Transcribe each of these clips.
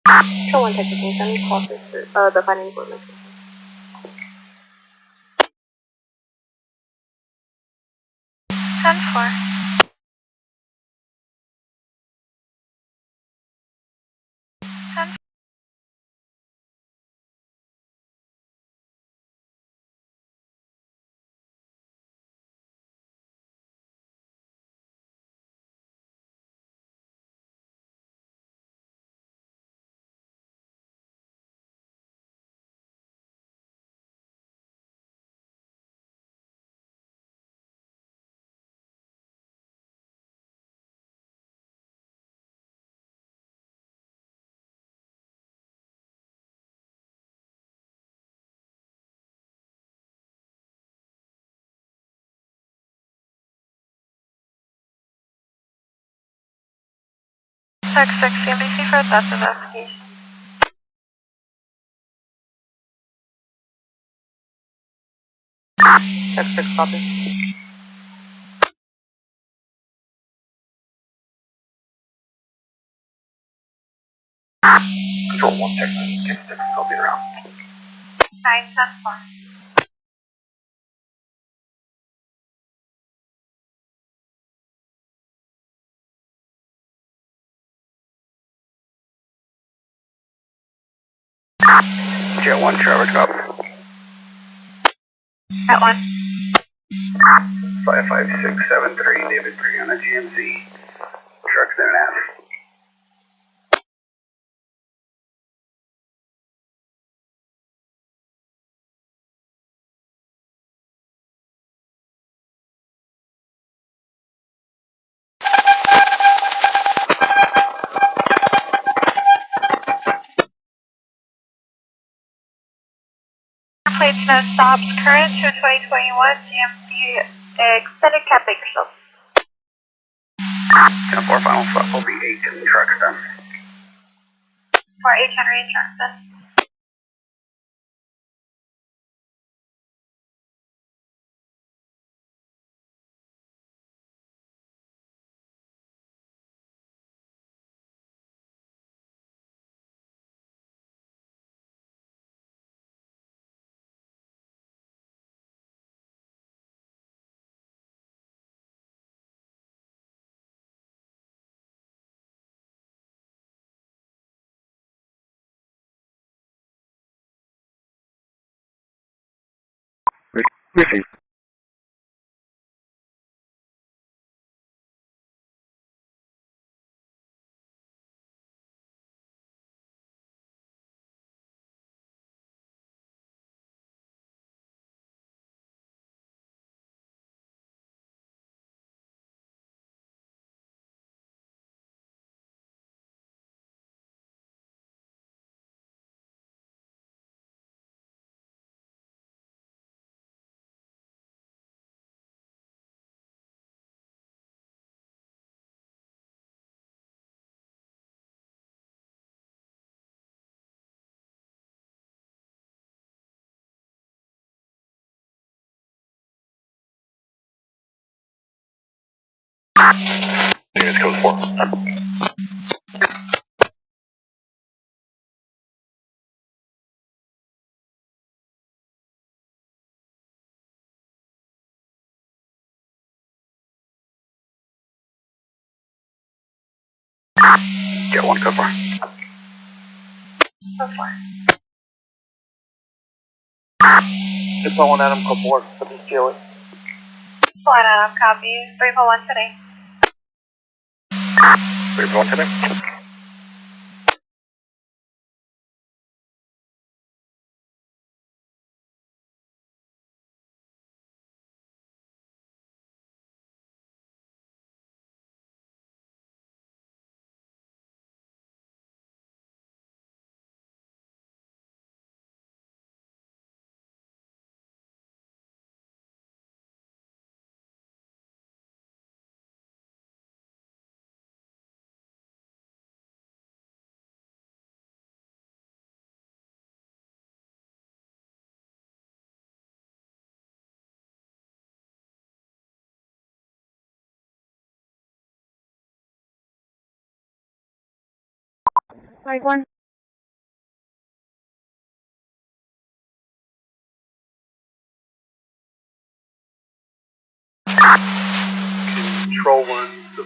Show 1 technical, send me Corpus, the finding informant. 10-4. Check 6 CNBC for a theft investigation. Check 6, copy. Control 1, check 6, copy around. 9-10-4. Jet 1, Trevor, copy. At 1. 55673, David 3 on the GMC. Truck's there and a half. Plates no stops. Current to 2021 GMC extended cab Baker Shield. 10-4, final stop will be 8 and truck's done. For H. Henry Insurance. Received. Units code 4. Jet 1, code 4. So 4. Just one Adam, code 4, for this GOA. 1 Adam, copy. 341 today. 3-1 today. Right one.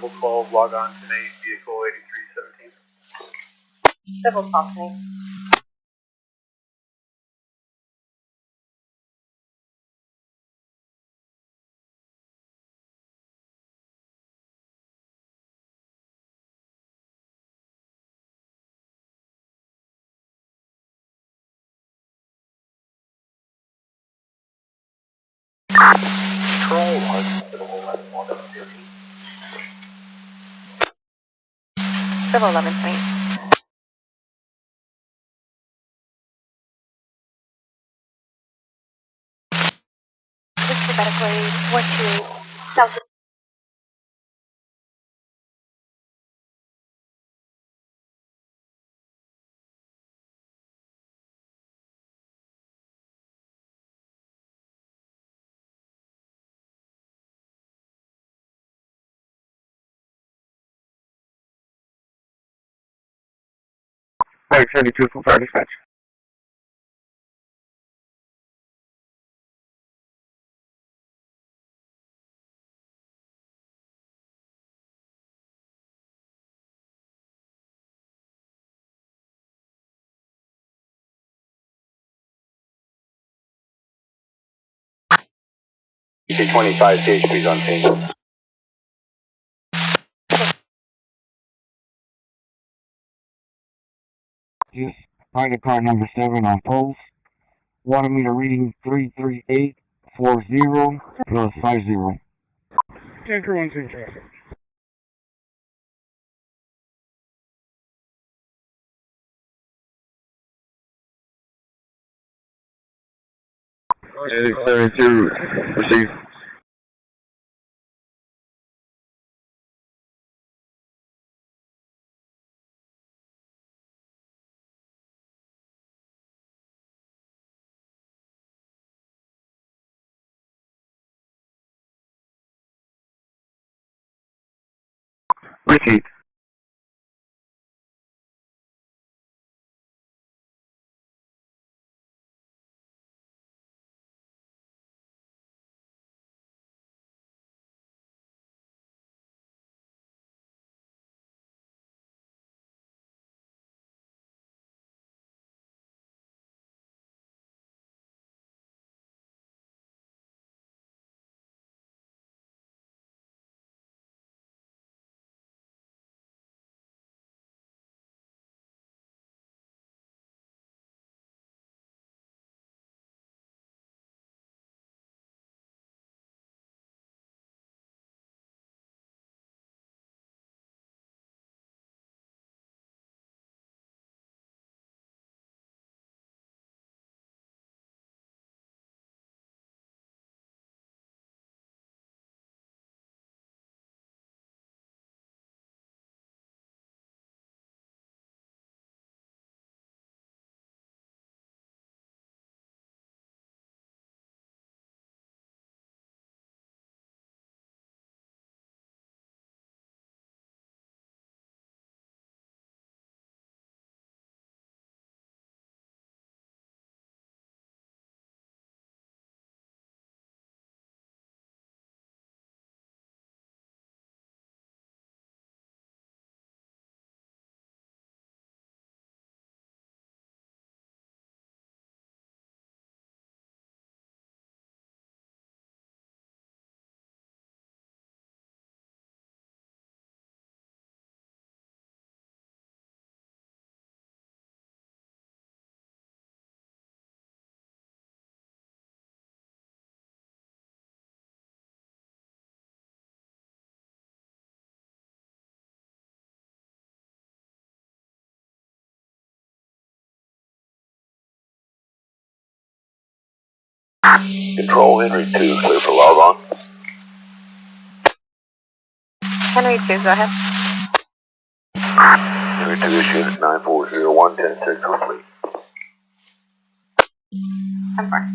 Civil 12, log on to Nate, vehicle 8317. Civil 12 to me. Control 1, Civil 11, log on to your heath. Civil 11 to me. Alphabetically 128 South. Flight 72 from Fire Dispatch. C-25 CHP's on scene. Yes, private car number 7 on post. Water meter reading 33840 plus 50. Tanker 1 scene traffic. Medic 72, receive. Receipt. Control Henry 2, clear for log on. Henry 2, go ahead. Henry 2 is unit 9401, 106 complete. 10-4.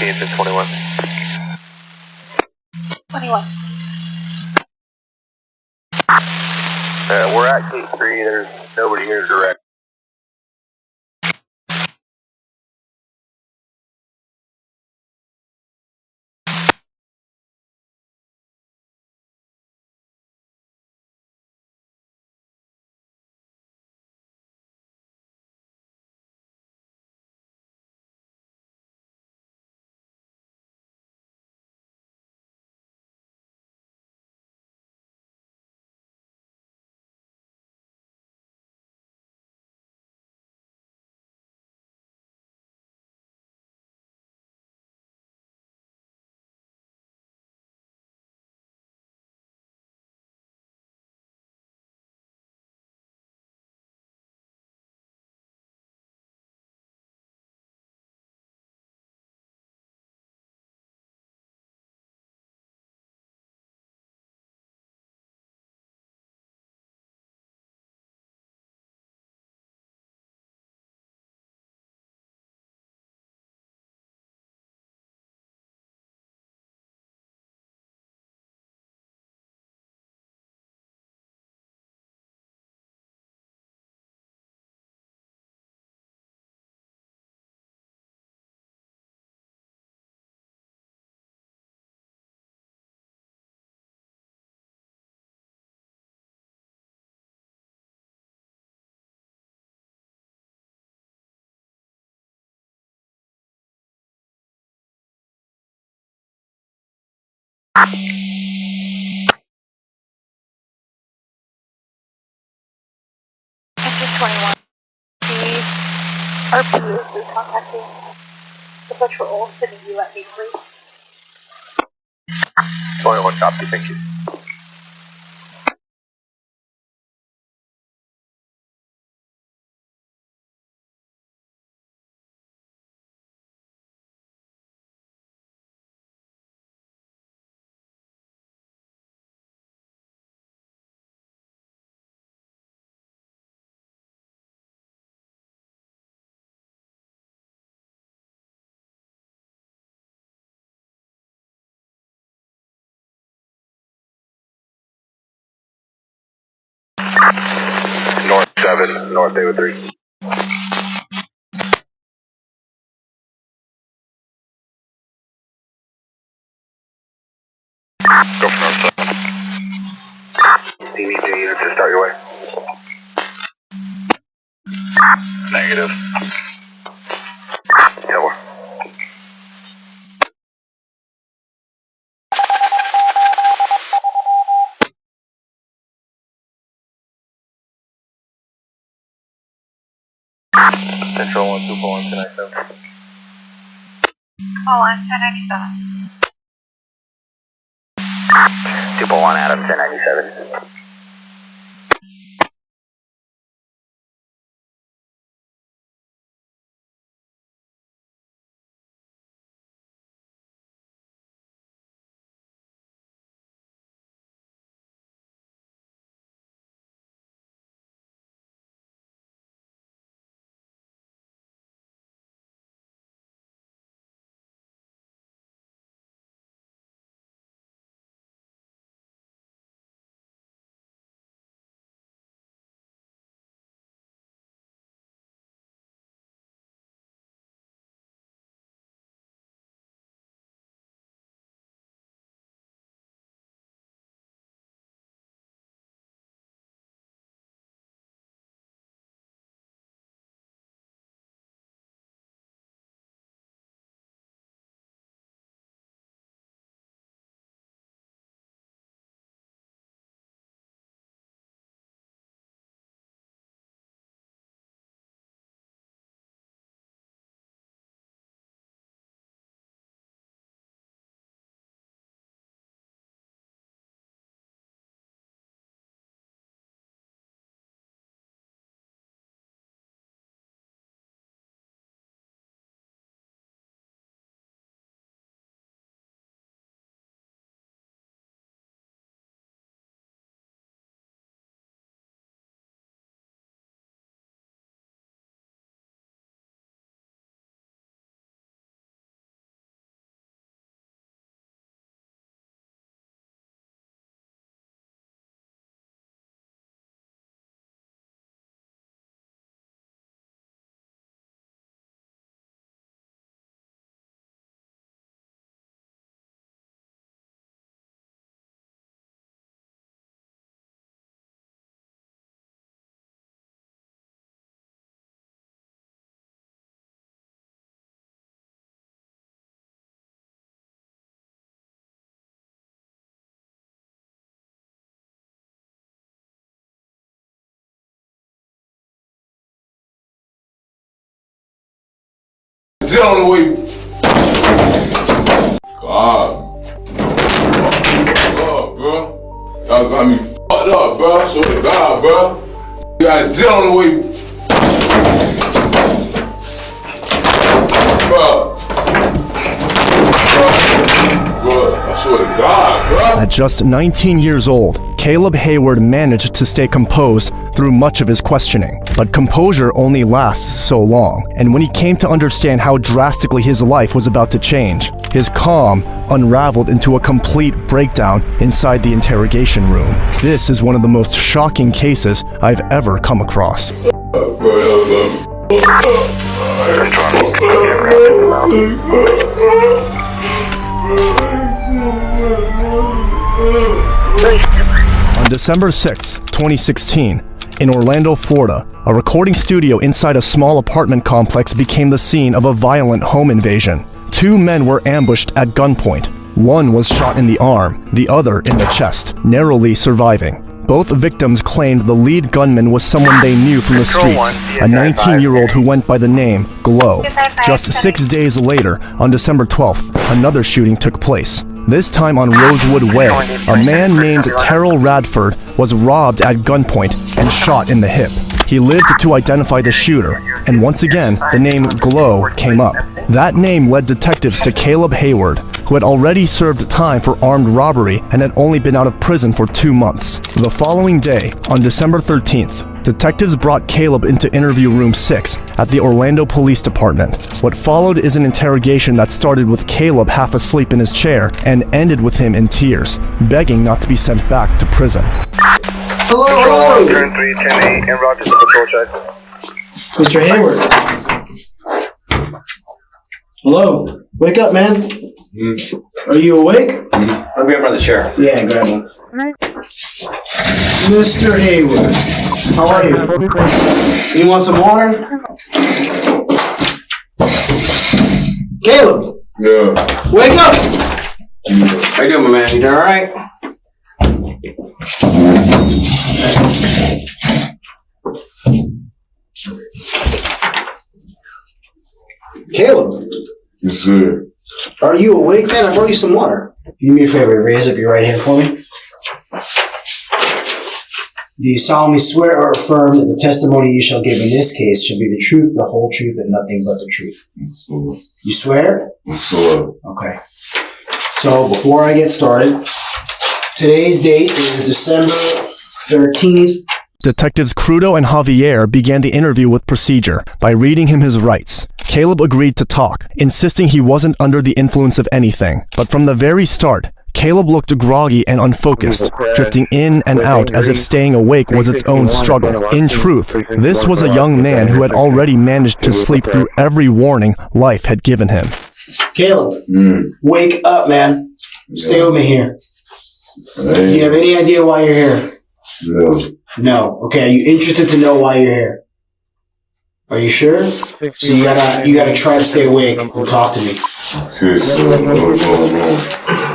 speeds at 21. 21. We're at gate 3, there's nobody here direct. Enter 21. The RPU is contacting the patrol sending you at gate 3. 21 copy, thank you. North 7, North David 3. Go for North 7. DVJ units to start your way. Negative. Tower. Central 1, 2, 4, 1, 297. Call on 1097. 241 Adam 1097. jail on the way. God. God, bro. Y'all got me fucked up, bro. I swear to God, bro. You got a jail on the way. Bro. I swear to God, bro. At just 19 years old, Caleb Hayward managed to stay composed through much of his questioning. But composure only lasts so long, and when he came to understand how drastically his life was about to change, his calm unraveled into a complete breakdown inside the interrogation room. This is one of the most shocking cases I've ever come across. On December 6, 2016, in Orlando, Florida, a recording studio inside a small apartment complex became the scene of a violent home invasion. Two men were ambushed at gunpoint. One was shot in the arm, the other in the chest, narrowly surviving. Both victims claimed the lead gunman was someone they knew from the streets, a 19-year-old who went by the name Glow. Just 6 days later, on December 12th, another shooting took place. This time on Rosewood Way, a man named Terrell Radford was robbed at gunpoint and shot in the hip. He lived to identify the shooter, and once again, the name Glow came up. That name led detectives to Caleb Hayward, who had already served time for armed robbery and had only been out of prison for 2 months. The following day, on December 13th, detectives brought Caleb into interview room 6 at the Orlando Police Department. What followed is an interrogation that started with Caleb half asleep in his chair and ended with him in tears, begging not to be sent back to prison. Hello! Turn 310 en route to the patrol check. Mr. Hayward. Hello. Wake up, man. Are you awake? I'll grab another chair. Yeah, grab one. Mr. Hayward, how are you? You want some water? Caleb! Yeah. Wake up! How you doing, my man? You doing alright? Caleb, Yes, sir. are you awake, man? I brought you some water. Do me a favor, raise up your right hand for me. Do you solemnly swear or affirm that the testimony you shall give in this case shall be the truth, the whole truth, and nothing but the truth? Yes, sir. You swear? Yes, sir. Okay. So before I get started, today's date is December 13th. Detectives Crudo and Javier began the interview with procedure by reading him his rights. Caleb agreed to talk, insisting he wasn't under the influence of anything. But from the very start, Caleb looked groggy and unfocused, drifting in and out as if staying awake was its own struggle. In truth, this was a young man who had already managed to sleep through every warning life had given him. Caleb, wake up, man. Stay with me here. Do you have any idea why you're here? No. No. Okay, are you interested to know why you're here? Are you sure? So you gotta try to stay awake and talk to me. Seriously, what's going on?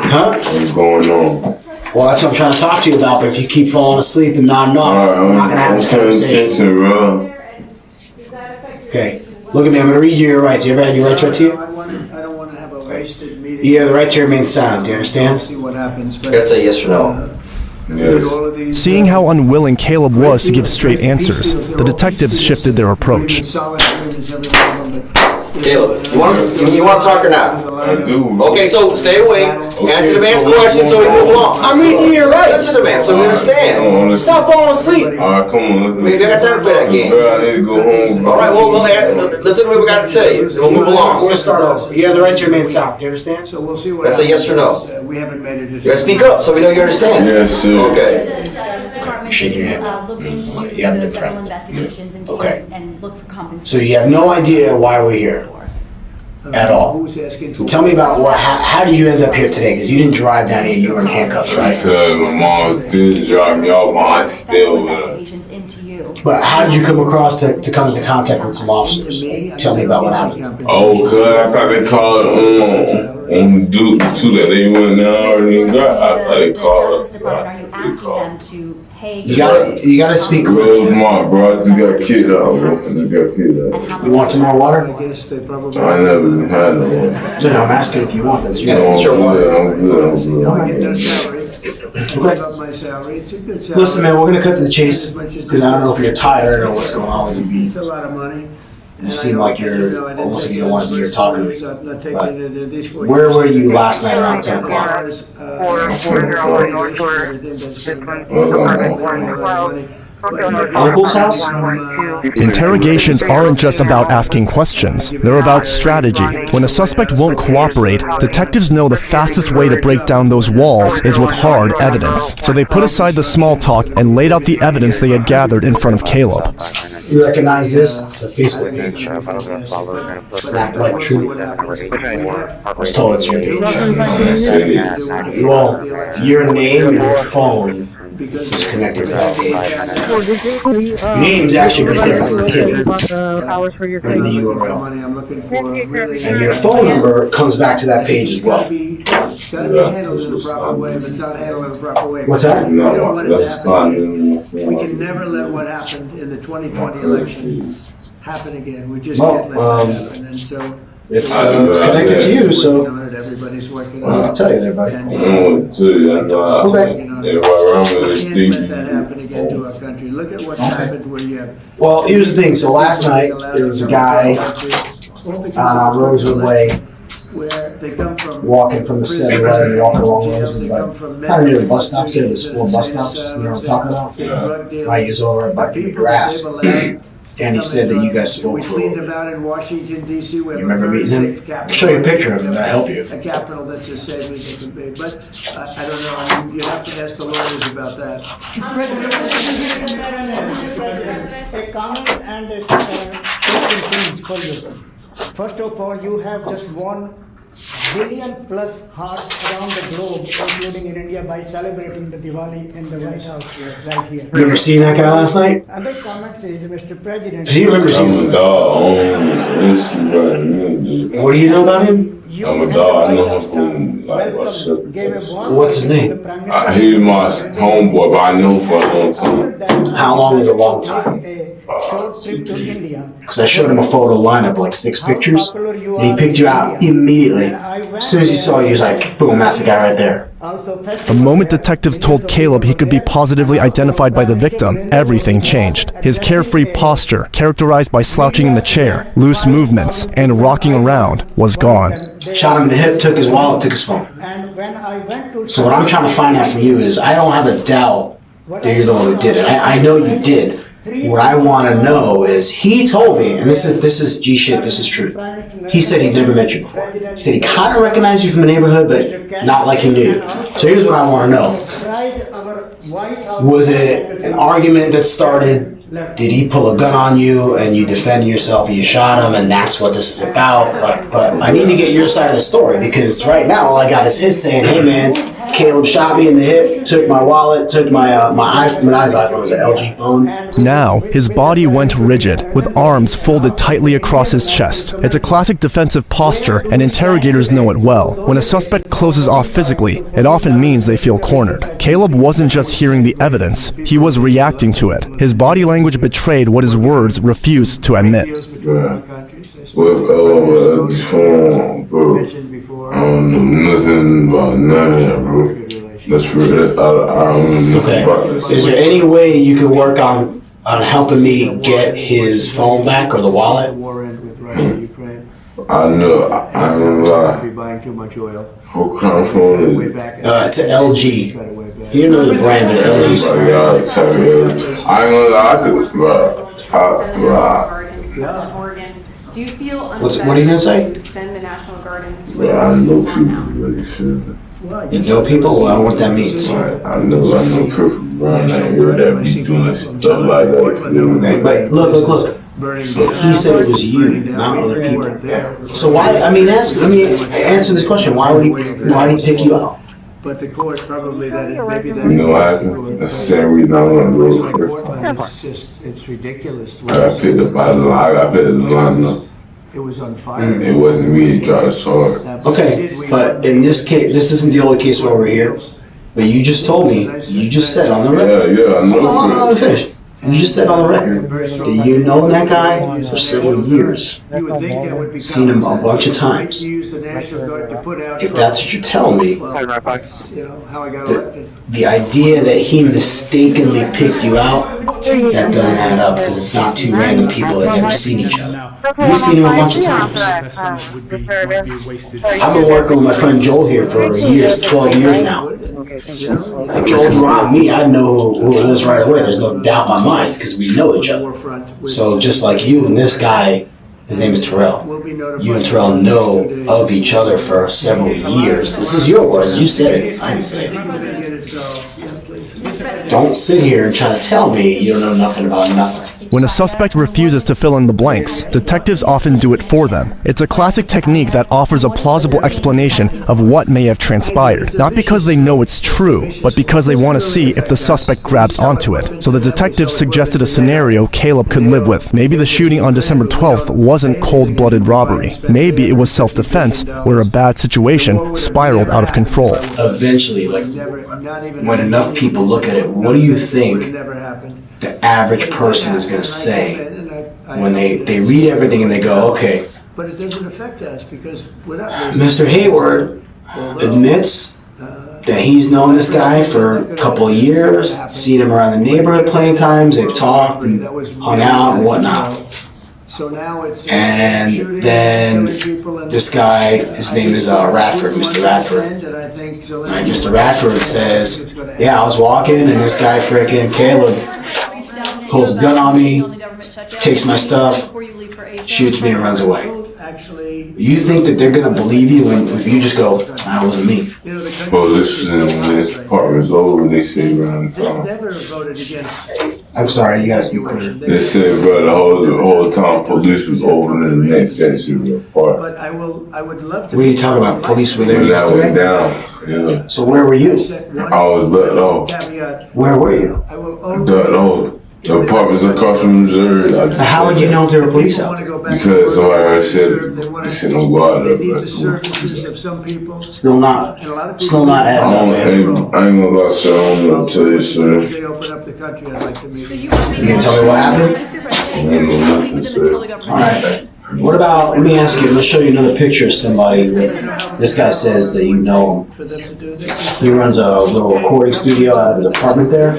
Huh? What's going on? Well, that's what I'm trying to talk to you about, but if you keep falling asleep and nodding off, we're not gonna have this conversation. Bro. Okay. Look at me, I'm gonna read you your rights. You ever had your rights read to you? I don't want to have a wasted meeting. You have the right to remain silent, do you understand? See what happens. You gotta say yes or no. Yes. Seeing how unwilling Caleb was to give straight answers, the detectives shifted their approach. Caleb, you want to talk or not? I do. Okay, so stay awake. Answer the man's question so we move along. I'm reading you your rights. Listen to the man so we understand. Stop falling asleep. Alright, come on. We got time to play that game. Bro, I need to go home. Alright, well, listen to what we got to tell you. We'll move We're along. gonna start over. You have the right to remain silent, do you understand? So we'll see what That's a yes or no. We haven't made a decision. You gotta speak up so we know you understand. Yes, sir. Okay. You're shaking your head. You haven't been threatened. Okay. And look for compensation. So you have no idea why we're here at all. Who's asking for? Tell me about how do you end up here today? Because you didn't drive down here, you were in handcuffs, right? Because my mom did drop me off, but I still with her. But how did you come across to come into contact with some officers? Tell me about what happened. Oh, cuz I thought they called on the dude too that they went down already and got. I thought they called us. Are you asking them to pay hey. You gotta speak. Rose Mark, bro. I just got kicked out, bro. I just got kicked out. You want some more water? I guess they probably. I never even had no one. No, I'm asking if you want this. You No, got your water. I'm good. I get their salary. I up my salary. It's a good salary. Listen, man, we're gonna cut to the chase because I don't know if you're tired or what's going on with you. It's a lot of money. You seem like you're almost like you don't want to be here talking to me. But But where were you last night around 10 o'clock? Uncle's house? Interrogations aren't just about asking questions, they're about strategy. When a suspect won't cooperate, detectives know the fastest way to break down those walls is with hard evidence. So they put aside the small talk and laid out the evidence they had gathered in front of Caleb. You recognize this? It's a Facebook page. Snap like true. I was told it's your page. Well, your name and your phone is connected to that page. Your name's actually right there for Caleb. Right in the URL. And your phone number comes back to that page as well. It's got to be handled in a proper way, but it's not handled in a proper way. What's that? We don't want it to happen again. We can never let what happened in the 2020 election happen again. We just can't let that happen. And so It's connected to you, so everybody's working I'll on it. tell you there, buddy. I want to tell you, I know I We can't let that happen again to our country. Look at what's happened where you have. Well, here's the thing. So last night, there was a guy on Rosewood Way Where they come from. walking from the 7-Eleven, walking along Rosewood, but kind of near the bus stops there, the school bus stops, you know what I'm talking about? Right, he was over by the grass, and he said that you guys spoke We for cleaned him. them out in Washington DC. We have You remember a very meeting him? safe I capital. can show you a picture of him, that'll help you. A capital that's as safe as it can be, but I don't know, I mean, you have to ask the lawyers about that. A comment and a question for you. First of all, you have just 1 billion plus hearts around the globe, including in India, by celebrating the Diwali in the White House right here. Remember seeing that guy last night? Other comment says, Mr. President. Do you remember seeing I'm a him? dog on this right. What do you know about him? I'm a dog. I know him from like what What's his name? He was my homeboy, but I knew him for a long time. How long is a long time? Because I showed him a photo lineup, like 6 pictures, and he picked you out immediately. As soon as he saw you, he was like, boom, that's the guy right there. The moment detectives told Caleb he could be positively identified by the victim, everything changed. His carefree posture, characterized by slouching in the chair, loose movements, and rocking around, was gone. Shot him in the hip, took his wallet, took his phone. So what I'm trying to find out from you is, I don't have a doubt that you're the one who did it. I know you did. What I want to know is, he told me, and this is G shit, this is true. He said he'd never met you before. He said he kind of recognized you from the neighborhood, but not like he knew you. So here's what I want to know. Was it an argument that started? Did he pull a gun on you and you defended yourself and you shot him and that's what this is about? But I need to get your side of the story, because right now all I got is his saying, hey man, Caleb shot me in the hip, took my wallet, took my iPhone, not his iPhone, it was an LG phone. Now, his body went rigid, with arms folded tightly across his chest. It's a classic defensive posture, and interrogators know it well. When a suspect closes off physically, it often means they feel cornered. Caleb wasn't just hearing the evidence, he was reacting to it. His body language betrayed what his words refused to admit. With this phone, bro. I don't know nothing about none of that, bro. That's for real. I don't know nothing about this. Is there any way you could work on helping me get his phone back or the wallet? I know, I don't lie. Buying too much oil. What kind of phone is it? It's an LG. You know the brand, but LG. I ain't gonna lie, I could, Do you feel What are you gonna say? to send the National Guard in to I know people really should. You know people? Well, I don't know what that means. I know people around that area that be doing stuff like that. But look. He said it was you, not other people. So why? I mean, answer this question. Why did he pick you out? But the court probably maybe that. You know what happened? That's the same reason I want to go first. It's ridiculous. I got picked up by the line. I got picked up the line up. It was on fire. It wasn't me that tried to charge. Okay, but in this case, this isn't the only case where we're here. But you just told me, you just said on the record. Yeah, I know. Hold on, finish. You just said on the record that you've known that guy for several years. You would think that would be Seen him a bunch of times. Use the National Guard to put out. If that's what you're telling me, You know how I got elected. the idea that he mistakenly picked you out, that doesn't add up because it's not two random people that never seen each other. You've seen him a bunch of times. I've been working with my friend Joel here for years, 12 years now. If Joel drew on me, I'd know who it was right away. There's no doubt in my mind because we know each other. So just like you and this guy, his name is Terrell. You and Terrell know of each other for several years. This is your words. You said it. I didn't say it. Don't sit here and try to tell me you don't know nothing about nothing. When a suspect refuses to fill in the blanks, detectives often do it for them. It's a classic technique that offers a plausible explanation of what may have transpired, not because they know it's true, but because they want to see if the suspect grabs onto it. So the detectives suggested a scenario Caleb could live with. Maybe the shooting on December 12th wasn't cold-blooded robbery. Maybe it was self-defense, where a bad situation spiraled out of control. Eventually, like, when enough people look at it, what do you think the average person is going to say when they read everything and they go, okay, But it doesn't affect us because we're not. Mr. Hayward admits that he's known this guy for a couple of years, seen him around the neighborhood plenty of times, they've talked and hung out and whatnot. So now it's And then this guy, his name is Radford, Mr. Radford. And Mr. Radford says, yeah, I was walking and this guy frickin' Caleb pulls a gun on me, takes my stuff, shoots me and runs away. You think that they're gonna believe you if you just go, that wasn't me? Well, when this department's over, they say around the time. Never voted against. I'm sorry, you gotta speak clear. They said, bro, the whole time police was over and the next section was apart. But I would love to. What are you talking about? Police were there When that went yesterday? down, yeah. So where were you? I was let off. Where were you? Let off. The apartments across from Missouri. How would you know if there were police out there? Because somebody already said they said don't go out there. They need the services of some people. Still not adding up, man. I ain't gonna lie, sir. I don't know what to tell you, sir. They open up the country, I'd like to meet. You can tell me what happened? I don't know nothing, sir. Alright. What about, let me ask you, I'm gonna show you another picture of somebody that this guy says that you know him. For them to do this. He runs a little recording studio out of his apartment there,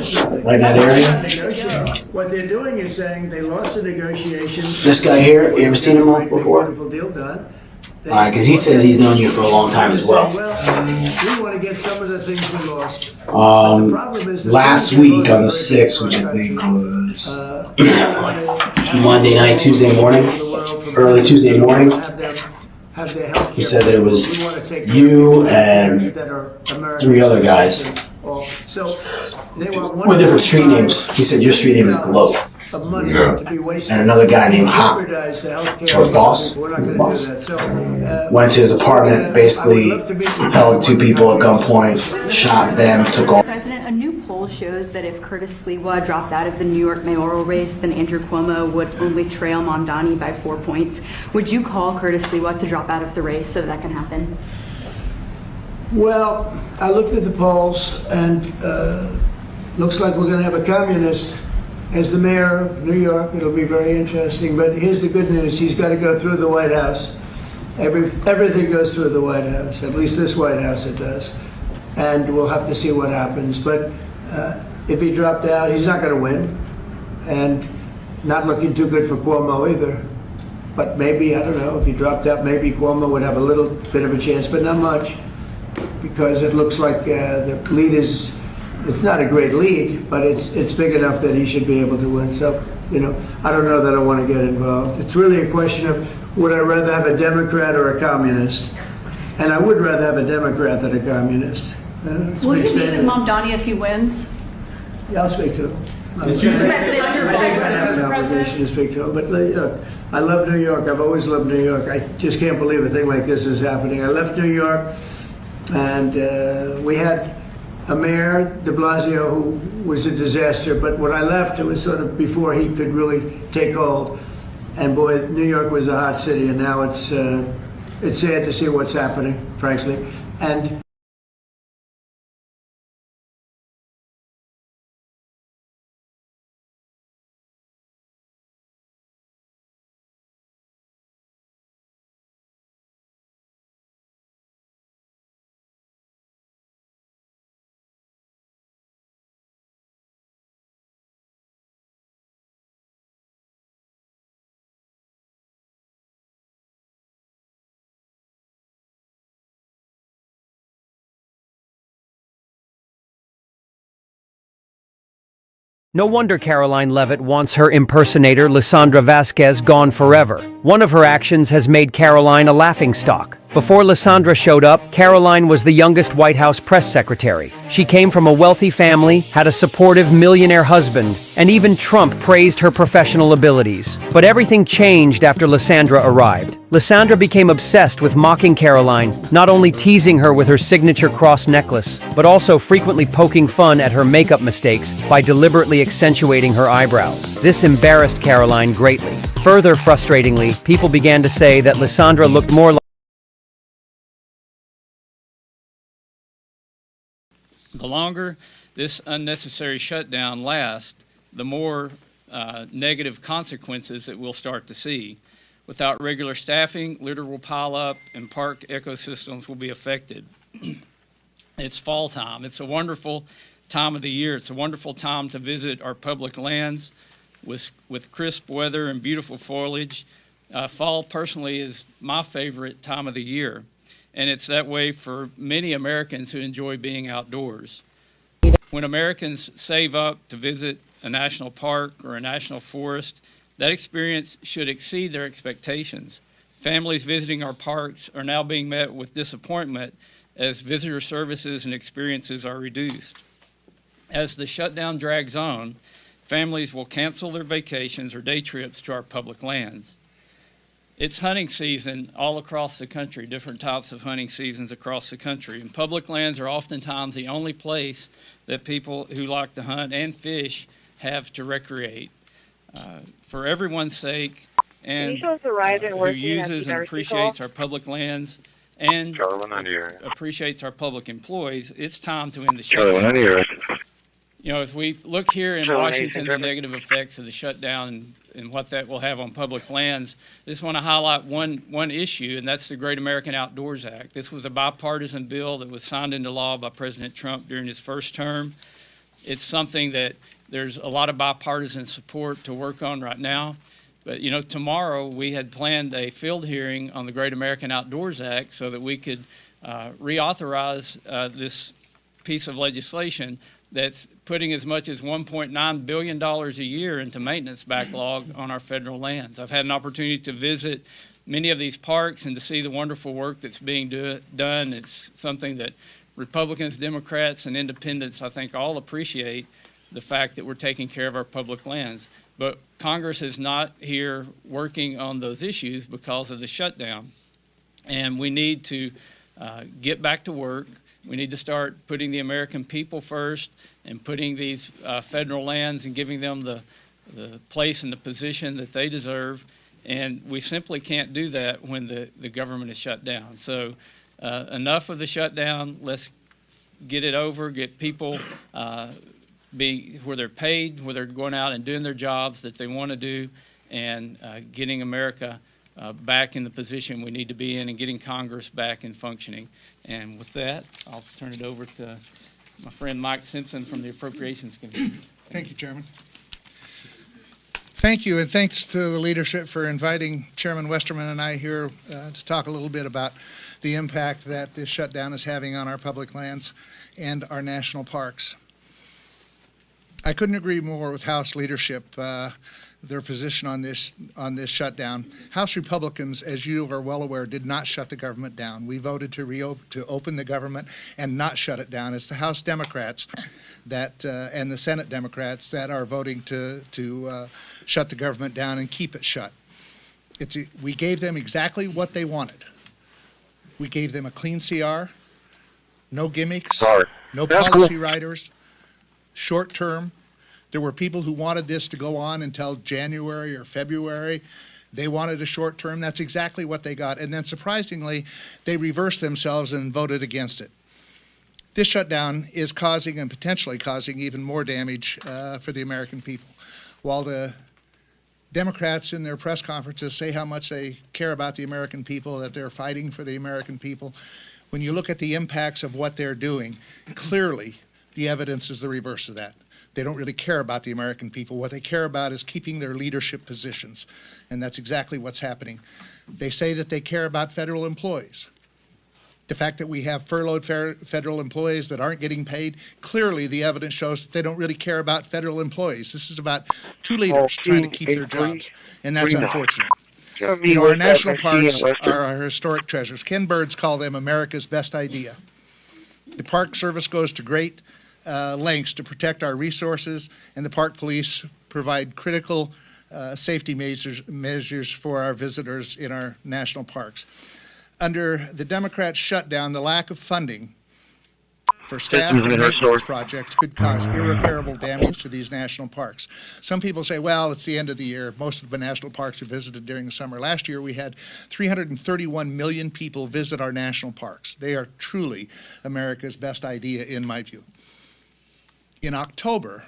right in that area. What they're doing is saying they lost the negotiation. This guy here, you ever seen him before? Wonderful deal done. Alright, because he says he's known you for a long time as well. We want to get some of the things we lost. Last week on the 6th, which I think was Monday night, Tuesday morning, early Tuesday morning, he said that it was you and 3 other guys with different street names. He said your street name is Glow. And another guy named Hop, or Boss, went to his apartment, basically held 2 people at gunpoint, shot them, took off. President, a new poll shows that if Curtis Sliwa dropped out of the New York mayoral race, then Andrew Cuomo would only trail Mamdani by 4 points. Would you call Curtis Sliwa to drop out of the race so that can happen? Well, I looked at the polls and looks like we're going to have a communist as the mayor of New York. It'll be very interesting. But here's the good news. He's got to go through the White House. Everything goes through the White House, at least this White House it does. And we'll have to see what happens. But if he dropped out, he's not going to win. And not looking too good for Cuomo either. But maybe, I don't know, if he dropped out, maybe Cuomo would have a little bit of a chance, but not much. Because it looks like the lead is, it's not a great lead, but it's big enough that he should be able to win. So, you know, I don't know that I want to get involved. It's really a question of, would I rather have a Democrat or a communist? And I would rather have a Democrat than a communist. Will you meet with Mamdani if he wins? Yeah, I'll speak to him. Did you I have an obligation to speak to him, but look, I love New York. I've always loved New York. I just can't believe a thing like this is happening. I left New York, and we had a mayor, de Blasio, who was a disaster. But when I left, it was sort of before he could really take hold. And boy, New York was a hot city, and now it's sad to see what's happening, frankly. And No wonder Caroline Leavitt wants her impersonator, Lysandra Vasquez, gone forever. One of her actions has made Caroline a laughingstock. Before Lysandra showed up, Caroline was the youngest White House press secretary. She came from a wealthy family, had a supportive millionaire husband, and even Trump praised her professional abilities. But everything changed after Lysandra arrived. Lysandra became obsessed with mocking Caroline, not only teasing her with her signature cross necklace, but also frequently poking fun at her makeup mistakes by deliberately accentuating her eyebrows. This embarrassed Caroline greatly. Further frustratingly, people began to say that Lysandra looked more like the longer this unnecessary shutdown lasts, the more negative consequences that we'll start to see. Without regular staffing, litter will pile up and park ecosystems will be affected. It's fall time. It's a wonderful time of the year. It's a wonderful time to visit our public lands with crisp weather and beautiful foliage. Fall personally is my favorite time of the year. And it's that way for many Americans who enjoy being outdoors. When Americans save up to visit a national park or a national forest, that experience should exceed their expectations. Families visiting our parks are now being met with disappointment as visitor services and experiences are reduced. As the shutdown drags on, families will cancel their vacations or day trips to our public lands. It's hunting season all across the country, different types of hunting seasons across the country. And public lands are oftentimes the only place that people who like to hunt and fish have to recreate. For everyone's sake, and who uses and appreciates our public lands and appreciates our public employees, it's time to end the shutdown. You know, as we look here in Washington, the negative effects of the shutdown and what that will have on public lands, I just want to highlight one issue, and that's the Great American Outdoors Act. This was a bipartisan bill that was signed into law by President Trump during his first term. It's something that there's a lot of bipartisan support to work on right now. But, you know, tomorrow we had planned a field hearing on the Great American Outdoors Act so that we could reauthorize this piece of legislation that's putting as much as $1.9 billion a year into maintenance backlog on our federal lands. I've had an opportunity to visit many of these parks and to see the wonderful work that's being done. It's something that Republicans, Democrats, and independents, I think, all appreciate the fact that we're taking care of our public lands. But Congress is not here working on those issues because of the shutdown. And we need to get back to work. We need to start putting the American people first and putting these federal lands and giving them the place and the position that they deserve. And we simply can't do that when the government is shut down. So enough of the shutdown. Let's get it over, get people where they're paid, where they're going out and doing their jobs that they want to do, and getting America back in the position we need to be in and getting Congress back and functioning. And with that, I'll turn it over to my friend Mike Simpson from the Appropriations Committee. Thank you, Chairman. Thank you, and thanks to the leadership for inviting Chairman Westerman and I here to talk a little bit about the impact that this shutdown is having on our public lands and our national parks. I couldn't agree more with House leadership, their position on this shutdown. House Republicans, as you are well aware, did not shut the government down. We voted to open the government and not shut it down. It's the House Democrats that and the Senate Democrats that are voting to shut the government down and keep it shut. We gave them exactly what they wanted. We gave them a clean CR, no gimmicks, no policy writers, short term. There were people who wanted this to go on until January or February. They wanted a short term. That's exactly what they got. And then surprisingly, they reversed themselves and voted against it. This shutdown is causing and potentially causing even more damage for the American people. While the Democrats in their press conferences say how much they care about the American people, that they're fighting for the American people, when you look at the impacts of what they're doing, clearly the evidence is the reverse of that. They don't really care about the American people. What they care about is keeping their leadership positions, and that's exactly what's happening. They say that they care about federal employees. The fact that we have furloughed federal employees that aren't getting paid, clearly the evidence shows that they don't really care about federal employees. This is about two leaders trying to keep their jobs, and that's unfortunate. You know, our national parks are our historic treasures. Ken Bird's called them America's best idea. The Park Service goes to great lengths to protect our resources, and the Park Police provide critical safety measures for our visitors in our national parks. Under the Democrats' shutdown, the lack of funding for staff and maintenance projects could cause irreparable damage to these national parks. Some people say, well, it's the end of the year. Most of the national parks are visited during the summer. Last year, we had 331 million people visit our national parks. They are truly America's best idea, in my view. In October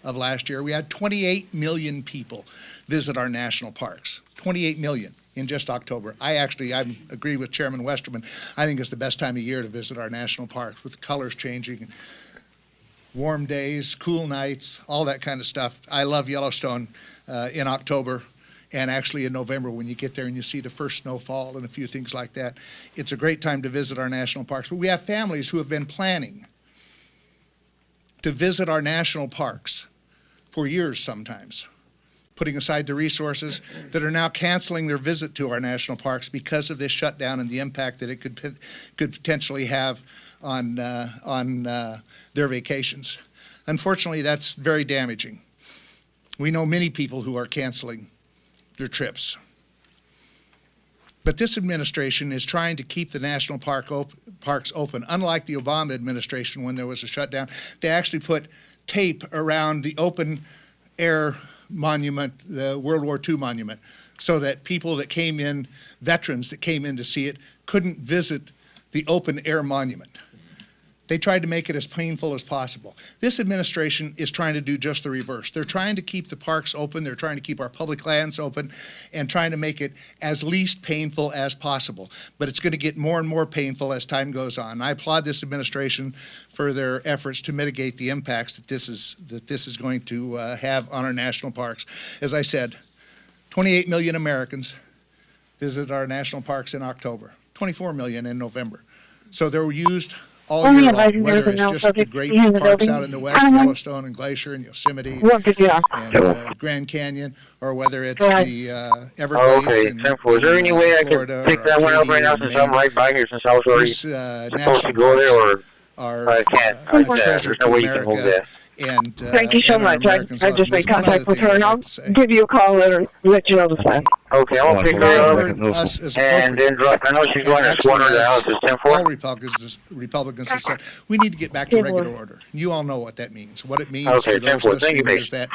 of last year, we had 28 million people visit our national parks. 28 million. In just October. I agree with Chairman Westerman. I think it's the best time of year to visit our national parks with the colors changing, warm days, cool nights, all that kind of stuff. I love Yellowstone in October and actually in November when you get there and you see the first snowfall and a few things like that. It's a great time to visit our national parks. But we have families who have been planning to visit our national parks for years sometimes, putting aside the resources, that are now canceling their visit to our national parks because of this shutdown and the impact that it could potentially have on their vacations. Unfortunately, that's very damaging. We know many people who are canceling their trips. But this administration is trying to keep the national parks open. Unlike the Obama administration when there was a shutdown, they actually put tape around the open air monument, the World War II monument, so that people that came in, veterans that came in to see it, couldn't visit the open air monument. They tried to make it as painful as possible. This administration is trying to do just the reverse. They're trying to keep the parks open, they're trying to keep our public lands open, and trying to make it as least painful as possible. But it's going to get more and more painful as time goes on. I applaud this administration for their efforts to mitigate the impacts that this is going to have on our national parks. As I said, 28 million Americans visited our national parks in October, 24 million in November. So they were used all year long, whether it's just the great parks out in the west, Yellowstone and Glacier and Yosemite and Grand Canyon, or whether it's the Everglades in Is there any way I can pick that one up right now since I'm right by here, since I was already supposed to go there, or I can't? There's no way you can hold that. And, thank you so much. I just made contact with her, and I'll give you a call later, let you know the plan. Okay, I'll pick her up, and then drop. I know she's going to squatter the house. It's 10-4. All Republicans have said, we need to get back to regular order. You all know what that means. What it means for those listening is that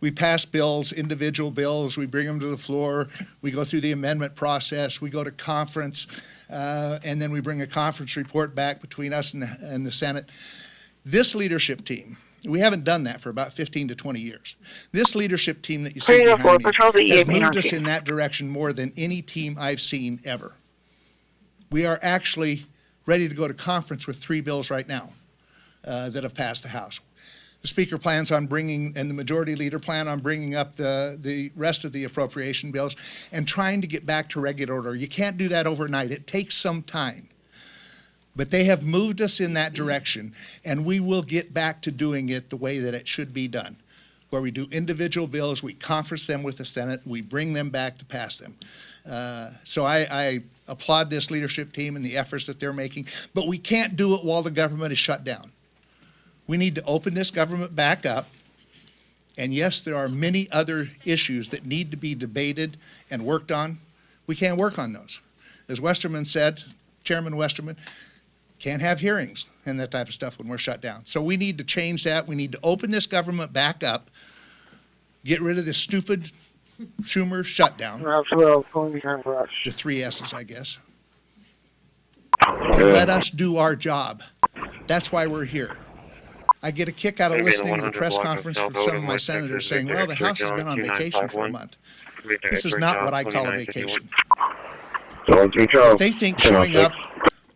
we pass bills, individual bills, we bring them to the floor, we go through the amendment process, we go to conference, and then we bring a conference report back between us and the Senate. This leadership team, we haven't done that for about 15 to 20 years. This leadership team that you see behind me has moved us in that direction more than any team I've seen ever. We are actually ready to go to conference with 3 bills right now that have passed the House. The Speaker plans on bringing, and the Majority Leader plan on bringing up the rest of the appropriation bills and trying to get back to regular order. You can't do that overnight. It takes some time. But they have moved us in that direction, and we will get back to doing it the way that it should be done, where we do individual bills, we conference them with the Senate, we bring them back to pass them. So I applaud this leadership team and the efforts that they're making, but we can't do it while the government is shut down. We need to open this government back up, and yes, there are many other issues that need to be debated and worked on. We can't work on those. As Westerman said, Chairman Westerman, can't have hearings and that type of stuff when we're shut down. So we need to change that. We need to open this government back up, get rid of this stupid Schumer shutdown, the 3 S's, I guess, and let us do our job. That's why we're here. I get a kick out of listening to the press conference from some of my senators saying, well, the House has been on vacation for a month. This is not what I call a vacation. If they think showing up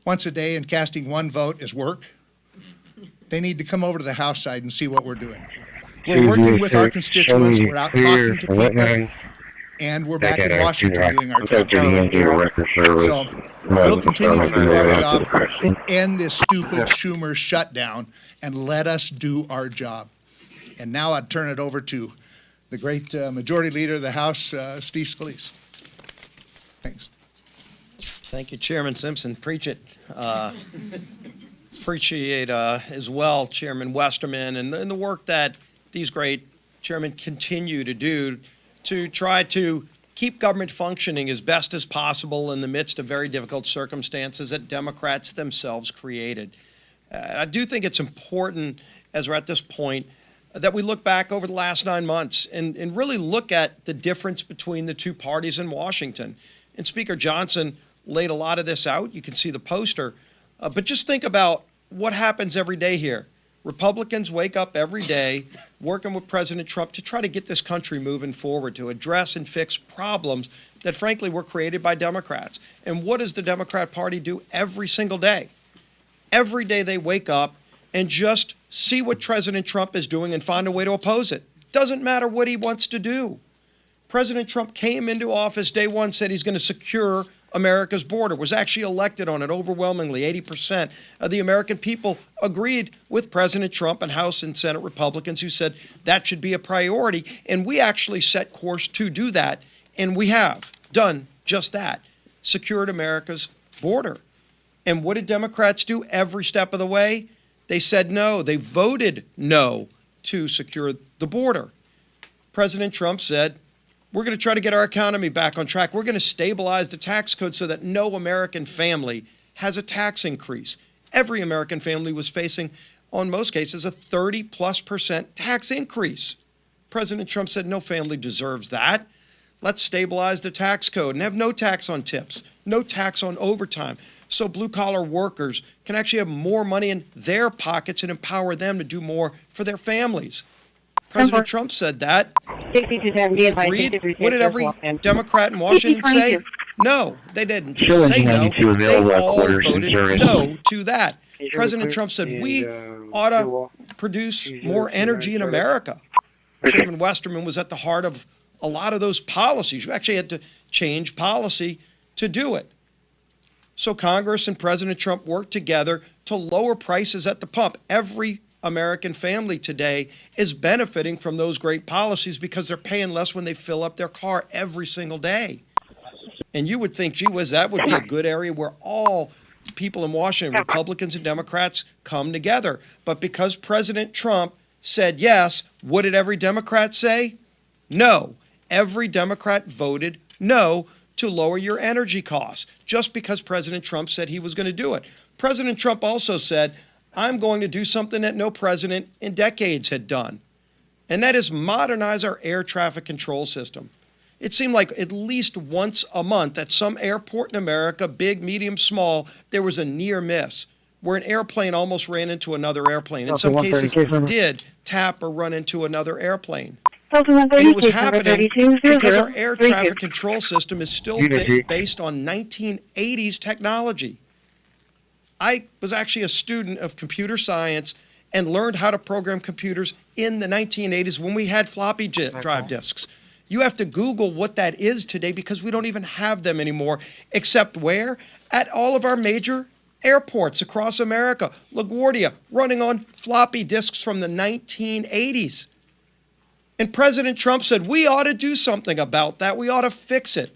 once a day and casting 1 vote is work, they need to come over to the House side and see what we're doing. We're working with our constituents. We're out talking to people. and we're back in Washington doing our job. So we'll continue to do our job, end this stupid Schumer shutdown, and let us do our job. And now I'd turn it over to the great Majority Leader of the House, Steve Scalise. Thanks. Thank you, Chairman Simpson. Preach it. Appreciate as well Chairman Westerman and the work that these great chairmen continue to do to try to keep government functioning as best as possible in the midst of very difficult circumstances that Democrats themselves created. I do think it's important, as we're at this point, that we look back over the last 9 months and really look at the difference between the two parties in Washington. And Speaker Johnson laid a lot of this out. You can see the poster. But just think about what happens every day here. Republicans wake up every day working with President Trump to try to get this country moving forward, to address and fix problems that, frankly, were created by Democrats. And what does the Democrat Party do every single day? Every day they wake up and just see what President Trump is doing and find a way to oppose it. Doesn't matter what he wants to do. President Trump came into office day one, said he's going to secure America's border, was actually elected on it overwhelmingly. 80% of the American people agreed with President Trump and House and Senate Republicans who said that should be a priority. And we actually set course to do that. And we have done just that, secured America's border. And what did Democrats do every step of the way? They said no. They voted no to secure the border. President Trump said, we're going to try to get our economy back on track. We're going to stabilize the tax code so that no American family has a tax increase. Every American family was facing, on most cases, a 30+% tax increase. President Trump said no family deserves that. Let's stabilize the tax code and have no tax on tips, no tax on overtime, so blue-collar workers can actually have more money in their pockets and empower them to do more for their families. President Trump said that. Agreed. What did every Democrat in Washington say? No, they didn't just say no. They all voted no to that. President Trump said we ought to produce more energy in America. Chairman Westerman was at the heart of a lot of those policies. You actually had to change policy to do it. So Congress and President Trump worked together to lower prices at the pump. Every American family today is benefiting from those great policies because they're paying less when they fill up their car every single day. And you would think, gee whiz, that would be a good area where all people in Washington, Republicans and Democrats, come together. But because President Trump said yes, what did every Democrat say? No. Every Democrat voted no to lower your energy costs, just because President Trump said he was going to do it. President Trump also said, I'm going to do something that no president in decades had done, and that is modernize our air traffic control system. It seemed like at least once a month at some airport in America, big, medium, small, there was a near miss where an airplane almost ran into another airplane. In some cases, it did tap or run into another airplane. And it was happening because our air traffic control system is still based on 1980s technology. I was actually a student of computer science and learned how to program computers in the 1980s when we had floppy drive disks. You have to Google what that is today because we don't even have them anymore, except where? At all of our major airports across America. LaGuardia running on floppy disks from the 1980s. And President Trump said, we ought to do something about that. We ought to fix it.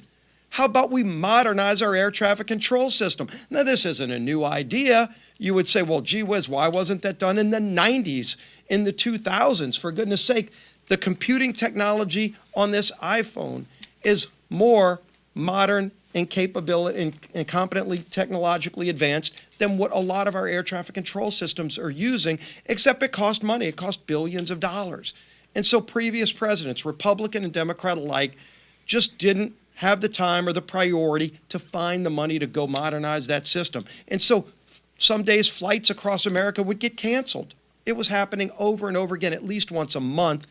How about we modernize our air traffic control system? Now, this isn't a new idea. You would say, well, gee whiz, why wasn't that done in the 90s, in the 2000s? For goodness sake, the computing technology on this iPhone is more modern and capability and competently technologically advanced than what a lot of our air traffic control systems are using, except it cost money. It cost billions of dollars. And so previous presidents, Republican and Democrat alike, just didn't have the time or the priority to find the money to go modernize that system. And so some days flights across America would get canceled. It was happening over and over again, at least once a month,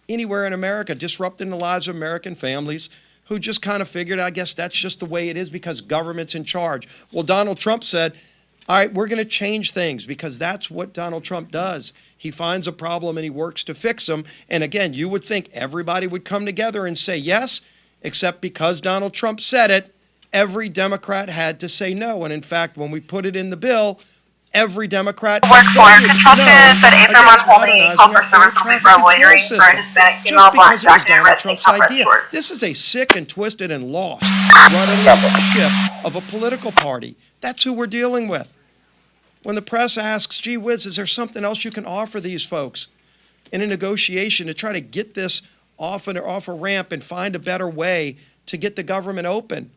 anywhere in America, disrupting the lives of American families who just kind of figured, I guess that's just the way it is because government's in charge. Well, Donald Trump said, all right, we're going to change things because that's what Donald Trump does. He finds a problem and he works to fix them. And again, you would think everybody would come together and say yes. except because Donald Trump said it, every Democrat had to say no. And in fact, when we put it in the bill, every Democrat Work for construction, but informant holding call for service will be for loitering for a Hispanic female black jacket and red tank top red shorts. This is a sick and twisted and lost rudderless ship of a political party. That's who we're dealing with. When the press asks, gee whiz, is there something else you can offer these folks in a negotiation to try to get this off a ramp and find a better way to get the government open?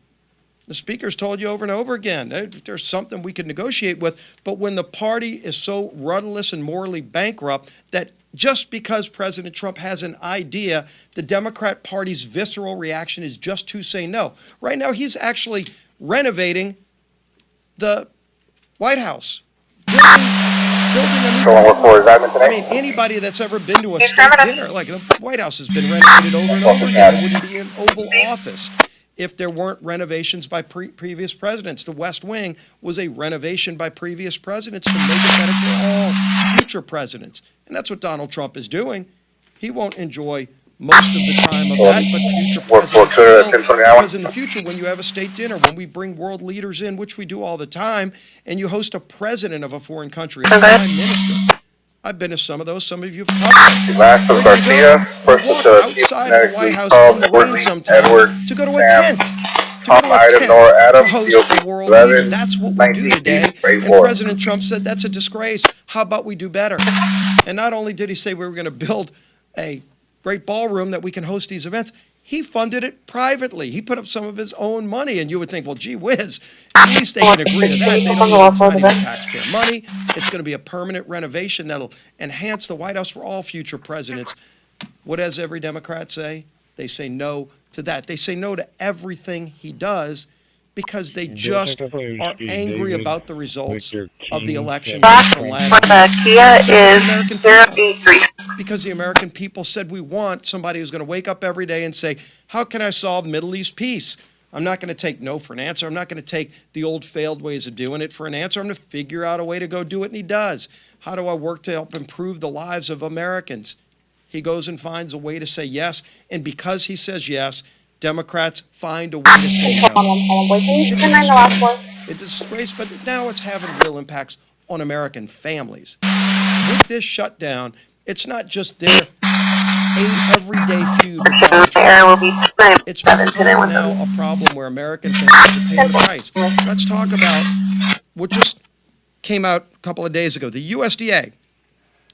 The speaker's told you over and over again, there's something we could negotiate with, but when the party is so rudderless and morally bankrupt that just because President Trump has an idea, the Democrat Party's visceral reaction is just to say no. Right now, he's actually renovating the White House. Building a new anybody that's ever been to a state dinner, like the White House has been renovated over and over again. It wouldn't be an Oval Office if there weren't renovations by previous presidents. The West Wing was a renovation by previous presidents to make it better for all future presidents. And that's what Donald Trump is doing. He won't enjoy most of the time of that, but future presidents will. Because in the future, when you have a state dinner, when we bring world leaders in, which we do all the time, and you host a president of a foreign country, a prime minister. I've been to some of those. Some of you have covered. Last of Garcia, outside of the White House in the rain sometime to go to a tent. To host the world leader. That's what we do today. And President Trump said that's a disgrace. How about we do better? And not only did he say we were going to build a great ballroom that we can host these events, he funded it privately. He put up some of his own money, and you would think, well, gee whiz, at least they can agree to that. They don't need to spend taxpayer money. It's going to be a permanent renovation that'll enhance the White House for all future presidents. What does every Democrat say? They say no to that. They say no to everything he does because they just are angry about the results of the election from last year. The Kia is 083. Because the American people said we want somebody who's going to wake up every day and say, how can I solve Middle East peace? I'm not going to take no for an answer. I'm not going to take the old failed ways of doing it for an answer. I'm going to figure out a way to go do it, and he does. How do I work to help improve the lives of Americans? He goes and finds a way to say yes, and because he says yes, Democrats find a way to say no. It's a disgrace, but now it's having real impacts on American families. With this shutdown, it's not just their everyday feud with Donald Trump. It's becoming now a problem where American families are paying the price. Let's talk about what just came out a couple of days ago. The USDA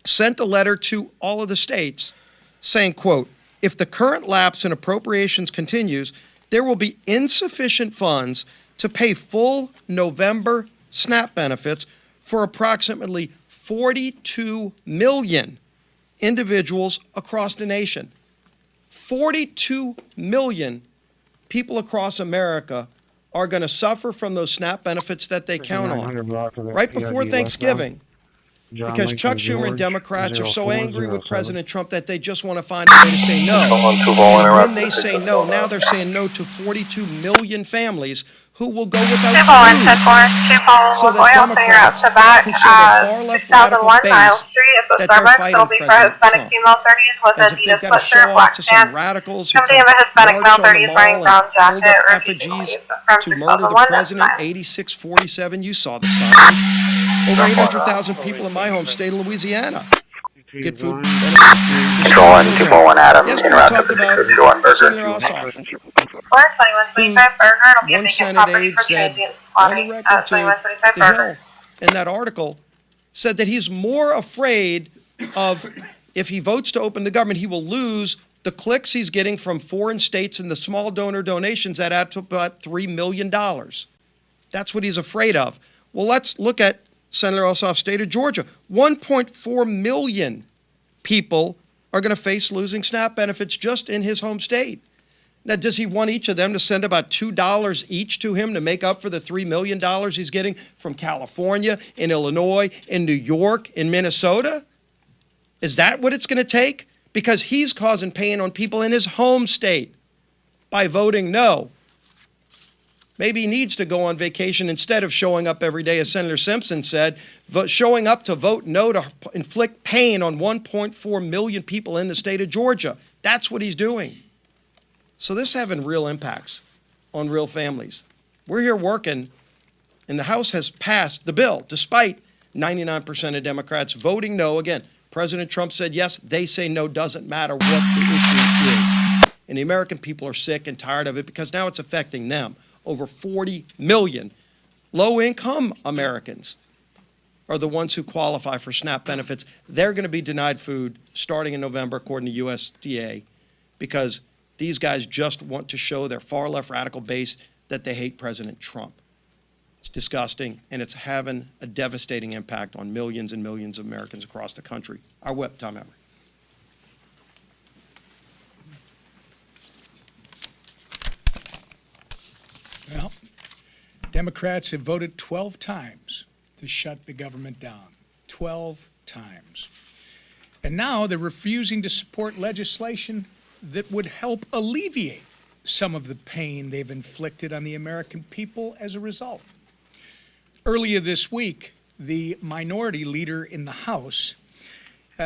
sent a letter to all of the states saying, quote, if the current lapse in appropriations continues, there will be insufficient funds to pay full November SNAP benefits for approximately 42 million individuals across the nation. 42 million people across America are going to suffer from those SNAP benefits that they count on. Right before Thanksgiving, because Chuck Schumer and Democrats are so angry with President Trump that they just want to find a way to say no. And when they say no, now they're saying no to 42 million families who will go without food. So that Democrats can show their far left radical base that they're fighting President Trump. As if they've got to show off to some radicals who can march on the mall and hold up effigies to murder the president, 8647. You saw the signs. Over 800,000 people in my home state of Louisiana get food. Control 241 Adam. Yes, we talked about Senator Ossoff. One Senate aide said on the record to the Hill in that article said that he's more afraid of if he votes to open the government, he will lose the clicks he's getting from foreign states and the small donor donations that add to about $3 million. That's what he's afraid of. Well, let's look at Senator Ossoff's state of Georgia. 1.4 million people are going to face losing SNAP benefits just in his home state. Now, does he want each of them to send about $2 each to him to make up for the $3 million he's getting from California, in Illinois, in New York, in Minnesota? Is that what it's going to take? Because he's causing pain on people in his home state by voting no. Maybe he needs to go on vacation instead of showing up every day, as Senator Simpson said, showing up to vote no to inflict pain on 1.4 million people in the state of Georgia. That's what he's doing. So this is having real impacts on real families. We're here working, and the House has passed the bill, despite 99% of Democrats voting no. Again, President Trump said yes. They say no, doesn't matter what the issue is. And the American people are sick and tired of it because now it's affecting them. Over 40 million low-income Americans are the ones who qualify for SNAP benefits. They're going to be denied food starting in November, according to USDA, because these guys just want to show their far-left radical base that they hate President Trump. It's disgusting, and it's having a devastating impact on millions and millions of Americans across the country. Our whip, Tom Emory. Well, Democrats have voted 12 times to shut the government down. 12 times. And now they're refusing to support legislation that would help alleviate some of the pain they've inflicted on the American people as a result. Earlier this week, the minority leader in the House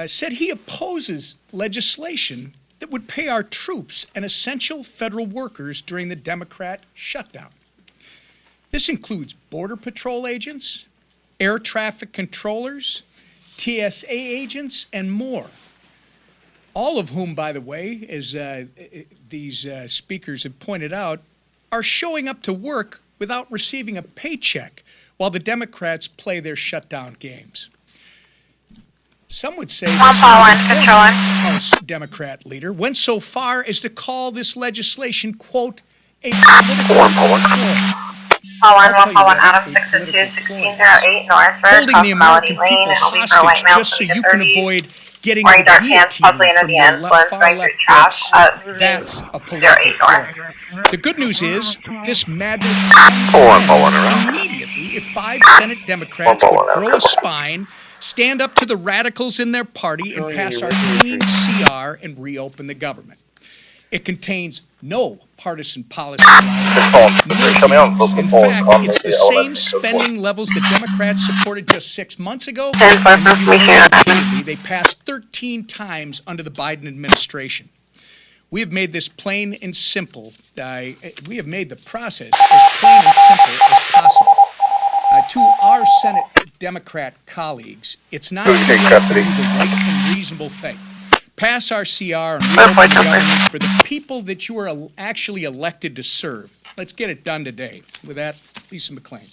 said he opposes legislation that would pay our troops and essential federal workers during the Democrat shutdown. This includes Border Patrol agents, air traffic controllers, TSA agents, and more. All of whom, by the way, as these speakers have pointed out, are showing up to work without receiving a paycheck while the Democrats play their shutdown games. Some would say the House Democrat leader went so far as to call this legislation, quote, a political ploy. Holding the American people hostage just so you can avoid getting the guillotine from your far-left base. That's a political ploy. The good news is this madness immediately if 5 Senate Democrats would grow a spine, stand up to the radicals in their party, and pass our clean CR and reopen the government. It contains no partisan policy. In fact, it's the same spending levels that Democrats supported just 6 months ago. And they passed 13 times under the Biden administration. We have made this plain and simple. We have made the process as plain and simple as possible. To our Senate Democrat colleagues, it's not the right and reasonable thing. Pass our CR and reopen the government for the people that you are actually elected to serve. Let's get it done today. With that, Lisa McClain.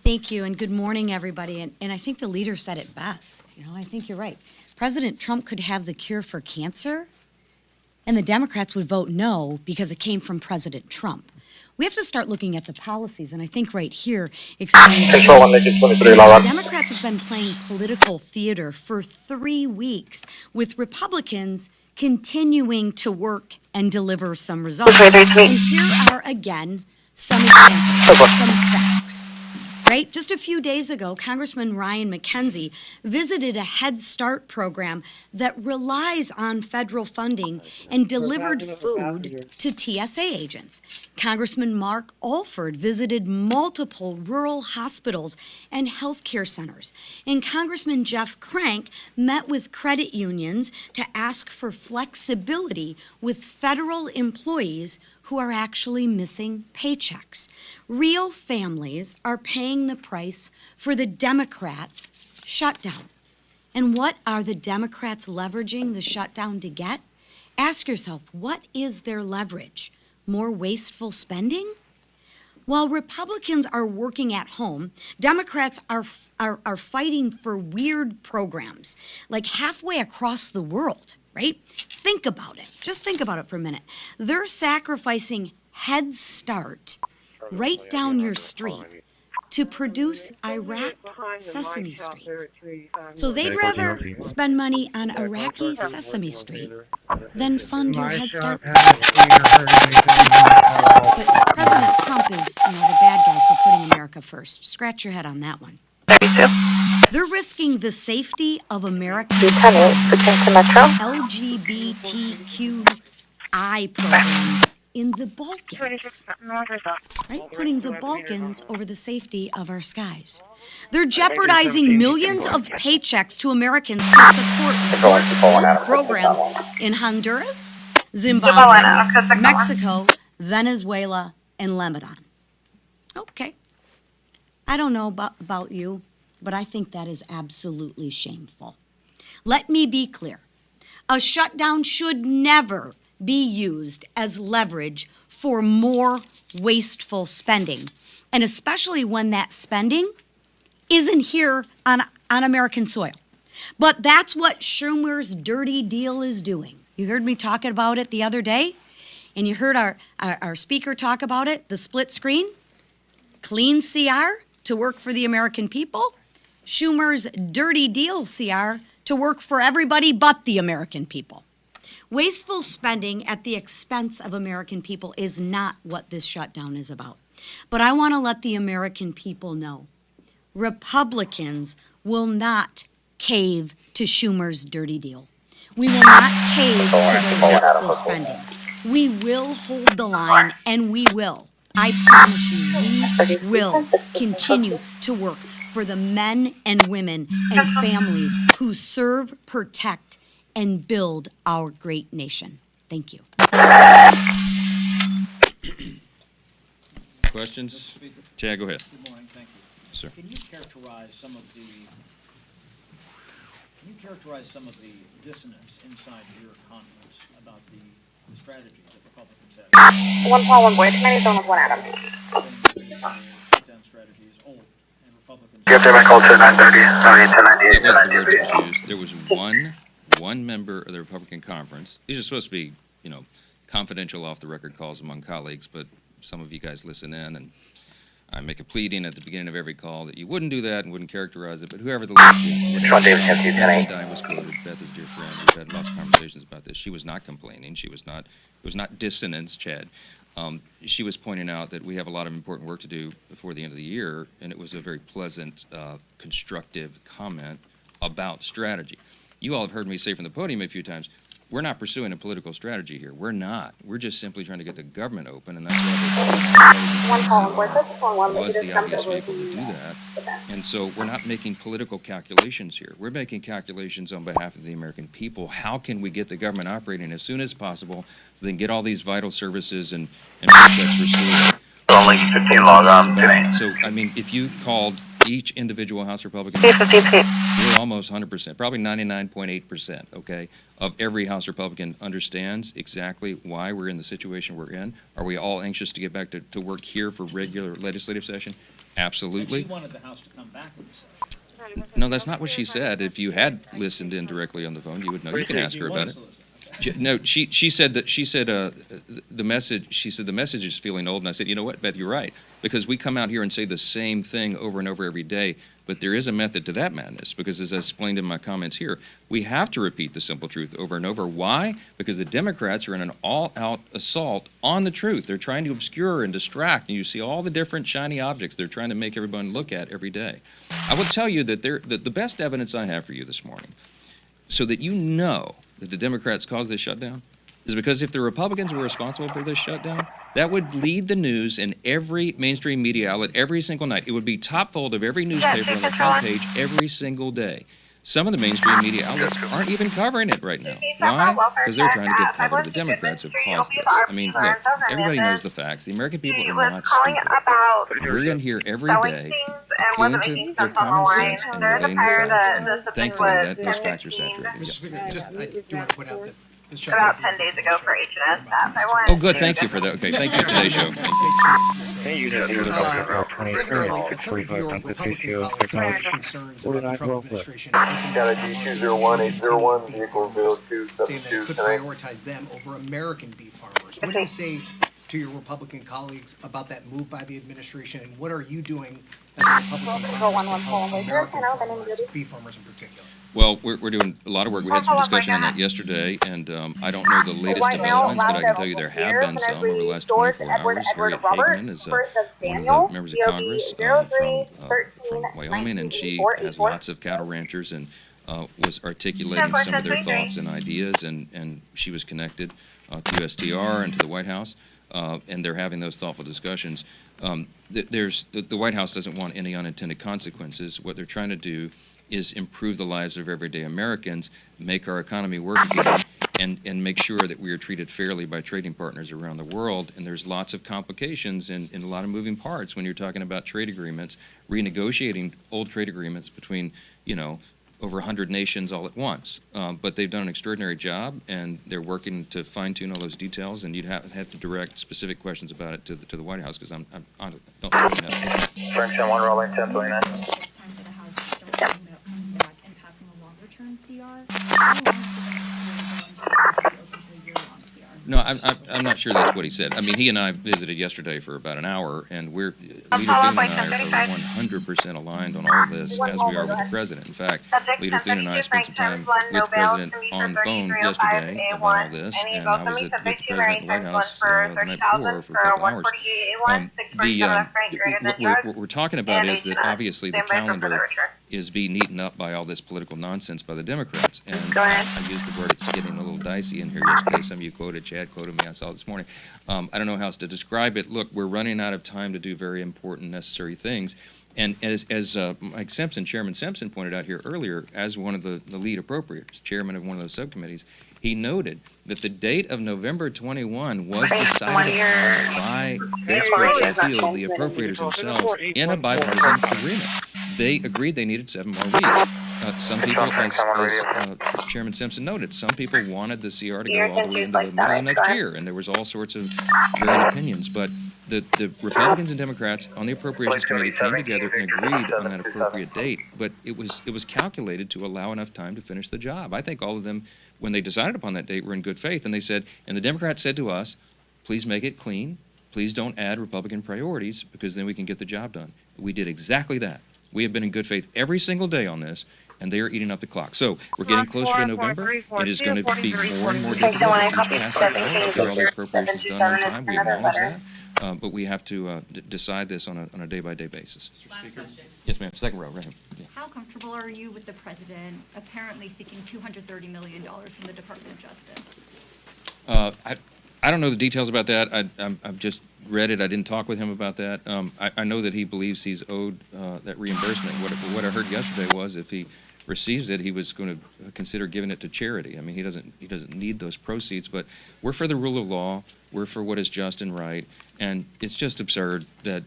Thank you, and good morning, everybody. And I think the leader said it best. I think you're right. President Trump could have the cure for cancer, and the Democrats would vote no because it came from President Trump. We have to start looking at the policies, and I think right here explains Democrats have been playing political theater for 3 weeks with Republicans continuing to work and deliver some results. And here are, again, some examples, some facts. Right? Just a few days ago, Congressman Ryan McKenzie visited a Head Start program that relies on federal funding and delivered food to TSA agents. Congressman Mark Alford visited multiple rural hospitals and healthcare centers. And Congressman Jeff Crank met with credit unions to ask for flexibility with federal employees who are actually missing paychecks. Real families are paying the price for the Democrats' shutdown. And what are the Democrats leveraging the shutdown to get? Ask yourself, what is their leverage? More wasteful spending? While Republicans are working at home, Democrats are fighting for weird programs, like halfway across the world. Right? Think about it. Just think about it for a minute. They're sacrificing Head Start right down your street to produce Iraq Sesame Street. So they'd rather spend money on Iraqi Sesame Street than fund your Head Start. But President Trump is, the bad guy for putting America first. Scratch your head on that one. They're risking the safety of Americans' LGBTQI programs in the Balkans, right? Putting the Balkans over the safety of our skies. They're jeopardizing millions of paychecks to Americans to support war programs in Honduras, Zimbabwe, Mexico, Venezuela, and Lebanon. Okay. I don't know about you, but I think that is absolutely shameful. Let me be clear. A shutdown should never be used as leverage for more wasteful spending, and especially when that spending isn't here on American soil. But that's what Schumer's dirty deal is doing. You heard me talking about it the other day, and you heard our speaker talk about it, the split screen, clean CR to work for the American people, Schumer's dirty deal CR to work for everybody but the American people. Wasteful spending at the expense of American people is not what this shutdown is about. But I want to let the American people know, Republicans will not cave to Schumer's dirty deal. We will not cave to the wasteful spending. We will hold the line, and we will. I promise you, we will continue to work for the men and women and families who serve, protect, and build our great nation. Thank you. Questions? Chad, go ahead. Good morning, thank you. Sir. Can you characterize some of the dissonance inside your conference about the strategies that Republicans have? One Paul, one boy. Committee zone of one Adam. Shutdown strategy is old, and Republicans. Get there by call to 9:30. That was the word that was used. There was one member of the Republican conference. These are supposed to be, confidential off-the-record calls among colleagues, but some of you guys listen in, and I make a pleading at the beginning of every call that you wouldn't do that and wouldn't characterize it, but whoever the lead is, Sean Davis, MQ 10A. Beth was quoted. Beth is a dear friend. We've had lots of conversations about this. She was not complaining. It was not dissonance, Chad. She was pointing out that we have a lot of important work to do before the end of the year, and it was a very pleasant, constructive comment about strategy. You all have heard me say from the podium a few times, we're not pursuing a political strategy here. We're not. We're just simply trying to get the government open, and that's why was the obvious vehicle to do that. And so we're not making political calculations here. We're making calculations on behalf of the American people. How can we get the government operating as soon as possible so they can get all these vital services and paychecks restored? Only 15 log on today. So, if you called each individual House Republican, we're almost 100%, probably 99.8%, okay, of every House Republican understands exactly why we're in the situation we're in. Are we all anxious to get back to work here for regular legislative session? Absolutely. And she wanted the House to come back in the session. No, that's not what she said. If you had listened in directly on the phone, you would know. You can ask her about it. No, she said the message is feeling old, and I said, you know what, Beth, you're right, because we come out here and say the same thing over and over every day, but there is a method to that madness, because as I explained in my comments here, we have to repeat the simple truth over and over. Why? Because the Democrats are in an all-out assault on the truth. They're trying to obscure and distract, and you see all the different shiny objects they're trying to make everyone look at every day. I will tell you that the best evidence I have for you this morning, so that you know that the Democrats caused this shutdown, is because if the Republicans were responsible for this shutdown, that would lead the news in every mainstream media outlet every single night. It would be top fold of every newspaper on the front page every single day. Some of the mainstream media outlets aren't even covering it right now. Why? Because they're trying to give cover to the Democrats who caused this. Look, everybody knows the facts. The American people are not stupid. We're in here every day appealing to their common sense and relaying the facts. And thankfully, those facts are saturated. Mr. Speaker, I do want to point out that about 10 days ago for H&S staff. Oh, good. Thank you for that. Okay, thank you for today's show. Hey, you just hear about Route 23, 45 down to CCO, technology. What did I go with? Got a G201-801, vehicle 0272 saying that it could prioritize them over American beef farmers. What do you say to your Republican colleagues about that move by the administration, and what are you doing as a Republican to help American farmers, beef farmers in particular? Well, we're doing a lot of work. We had some discussion on that yesterday, and I don't know the latest developments, but I can tell you there have been some over the last 24 hours. Harriet Hageman is one of the members of Congress from Wyoming, and she has lots of cattle ranchers, and was articulating some of their thoughts and ideas, and she was connected to STR and to the White House, and they're having those thoughtful discussions. The White House doesn't want any unintended consequences. What they're trying to do is improve the lives of everyday Americans, make our economy work again, and make sure that we are treated fairly by trading partners around the world. And there's lots of complications and a lot of moving parts when you're talking about trade agreements, renegotiating old trade agreements between, over 100 nations all at once. But they've done an extraordinary job, and they're working to fine-tune all those details, and you'd have to direct specific questions about it to the White House, because I don't really know. Junction 1, rolling 1029. And passing a longer term CR. No, I'm not sure that's what he said. I mean, he and I visited yesterday for about an hour, and Leader Thune and I are 100% aligned on all of this, as we are with the President. In fact, Leader Thune and I spent some time with the President on the phone yesterday about all this, and I was with the President in the White House the night before for a couple hours. What we're talking about is that obviously the calendar is being eaten up by all this political nonsense by the Democrats. And I used the word, it's getting a little dicey in here yesterday. Some of you quoted, Chad quoted me, I saw it this morning. I don't know how else to describe it. Look, we're running out of time to do very important, necessary things. And as Mike Simpson, Chairman Simpson pointed out here earlier, as one of the lead appropriators, chairman of one of those subcommittees, he noted that the date of November 21 was decided by the experts in the field, the appropriators themselves, in a bipartisan agreement. They agreed they needed 7 more weeks. Some people, as Chairman Simpson noted, some people wanted the CR to go all the way into the middle of next year, and there was all sorts of varying opinions. But the Republicans and Democrats on the Appropriations Committee came together and agreed on that appropriate date. But it was calculated to allow enough time to finish the job. I think all of them, when they decided upon that date, were in good faith, and they said, and the Democrats said to us, please make it clean. Please don't add Republican priorities, because then we can get the job done. We did exactly that. We have been in good faith every single day on this, and they are eating up the clock. So we're getting closer to November. It is going to be more and more difficult to pass it out, get all the appropriations done on time. We acknowledge that, but we have to decide this on a day-by-day basis. Last question. Yes, ma'am. Second row, right here. Yeah. How comfortable are you with the president apparently seeking $230 million from the Department of Justice? I don't know the details about that. I've just read it. I didn't talk with him about that. I know that he believes he's owed that reimbursement. What I heard yesterday was if he receives it, he was going to consider giving it to charity. I mean, he doesn't need those proceeds, but we're for the rule of law. We're for what is just and right, and it's just absurd that.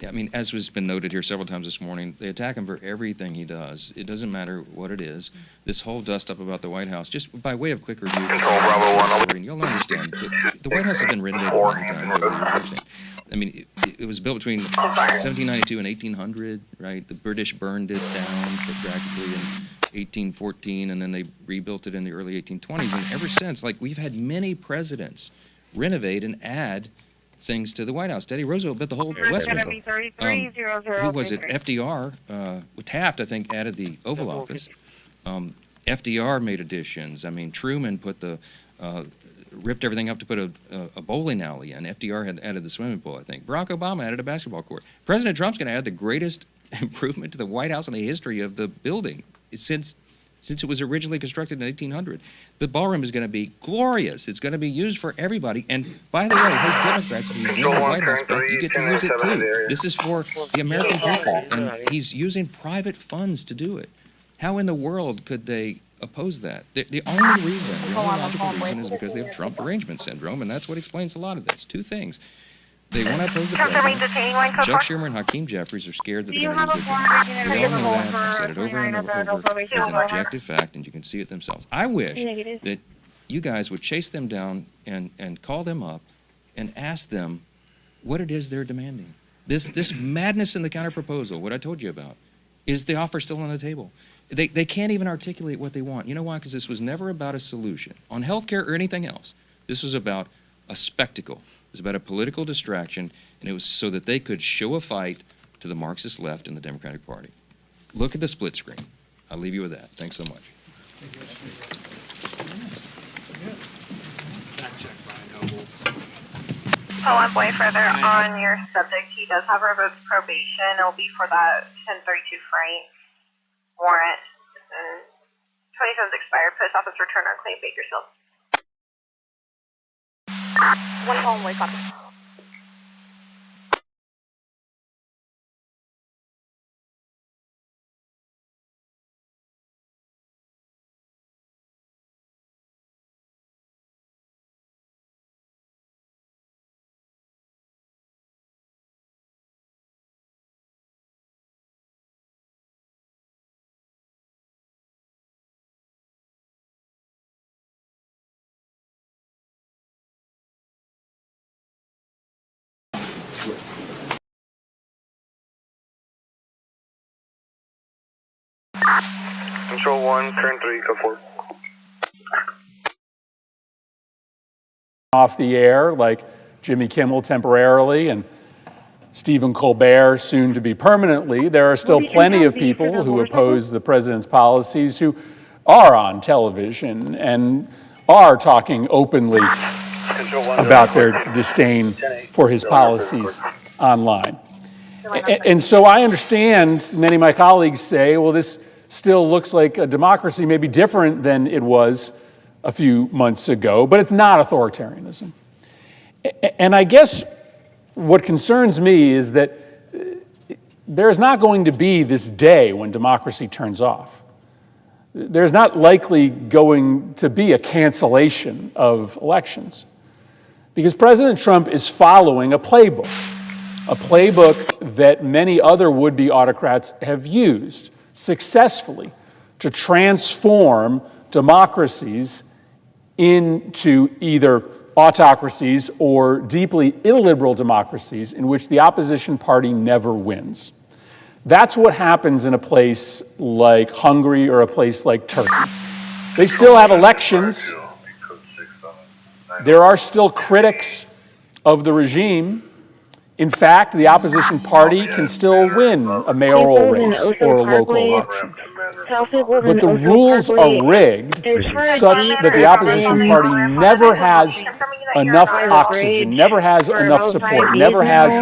I mean, as has been noted here several times this morning, they attack him for everything he does. It doesn't matter what it is. This whole dust-up about the White House, just by way of quick review, you'll understand, the White House has been renovated many times over the years. I mean, it was built between 1792 and 1800, right? The British burned it down practically in 1814, and then they rebuilt it in the early 1820s. And ever since, like, we've had many presidents renovate and add things to the White House. Teddy Roosevelt built the whole West Wing. Who was it? FDR, Taft, I think, added the Oval Office. FDR made additions. I mean, Truman put ripped everything up to put a bowling alley in. FDR had added the swimming pool, I think. Barack Obama added a basketball court. President Trump's going to add the greatest improvement to the White House in the history of the building since it was originally constructed in 1800. The ballroom is going to be glorious. It's going to be used for everybody. And by the way, hey, Democrats, if you win the White House back, you get to use it too. This is for the American people, and he's using private funds to do it. How in the world could they oppose that? The only reason, the only logical reason is because they have Trump derangement syndrome, and that's what explains a lot of this. Two things. They want to oppose the president. Chuck Schumer and Hakeem Jeffries are scared that they're going to use their job. We all know that. I've said it over and over as an objective fact, and you can see it themselves. I wish that you guys would chase them down and call them up and ask them what it is they're demanding. This madness in the counterproposal, what I told you about, is the offer still on the table? They can't even articulate what they want. You know why? Because this was never about a solution on health care or anything else. This was about a spectacle. It was about a political distraction, and it was so that they could show a fight to the Marxist left in the Democratic Party. Look at the split screen. I'll leave you with that. Thanks so much. One point further on your subject, he does have revoked probation. It'll be for that 1032 Frank warrant. 27's expired. Post office return on claim Bakersfield. One call and wake up. Control 1, turn 3, go forward. Off the air, like Jimmy Kimmel temporarily and Stephen Colbert soon to be permanently, there are still plenty of people who oppose the president's policies who are on television and are talking openly about their disdain for his policies online. And so I understand many of my colleagues say, well, this still looks like a democracy, maybe different than it was a few months ago, but it's not authoritarianism. And I guess what concerns me is that there's not going to be this day when democracy turns off. There's not likely going to be a cancellation of elections because President Trump is following a playbook that many other would-be autocrats have used successfully to transform democracies into either autocracies or deeply illiberal democracies in which the opposition party never wins. That's what happens in a place like Hungary or a place like Turkey. They still have elections. There are still critics of the regime. In fact, the opposition party can still win a mayoral race or a local election. But the rules are rigged such that the opposition party never has enough oxygen, never has enough support, never has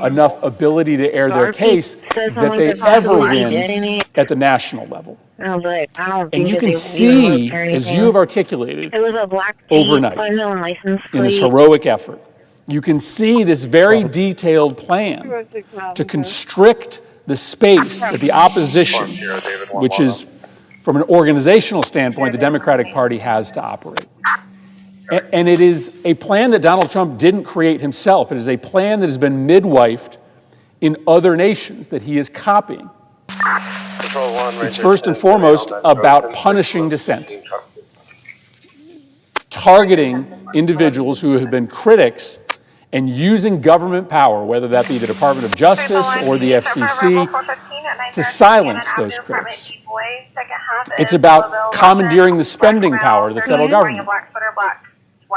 enough ability to air their case that they ever win at the national level. And you can see, as you have articulated overnight in this heroic effort, you can see this very detailed plan to constrict the space that the opposition, which is, from an organizational standpoint, the Democratic Party has to operate. And it is a plan that Donald Trump didn't create himself. It is a plan that has been midwifed in other nations that he is copying. It's first and foremost about punishing dissent, targeting individuals who have been critics and using government power, whether that be the Department of Justice or the FCC, to silence those critics. It's about commandeering the spending power of the federal government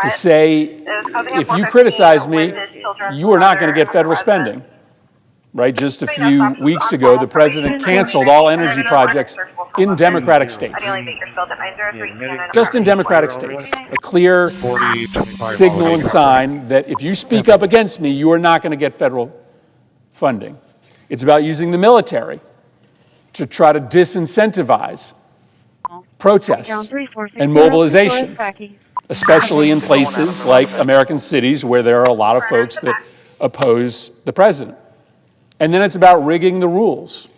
to say, if you criticize me, you are not going to get federal spending. Right? Just a few weeks ago, the president canceled all energy projects in Democratic states. Just in Democratic states. A clear signal and sign that if you speak up against me, you are not going to get federal funding. It's about using the military to try to disincentivize protests and mobilization, especially in places like American cities where there are a lot of folks that oppose the president. And then it's about rigging the rules.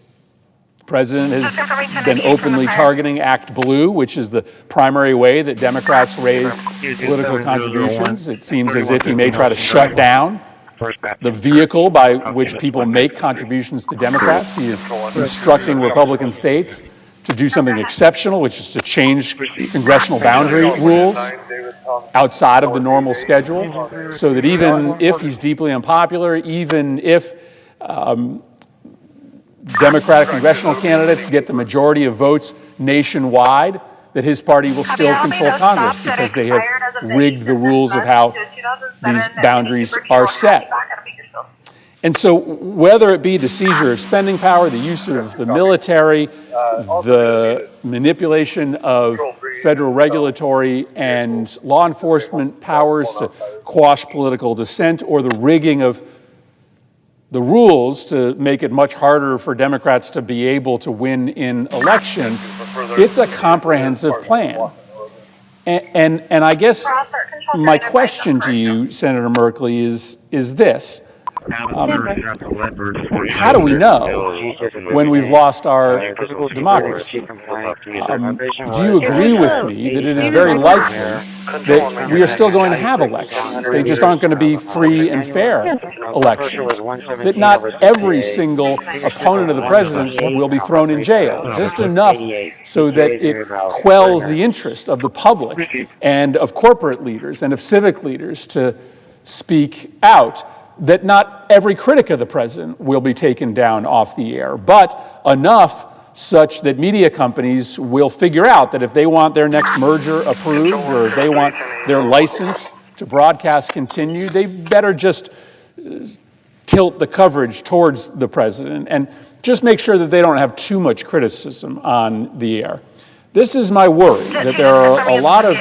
The president has been openly targeting Act Blue, which is the primary way that Democrats raise political contributions. It seems as if he may try to shut down the vehicle by which people make contributions to Democrats. He is instructing Republican states to do something exceptional, which is to change congressional boundary rules outside of the normal schedule, so that even if he's deeply unpopular, even if Democratic congressional candidates get the majority of votes nationwide, that his party will still control Congress because they have rigged the rules of how these boundaries are set. And so whether it be the seizure of spending power, the use of the military, the manipulation of federal regulatory and law enforcement powers to quash political dissent, or the rigging of the rules to make it much harder for Democrats to be able to win in elections, it's a comprehensive plan. And I guess my question to you, Senator Merkley, is this. How do we know when we've lost our democracy? Do you agree with me that it is very likely that we are still going to have elections? They just aren't going to be free and fair elections. That not every single opponent of the president's will be thrown in jail, just enough so that it quells the interest of the public and of corporate leaders and of civic leaders to speak out. That not every critic of the president will be taken down off the air, but enough such that media companies will figure out that if they want their next merger approved or if they want their license to broadcast continued, they better just tilt the coverage towards the president and just make sure that they don't have too much criticism on the air. This is my worry, that there are a lot of,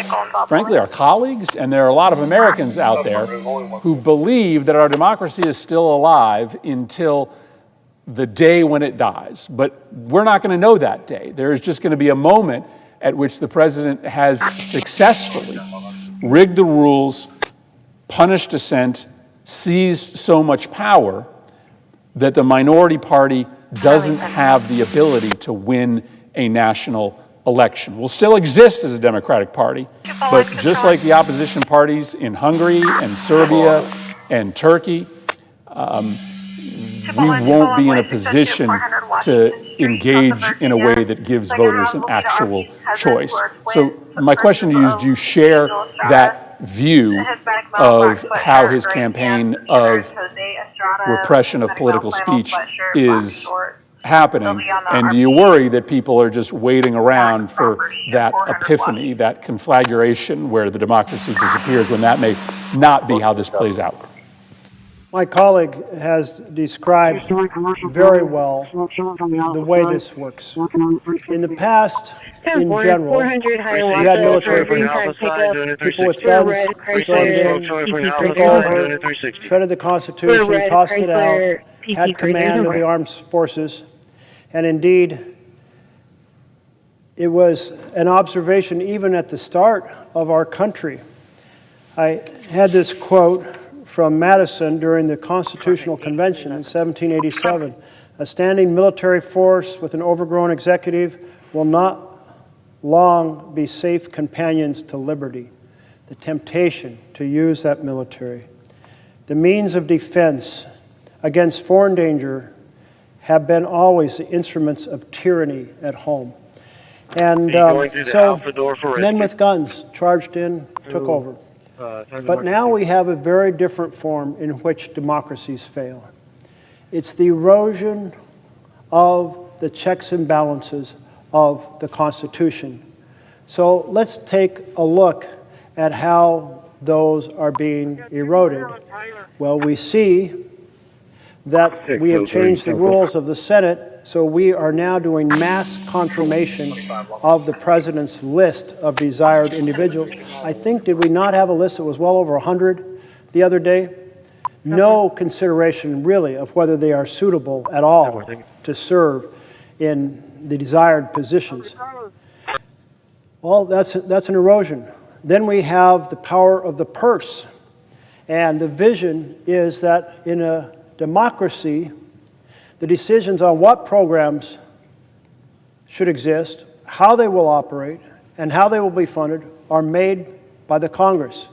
frankly, our colleagues, and there are a lot of Americans out there who believe that our democracy is still alive until the day when it dies. But we're not going to know that day. There is just going to be a moment at which the president has successfully rigged the rules, punished dissent, seized so much power that the minority party doesn't have the ability to win a national election. We'll still exist as a Democratic Party, but just like the opposition parties in Hungary and Serbia and Turkey, we won't be in a position to engage in a way that gives voters an actual choice. So my question to you is, do you share that view of how his campaign of repression of political speech is happening, and do you worry that people are just waiting around for that epiphany, that conflagration where the democracy disappears, when that may not be how this plays out? My colleague has described very well the way this works. In the past, in general, we had military people with guns stormed in, took over, shredded the Constitution, tossed it out, had command of the armed forces. And indeed, it was an observation even at the start of our country. I had this quote from Madison during the Constitutional Convention in 1787. A standing military force with an overgrown executive will not long be safe companions to liberty. The temptation to use that military. The means of defense against foreign danger have been always the instruments of tyranny at home. And so men with guns charged in, took over. But now we have a very different form in which democracies fail. It's the erosion of the checks and balances of the Constitution. So let's take a look at how those are being eroded. Well, we see that we have changed the rules of the Senate, so we are now doing mass confirmation of the president's list of desired individuals. I think, did we not have a list that was well over 100 the other day? No consideration really of whether they are suitable at all to serve in the desired positions. Well, that's an erosion. Then we have the power of the purse. And the vision is that in a democracy, the decisions on what programs should exist, how they will operate, and how they will be funded are made by the Congress.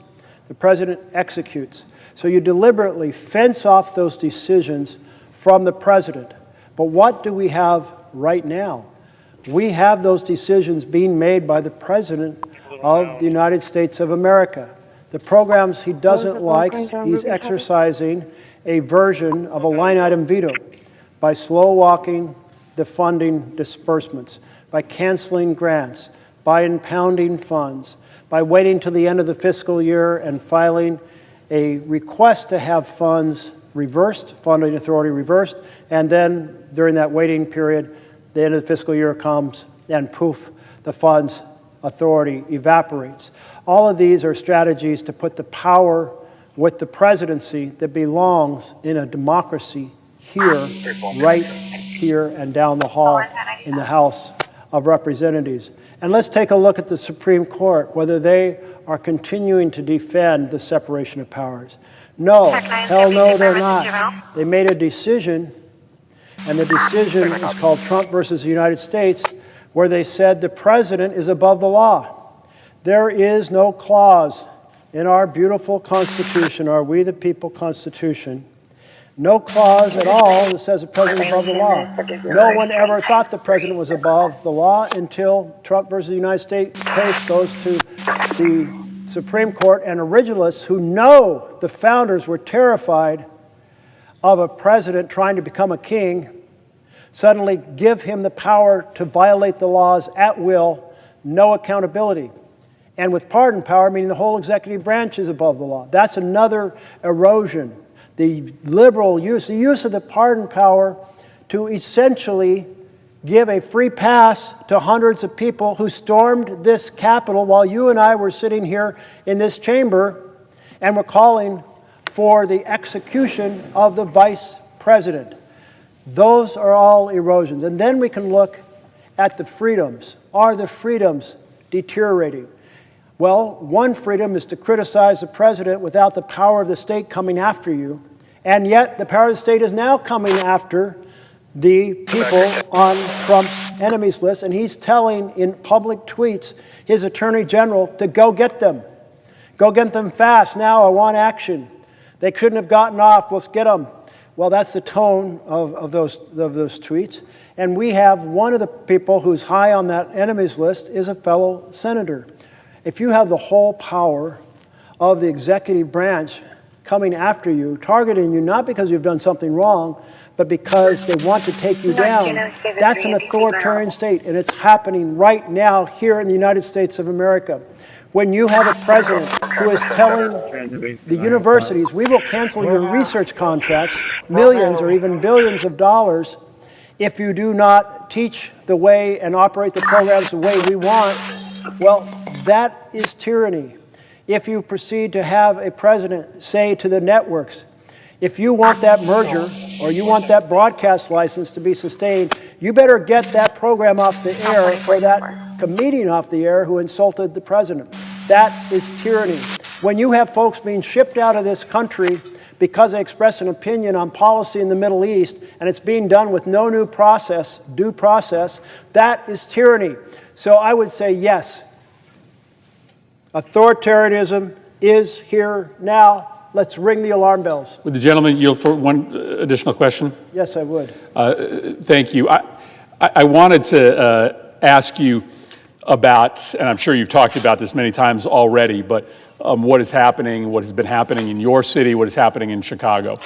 The president executes. So you deliberately fence off those decisions from the president. But what do we have right now? We have those decisions being made by the president of the United States of America. The programs he doesn't like, he's exercising a version of a line item veto by slow walking the funding disbursements, by canceling grants, by impounding funds, by waiting till the end of the fiscal year and filing a request to have funds reversed, funding authority reversed, and then during that waiting period, the end of the fiscal year comes and poof, the funds authority evaporates. All of these are strategies to put the power with the presidency that belongs in a democracy here, right here and down the hall in the House of Representatives. And let's take a look at the Supreme Court, whether they are continuing to defend the separation of powers. No, hell no, they're not. They made a decision, and the decision is called Trump versus the United States, where they said the president is above the law. There is no clause in our beautiful Constitution, our We the People Constitution, no clause at all that says the president is above the law. No one ever thought the president was above the law until Trump versus the United States case goes to the Supreme Court, and originalists who know the founders were terrified of a president trying to become a king suddenly give him the power to violate the laws at will, no accountability. And with pardon power, meaning the whole executive branch is above the law. That's another erosion. The liberal use, the use of the pardon power to essentially give a free pass to hundreds of people who stormed this Capitol while you and I were sitting here in this chamber and were calling for the execution of the vice president. Those are all erosions. And then we can look at the freedoms. Are the freedoms deteriorating? Well, one freedom is to criticize the president without the power of the state coming after you. And yet the power of the state is now coming after the people on Trump's enemies list, and he's telling in public tweets his attorney general to go get them. Go get them fast. Now I want action. They couldn't have gotten off. Let's get them. Well, that's the tone of those tweets. And we have one of the people who's high on that enemies list is a fellow senator. If you have the whole power of the executive branch coming after you, targeting you, not because you've done something wrong, but because they want to take you down, that's an authoritarian state, and it's happening right now here in the United States of America. When you have a president who is telling the universities, we will cancel your research contracts, millions or even billions of dollars, if you do not teach the way and operate the programs the way we want, well, that is tyranny. If you proceed to have a president say to the networks, if you want that merger or you want that broadcast license to be sustained, you better get that program off the air or that comedian off the air who insulted the president. That is tyranny. When you have folks being shipped out of this country because they express an opinion on policy in the Middle East, and it's being done with no due process, that is tyranny. So I would say yes, authoritarianism is here now. Let's ring the alarm bells. Would the gentleman yield for one additional question? Yes, I would. Thank you. I wanted to ask you about, and I'm sure you've talked about this many times already, but what is happening, what has been happening in your city, what is happening in Chicago.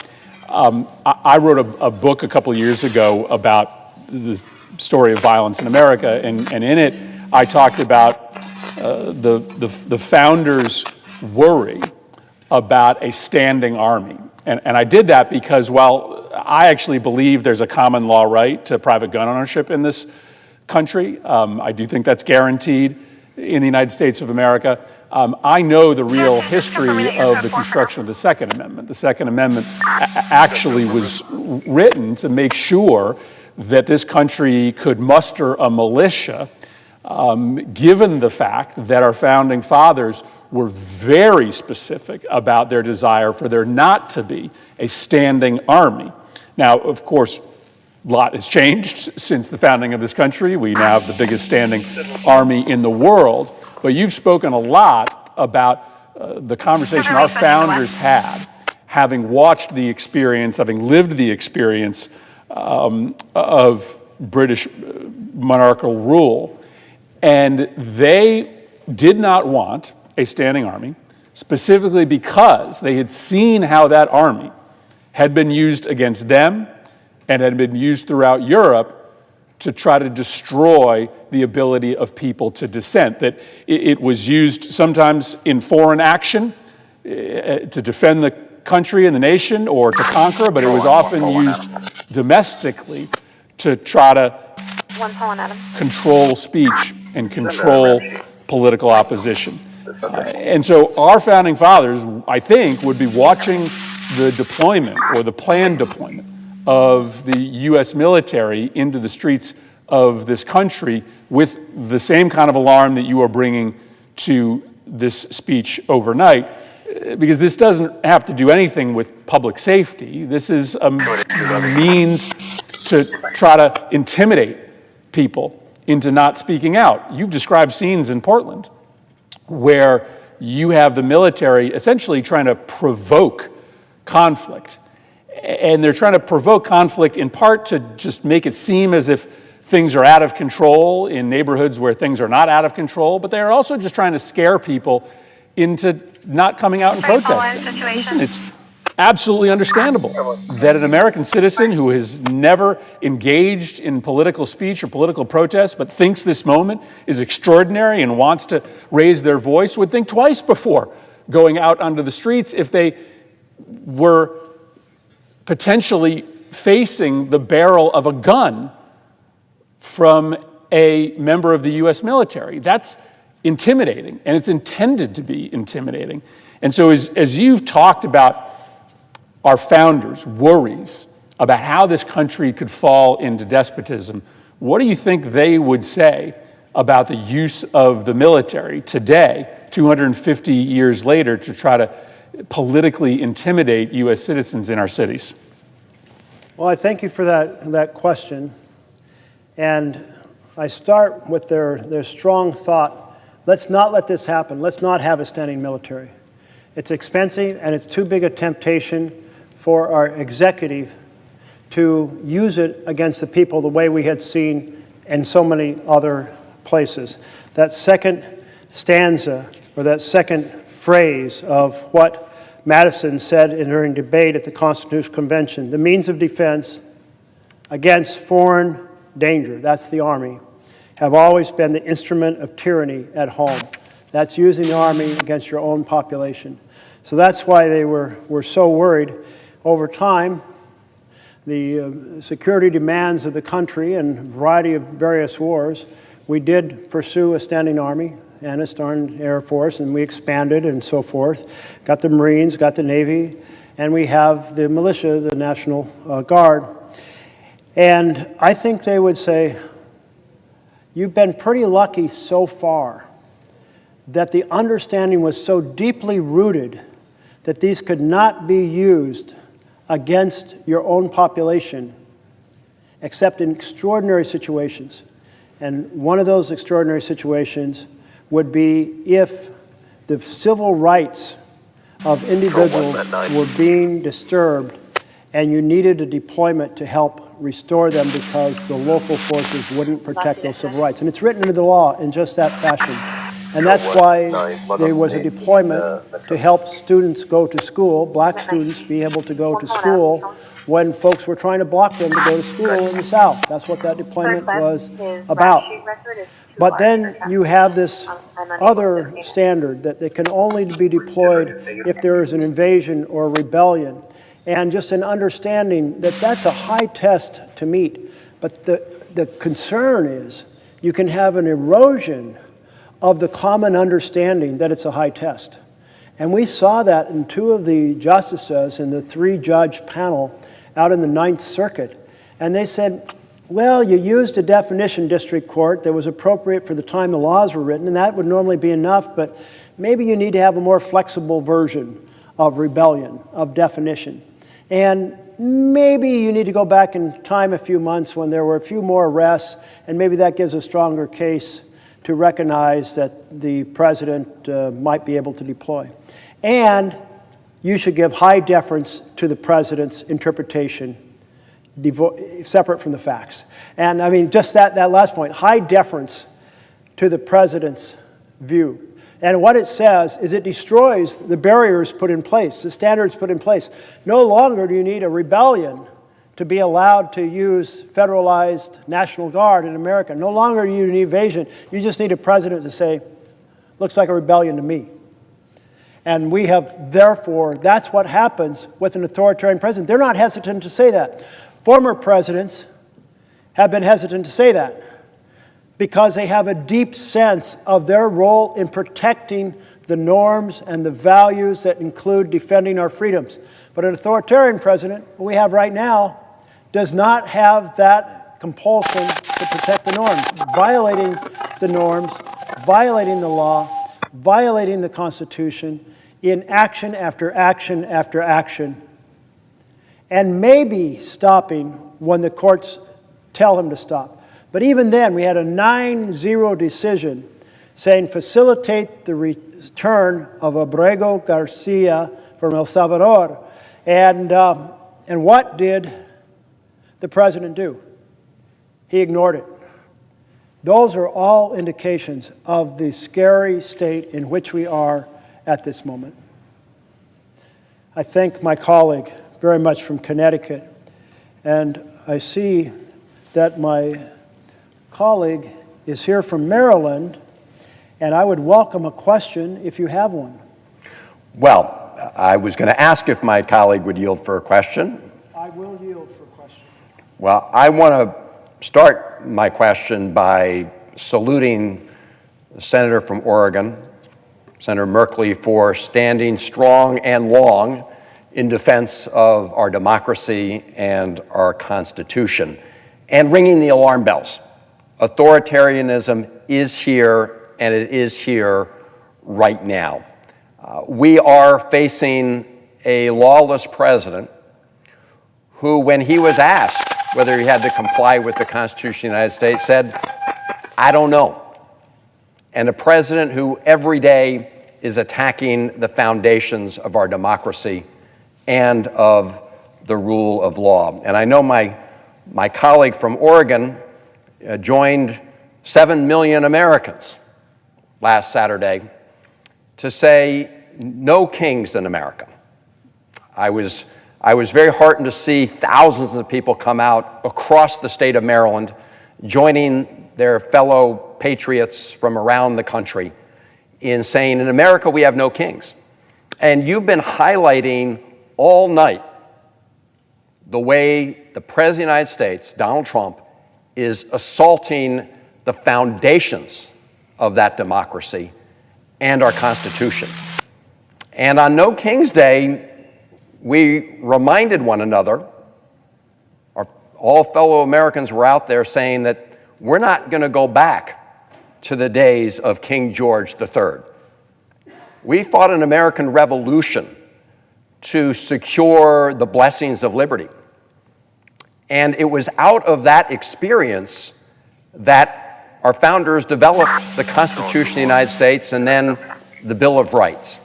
I wrote a book a couple of years ago about the story of violence in America, and in it I talked about the founders' worry about a standing army. And I did that because, while I actually believe there's a common law right to private gun ownership in this country, I do think that's guaranteed in the United States of America. I know the real history of the construction of the Second Amendment. The Second Amendment actually was written to make sure that this country could muster a militia, given the fact that our founding fathers were very specific about their desire for there not to be a standing army. Now, of course, a lot has changed since the founding of this country. We now have the biggest standing army in the world. But you've spoken a lot about the conversation our founders had, having watched the experience, having lived the experience of British monarchical rule. And they did not want a standing army, specifically because they had seen how that army had been used against them and had been used throughout Europe to try to destroy the ability of people to dissent. That it was used sometimes in foreign action to defend the country and the nation or to conquer, but it was often used domestically to try to control speech and control political opposition. And so our founding fathers, I think, would be watching the deployment or the planned deployment of the U.S. military into the streets of this country with the same kind of alarm that you are bringing to this speech overnight, because this doesn't have to do anything with public safety. This is a means to try to intimidate people into not speaking out. You've described scenes in Portland where you have the military essentially trying to provoke conflict. And they're trying to provoke conflict in part to just make it seem as if things are out of control in neighborhoods where things are not out of control, but they're also just trying to scare people into not coming out and protesting. Listen, it's absolutely understandable that an American citizen who has never engaged in political speech or political protest but thinks this moment is extraordinary and wants to raise their voice would think twice before going out onto the streets if they were potentially facing the barrel of a gun from a member of the U.S. military. That's intimidating, and it's intended to be intimidating. And so as you've talked about our founders' worries about how this country could fall into despotism, what do you think they would say about the use of the military today, 250 years later, to try to politically intimidate U.S. citizens in our cities? Well, I thank you for that question. And I start with their strong thought, let's not let this happen. Let's not have a standing military. It's expensive and it's too big a temptation for our executive to use it against the people the way we had seen in so many other places. That second stanza, or that second phrase of what Madison said during debate at the Constitutional Convention, the means of defense against foreign danger, that's the Army, have always been the instrument of tyranny at home. That's using the Army against your own population. So that's why they were so worried. Over time, the security demands of the country and a variety of various wars, we did pursue a standing Army and a standing Air Force, and we expanded and so forth. Got the Marines, got the Navy, and we have the militia, the National Guard. And I think they would say, you've been pretty lucky so far that the understanding was so deeply rooted that these could not be used against your own population, except in extraordinary situations. And one of those extraordinary situations would be if the civil rights of individuals were being disturbed and you needed a deployment to help restore them because the local forces wouldn't protect those civil rights. And it's written into the law in just that fashion. And that's why there was a deployment to help students go to school, black students be able to go to school when folks were trying to block them to go to school in the South. That's what that deployment was about. But then you have this other standard that they can only be deployed if there is an invasion or a rebellion. And just an understanding that that's a high test to meet. But the concern is you can have an erosion of the common understanding that it's a high test. And we saw that in two of the justices in the three-judge panel out in the Ninth Circuit. And they said, well, you used a definition, district court, that was appropriate for the time the laws were written, and that would normally be enough, but maybe you need to have a more flexible version of rebellion, of definition. And maybe you need to go back in time a few months when there were a few more arrests, and maybe that gives a stronger case to recognize that the president might be able to deploy. And you should give high deference to the president's interpretation, separate from the facts. And I mean, just that last point, high deference to the president's view. And what it says is it destroys the barriers put in place, the standards put in place. No longer do you need a rebellion to be allowed to use federalized National Guard in America. No longer do you need evasion. You just need a president to say, looks like a rebellion to me. And we have, therefore, that's what happens with an authoritarian president. They're not hesitant to say that. Former presidents have been hesitant to say that because they have a deep sense of their role in protecting the norms and the values that include defending our freedoms. But an authoritarian president, we have right now, does not have that compulsion to protect the norms. Violating the norms, violating the law, violating the Constitution in action after action after action, and maybe stopping when the courts tell him to stop. But even then, we had a 9-0 decision saying facilitate the return of Abrego Garcia from El Salvador. And what did the president do? He ignored it. Those are all indications of the scary state in which we are at this moment. I thank my colleague very much from Connecticut, and I see that my colleague is here from Maryland, and I would welcome a question if you have one. Well, I was going to ask if my colleague would yield for a question. I will yield for a question. Well, I want to start my question by saluting the senator from Oregon, Senator Merkley, for standing strong and long in defense of our democracy and our Constitution, and ringing the alarm bells. Authoritarianism is here, and it is here right now. We are facing a lawless president who, when he was asked whether he had to comply with the Constitution of the United States, said, "I don't know." And a president who every day is attacking the foundations of our democracy and of the rule of law. And I know my colleague from Oregon joined 7 million Americans last Saturday to say no kings in America. I was very heartened to see thousands of people come out across the state of Maryland, joining their fellow patriots from around the country in saying, in America, we have no kings. And you've been highlighting all night the way the President of the United States, Donald Trump, is assaulting the foundations of that democracy and our Constitution. And on No King's Day, we reminded one another, all fellow Americans were out there saying that we're not going to go back to the days of King George III. We fought an American Revolution to secure the blessings of liberty. And it was out of that experience that our founders developed the Constitution of the United States and then the Bill of Rights.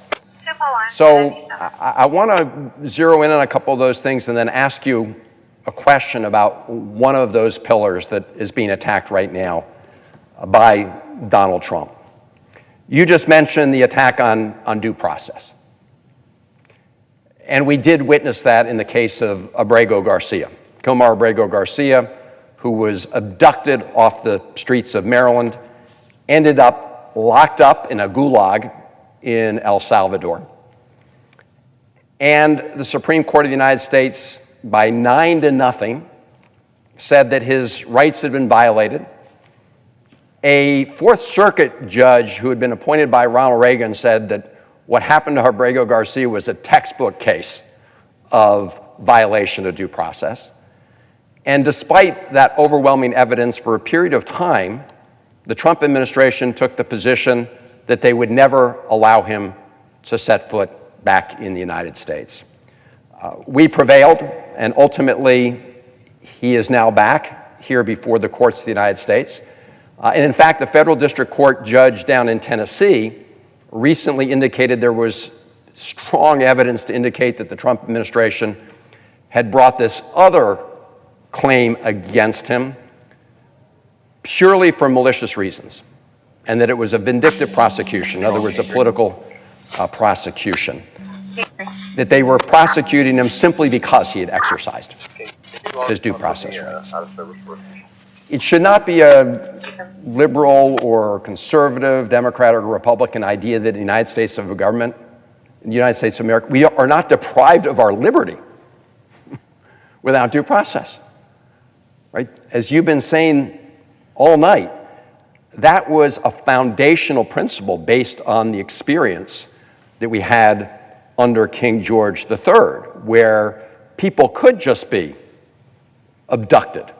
So I want to zero in on a couple of those things and then ask you a question about one of those pillars that is being attacked right now by Donald Trump. You just mentioned the attack on due process. And we did witness that in the case of Abrego Garcia. Comar Abrego Garcia, who was abducted off the streets of Maryland, ended up locked up in a gulag in El Salvador. And the Supreme Court of the United States, by 9-0, said that his rights had been violated. A Fourth Circuit judge who had been appointed by Ronald Reagan said that what happened to Abrego Garcia was a textbook case of violation of due process. And despite that overwhelming evidence, for a period of time, the Trump administration took the position that they would never allow him to set foot back in the United States. We prevailed, and ultimately, he is now back here before the courts of the United States. And in fact, the federal district court judge down in Tennessee recently indicated there was strong evidence to indicate that the Trump administration had brought this other claim against him purely for malicious reasons, and that it was a vindictive prosecution, in other words, a political prosecution, that they were prosecuting him simply because he had exercised his due process rights. It should not be a liberal or conservative, Democrat or Republican idea that in the United States of government, in the United States of America, we are not deprived of our liberty without due process, right? As you've been saying all night, that was a foundational principle based on the experience that we had under King George III, where people could just be abducted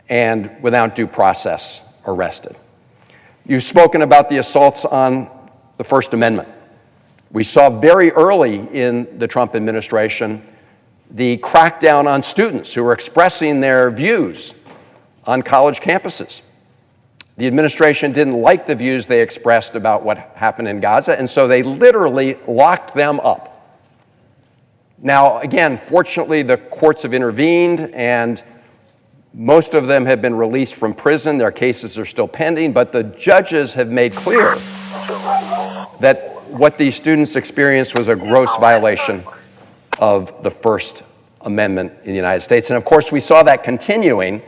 and without due process arrested. You've spoken about the assaults on the First Amendment. We saw very early in the Trump administration the crackdown on students who were expressing their views on college campuses. The administration didn't like the views they expressed about what happened in Gaza, and so they literally locked them up. Now, again, fortunately, the courts have intervened, and most of them have been released from prison. Their cases are still pending, but the judges have made clear that what these students experienced was a gross violation of the First Amendment in the United States. And of course, we saw that continuing,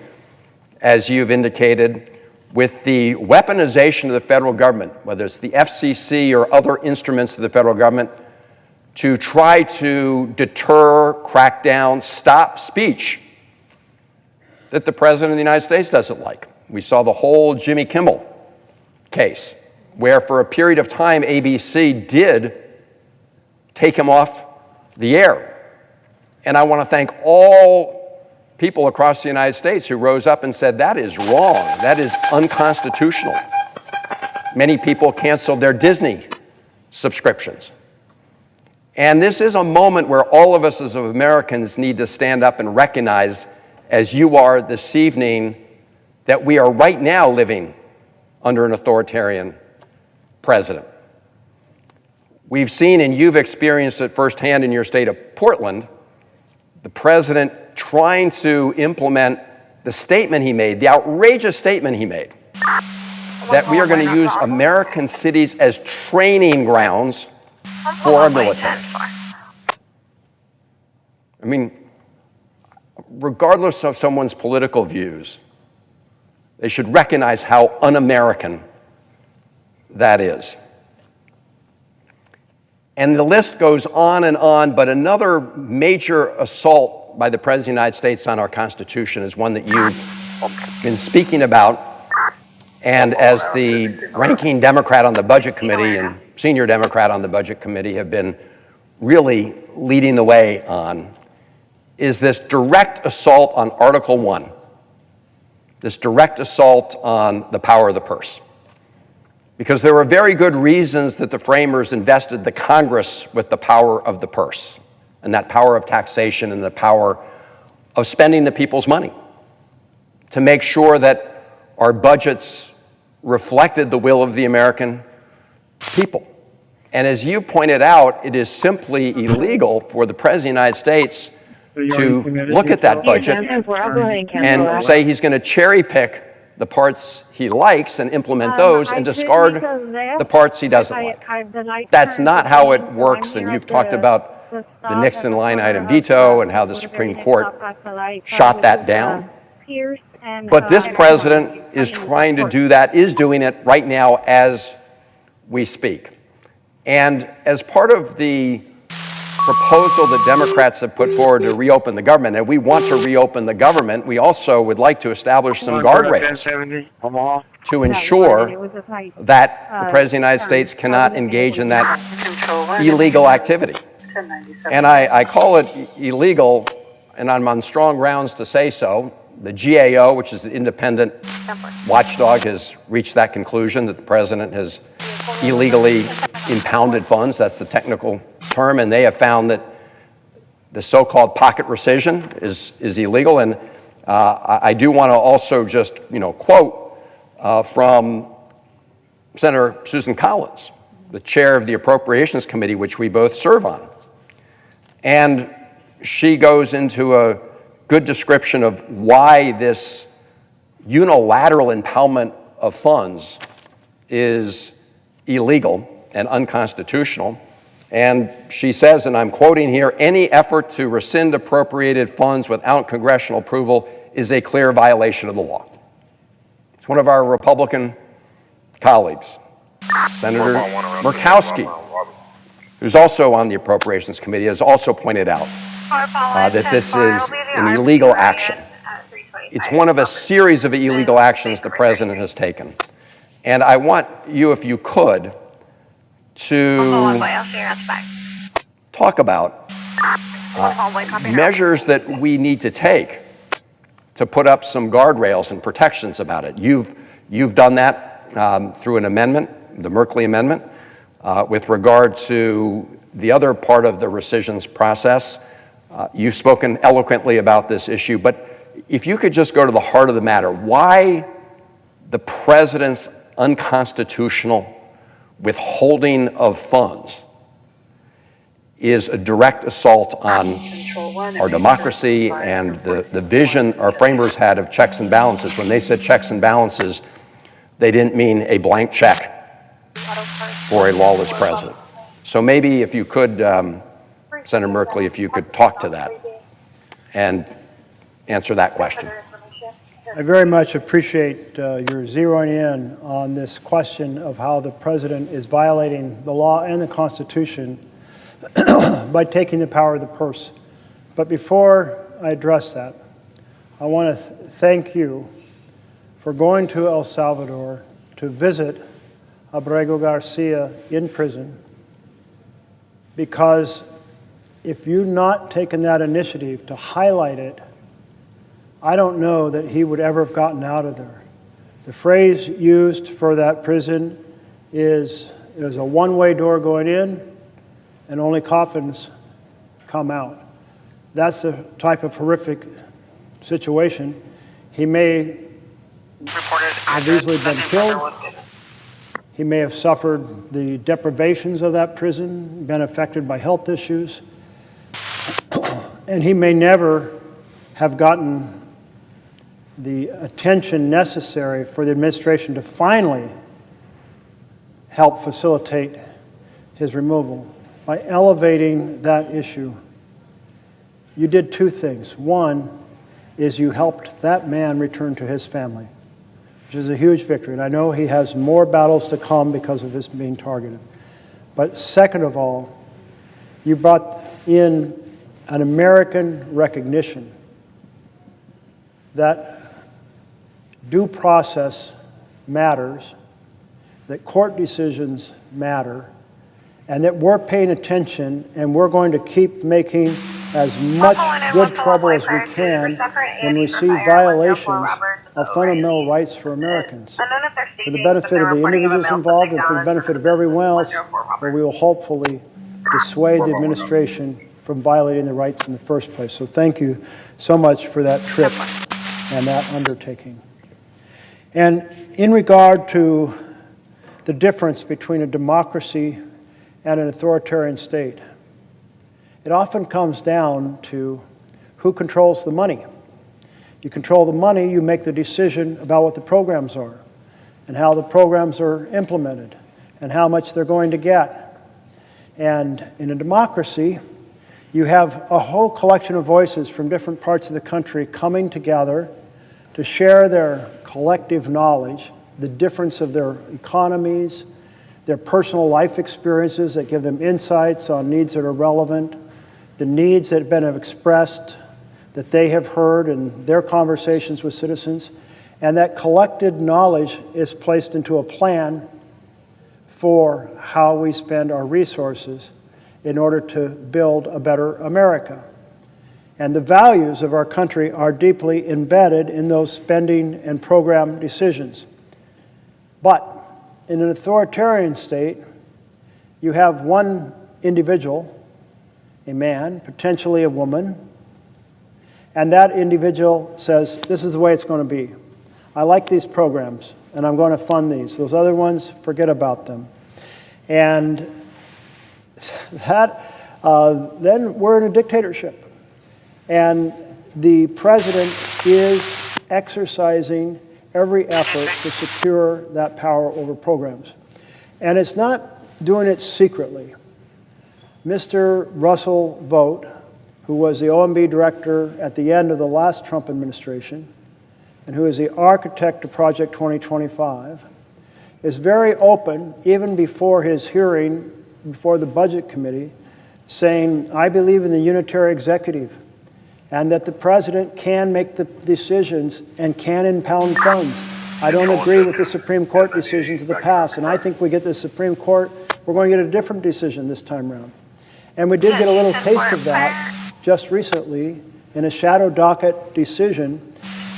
as you've indicated, with the weaponization of the federal government, whether it's the FCC or other instruments of the federal government, to try to deter, crack down, stop speech that the President of the United States doesn't like. We saw the whole Jimmy Kimmel case, where for a period of time, ABC did take him off the air. And I want to thank all people across the United States who rose up and said, that is wrong, that is unconstitutional. Many people canceled their Disney subscriptions. And this is a moment where all of us as Americans need to stand up and recognize, as you are this evening, that we are right now living under an authoritarian president. We've seen, and you've experienced it firsthand in your state of Portland, the president trying to implement the statement he made, the outrageous statement he made, that we are going to use American cities as training grounds for our military. I mean, regardless of someone's political views, they should recognize how un-American that is. And the list goes on, but another major assault by the President of the United States on our Constitution is one that you've been speaking about, and as the ranking Democrat on the Budget Committee and senior Democrat on the Budget Committee have been really leading the way on, is this direct assault on Article 1, this direct assault on the power of the purse. Because there were very good reasons that the framers invested the Congress with the power of the purse, and that power of taxation and the power of spending the people's money, to make sure that our budgets reflected the will of the American people. And as you pointed out, it is simply illegal for the President of the United States to look at that budget and say he's going to cherry pick the parts he likes and implement those and discard the parts he doesn't like. That's not how it works, and you've talked about the Nixon line item veto and how the Supreme Court shot that down. But this president is trying to do that, is doing it right now as we speak. And as part of the proposal that Democrats have put forward to reopen the government, and we want to reopen the government, we also would like to establish some guardrails to ensure that the President of the United States cannot engage in that illegal activity. And I call it illegal, and I'm on strong grounds to say so. The GAO, which is an independent watchdog, has reached that conclusion that the president has illegally impounded funds. That's the technical term, and they have found that the so-called pocket rescission is illegal. And I do want to also just quote from Senator Susan Collins, the chair of the Appropriations Committee, which we both serve on. And she goes into a good description of why this unilateral impoundment of funds is illegal and unconstitutional. And she says, and I'm quoting here, any effort to rescind appropriated funds without congressional approval is a clear violation of the law. It's one of our Republican colleagues, Senator Murkowski, who's also on the Appropriations Committee, has also pointed out that this is an illegal action. It's one of a series of illegal actions the president has taken. And I want you, if you could, to talk about measures that we need to take to put up some guardrails and protections about it. You've done that through an amendment, the Merkley Amendment, with regard to the other part of the rescissions process. You've spoken eloquently about this issue, but if you could just go to the heart of the matter, why the president's unconstitutional withholding of funds is a direct assault on our democracy and the vision our framers had of checks and balances. When they said checks and balances, they didn't mean a blank check for a lawless president. So maybe if you could, Senator Merkley, if you could talk to that and answer that question. I very much appreciate your zeroing in on this question of how the president is violating the law and the Constitution by taking the power of the purse. But before I address that, I want to thank you for going to El Salvador to visit Abrego Garcia in prison, because if you'd not taken that initiative to highlight it, I don't know that he would ever have gotten out of there. The phrase used for that prison is, there's a one-way door going in and only coffins come out. That's the type of horrific situation. He may have easily been killed. He may have suffered the deprivations of that prison, been affected by health issues, and he may never have gotten the attention necessary for the administration to finally help facilitate his removal. By elevating that issue, you did two things. One is you helped that man return to his family, which is a huge victory. And I know he has more battles to come because of his being targeted. But second of all, you brought in an American recognition that due process matters, that court decisions matter, and that we're paying attention and we're going to keep making as much good trouble as we can when we see violations of fundamental rights for Americans, for the benefit of the individuals involved and for the benefit of everyone else, where we will hopefully dissuade the administration from violating the rights in the first place. So thank you so much for that trip and that undertaking. And in regard to the difference between a democracy and an authoritarian state, it often comes down to who controls the money. You control the money, you make the decision about what the programs are and how the programs are implemented and how much they're going to get. And in a democracy, you have a whole collection of voices from different parts of the country coming together to share their collective knowledge, the difference of their economies, their personal life experiences that give them insights on needs that are relevant, the needs that have been expressed that they have heard in their conversations with citizens, and that collected knowledge is placed into a plan for how we spend our resources in order to build a better America. And the values of our country are deeply embedded in those spending and program decisions. But in an authoritarian state, you have one individual, a man, potentially a woman, and that individual says, this is the way it's going to be. I like these programs, and I'm going to fund these. Those other ones, forget about them. And that, then we're in a dictatorship. And the president is exercising every effort to secure that power over programs. And it's not doing it secretly. Mr. Russell Vought, who was the OMB director at the end of the last Trump administration, and who is the architect of Project 2025, is very open, even before his hearing before the Budget Committee, saying, I believe in the unitary executive, and that the president can make the decisions and can impound funds. I don't agree with the Supreme Court decisions of the past, and I think we get the Supreme Court, we're going to get a different decision this time around. And we did get a little taste of that just recently in a shadow docket decision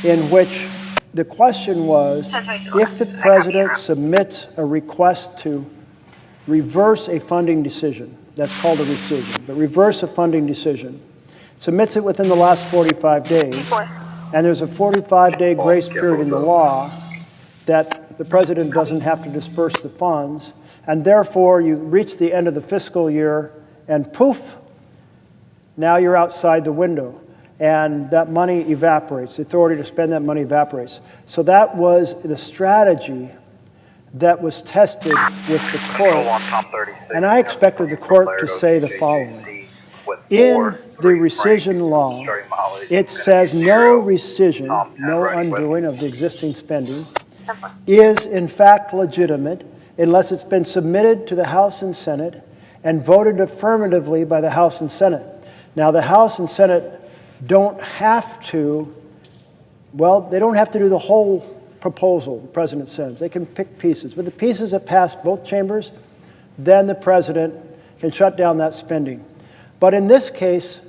in which the question was, if the president submits a request to reverse a funding decision, that's called a rescission, but reverse a funding decision, submits it within the last 45 days, and there's a 45-day grace period in the law that the president doesn't have to disperse the funds, and therefore you reach the end of the fiscal year and poof, now you're outside the window. And that money evaporates. The authority to spend that money evaporates. So that was the strategy that was tested with the court. And I expected the court to say the following. In the rescission law, it says no rescission, no undoing of the existing spending, is in fact legitimate unless it's been submitted to the House and Senate and voted affirmatively by the House and Senate. Now, the House and Senate don't have to, well, they don't have to do the whole proposal the president sends. They can pick pieces. But the pieces that pass both chambers, then the president can shut down that spending. But in this case,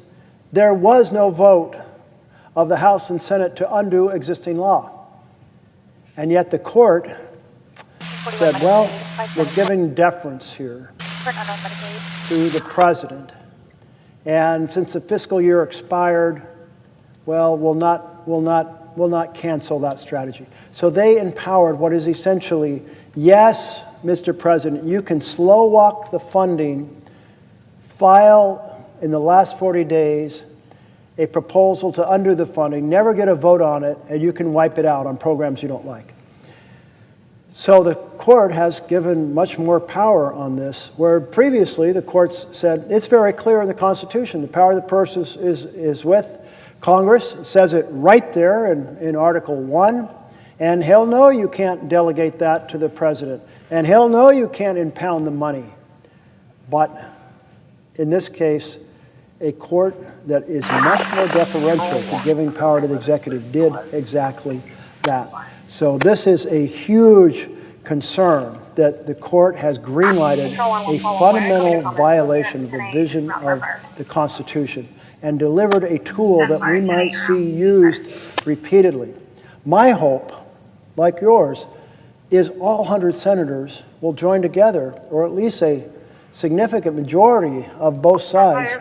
there was no vote of the House and Senate to undo existing law. And yet the court said, well, we're giving deference here to the president. And since the fiscal year expired, well, we'll not cancel that strategy. So they empowered what is essentially, yes, Mr. President, you can slow walk the funding, file in the last 40 days a proposal to undo the funding, never get a vote on it, and you can wipe it out on programs you don't like. So the court has given much more power on this, where previously the courts said, it's very clear in the Constitution, the power of the purse is with Congress. It says it right there in Article 1, and hell no, you can't delegate that to the president. And hell no, you can't impound the money. But in this case, a court that is much more deferential to giving power to the executive did exactly that. So this is a huge concern that the court has greenlighted a fundamental violation of the vision of the Constitution and delivered a tool that we might see used repeatedly. My hope, like yours, is all 100 senators will join together, or at least a significant majority of both sides,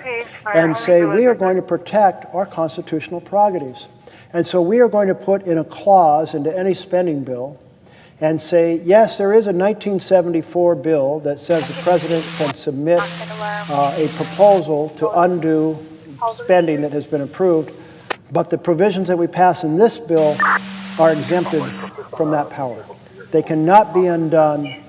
and say we are going to protect our constitutional prerogatives. And so we are going to put in a clause into any spending bill and say, yes, there is a 1974 bill that says the president can submit a proposal to undo spending that has been approved, but the provisions that we pass in this bill are exempted from that power. They cannot be undone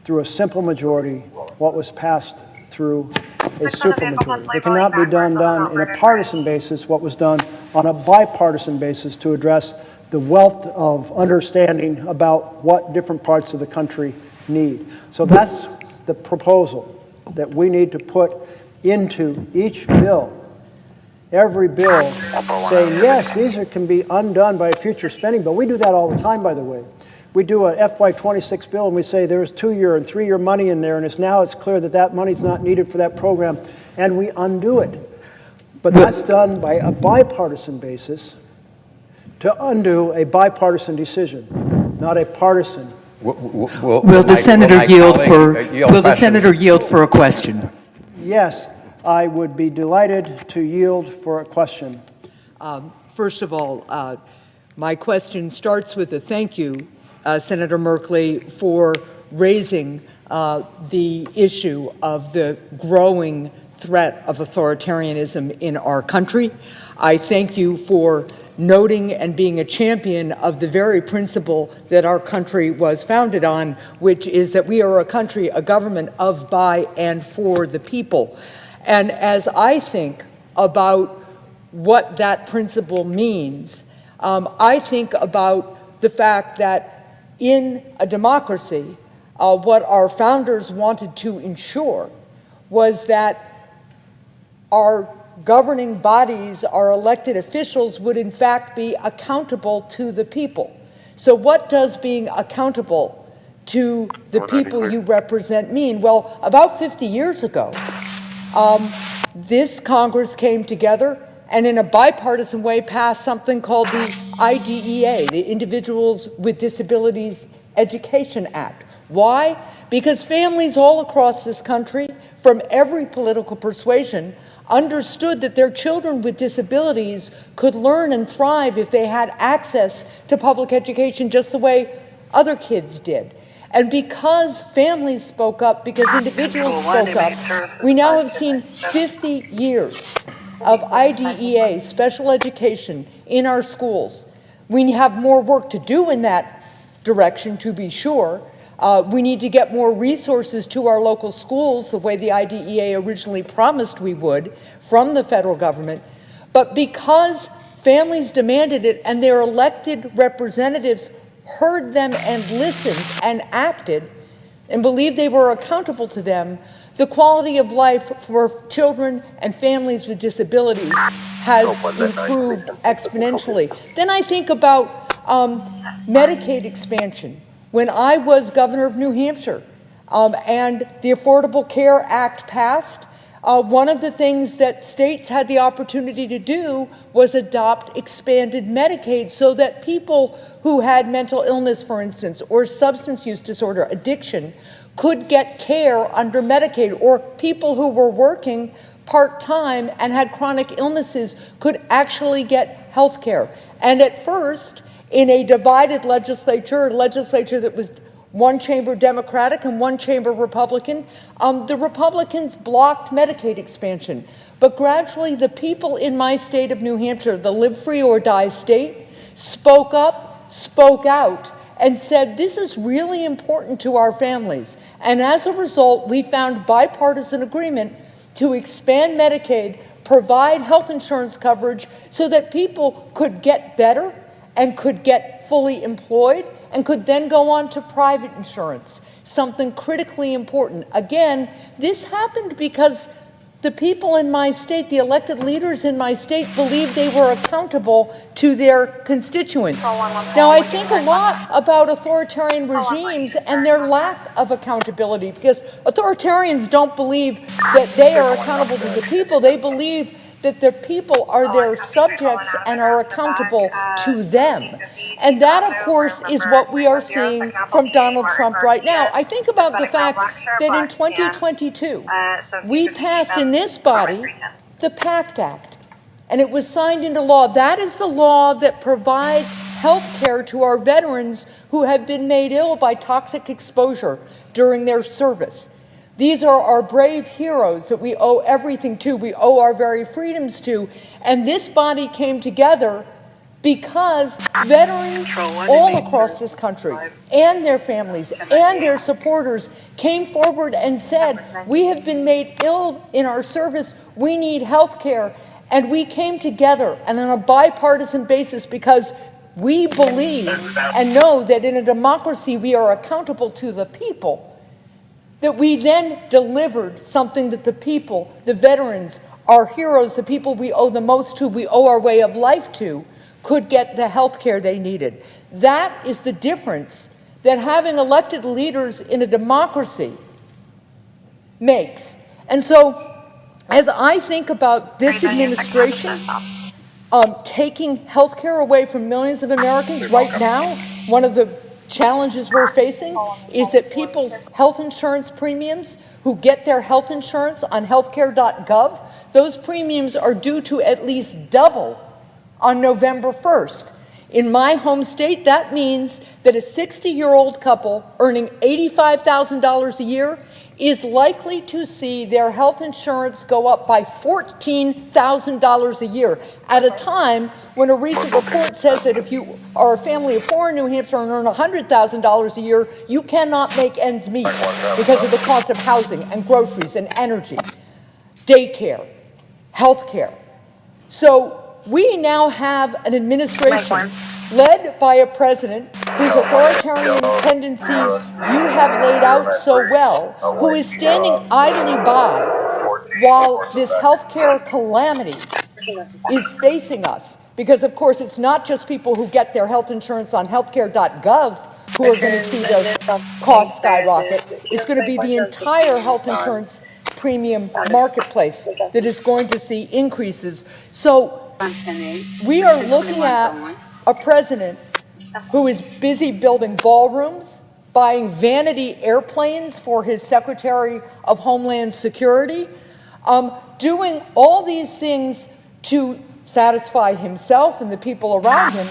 through a simple majority, what was passed through a supermajority. They cannot be done in a partisan basis, what was done on a bipartisan basis to address the wealth of understanding about what different parts of the country need. So that's the proposal that we need to put into each bill. Every bill saying, yes, these can be undone by a future spending bill. We do that all the time, by the way. We do a FY26 bill and we say there's 2-year and 3-year money in there, and it's clear that that money's not needed for that program, and we undo it. But that's done by a bipartisan basis to undo a bipartisan decision, not a partisan. Will the senator yield for a question? Yes, I would be delighted to yield for a question. First of all, my question starts with a thank you, Senator Merkley, for raising the issue of the growing threat of authoritarianism in our country. I thank you for noting and being a champion of the very principle that our country was founded on, which is that we are a country, a government of, by, and for the people. And as I think about what that principle means, I think about the fact that in a democracy, what our founders wanted to ensure was that our governing bodies, our elected officials, would in fact be accountable to the people. So what does being accountable to the people you represent mean? Well, about 50 years ago, this Congress came together and in a bipartisan way passed something called the IDEA, the Individuals with Disabilities Education Act. Why? Because families all across this country, from every political persuasion, understood that their children with disabilities could learn and thrive if they had access to public education just the way other kids did. And because families spoke up, because individuals spoke up, we now have seen 50 years of IDEA, special education, in our schools. We have more work to do in that direction, to be sure. We need to get more resources to our local schools, the way the IDEA originally promised we would, from the federal government. But because families demanded it and their elected representatives heard them and listened and acted and believed they were accountable to them, the quality of life for children and families with disabilities has improved exponentially. Then I think about Medicaid expansion. When I was governor of New Hampshire and the Affordable Care Act passed, one of the things that states had the opportunity to do was adopt expanded Medicaid so that people who had mental illness, for instance, or substance use disorder, addiction, could get care under Medicaid, or people who were working part-time and had chronic illnesses could actually get health care. And at first, in a divided legislature, a legislature that was one chamber Democratic and one chamber Republican, the Republicans blocked Medicaid expansion. But gradually, the people in my state of New Hampshire, the live free or die state, spoke up, spoke out, and said, this is really important to our families. And as a result, we found bipartisan agreement to expand Medicaid, provide health insurance coverage so that people could get better and could get fully employed and could then go on to private insurance, something critically important. Again, this happened because the people in my state, the elected leaders in my state, believed they were accountable to their constituents. Now, I think a lot about authoritarian regimes and their lack of accountability, because authoritarians don't believe that they are accountable to the people. They believe that the people are their subjects and are accountable to them. And that, of course, is what we are seeing from Donald Trump right now. I think about the fact that in 2022, we passed in this body the PACT Act, and it was signed into law. That is the law that provides health care to our veterans who have been made ill by toxic exposure during their service. These are our brave heroes that we owe everything to, we owe our very freedoms to, and this body came together because veterans all across this country and their families and their supporters came forward and said, we have been made ill in our service, we need health care, and we came together and on a bipartisan basis because we believe and know that in a democracy we are accountable to the people, that we then delivered something that the people, the veterans, our heroes, the people we owe the most to, we owe our way of life to, could get the health care they needed. That is the difference that having elected leaders in a democracy makes. And so, as I think about this administration taking health care away from millions of Americans right now, one of the challenges we're facing is that people's health insurance premiums who get their health insurance on healthcare.gov, those premiums are due to at least double on November 1st. In my home state, that means that a 60-year-old couple earning $85,000 a year is likely to see their health insurance go up by $14,000 a year at a time when a recent report says that if you are a family of four in New Hampshire and earn $100,000 a year, you cannot make ends meet because of the cost of housing and groceries and energy, daycare, health care. So we now have an administration led by a president whose authoritarian tendencies you have laid out so well, who is standing idly by while this healthcare calamity is facing us. Because, of course, it's not just people who get their health insurance on healthcare.gov who are going to see their costs skyrocket. It's going to be the entire health insurance premium marketplace that is going to see increases. So we are looking at a president who is busy building ballrooms, buying vanity airplanes for his Secretary of Homeland Security, doing all these things to satisfy himself and the people around him,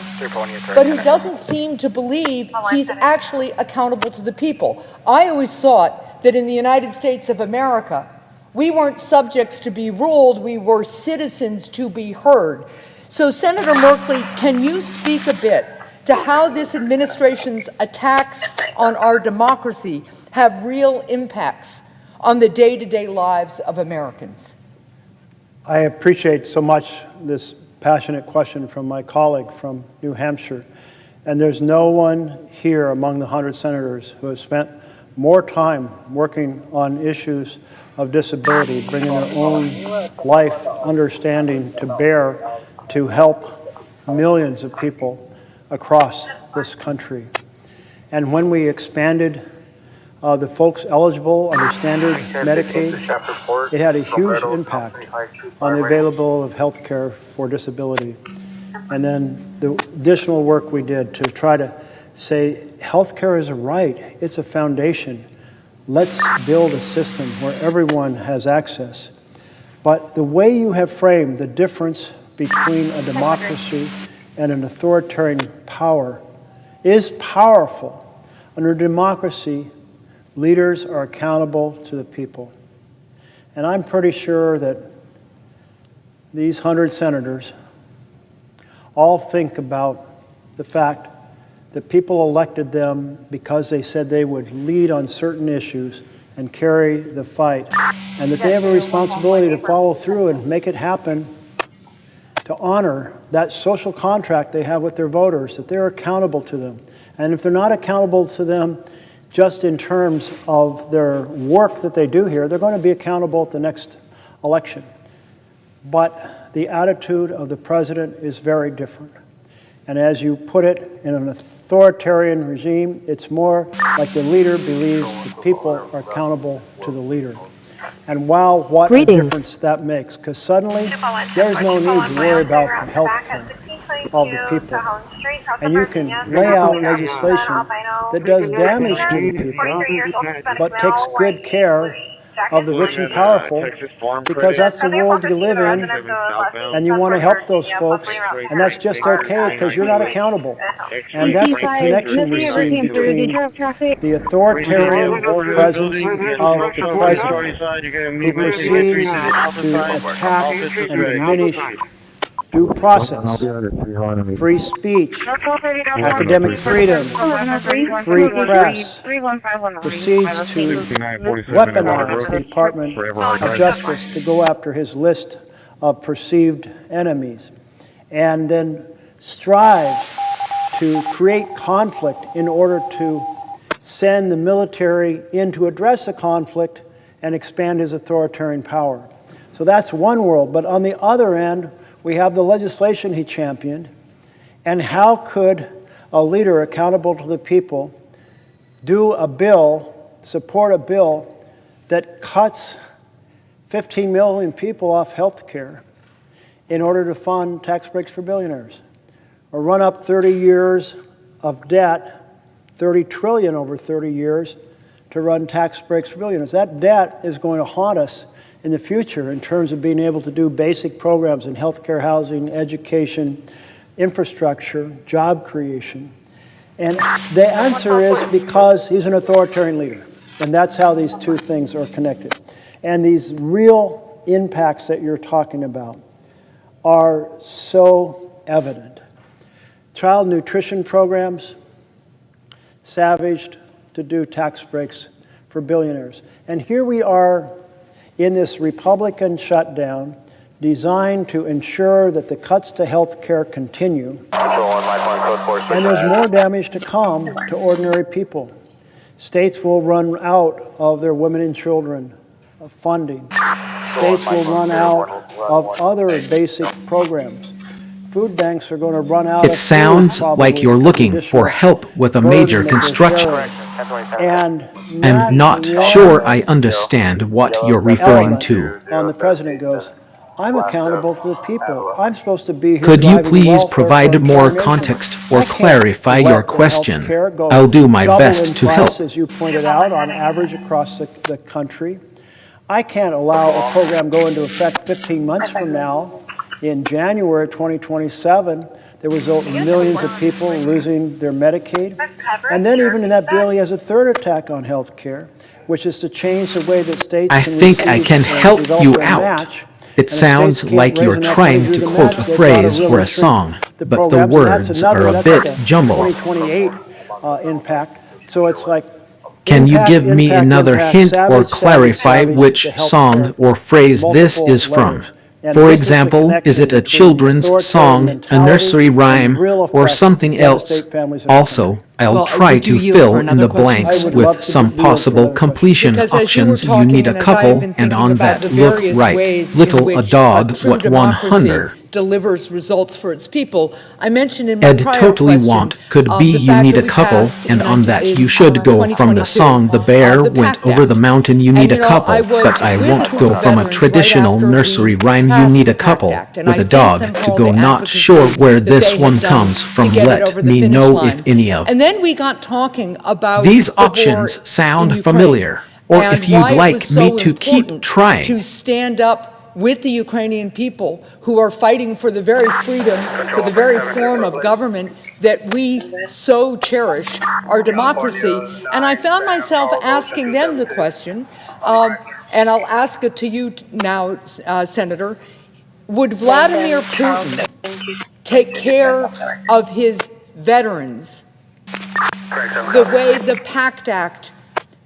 but who doesn't seem to believe he's actually accountable to the people. I always thought that in the United States of America, we weren't subjects to be ruled, we were citizens to be heard. So Senator Merkley, can you speak a bit to how this administration's attacks on our democracy have real impacts on the day-to-day lives of Americans? I appreciate so much this passionate question from my colleague from New Hampshire. And there's no one here among the 100 senators who have spent more time working on issues of disability, bringing their own life understanding to bear to help millions of people across this country. And when we expanded the folks eligible under standard Medicaid, it had a huge impact on the availability of health care for disability. And then the additional work we did to try to say health care is a right, it's a foundation. Let's build a system where everyone has access. But the way you have framed the difference between a democracy and an authoritarian power is powerful. Under democracy, leaders are accountable to the people. And I'm pretty sure that these 100 senators all think about the fact that people elected them because they said they would lead on certain issues and carry the fight, and that they have a responsibility to follow through and make it happen, to honor that social contract they have with their voters, that they're accountable to them. And if they're not accountable to them just in terms of their work that they do here, they're going to be accountable at the next election. But the attitude of the president is very different. And as you put it, in an authoritarian regime, it's more like the leader believes the people are accountable to the leader. And wow, what a difference that makes, because suddenly there's no need to worry about the health care of the people. And you can lay out legislation that does damage to the people, but takes good care of the rich and powerful, because that's the world you live in, and you want to help those folks, and that's just okay because you're not accountable. And that's the connection we see between the authoritarian presence of the president, who proceeds to attack and diminish due process, free speech, academic freedom, free press, proceeds to weaponize the Department of Justice to go after his list of perceived enemies, and then strives to create conflict in order to send the military in to address the conflict and expand his authoritarian power. So that's one world, but on the other end, we have the legislation he championed, and how could a leader accountable to the people do a bill, support a bill that cuts 15 million people off health care in order to fund tax breaks for billionaires, or run up 30 years of debt, 30 trillion over 30 years, to run tax breaks for billionaires? That debt is going to haunt us in the future in terms of being able to do basic programs in healthcare, housing, education, infrastructure, job creation. And the answer is because he's an authoritarian leader. And that's how these two things are connected. And these real impacts that you're talking about are so evident. Child nutrition programs, savaged to do tax breaks for billionaires. And here we are in this Republican shutdown designed to ensure that the cuts to health care continue. And there's more damage to come to ordinary people. States will run out of their women and children funding. States will run out of other basic programs. Food banks are going to run out of food. It sounds like you're looking for help with a major construction. And I'm not sure I understand what you're referring to. And the president goes, I'm accountable to the people. I'm supposed to be here. Could you driving please welfare for provide the more entire nation. context I or can't clarify let your the question? healthcare go I'll do my double best in to price, help. as you pointed out, on average across the country. I can't allow a program go into effect 15 months from now. In January 2027, there was millions of people losing their Medicaid. And then even in that bill, he has a third attack on health care, which is to change the way that states I can think I receive can and help develop you their out. match. It And if states sounds can't like raise you're enough trying money to do the quote match, a they've got to phrase really or a shrink song, the but the programs, and that's words another, are a that's bit like a jumbled. 2028 impact. So it's like Can you give me another hint or savage, clarify savage, which to health song care or phrase this multiple is from? layers. And For this is the example, is it connection a between children's authoritarian song, a mentality nursery and rhyme, real or effects something that else? devastate families in our Also, I'll Well, try would you to yield fill for in another the question, blanks I would with love to some yield for possible another question. completion Because as you were options. You talking, need a and as I have couple, been and thinking on about that the look various right. ways in Little which a dog, true what one democracy hunder. delivers results for its people, I mentioned in my Ed prior totally question want could be the you fact need that a we couple, passed and on that in you should go from the 2022, song The Bear the Went PACT Over the Act. Mountain You And Need you a know, couple, I was but I with won't Putin go from a veterans traditional right after nursery we rhyme You passed need the a couple PACT Act, and with I a thank dog them for to all go the not advocacy sure where that this they one had done comes to from get it let over the me finish know line. if any of And then we got talking about these the war options sound in Ukraine, familiar, or and if you'd why it like was me so to keep important trying. to stand up with the Ukrainian people who are fighting for the very freedom, for the very form of government that we so cherish, our democracy. And I found myself asking them the question, and I'll ask it to you now, Senator, would Vladimir Putin take care of his veterans the way the PACT Act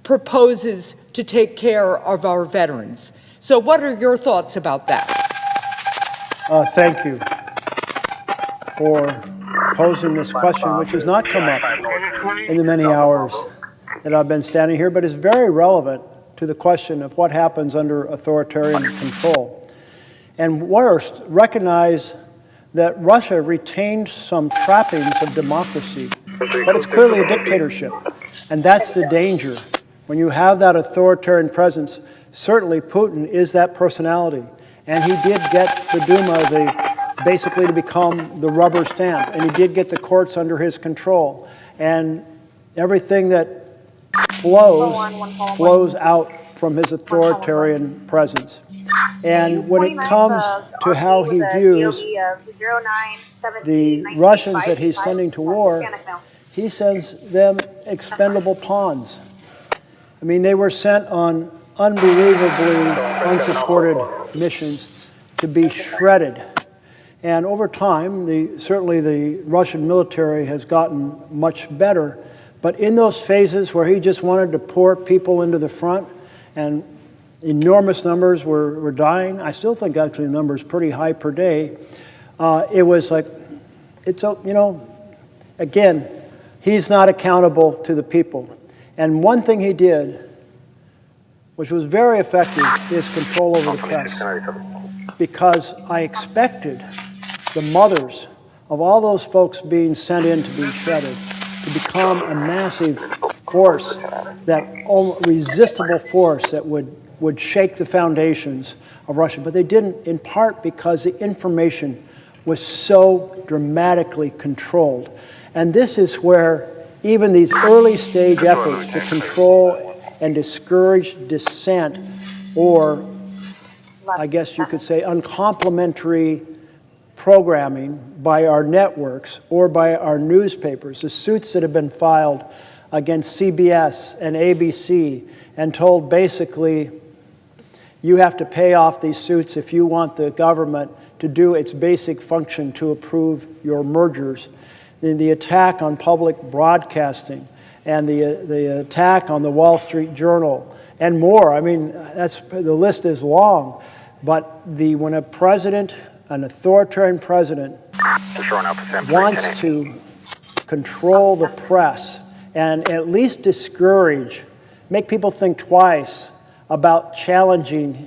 proposes to take care of our veterans? So what are your thoughts about that? Thank you for posing this question, which has not come up in the many hours that I've been standing here, but is very relevant to the question of what happens under authoritarian control. And worst, recognize that Russia retained some trappings of democracy, but it's clearly a dictatorship. And that's the danger. When you have that authoritarian presence, certainly Putin is that personality. And he did get the Duma basically to become the rubber stamp. And he did get the courts under his control. And everything that flows out from his authoritarian presence. And when it comes to how he views the Russians that he's sending to war, he sends them expendable pawns. I mean, they were sent on unbelievably unsupported missions to be shredded. And over time, certainly the Russian military has gotten much better. But in those phases where he just wanted to pour people into the front and enormous numbers were dying, I still think actually the number is pretty high per day, it was like, again, he's not accountable to the people. And one thing he did, which was very effective, is control over the press. Because I expected the mothers of all those folks being sent in to be shredded to become a massive force, that irresistible force that would shake the foundations of Russia. But they didn't, in part because the information was so dramatically controlled. And this is where even these early stage efforts to control and discourage dissent, or I guess you could say uncomplimentary programming by our networks or by our newspapers, the suits that have been filed against CBS and ABC and told basically you have to pay off these suits if you want the government to do its basic function to approve your mergers. The attack on public broadcasting and the attack on the Wall Street Journal and more. I mean, the list is long. But when a president, an authoritarian president, wants to control the press and at least discourage, make people think twice about challenging him,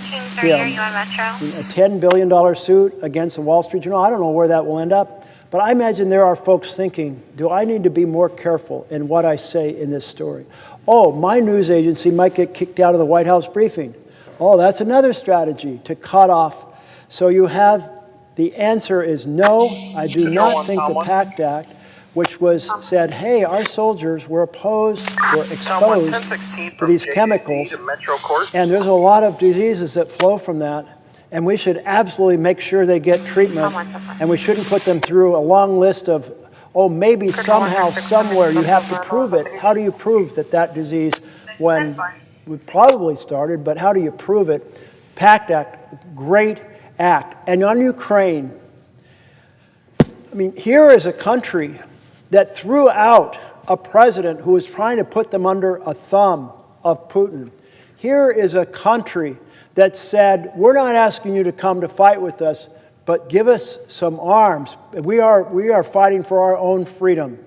a $10 billion suit against the Wall Street Journal, I don't know where that will end up. But I imagine there are folks thinking, do I need to be more careful in what I say in this story? Oh, my news agency might get kicked out of the White House briefing. Oh, that's another strategy to cut off So you have, the answer is no, I do not think the PACT Act, which was said, hey, our soldiers were exposed to these chemicals, and there's a lot of diseases that flow from that, and we should absolutely make sure they get treatment, and we shouldn't put them through a long list of, oh, maybe somehow, somewhere you have to prove it. How do you prove that that disease, when we probably started, but how do you prove it? PACT Act, great act. And on Ukraine, I mean, here is a country that threw out a president who was trying to put them under a thumb of Putin. Here is a country that said, we're not asking you to come to fight with us, but give us some arms. We are fighting for our own freedom.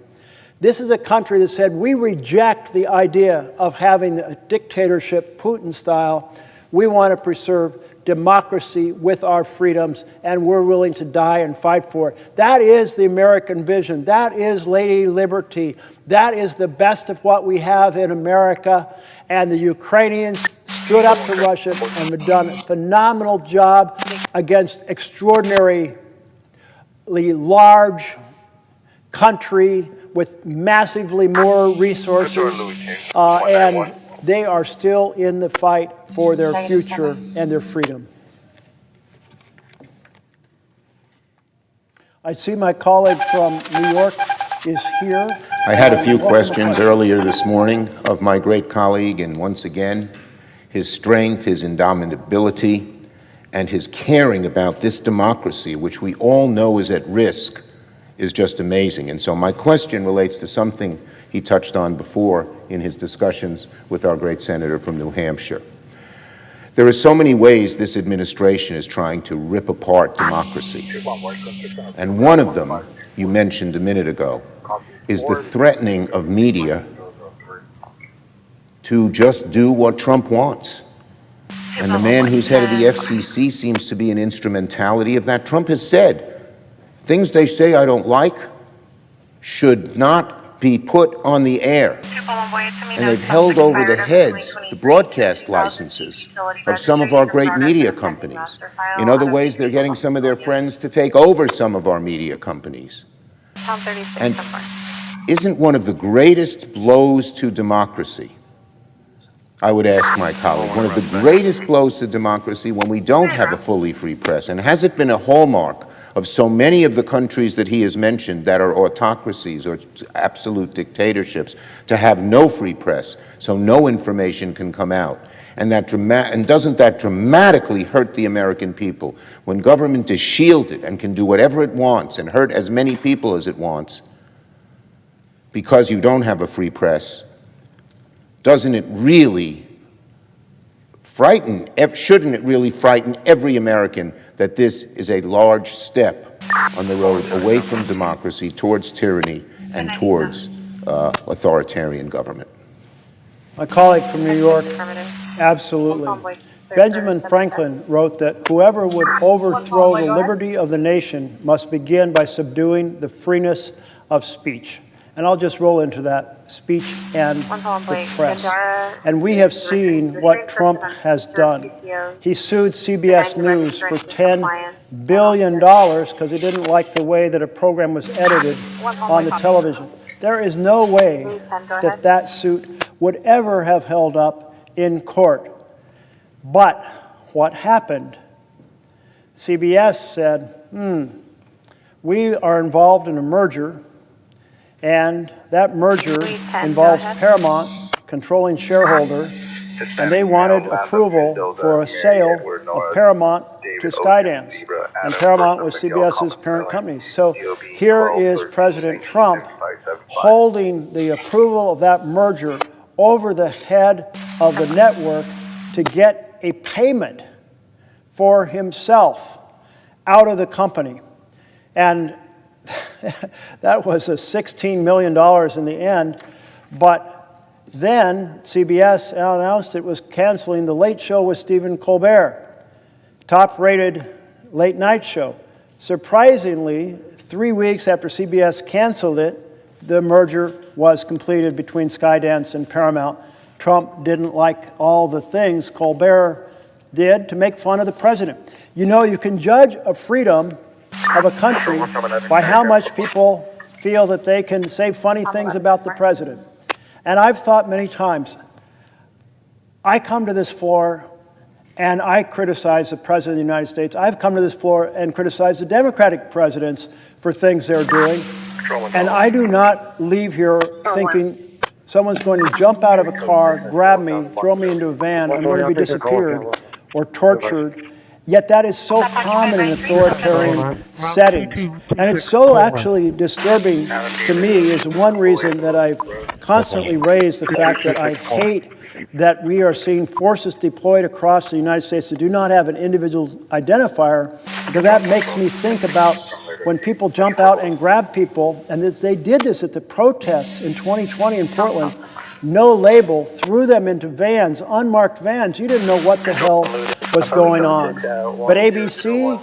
This is a country that said, we reject the idea of having a dictatorship, Putin style. We want to preserve democracy with our freedoms, and we're willing to die and fight for it. That is the American vision. That is Lady Liberty. That is the best of what we have in America. And the Ukrainians stood up to Russia and have done a phenomenal job against extraordinarily large country with massively more resources, and they are still in the fight for their future and their freedom. I see my colleague from New York is here. I had a few questions earlier this morning of my great colleague, and once again, his strength, his indomitability, and his caring about this democracy, which we all know is at risk, is just amazing. And so my question relates to something he touched on before in his discussions with our great senator from New Hampshire. There are so many ways this administration is trying to rip apart democracy. And one of them, you mentioned a minute ago, is the threatening of media to just do what Trump wants. And the man who's head of the FCC seems to be an instrumentality of that. Trump has said, things they say I don't like should not be put on the air. And they've held over the heads the broadcast licenses of some of our great media companies. In other ways, they're getting some of their friends to take over some of our media companies. And isn't one of the greatest blows to democracy, I would ask my colleague, one of the greatest blows to democracy when we don't have a fully free press? And has it been a hallmark of so many of the countries that he has mentioned that are autocracies or absolute dictatorships to have no free press, so no information can come out? And doesn't that dramatically hurt the American people when government is shielded and can do whatever it wants and hurt as many people as it wants because you don't have a free press? Doesn't it really shouldn't it really frighten every American that this is a large step on the road away from democracy, towards tyranny, and towards authoritarian government? My colleague from New York, absolutely. Benjamin Franklin wrote that whoever would overthrow the liberty of the nation must begin by subduing the freeness of speech. And I'll just roll into that, speech and the press. And we have seen what Trump has done. He sued CBS News for $10 billion because he didn't like the way that a program was edited on the television. There is no way that that suit would ever have held up in court. But what happened? CBS said, we are involved in a merger, and that merger involves Paramount, controlling shareholder, and they wanted approval for a sale of Paramount to Skydance. And Paramount was CBS's parent company. So here is President Trump holding the approval of that merger over the head of the network to get a payment for himself out of the company. And that was a $16 million in the end, but then CBS announced it was canceling The Late Show with Stephen Colbert, top-rated late night show. Surprisingly, 3 weeks after CBS canceled it, the merger was completed between Skydance and Paramount. Trump didn't like all the things Colbert did to make fun of the president. You know, you can judge a freedom of a country by how much people feel that they can say funny things about the president. And I've thought many times, I come to this floor and I criticize the President of the United States. I've come to this floor and criticized the Democratic presidents for things they're doing. And I do not leave here thinking someone's going to jump out of a car, grab me, throw me into a van, I'm going to be disappeared or tortured. Yet that is so common in authoritarian settings. And it's so actually disturbing to me is one reason that I constantly raise the fact that I hate that we are seeing forces deployed across the United States that do not have an individual identifier, because that makes me think about when people jump out and grab people, and they did this at the protests in 2020 in Portland, no label, threw them into vans, unmarked vans. You didn't know what the hell was going on. But ABC,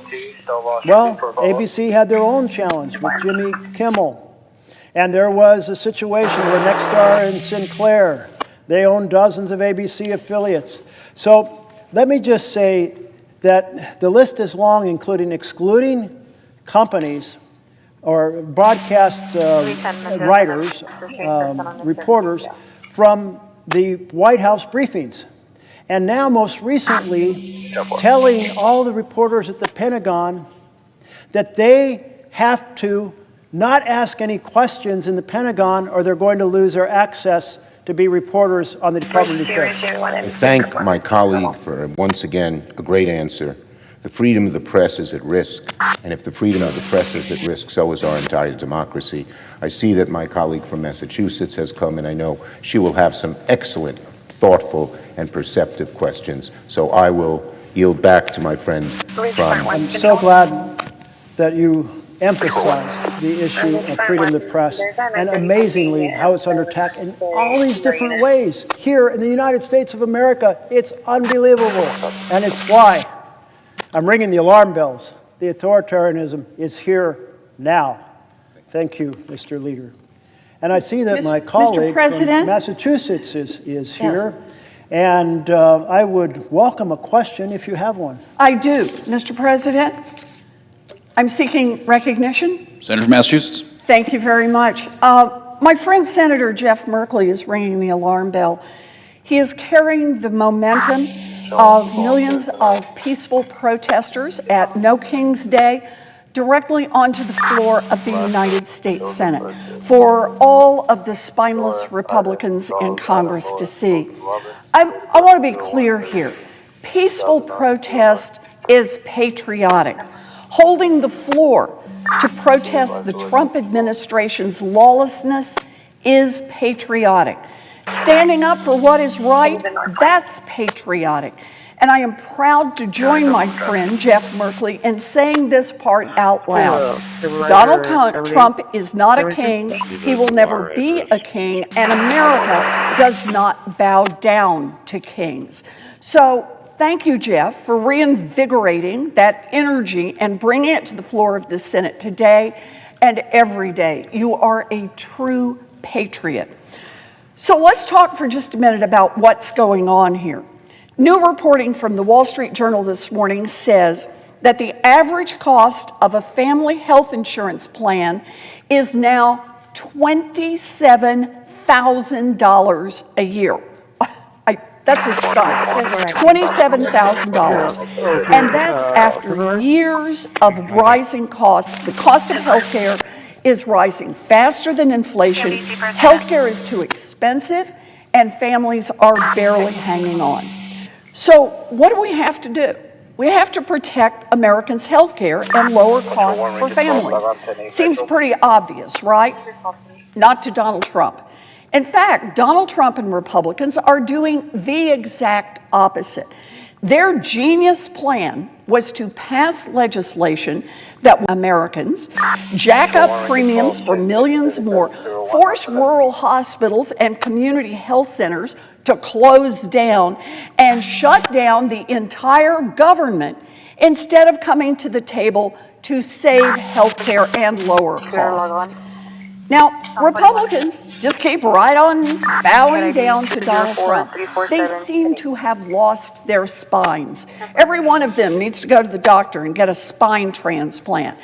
well, ABC had their own challenge with Jimmy Kimmel. And there was a situation where Nexstar and Sinclair, they own dozens of ABC affiliates. So let me just say that the list is long, including excluding companies or broadcast writers, reporters from the White House briefings. And now, most recently, telling all the reporters at the Pentagon that they have to not ask any questions in the Pentagon or they're going to lose their access to be reporters on the Department of Defense. I thank my colleague for, once again, a great answer. The freedom of the press is at risk, and if the freedom of the press is at risk, so is our entire democracy. I see that my colleague from Massachusetts has come, and I know she will have some excellent, thoughtful, and perceptive questions. So I will yield back to my friend from... I'm so glad that you emphasized the issue of freedom of the press, and amazingly how it's under attack in all these different ways. Here in the United States of America, it's unbelievable, and it's why I'm ringing the alarm bells. The authoritarianism is here now. Thank you, Mr. Leader. And I see that my colleague from Massachusetts is here. Yes. And I would welcome a question if you have one. I do. Mr. President, I'm seeking recognition. Senator from Massachusetts. Thank you very much. My friend Senator Jeff Merkley is ringing the alarm bell. He is carrying the momentum of millions of peaceful protesters at No King's Day directly onto the floor of the United States Senate for all of the spineless Republicans in Congress to see. I want to be clear here. Peaceful protest is patriotic. Holding the floor to protest the Trump administration's lawlessness is patriotic. Standing up for what is right, that's patriotic. And I am proud to join my friend Jeff Merkley in saying this part out loud. Donald Trump is not a king, he will never be a king, and America does not bow down to kings. So thank you, Jeff, for reinvigorating that energy and bringing it to the floor of the Senate today and every day. You are a true patriot. So let's talk for just a minute about what's going on here. New reporting from the Wall Street Journal this morning says that the average cost of a family health insurance plan is now $27,000 a year. That's astonishing. $27,000. And that's after years of rising costs. The cost of health care is rising faster than inflation. Healthcare is too expensive, and families are barely hanging on. So what do we have to do? We have to protect Americans' healthcare and lower costs for families. Seems pretty obvious, right? Not to Donald Trump. In fact, Donald Trump and Republicans are doing the exact opposite. Their genius plan was to pass legislation that Americans jack up premiums for millions more, force rural hospitals and community health centers to close down, and shut down the entire government instead of coming to the table to save health care and lower costs. Now, Republicans just keep right on bowing down to Donald Trump. They seem to have lost their spines. Every one of them needs to go to the doctor and get a spine transplant.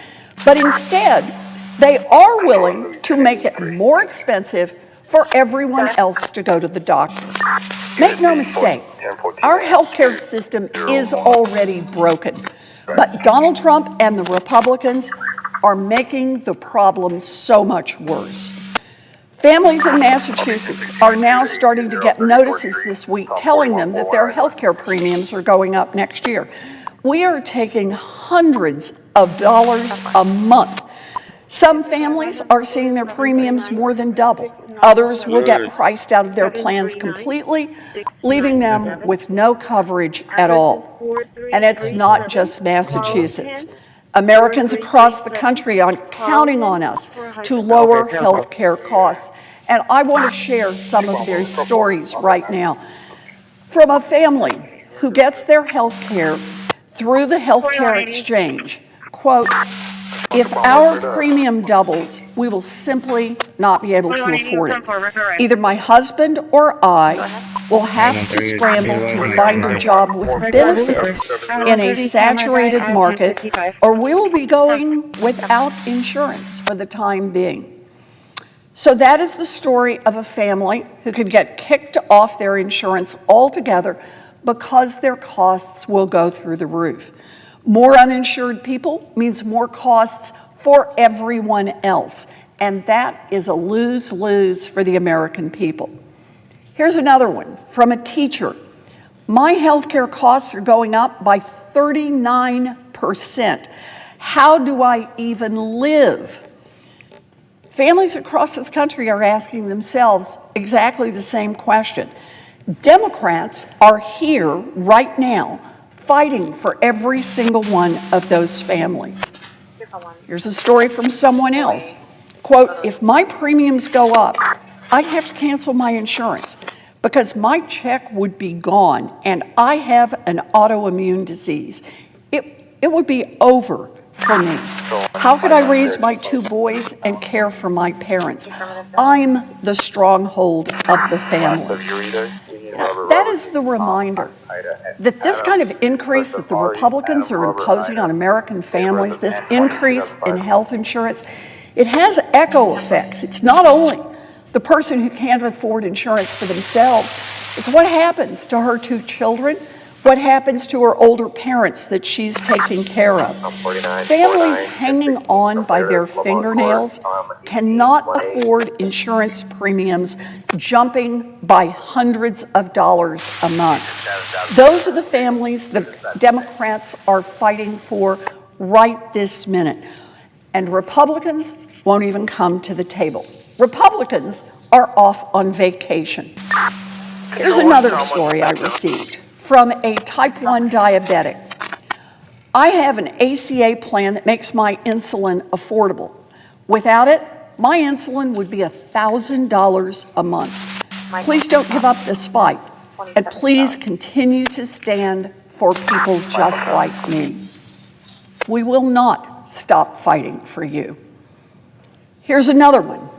But instead, they are willing to make it more expensive for everyone else to go to the doctor. Make no mistake, our healthcare system is already broken. But Donald Trump and the Republicans are making the problem so much worse. Families in Massachusetts are now starting to get notices this week telling them that their health care premiums are going up next year. We are taking hundreds of dollars a month. Some families are seeing their premiums more than double. Others will get priced out of their plans completely, leaving them with no coverage at all. And it's not just Massachusetts. Americans across the country are counting on us to lower health care costs. And I want to share some of their stories right now. From a family who gets their health care through the health care exchange, quote, if our premium doubles, we will simply not be able to afford it. Either my husband or I will have to scramble to find a job with benefits in a saturated market, or we will be going without insurance for the time being. So that is the story of a family who could get kicked off their insurance altogether because their costs will go through the roof. More uninsured people means more costs for everyone else, and that is a lose-lose for the American people. Here's another one from a teacher. My healthcare costs are going up by 39%. How do I even live? Families across this country are asking themselves exactly the same question. Democrats are here right now fighting for every single one of those families. Here's a story from someone else. Quote, if my premiums go up, I'd have to cancel my insurance because my check would be gone and I have an autoimmune disease. It would be over for me. How could I raise my two boys and care for my parents? I'm the stronghold of the family. That is the reminder that this kind of increase that the Republicans are imposing on American families, this increase in health insurance, it has echo effects. It's not only the person who can't afford insurance for themselves, it's what happens to her two children, what happens to her older parents that she's taking care of. Families hanging on by their fingernails cannot afford insurance premiums jumping by hundreds of dollars a month. Those are the families that Democrats are fighting for right this minute. And Republicans won't even come to the table. Republicans are off on vacation. Here's another story I received from a type 1 diabetic. I have an ACA plan that makes my insulin affordable. Without it, my insulin would be $1,000 a month. Please don't give up this fight, and please continue to stand for people just like me. We will not stop fighting for you. Here's another one.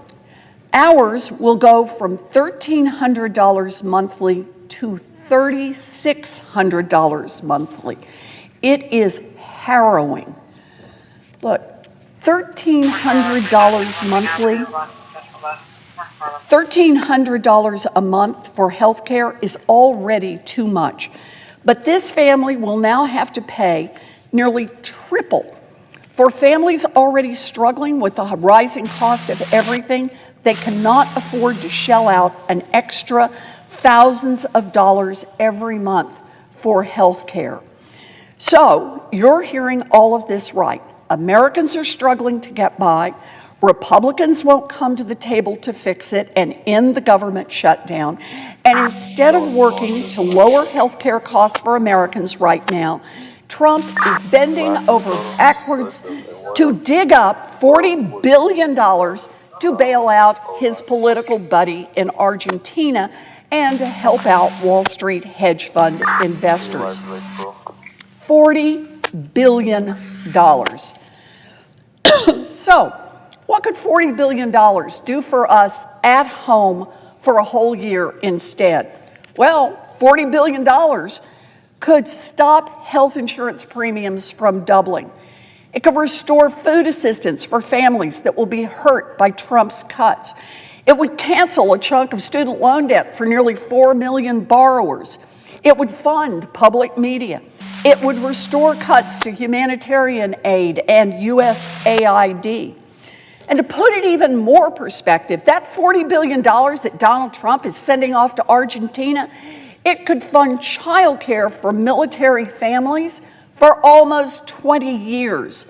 Ours will go from $1,300 monthly to $3,600 monthly. It is harrowing. Look, $1,300 monthly, $1,300 a month for health care is already too much. But this family will now have to pay nearly triple. For families already struggling with the rising cost of everything, they cannot afford to shell out an extra thousands of dollars every month for health care. So you're hearing all of this right. Americans are struggling to get by. Republicans won't come to the table to fix it and end the government shutdown. And instead of working to lower health care costs for Americans right now, Trump is bending over backwards to dig up $40 billion to bail out his political buddy in Argentina and to help out Wall Street hedge fund investors. $40 billion. So, What could $40 billion do for us at home for a whole year instead? Well, $40 billion could stop health insurance premiums from doubling. It could restore food assistance for families that will be hurt by Trump's cuts. It would cancel a chunk of student loan debt for nearly 4 million borrowers. It would fund public media. It would restore cuts to humanitarian aid and USAID. And to put it even more perspective, that $40 billion that Donald Trump is sending off to Argentina, it could fund childcare for military families for almost 20 years.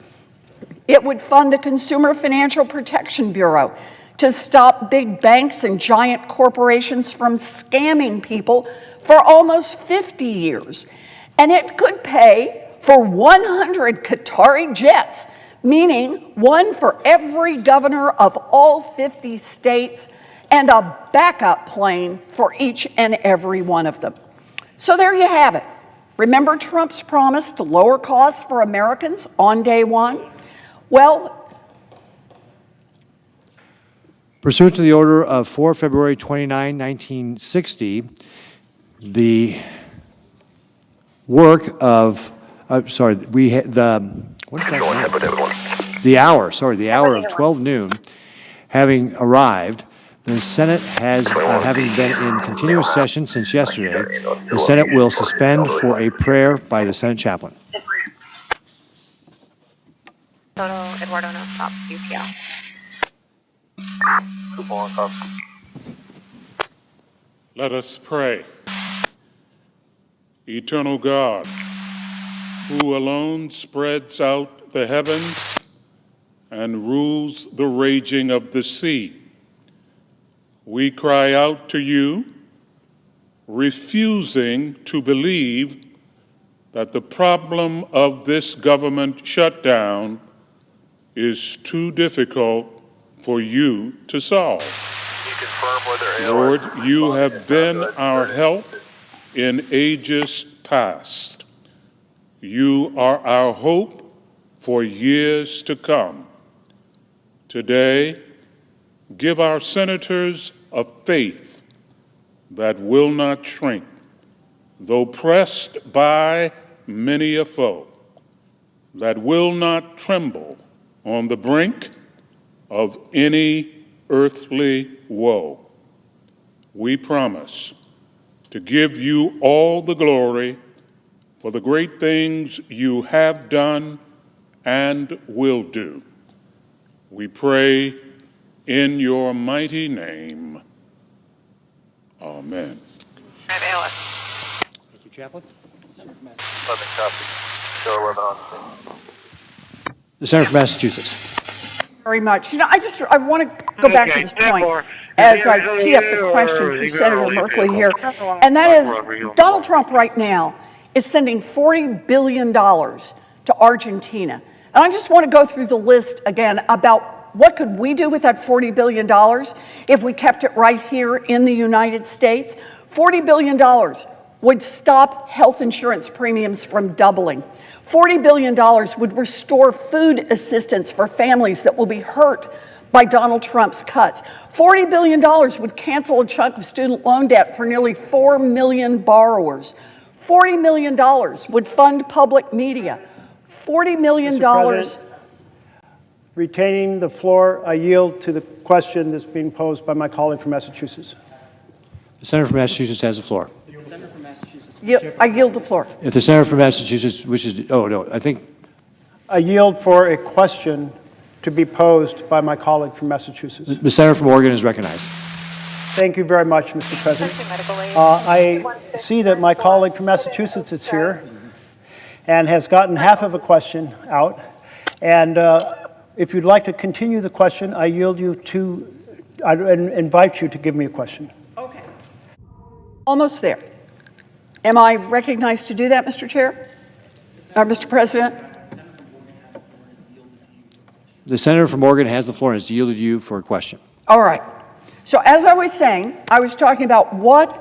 It would fund the Consumer Financial Protection Bureau to stop big banks and giant corporations from scamming people for almost 50 years. And it could pay for 100 Qatari jets, meaning one for every governor of all 50 states and a backup plane for each and every one of them. So there you have it. Remember Trump's promise to lower costs for Americans on day one? Well, pursuant to the order of 4 February 29, 1960, the work of, the hour of 12 noon having arrived, the Senate has, having been in continuous session since yesterday, the Senate will suspend for a prayer by the Senate chaplain. Eduardo, no, stop, UPL. Let us pray. Eternal God, who alone spreads out the heavens and rules the raging of the sea, we cry out to you, refusing to believe that the problem of this government shutdown is too difficult for you to solve. Lord, you have been our help in ages past. You are our hope for years to come. Today, give our senators a faith that will not shrink, though pressed by many a foe, that will not tremble on the brink of any earthly woe. We promise to give you all the glory for the great things you have done and will do. We pray in your mighty name. Amen. Thank you, Chaplain. The Senator from Massachusetts. Very much. You know, I want to go back to this point as I tee up the question from Senator Merkley here, and that is Donald Trump right now is sending $40 billion to Argentina. And I just want to go through the list again about what could we do with that $40 billion if we kept it right here in the United States. $40 billion would stop health insurance premiums from doubling. $40 billion would restore food assistance for families that will be hurt by Donald Trump's cuts. $40 billion would cancel a chunk of student loan debt for nearly 4 million borrowers. $40 million would fund public media. $40 million. Mr. President, retaining the floor, I yield to the question that's being posed by my colleague from Massachusetts. The Senator from Massachusetts has the floor. I yield the floor. If the Senator from Massachusetts wishes to, oh, no, I think. I yield for a question to be posed by my colleague from Massachusetts. The Senator from Oregon is recognized. Thank you very much, Mr. President. I see that my colleague from Massachusetts is here and has gotten half of a question out. And if you'd like to continue the question, I yield you to, I invite you to give me a question. Okay. Almost there. Am I recognized to do that, Mr. Chair? Mr. President? The Senator from Oregon has the floor and has yielded you for a question. All right. So as I was saying, I was talking about what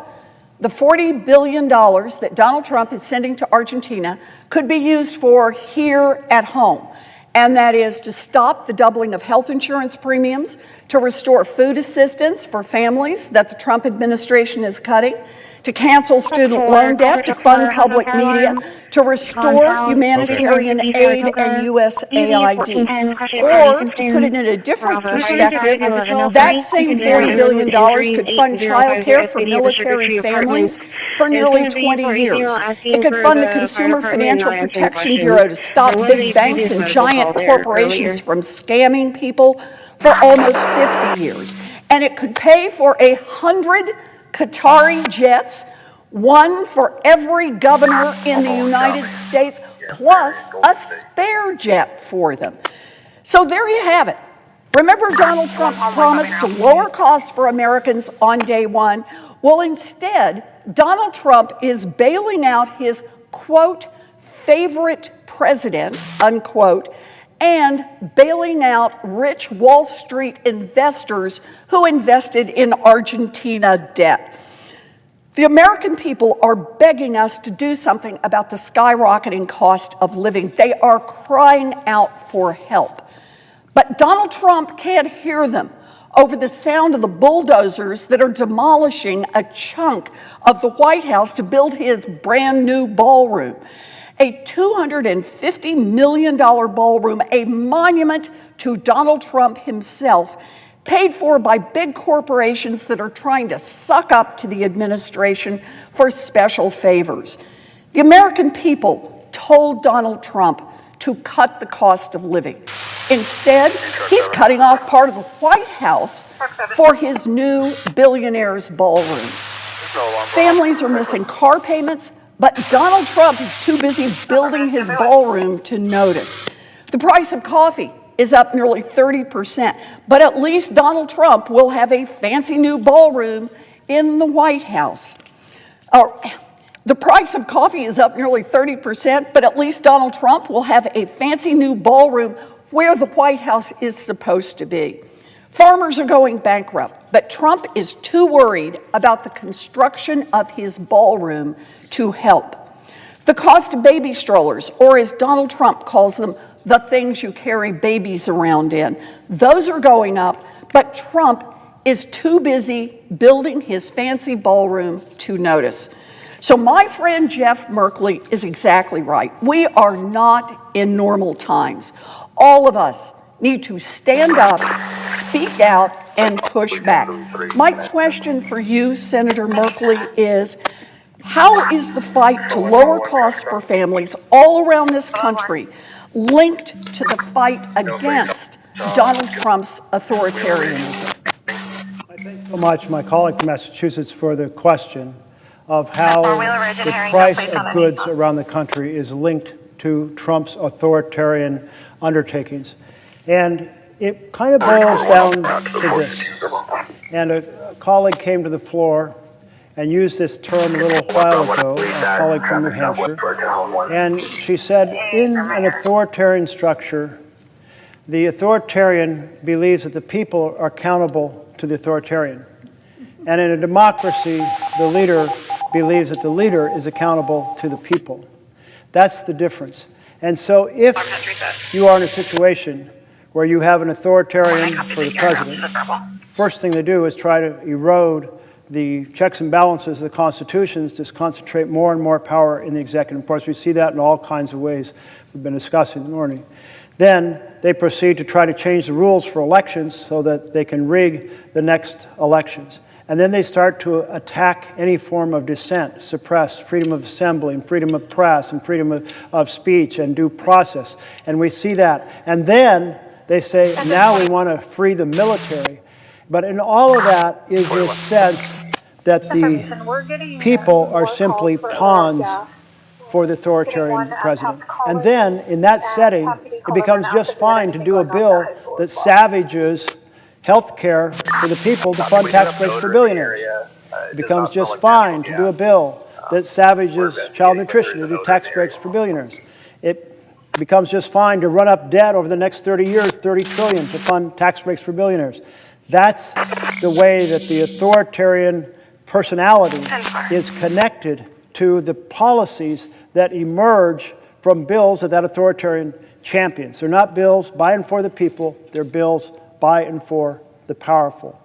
the $40 billion that Donald Trump is sending to Argentina could be used for here at home. and that is to stop the doubling of health insurance premiums, to restore food assistance for families that the Trump administration is cutting, to cancel student loan debt, to fund public media, to restore humanitarian aid and USAID. Or, to put it in a different perspective, that same $40 billion could fund child care for military families for nearly 20 years. It could fund the Consumer Financial Protection Bureau to stop big banks and giant corporations from scamming people for almost 50 years. And it could pay for 100 Qatari jets, one for every governor in the United States, plus a spare jet for them. So there you have it. Remember Donald Trump's promise to lower costs for Americans on day one? Well, instead, Donald Trump is bailing out his, quote, favorite president, unquote, and bailing out rich Wall Street investors who invested in Argentina debt. The American people are begging us to do something about the skyrocketing cost of living. They are crying out for help. But Donald Trump can't hear them over the sound of the bulldozers that are demolishing a chunk of the White House to build his brand new ballroom. A $250 million ballroom, a monument to Donald Trump himself, paid for by big corporations that are trying to suck up to the administration for special favors. The American people told Donald Trump to cut the cost of living. Instead, he's cutting off part of the White House for his new billionaire's ballroom. Families are missing car payments, but Donald Trump is too busy building his ballroom to notice. The price of coffee is up nearly 30%, but at least Donald Trump will have a fancy new ballroom in the White House. The price of coffee is up nearly 30%, but at least Donald Trump will have a fancy new ballroom where the White House is supposed to be. Farmers are going bankrupt, but Trump is too worried about the construction of his ballroom to help. The cost of baby strollers, or as Donald Trump calls them, the things you carry babies around in, those are going up, but Trump is too busy building his fancy ballroom to notice. So my friend Jeff Merkley is exactly right. We are not in normal times. All of us need to stand up, speak out, and push back. My question for you, Senator Merkley, is how is the fight to lower costs for families all around this country linked to the fight against Donald Trump's authoritarianism? Thank you so much, my colleague from Massachusetts, for the question of how the price of goods around the country is linked to Trump's authoritarian undertakings. And it kind of boils down to this. And a colleague came to the floor and used this term a little while ago, a colleague from New Hampshire, and she said, in an authoritarian structure, the authoritarian believes that the people are accountable to the authoritarian. And in a democracy, the leader believes that the leader is accountable to the people. That's the difference. And so if you are in a situation where you have an authoritarian for the president, first thing they do is try to erode the checks and balances of the constitutions to concentrate more and more power in the executive. Of course, we see that in all kinds of ways we've been discussing this morning. Then they proceed to try to change the rules for elections so that they can rig the next elections. And then they start to attack any form of dissent, suppress freedom of assembly and freedom of press and freedom of speech and due process. And we see that. And then they say, now we want to free the military. But in all of that is this sense that the people are simply pawns for the authoritarian president. And then in that setting, it becomes just fine to do a bill that savages health care for the people to fund tax breaks for billionaires. It becomes just fine to do a bill that savages child nutrition to do tax breaks for billionaires. It becomes just fine to run up debt over the next 30 years, $30 trillion, to fund tax breaks for billionaires. That's the way that the authoritarian personality is connected to the policies that emerge from bills that that authoritarian champions. They're not bills by and for the people, they're bills by and for the powerful.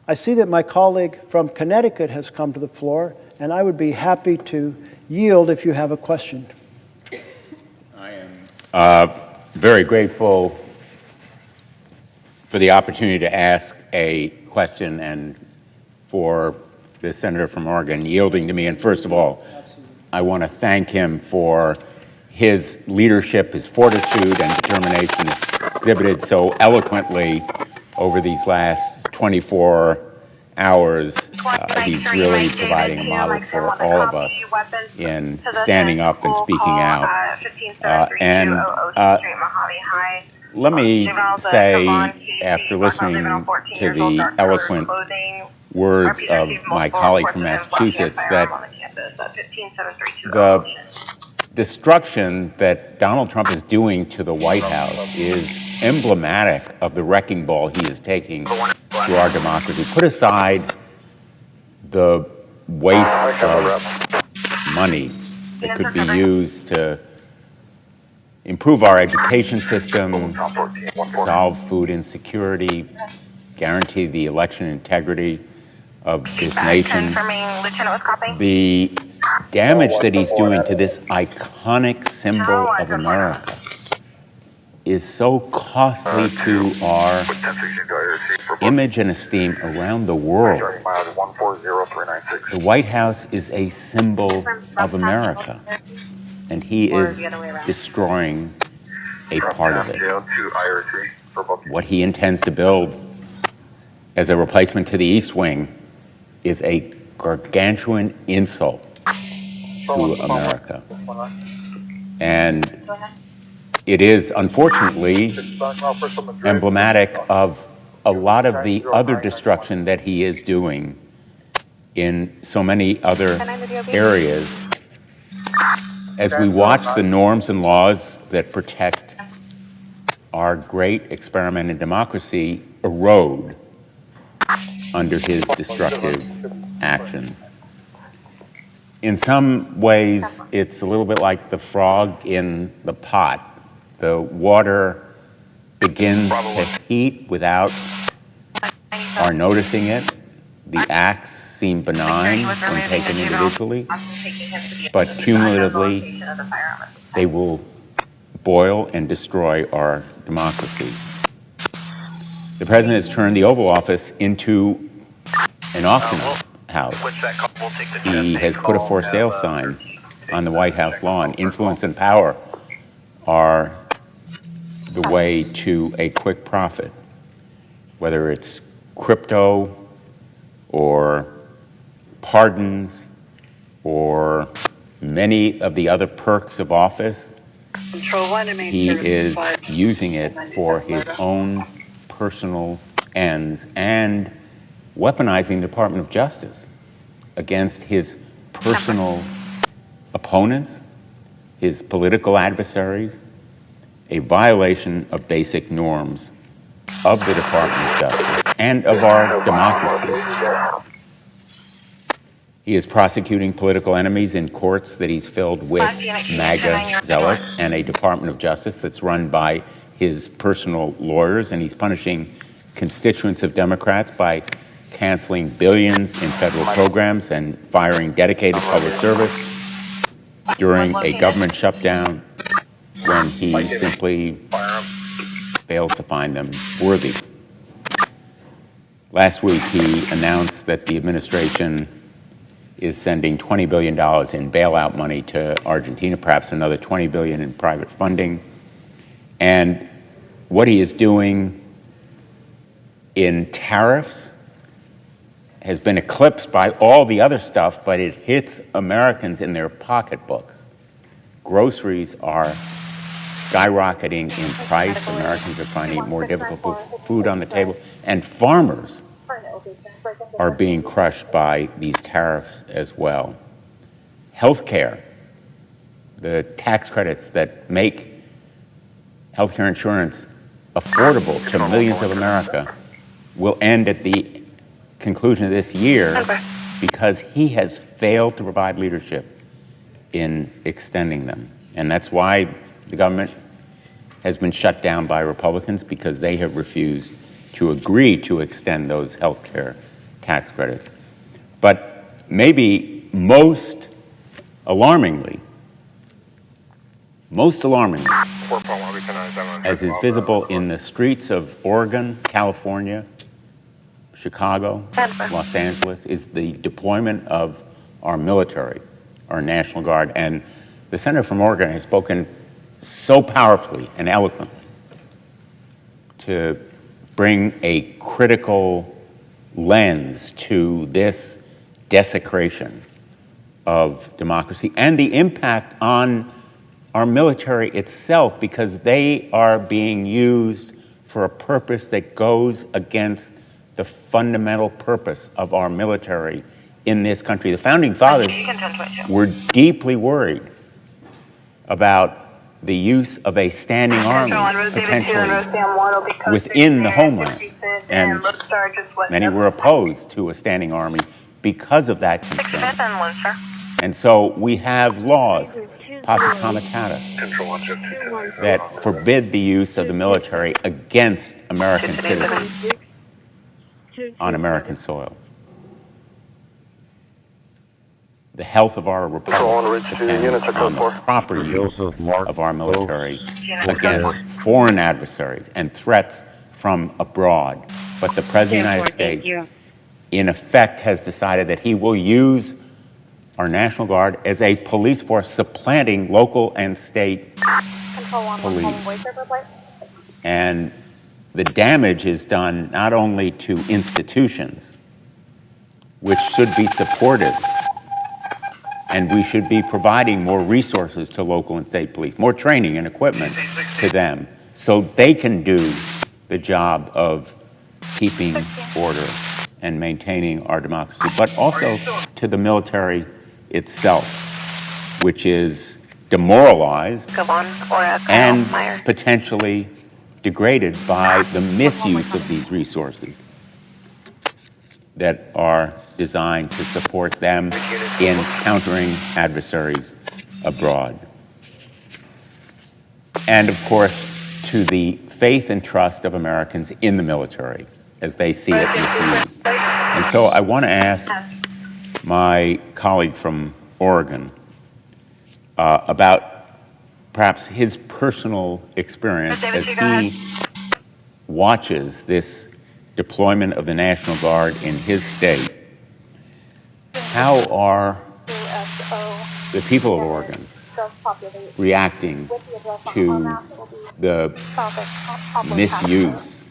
I see that my colleague from Connecticut has come to the floor, and I would be happy to yield if you have a question. Very grateful for the opportunity to ask a question and for the senator from Oregon yielding to me. And first of all, I want to thank him for his leadership, his fortitude and determination exhibited so eloquently over these last 24 hours. He's really providing a model for all of us in standing up and speaking out. Let me say, after listening to the eloquent words of my colleague from Massachusetts, that the destruction that Donald Trump is doing to the White House is emblematic of the wrecking ball he is taking to our democracy. Put aside the waste of money that could be used to improve our education system, solve food insecurity, guarantee the election integrity of this nation. The damage that he's doing to this iconic symbol of America is so costly to our image and esteem around the world. The White House is a symbol of America, and he is destroying a part of it. What he intends to build as a replacement to the East Wing is a gargantuan insult to America. And it is, unfortunately, emblematic of a lot of the other destruction that he is doing in so many other areas. As we watch the norms and laws that protect our great experiment in democracy erode under his destructive actions. In some ways, it's a little bit like the frog in the pot. The water begins to heat without our noticing it. The acts seem benign when taken individually, but cumulatively, they will boil and destroy our democracy. The president has turned the Oval Office into an auction house. He has put a for sale sign on the White House lawn. Influence and power are the way to a quick profit, whether it's crypto or pardons or many of the other perks of office. He is using it for his own personal ends and weaponizing the Department of Justice against his personal opponents, his political adversaries, a violation of basic norms of the Department of Justice and of our democracy. He is prosecuting political enemies in courts that he's filled with MAGA zealots and a Department of Justice that's run by his personal lawyers, and he's punishing constituents of Democrats by canceling billions in federal programs and firing dedicated public service during a government shutdown when he simply fails to find them worthy. Last week, he announced that the administration is sending $20 billion in bailout money to Argentina, perhaps another $20 billion in private funding. And what he is doing in tariffs has been eclipsed by all the other stuff, but it hits Americans in their pocketbooks. Groceries are skyrocketing in price. Americans are finding it more difficult to put food on the table. And farmers are being crushed by these tariffs as well. Healthcare, the tax credits that make healthcare insurance affordable to millions of America will end at the conclusion of this year because he has failed to provide leadership in extending them. And that's why the government has been shut down by Republicans because they have refused to agree to extend those health care tax credits. But maybe most alarmingly, as is visible in the streets of Oregon, California, Chicago, Los Angeles, is the deployment of our military, our National Guard. And the senator from Oregon has spoken so powerfully and eloquently to bring a critical lens to this desecration of democracy and the impact on our military itself, because they are being used for a purpose that goes against the fundamental purpose of our military in this country. The Founding Fathers were deeply worried about the use of a standing army potentially within the homeland, and many were opposed to a standing army because of that concern. And so we have laws, posse comitatus, that forbid the use of the military against American citizens on American soil. The health of our republic depends on the proper use of our military against foreign adversaries and threats from abroad. But the President of the United States, in effect, has decided that he will use our National Guard as a police force, supplanting local and state police. And the damage is done not only to institutions, which should be supported, and we should be providing more resources to local and state police, more training and equipment to them, so they can do the job of keeping order and maintaining our democracy, but also to the military itself, which is demoralized and potentially degraded by the misuse of these resources that are designed to support them in countering adversaries abroad. And of course, to the faith and trust of Americans in the military as they see it misused. And so I want to ask my colleague from Oregon about perhaps his personal experience as he watches this deployment of the National Guard in his state. How are the people of Oregon reacting to the misuse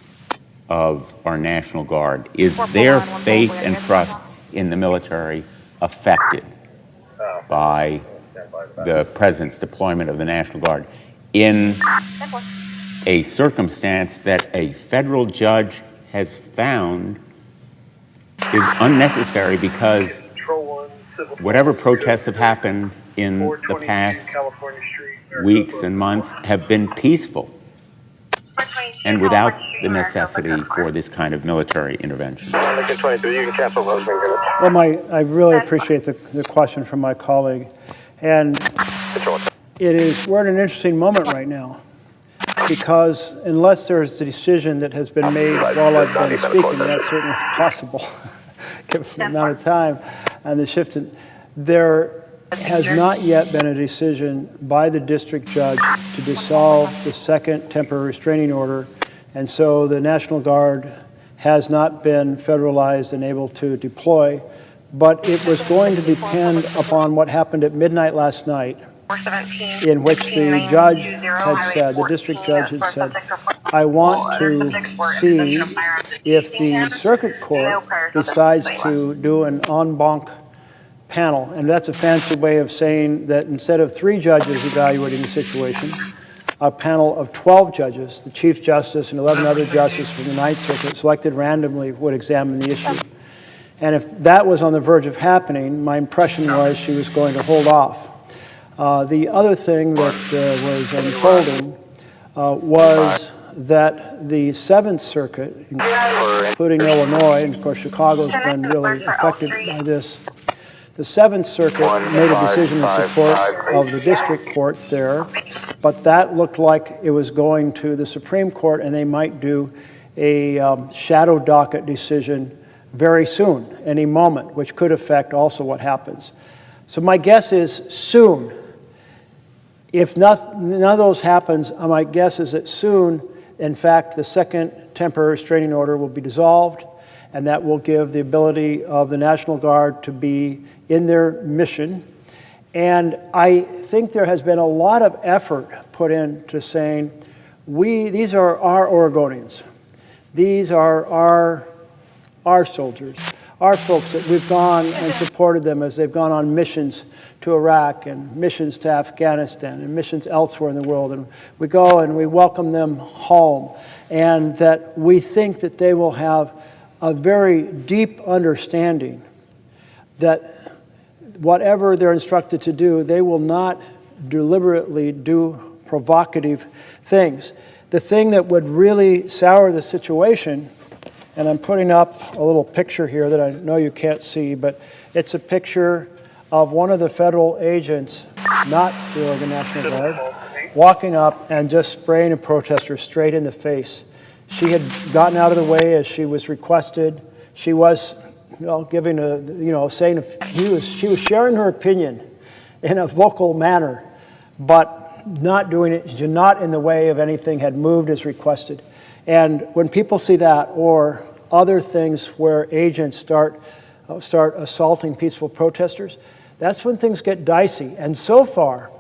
of our National Guard? Is their faith and trust in the military affected by the President's deployment of the National Guard in a circumstance that a federal judge has found is unnecessary, because whatever protests have happened in the past weeks and months have been peaceful and without the necessity for this kind of military intervention? Well, I really appreciate the question from my colleague. And we're in an interesting moment right now, because unless there's a decision that has been made while I've been speaking, and that's certainly possible, given the amount of time and the shift, there has not yet been a decision by the district judge to dissolve the second temporary restraining order, and so the National Guard has not been federalized and able to deploy, but it was going to depend upon what happened at midnight last night, in which the judge had said, the district judge had said, I want to see if the circuit court decides to do an en banc panel. And that's a fancy way of saying that instead of 3 judges evaluating the situation, a panel of 12 judges, the Chief Justice and 11 other justices from the Ninth Circuit, selected randomly, would examine the issue. And if that was on the verge of happening, my impression was she was going to hold off. The other thing that was unfolding was that the Seventh Circuit, including Illinois, and of course Chicago's been really affected by this, the Seventh Circuit made a decision in support of the district court there, but that looked like it was going to the Supreme Court, and they might do a shadow docket decision very soon, any moment, which could affect also what happens. So my guess is soon. If none of those happens, my guess is that soon, in fact, the second temporary restraining order will be dissolved, and that will give the ability of the National Guard to be in their mission. And I think there has been a lot of effort put into saying, these are our Oregonians. These are our soldiers, our folks that we've gone and supported them as they've gone on missions to Iraq and missions to Afghanistan and missions elsewhere in the world. And we go and we welcome them home. And that we think that they will have a very deep understanding that whatever they're instructed to do, they will not deliberately do provocative things. The thing that would really sour the situation, and I'm putting up a little picture here that I know you can't see, but it's a picture of one of the federal agents, not the Oregon National Guard, walking up and just spraying a protester straight in the face. She had gotten out of the way as she was requested. She was giving saying she was sharing her opinion in a vocal manner, but not doing it, not in the way of anything had moved as requested. And when people see that, or other things where agents start assaulting peaceful protesters, that's when things get dicey. And so far,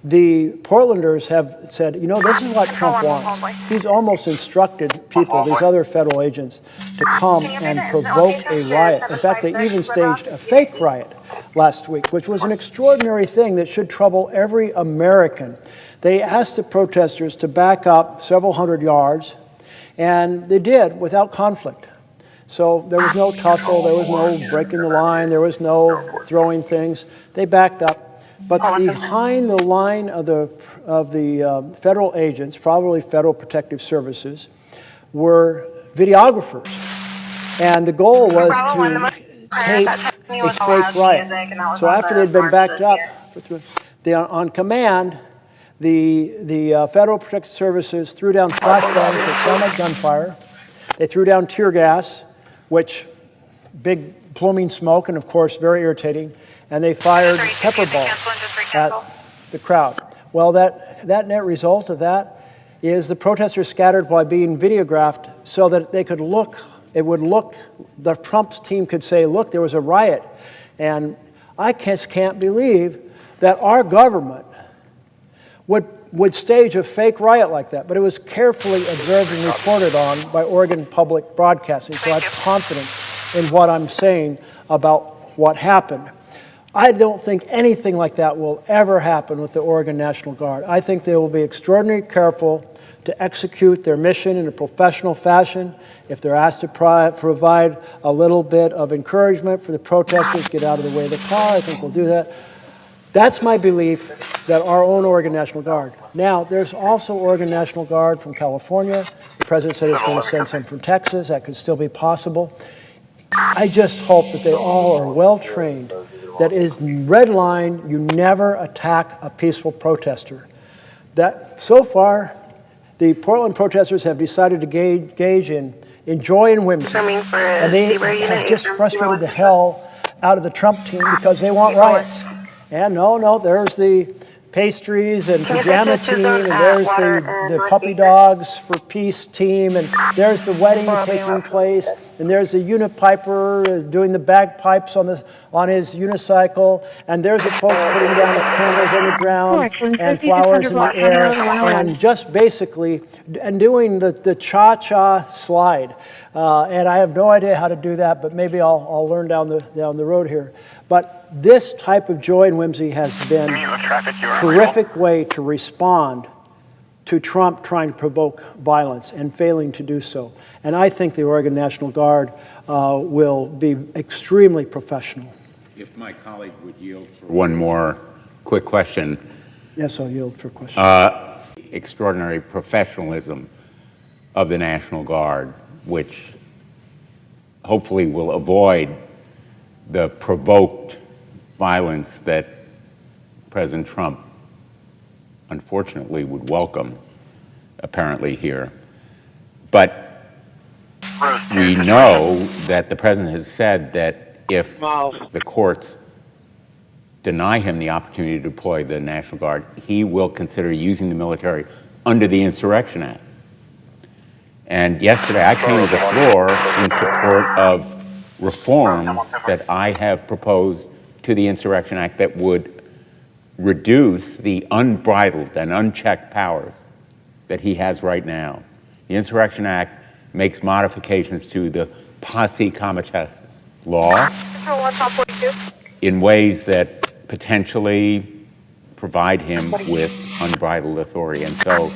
the Portlanders have said, this is what Trump wants. He's almost instructed people, these other federal agents, to come and provoke a riot. In fact, they even staged a fake riot last week, which was an extraordinary thing that should trouble every American. They asked the protesters to back up several hundred yards, and they did without conflict. So there was no tussle, there was no breaking the line, there was no throwing things. They backed up. But behind the line of the federal agents, probably Federal Protective Services, were videographers. And the goal was to tape a fake riot. So after they'd been backed up, on command, the Federal Protective Services threw down flashbangs that sounded like gunfire. They threw down tear gas, which big pluming smoke, and of course very irritating. And they fired pepper balls at the crowd. Well, that net result of that is the protesters scattered by being videographed so that they could look, the Trump's team could say, look, there was a riot. And I just can't believe that our government would stage a fake riot like that. But it was carefully observed and reported on by Oregon Public Broadcasting, so I have confidence in what I'm saying about what happened. I don't think anything like that will ever happen with the Oregon National Guard. I think they will be extraordinarily careful to execute their mission in a professional fashion. If they're asked to provide a little bit of encouragement for the protesters, get out of the way of the car, I think we'll do that. That's my belief, that our own Oregon National Guard. Now, there's also Oregon National Guard from California. The president said he's going to send some from Texas. That could still be possible. I just hope that they all are well trained. That is red line, you never attack a peaceful protester. That so far, the Portland protesters have decided to engage in joy and whimsy. And they have just frustrated the hell out of the Trump team because they want riots. And no, there's the pastries and pajama team, and there's the puppy dogs for peace team, and there's the wedding taking place, and there's the unipiper doing the bagpipes on his unicycle, and there's the folks putting down the candles on the ground and flowers in the air, and just basically and doing the cha-cha slide. And I have no idea how to do that, but maybe I'll learn down the road here. But this type of joy and whimsy has been a terrific way to respond to Trump trying to provoke violence and failing to do so. And I think the Oregon National Guard will be extremely professional. If my colleague would yield for one more quick question. Yes, I'll yield for a question. Extraordinary professionalism of the National Guard, which hopefully will avoid the provoked violence that President Trump is trying to provoke. What unfortunately would welcome, apparently, here. But we know that the president has said that if the courts deny him the opportunity to deploy the National Guard, he will consider using the military under the Insurrection Act. And yesterday I came to the floor in support of reforms that I have proposed to the Insurrection Act that would reduce the unbridled and unchecked powers that he has right now. The Insurrection Act makes modifications to the patsey comatese law in ways that potentially provide him with unbridled authority. And so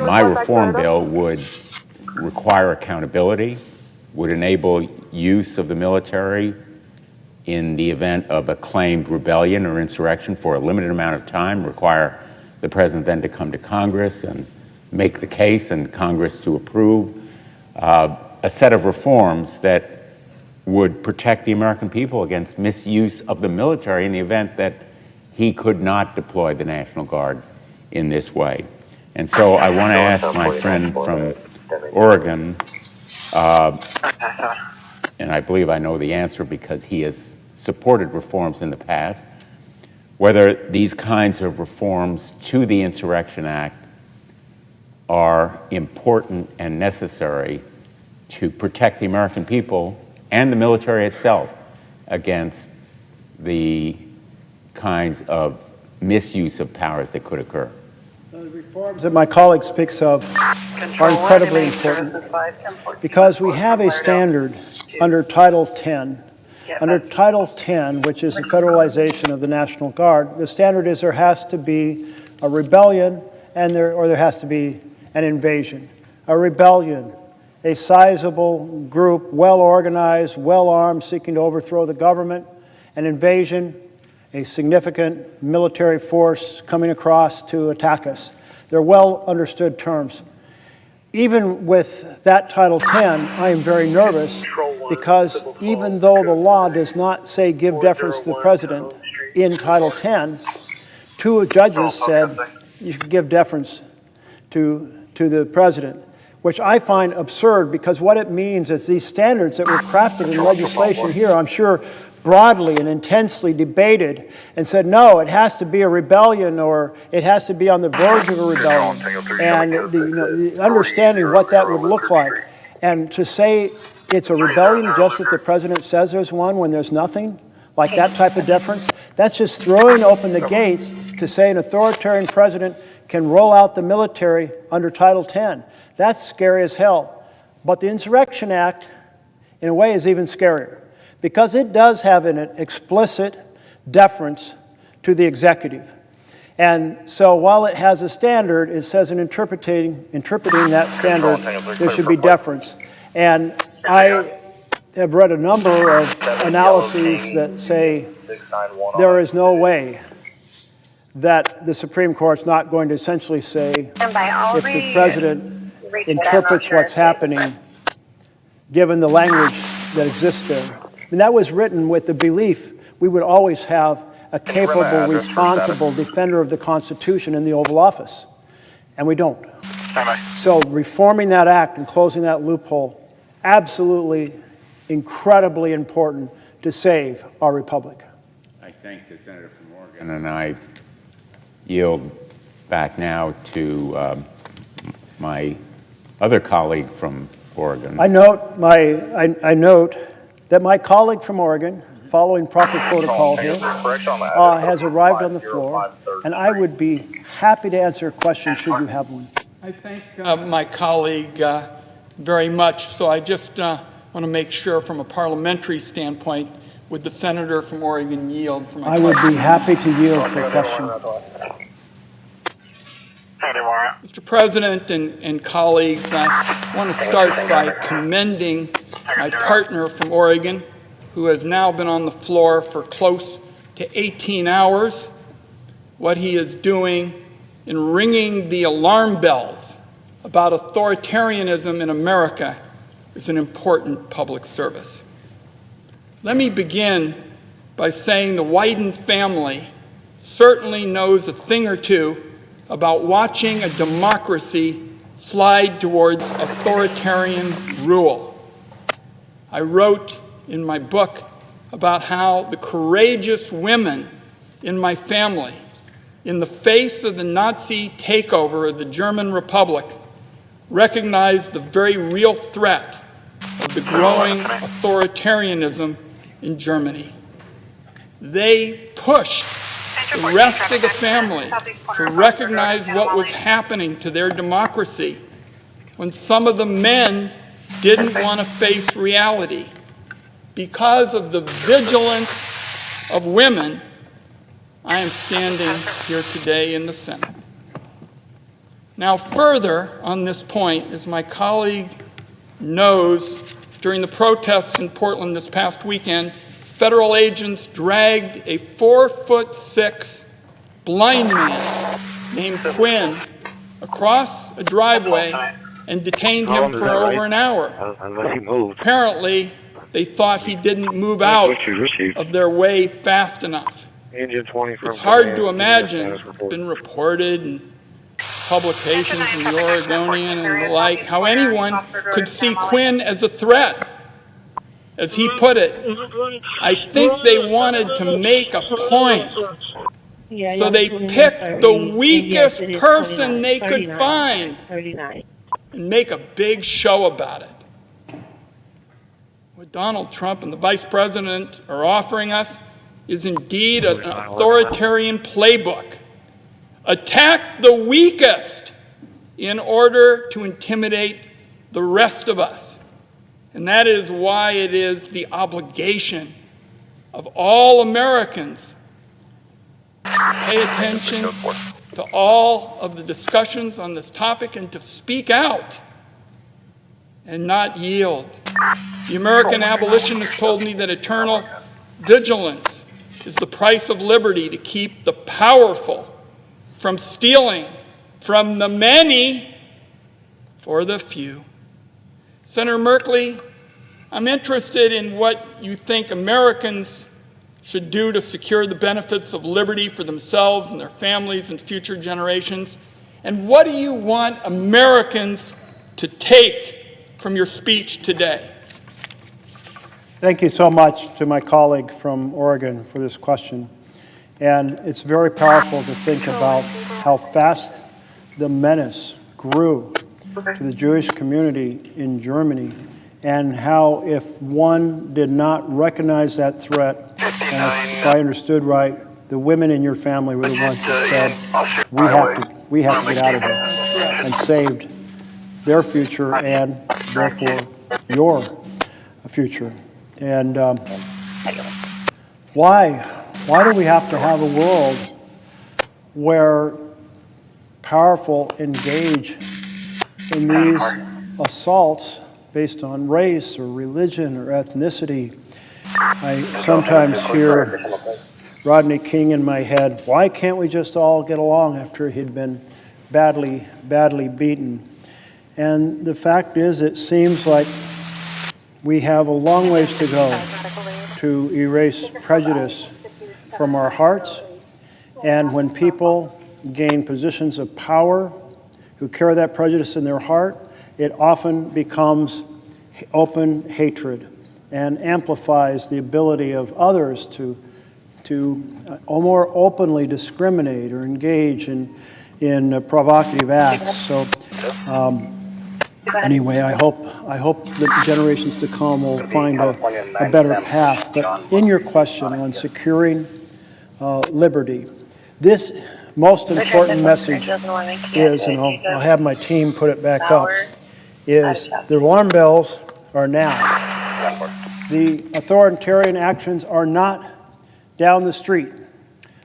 my reform bill would require accountability, would enable use of the military in the event of a claimed rebellion or insurrection for a limited amount of time, require the president then to come to Congress and make the case and Congress to approve a set of reforms that would protect the American people against misuse of the military in the event that he could not deploy the National Guard in this way. And so I want to ask my friend from Oregon, and I believe I know the answer because he has supported reforms in the past, whether these kinds of reforms to the Insurrection Act are important and necessary to protect the American people and the military itself against the kinds of misuse of powers that could occur. The reforms that my colleague speaks of are incredibly important because we have a standard under Title 10. Under Title 10, which is the federalization of the National Guard, the standard is there has to be a rebellion or there has to be an invasion. A rebellion, a sizable group, well-organized, well-armed, seeking to overthrow the government. An invasion, a significant military force coming across to attack us. They're well-understood terms. Even with that Title 10, I am very nervous because even though the law does not say give deference to the president in Title 10, two judges said you should give deference to the president, which I find absurd because what it means is these standards that were crafted in legislation here, I'm sure broadly and intensely debated and said, no, it has to be a rebellion or it has to be on the verge of a rebellion. And the understanding what that would look like. And to say it's a rebellion just if the president says there's one when there's nothing, like that type of deference, that's just throwing open the gates to say an authoritarian president can roll out the military under Title 10. That's scary as hell. But the Insurrection Act, in a way, is even scarier because it does have an explicit deference to the executive. And so while it has a standard, it says in interpreting that standard, there should be deference. And I have read a number of analyses that say there is no way that the Supreme Court's not going to essentially say if the president interprets what's happening, given the language that exists there. And that was written with the belief we would always have a capable, responsible defender of the Constitution in the Oval Office. And we don't. So reforming that act and closing that loophole, absolutely incredibly important to save our republic. I thank the senator from Oregon, and I yield back now to my other colleague from Oregon. I note that my colleague from Oregon, following proper protocol here, has arrived on the floor, and I would be happy to answer a question should you have one. I thank my colleague very much, so I just want to make sure from a parliamentary standpoint, would the senator from Oregon yield for my I would be happy to yield for a question. Mr. President and colleagues, I want to start by commending my partner from Oregon, who has now been on the floor for close to 18 hours. What he is doing in ringing the alarm bells about authoritarianism in America is an important public service. Let me begin by saying the Wyden family certainly knows a thing or two about watching a democracy slide towards authoritarian rule. I wrote in my book about how the courageous women in my family, in the face of the Nazi takeover of the German Republic, recognized the very real threat of the growing authoritarianism in Germany. They pushed the rest of the family to recognize what was happening to their democracy when some of the men didn't want to face reality. Because of the vigilance of women, I am standing here today in the Senate. Now, further on this point, as my colleague knows, during the protests in Portland this past weekend, federal agents dragged a 4'6" blind man named Quinn across a driveway and detained him for over an hour. Unless he moved. Apparently, they thought he didn't move out of their way fast enough. It's hard to imagine, it's been reported in publications in the Oregonian and the like, how anyone could see Quinn as a threat. As he put it, I think they wanted to make a point. So they picked the weakest person they could find and make a big show about it. What Donald Trump and the Vice President are offering us is indeed an authoritarian playbook. Attack the weakest in order to intimidate the rest of us. And that is why it is the obligation of all Americans to pay attention to all of the discussions on this topic and to speak out and not yield. The American abolitionist told me that eternal vigilance is the price of liberty, to keep the powerful from stealing from the many for the few. Senator Merkley, I'm interested in what you think Americans should do to secure the benefits of liberty for themselves and their families and future generations. And what do you want Americans to take from your speech today? Thank you so much to my colleague from Oregon for this question. And it's very powerful to think about how fast the menace grew to the Jewish community in Germany, and how if one did not recognize that threat, and if I understood right, the women in your family were the ones that said, we have to get out of here, and saved their future and therefore your future. And why do we have to have a world where powerful engage in these assaults based on race or religion or ethnicity? I sometimes hear Rodney King in my head, why can't we just all get along after he'd been badly beaten? And the fact is, it seems like we have a long ways to go to erase prejudice from our hearts. And when people gain positions of power who carry that prejudice in their heart, it often becomes open hatred and amplifies the ability of others to more openly discriminate or engage in provocative acts. So anyway, I hope that generations to come will find a better path. But in your question on securing liberty, this most important message is, and I'll have my team put it back up, is the alarm bells are now. The authoritarian actions are not down the street.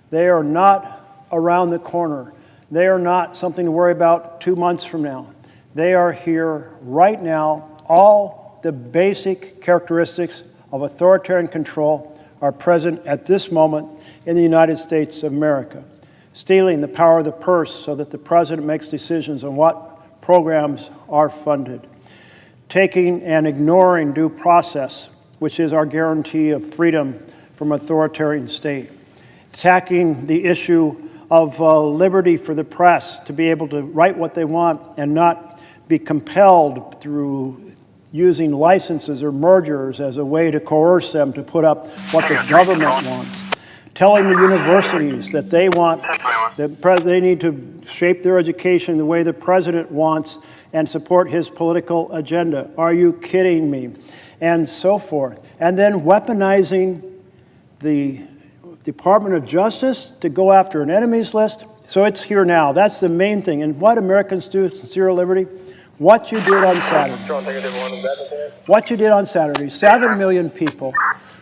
They are not around the corner. They are not something to worry about 2 months from now. They are here right now. All the basic characteristics of authoritarian control are present at this moment in the United States of America. Stealing the power of the purse so that the president makes decisions on what programs are funded. Taking and ignoring due process, which is our guarantee of freedom from authoritarian state. Attacking the issue of liberty for the press to be able to write what they want and not be compelled through using licenses or mergers as a way to coerce them to put up what the government wants. Telling the universities that they want, they need to shape their education the way the president wants and support his political agenda. Are you kidding me? And so forth. And then weaponizing the Department of Justice to go after an enemies list. So it's here now. That's the main thing. And what Americans do at Sincere Liberty, what you did on Saturday. What you did on Saturday, 7 million people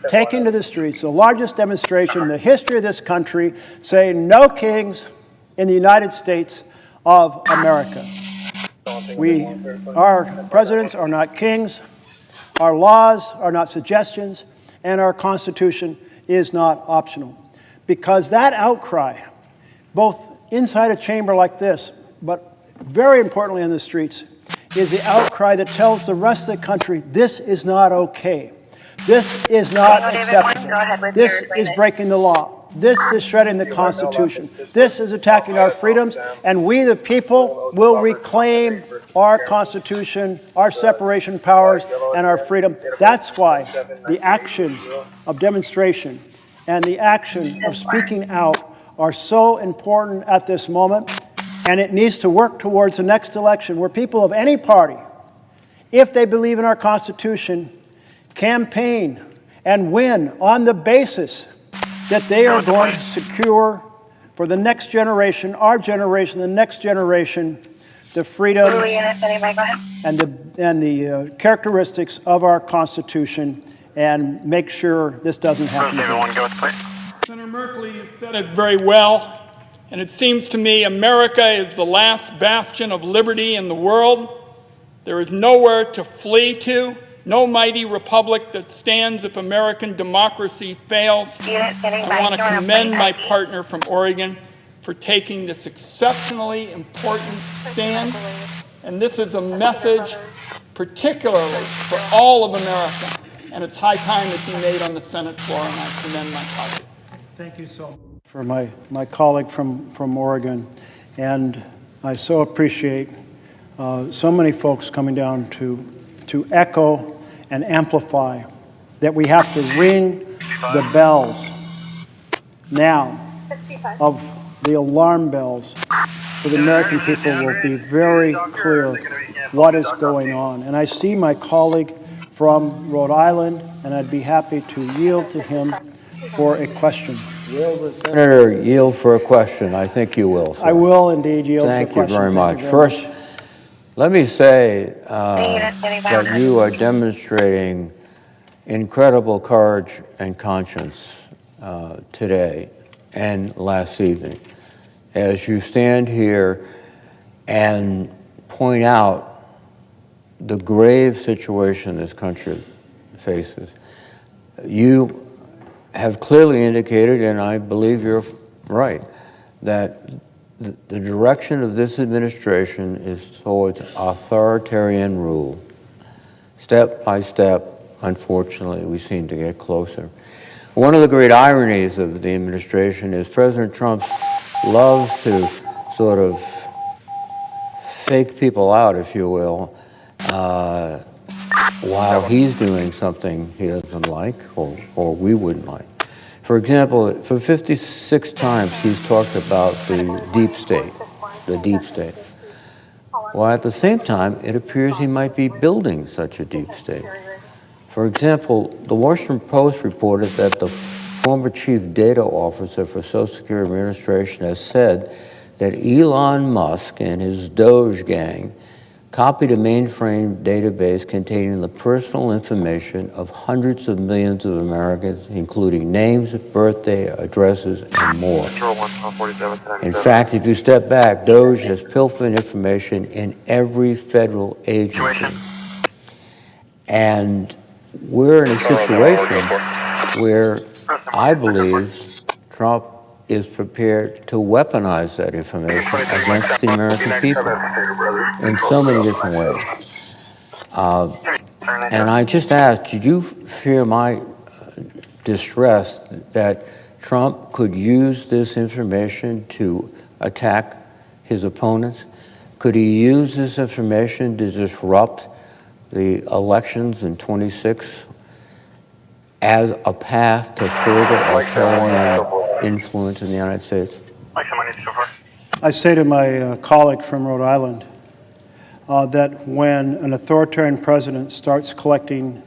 taking to the streets, the largest demonstration in the history of this country, saying no kings in the United States of America. Our presidents are not kings, our laws are not suggestions, and our Constitution is not optional. Because that outcry, both inside a chamber like this, but very importantly in the streets, is the outcry that tells the rest of the country this is not okay. This is not acceptable. This is breaking the law. This is shredding the Constitution. This is attacking our freedoms, and we, the people, will reclaim our Constitution, our separation of powers, and our freedom. That's why the action of demonstration and the action of speaking out are so important at this moment, and it needs to work towards the next election where people of any party, if they believe in our Constitution, campaign and win on the basis that they are going to secure for the next generation, our generation, the next generation, the freedoms and the characteristics of our Constitution, and make sure this doesn't happen again. Senator Merkley said it very well, and it seems to me America is the last bastion of liberty in the world. There is nowhere to flee to, no mighty republic that stands if American democracy fails. I want to commend my partner from Oregon for taking this exceptionally important stand. And this is a message particularly for all of America. And it's high time it be made on the Senate floor, and I commend my colleague. Thank you so much for my colleague from Oregon. And I so appreciate so many folks coming down to echo and amplify that we have to ring the bells now of the alarm bells so the American people will be very clear what is going on. And I see my colleague from Rhode Island, and I'd be happy to yield to him for a question. Will the Senator yield for a question? I think you will, sir. I will indeed yield for a question. Thank you very much. First, let me say that you are demonstrating incredible courage and conscience today and last evening as you stand here and point out the grave situation this country faces. You have clearly indicated, and I believe you're right, that the direction of this administration is towards authoritarian rule. Step by step, unfortunately, we seem to get closer. One of the great ironies of the administration is President Trump loves to sort of fake people out, if you will, while he's doing something he doesn't like or we wouldn't like. For example, for 56 times he's talked about the deep state. While at the same time, it appears he might be building such a deep state. For example, the Washington Post reported that the former chief data officer for Social Security Administration has said that Elon Musk and his Doge gang copied a mainframe database containing the personal information of hundreds of millions of Americans, including names, birthday, addresses, and more. In fact, if you step back, Doge has pilfered information in every federal agency. And we're in a situation where I believe Trump is prepared to weaponize that information against the American people in so many different ways. And I just asked, did you fear my distress that Trump could use this information to attack his opponents? Could he use this information to disrupt the elections in 26 as a path to further authoritarian influence in the United States? I say to my colleague from Rhode Island that when an authoritarian president starts collecting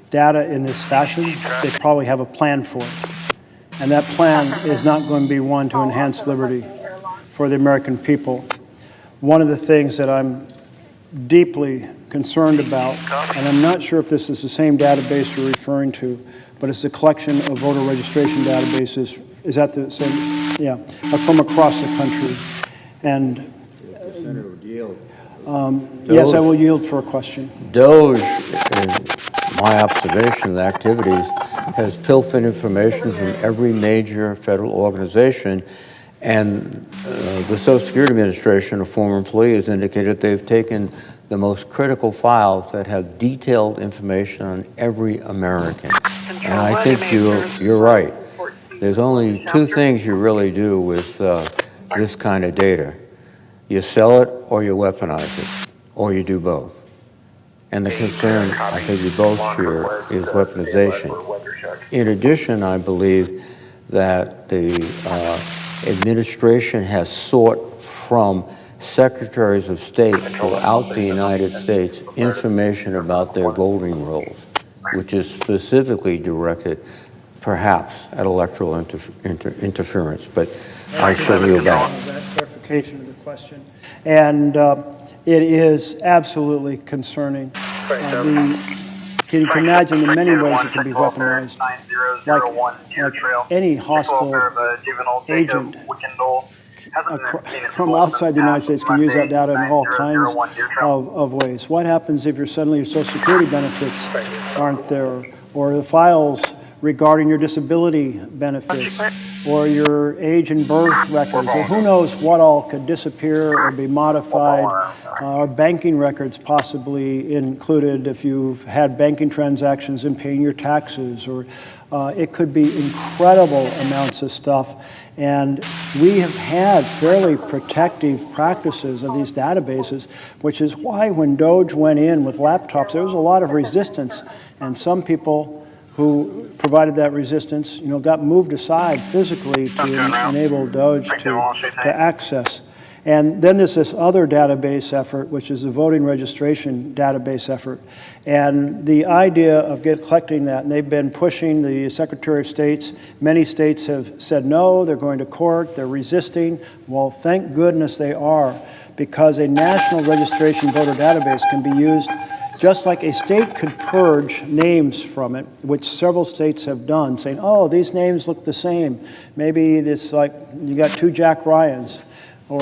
data in this fashion, they probably have a plan for it. And that plan is not going to be one to enhance liberty for the American people. One of the things that I'm deeply concerned about, and I'm not sure if this is the same database you're referring to, but it's the collection of voter registration databases. Is that the same? Yeah, from across the country. And Senator would yield. Yes, I will yield for a question. DOJ, in my observation of the activities, has pilfered information from every major federal organization, and the Social Security Administration, a former employee, has indicated they've taken the most critical files that have detailed information on every American. And I think you're right. There's only two things you really do with this kind of data. You sell it or you weaponize it, or you do both. And the concern, I think we both share, is weaponization. In addition, I believe that the administration has sought from secretaries of state throughout the United States information about their voting rolls, which is specifically directed perhaps at electoral interference. But I shall yield back. Clarification of the question. And it is absolutely concerning. Can you imagine the many ways it can be weaponized? Like any hostile agent from outside the United States can use that data in all kinds of ways. What happens if suddenly your Social Security benefits aren't there, or the files regarding your disability benefits, or your age and birth records, or who knows what all could disappear or be modified, or banking records possibly included if you've had banking transactions and paying your taxes, or it could be incredible amounts of stuff. And we have had fairly protective practices of these databases, which is why when DOJ went in with laptops, there was a lot of resistance, and some people who provided that resistance, got moved aside physically to enable DOJ to access. And then there's this other database effort, which is the voting registration database effort. And the idea of collecting that, and they've been pushing the Secretary of States. Many states have said no, they're going to court, they're resisting. Well, thank goodness they are, because a national registration voter database can be used just like a state could purge names from it, which several states have done, saying, oh, these names look the same. Maybe it's like you got two Jack Ryans, or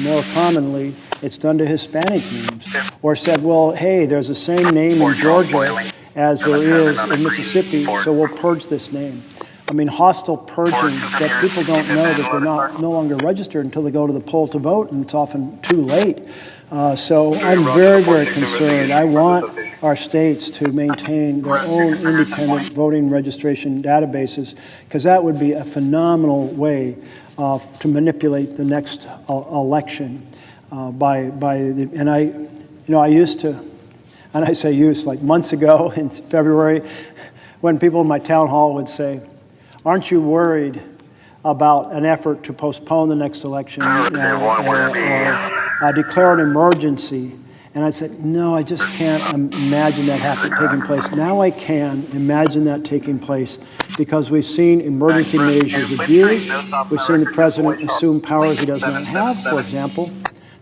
more commonly, it's done to Hispanic names. Or said, well, hey, there's the same name in Georgia as there is in Mississippi, so we'll purge this name. I mean, hostile purging that people don't know that they're no longer registered until they go to the poll to vote, and it's often too late. So I'm very, very concerned. I want our states to maintain their own independent voting registration databases, because that would be a phenomenal way to manipulate the next election. I used to, and I say used, like months ago in February, when people in my town hall would say, aren't you worried about an effort to postpone the next election or declare an emergency? And I said, no, I just can't imagine that taking place. Now I can imagine that taking place, because we've seen emergency measures abused. We've seen the president assume powers he does not have. For example,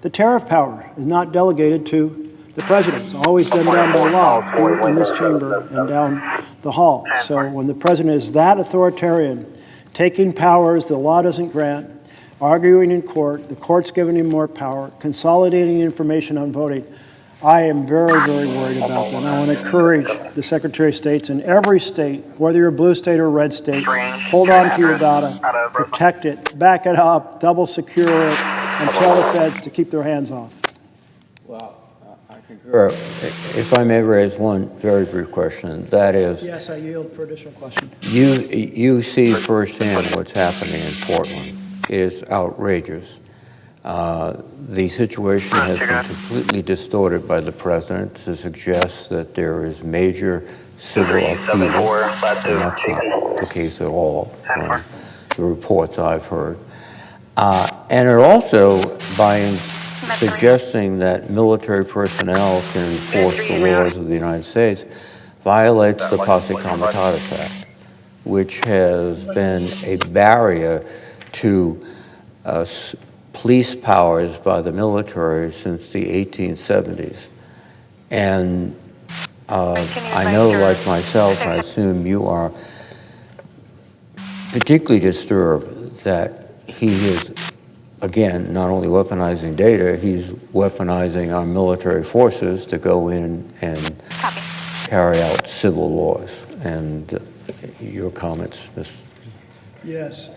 the tariff power is not delegated to the president. It's always done down by law here in this chamber and down the hall. So when the president is that authoritarian, taking powers the law doesn't grant, arguing in court, the court's giving him more power, consolidating information on voting, I am very, very worried about that. And I want to encourage the Secretary of States in every state, whether you're a blue state or a red state, hold on to your data, protect it, back it up, double secure it, and tell the feds to keep their hands off. Well, I can Sure. If I may raise one very brief question, that is, Yes, I yield for additional question. you see firsthand what's happening in Portland. It is outrageous. The situation has been completely distorted by the president to suggest that there is major civil upheaval, and that's not the case at all from the reports I've heard. And it also, by suggesting that military personnel can enforce the laws of the United States, violates the Posse Comitatus Act, which has been a barrier to police powers by the military since the 1870s. And I know, like myself, I assume you are particularly disturbed that he is, again, not only weaponizing data, he's weaponizing our military forces to go in and carry out civil laws. And your comments, Ms. Yes.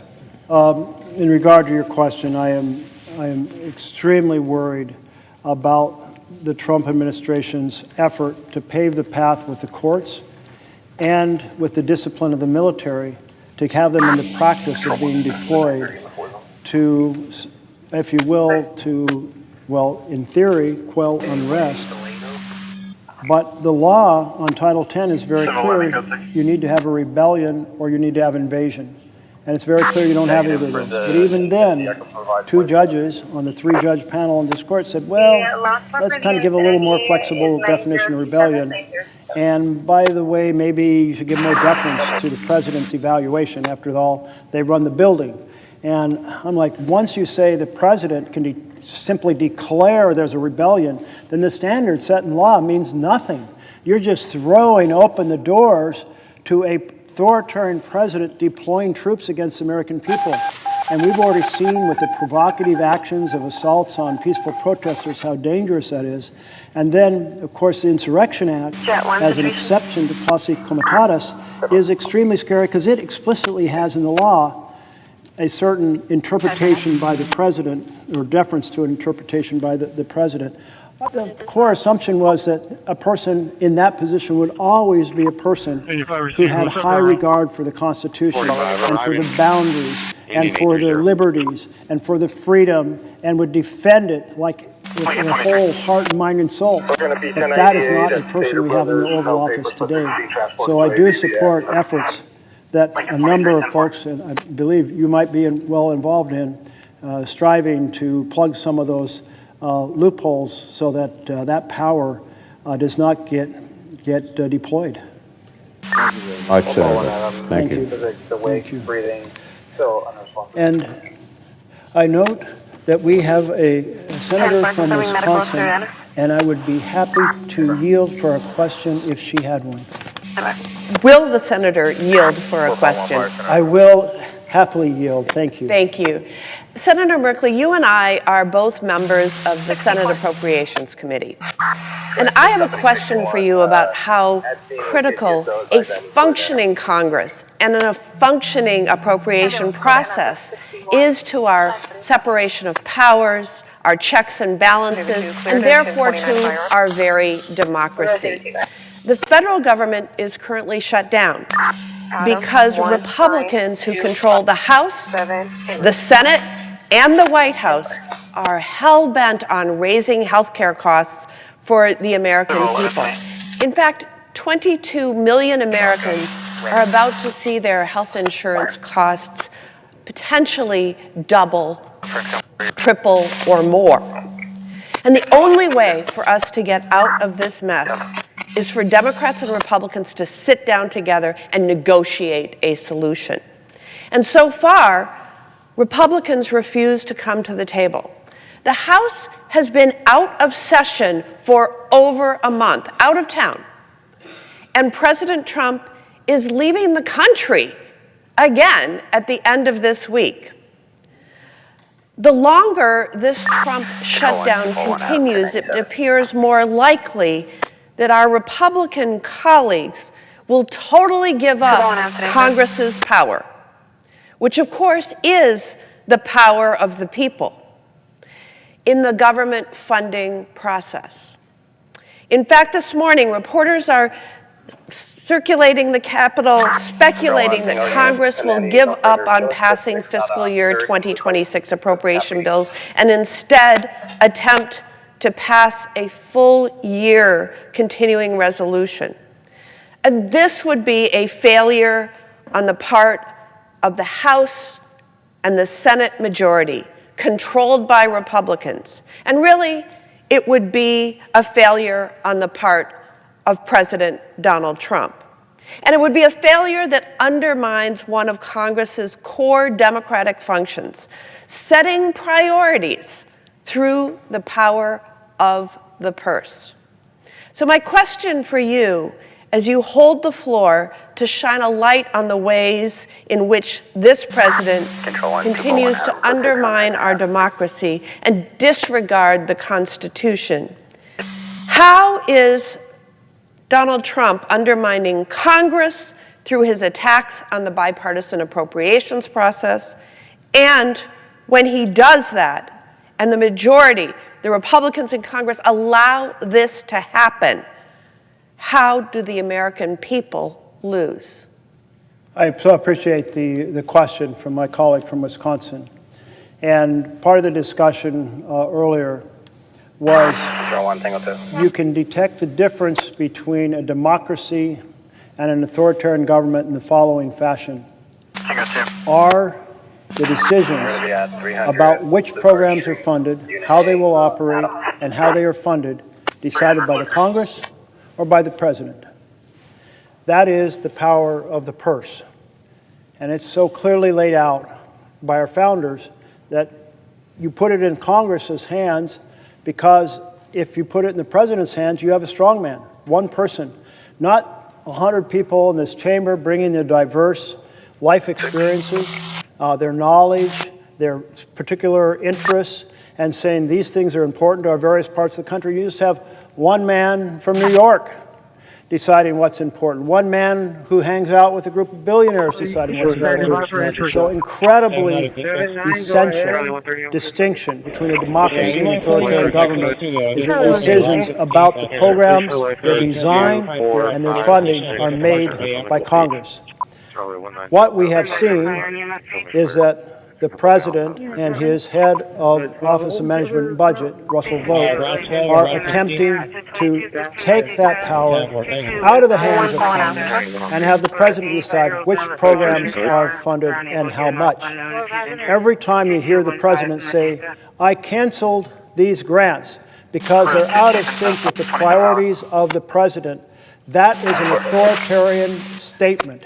In regard to your question, I am extremely worried about the Trump administration's effort to pave the path with the courts and with the discipline of the military to have them in the practice of being deployed to, if you will, to, well, in theory, quell unrest. But the law on Title 10 is very clear. You need to have a rebellion or you need to have invasion. And it's very clear you don't have either of those. But even then, two judges on the three-judge panel in this court said, well, let's kind of give a little more flexible definition of rebellion. And by the way, maybe you should give more deference to the president's evaluation. After all, they run the building. And I'm like, once you say the president can simply declare there's a rebellion, then the standard set in law means nothing. You're just throwing open the doors to a authoritarian president deploying troops against the American people. And we've already seen with the provocative actions of assaults on peaceful protesters how dangerous that is. And then, of course, the Insurrection Act, as an exception to Posse Comitatus, is extremely scary because it explicitly has in the law a certain interpretation by the president, or deference to an interpretation by the president. The core assumption was that a person in that position would always be a person who had high regard for the Constitution and for the boundaries and for the liberties and for the freedom and would defend it like with their whole heart, mind, and soul. But that is not the person we have in the Oval Office today. So I do support efforts that a number of folks, and I believe you might be well involved in, striving to plug some of those loopholes so that that power does not get deployed. Thank you. Thank you. And I note that we have a senator from Wisconsin, and I would be happy to yield for a question if she had one. Will the senator yield for a question? I will happily yield. Thank you. Thank you. Senator Merkley, you and I are both members of the Senate Appropriations Committee. And I have a question for you about how critical a functioning Congress and a functioning appropriation process is to our separation of powers, our checks and balances, and therefore to our very democracy. The federal government is currently shut down because Republicans who control the House, the Senate, and the White House are hell-bent on raising health care costs for the American people. In fact, 22 million Americans are about to see their health insurance costs potentially double, triple, or more. And the only way for us to get out of this mess is for Democrats and Republicans to sit down together and negotiate a solution. And so far, Republicans refuse to come to the table. The House has been out of session for over a month, out of town. And President Trump is leaving the country again at the end of this week. The longer this Trump shutdown continues, it appears more likely that our Republican colleagues will totally give up Congress's power, which of course is the power of the people, in the government funding process. In fact, this morning, reporters are circulating the Capitol, speculating that Congress will give up on passing fiscal year 2026 appropriation bills and instead attempt to pass a full year continuing resolution. And this would be a failure on the part of the House and the Senate majority, controlled by Republicans. And really, it would be a failure on the part of President Donald Trump. And it would be a failure that undermines one of Congress's core democratic functions, setting priorities through the power of the purse. So my question for you, as you hold the floor to shine a light on the ways in which this president continues to undermine our democracy and disregard the Constitution, how is Donald Trump undermining Congress through his attacks on the bipartisan appropriations process? And when he does that, and the majority, the Republicans in Congress, allow this to happen, how do the American people lose? I so appreciate the question from my colleague from Wisconsin. And part of the discussion earlier was you can detect the difference between a democracy and an authoritarian government in the following fashion. Are the decisions about which programs are funded, how they will operate, and how they are funded decided by the Congress or by the President? That is the power of the purse. And it's so clearly laid out by our founders that you put it in Congress's hands, because if you put it in the president's hands, you have a strong man, one person, not 100 people in this chamber bringing their diverse life experiences, their knowledge, their particular interests, and saying these things are important to our various parts of the country. You just have one man from New York deciding what's important, one man who hangs out with a group of billionaires deciding what's important. So incredibly essential distinction between a democracy and an authoritarian government is that decisions about the programs, their design, and their funding are made by Congress. What we have seen is that the President and his head of Office of Management and Budget, Russell Vought, are attempting to take that power out of the hands of Congress and have the President decide which programs are funded and how much. Every time you hear the President say, I canceled these grants because they're out of sync with the priorities of the President, that is an authoritarian statement,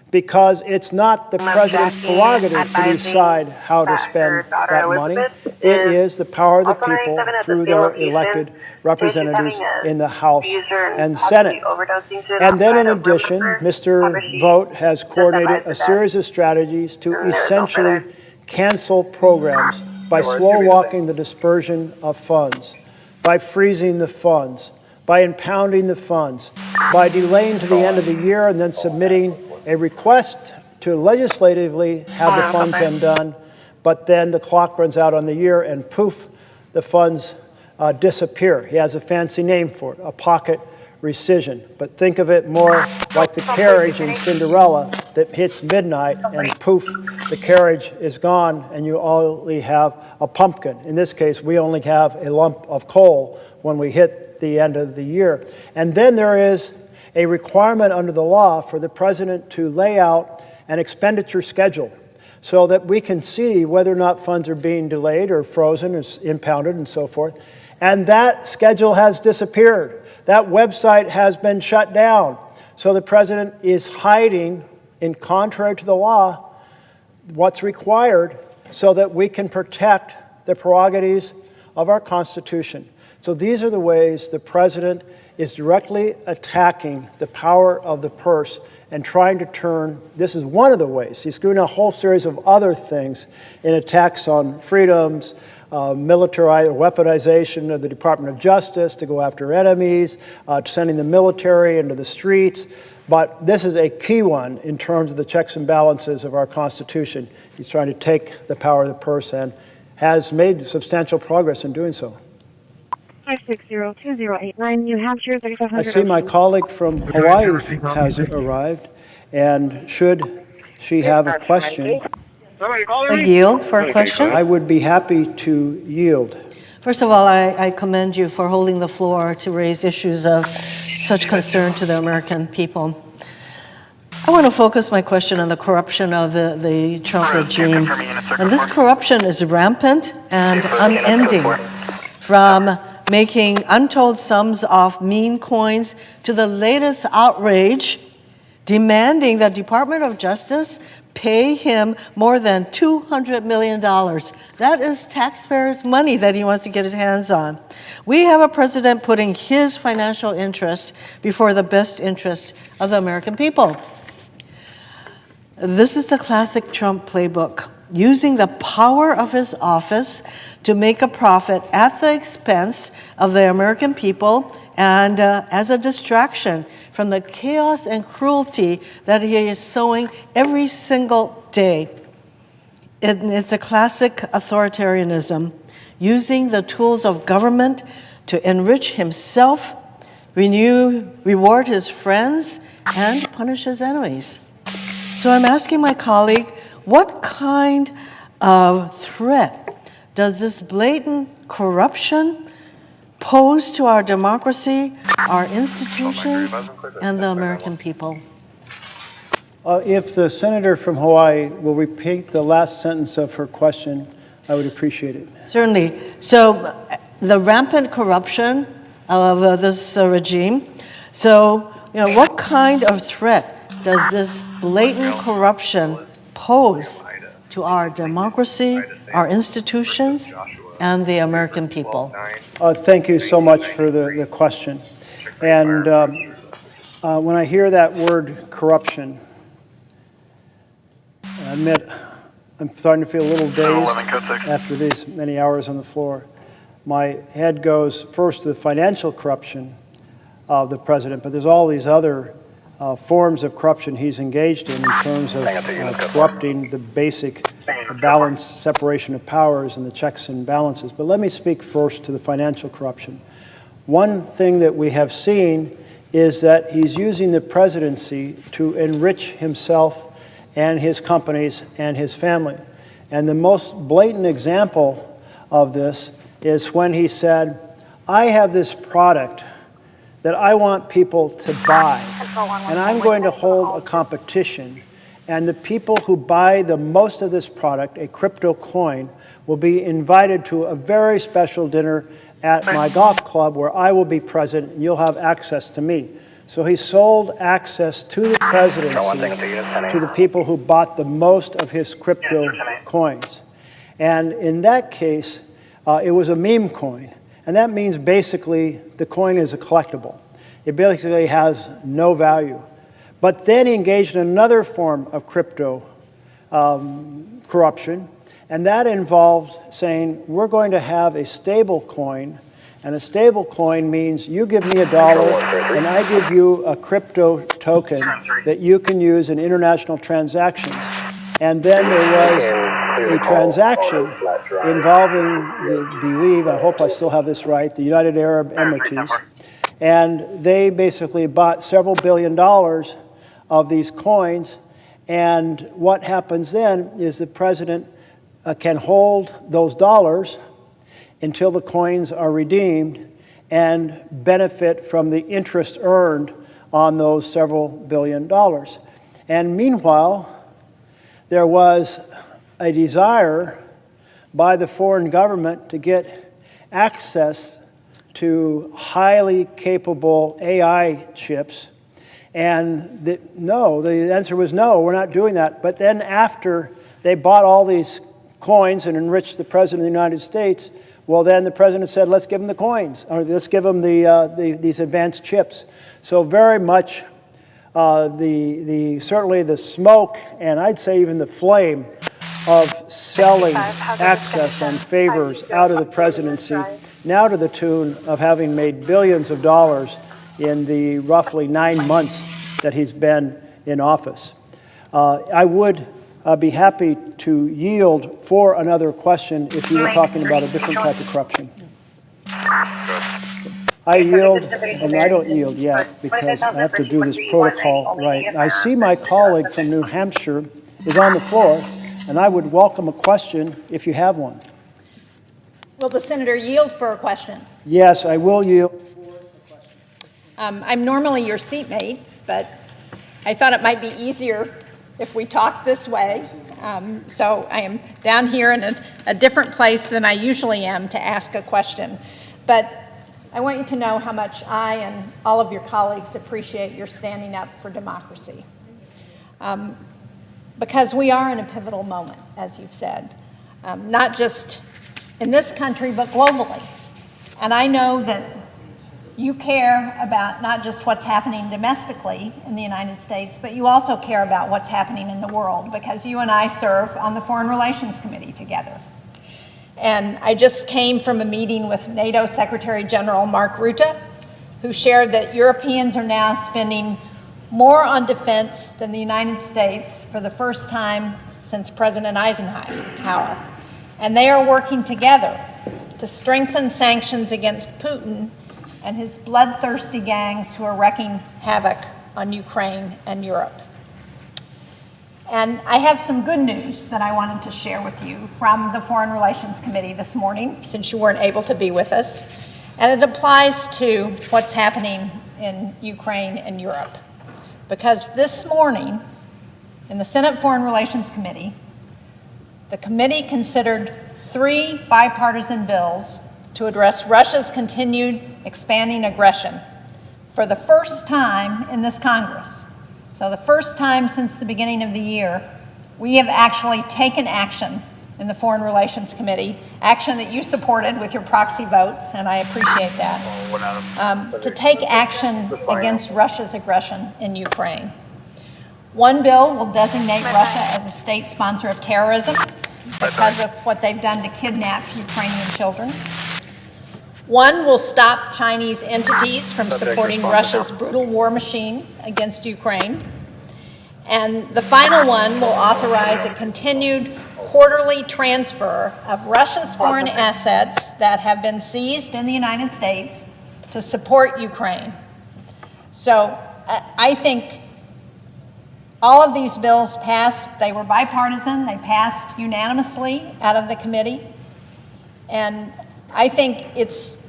because it's not the President's prerogative to decide how to spend that money. It is the power of the people through their elected representatives in the House and Senate. And then in addition, Mr. Vought has coordinated a series of strategies to essentially cancel programs by slow-walking the dispersion of funds, by freezing the funds, by impounding the funds, by delaying to the end of the year and then submitting a request to legislatively have the funds undone, but then the clock runs out on the year and poof, the funds disappear. He has a fancy name for it, a pocket rescission. But think of it more like the carriage in Cinderella that hits midnight and poof, the carriage is gone and you only have a pumpkin. In this case, we only have a lump of coal when we hit the end of the year. And then there is a requirement under the law for the President to lay out an expenditure schedule so that we can see whether or not funds are being delayed or frozen or impounded and so forth. And that schedule has disappeared. That website has been shut down. So the President is hiding, in contrary to the law, what's required so that we can protect the prerogatives of our Constitution. So these are the ways the President is directly attacking the power of the purse and trying to turn, this is one of the ways, he's doing a whole series of other things in attacks on freedoms, military weaponization of the Department of Justice to go after enemies, sending the military into the streets. But this is a key one in terms of the checks and balances of our Constitution. He's trying to take the power of the purse and has made substantial progress in doing so. 560-2089, New Hampshire, 3500. I see my colleague from Hawaii has arrived, and should she have a question, A yield for a question? I would be happy to yield. First of all, I commend you for holding the floor to raise issues of such concern to the American people. I want to focus my question on the corruption of the Trump regime. And this corruption is rampant and unending, from making untold sums off meme coins to the latest outrage demanding the Department of Justice pay him more than $200 million. That is taxpayers' money that he wants to get his hands on. We have a president putting his financial interest before the best interest of the American people. This is the classic Trump playbook, using the power of his office to make a profit at the expense of the American people and as a distraction from the chaos and cruelty that he is sowing every single day. It's a classic authoritarianism, using the tools of government to enrich himself, reward his friends, and punish his enemies. So I'm asking my colleague, what kind of threat does this blatant corruption pose to our democracy, our institutions, and the American people? If the senator from Hawaii will repeat the last sentence of her question, I would appreciate it. Certainly. So the rampant corruption of this regime. So, what kind of threat does this blatant corruption pose to our democracy, our institutions, and the American people? Thank you so much for the question. And when I hear that word corruption, I admit I'm starting to feel a little dazed after these many hours on the floor. My head goes first to the financial corruption of the president, but there's all these other forms of corruption he's engaged in terms of corrupting the basic balance, separation of powers, and the checks and balances. But let me speak first to the financial corruption. One thing that we have seen is that he's using the presidency to enrich himself and his companies and his family. And the most blatant example of this is when he said, I have this product that I want people to buy, and I'm going to hold a competition, and the people who buy the most of this product, a crypto coin, will be invited to a very special dinner at my golf club where I will be present, and you'll have access to me. So he sold access to the presidency to the people who bought the most of his crypto coins. And in that case, it was a meme coin. And that means basically the coin is a collectible. It basically has no value. But then he engaged in another form of crypto corruption, and that involved saying, we're going to have a stable coin, and a stable coin means you give me $1 and I give you a crypto token that you can use in international transactions. And then there was a transaction involving I hope I still have this right, the United Arab Emirates. And they basically bought several $1 billion of these coins. And what happens then is the president can hold those dollars until the coins are redeemed and benefit from the interest earned on those several $1 billion. And meanwhile, there was a desire by the foreign government to get access to highly capable AI chips. And the answer was no, we're not doing that. But then after they bought all these coins and enriched the president of the United States, well, then the president said, let's give them the coins, or let's give them these advanced chips. So very much certainly the smoke, and I'd say even the flame of selling access and favors out of the presidency, now to the tune of having made billions of dollars in the roughly 9 months that he's been in office. I would be happy to yield for another question if you were talking about a different type of corruption. I yield, and I don't yield yet because I have to do this protocol right. I see my colleague from New Hampshire is on the floor, and I would welcome a question if you have one. Will the senator yield for a question? Yes, I will yield. I'm normally your seatmate, but I thought it might be easier if we talked this way. So I am down here in a different place than I usually am to ask a question. But I want you to know how much I and all of your colleagues appreciate your standing up for democracy. Because we are in a pivotal moment, as you've said, not just in this country, but globally. And I know that you care about not just what's happening domestically in the United States, but you also care about what's happening in the world, because you and I serve on the Foreign Relations Committee together. And I just came from a meeting with NATO Secretary General Mark Rutte, who shared that Europeans are now spending more on defense than the United States for the first time since President Eisenhower. And they are working together to strengthen sanctions against Putin and his bloodthirsty gangs who are wreaking havoc on Ukraine and Europe. And I have some good news that I wanted to share with you from the Foreign Relations Committee this morning, since you weren't able to be with us. And it applies to what's happening in Ukraine and Europe. Because this morning, in the Senate Foreign Relations Committee, the committee considered 3 bipartisan bills to address Russia's continued expanding aggression for the first time in this Congress. So the first time since the beginning of the year, we have actually taken action in the Foreign Relations Committee, action that you supported with your proxy votes, and I appreciate that, to take action against Russia's aggression in Ukraine. One bill will designate Russia as a state sponsor of terrorism because of what they've done to kidnap Ukrainian children. One will stop Chinese entities from supporting Russia's brutal war machine against Ukraine. And the final one will authorize a continued quarterly transfer of Russia's foreign assets that have been seized in the United States to support Ukraine. So I think all of these bills passed. They were bipartisan. They passed unanimously out of the committee. And I think it's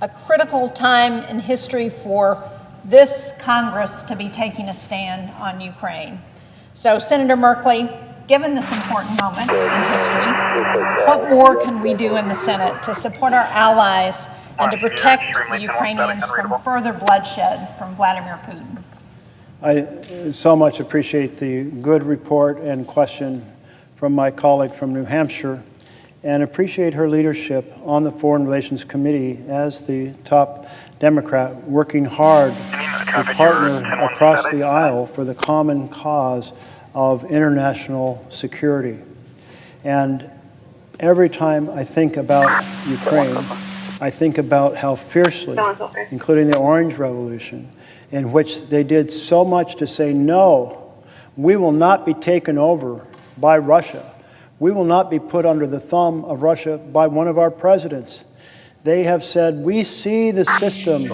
a critical time in history for this Congress to be taking a stand on Ukraine. So, Senator Merkley, given this important moment in history, what more can we do in the Senate to support our allies and to protect the Ukrainians from further bloodshed from Vladimir Putin? I so much appreciate the good report and question from my colleague from New Hampshire, and appreciate her leadership on the Foreign Relations Committee as the top Democrat, working hard to partner across the aisle for the common cause of international security. And every time I think about Ukraine, I think about how fiercely, including the Orange Revolution, in which they did so much to say, no, we will not be taken over by Russia. We will not be put under the thumb of Russia by one of our presidents. They have said, we see the system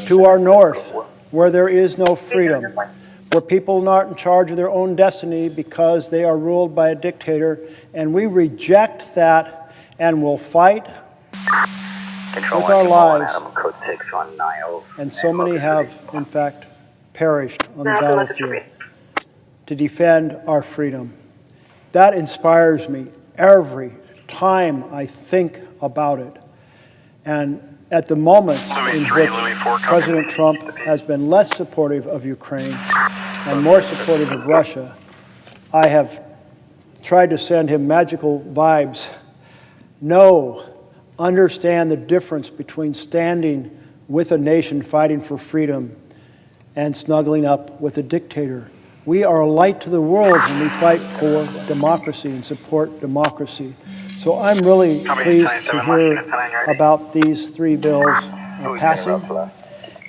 to our north where there is no freedom, where people are not in charge of their own destiny because they are ruled by a dictator, and we reject that and will fight with our lives. And so many have, in fact, perished on the battlefield to defend our freedom. That inspires me every time I think about it. And at the moments in which President Trump has been less supportive of Ukraine and more supportive of Russia, I have tried to send him magical vibes. No, understand the difference between standing with a nation fighting for freedom and snuggling up with a dictator. We are a light to the world when we fight for democracy and support democracy. So I'm really pleased to hear about these 3 bills passing.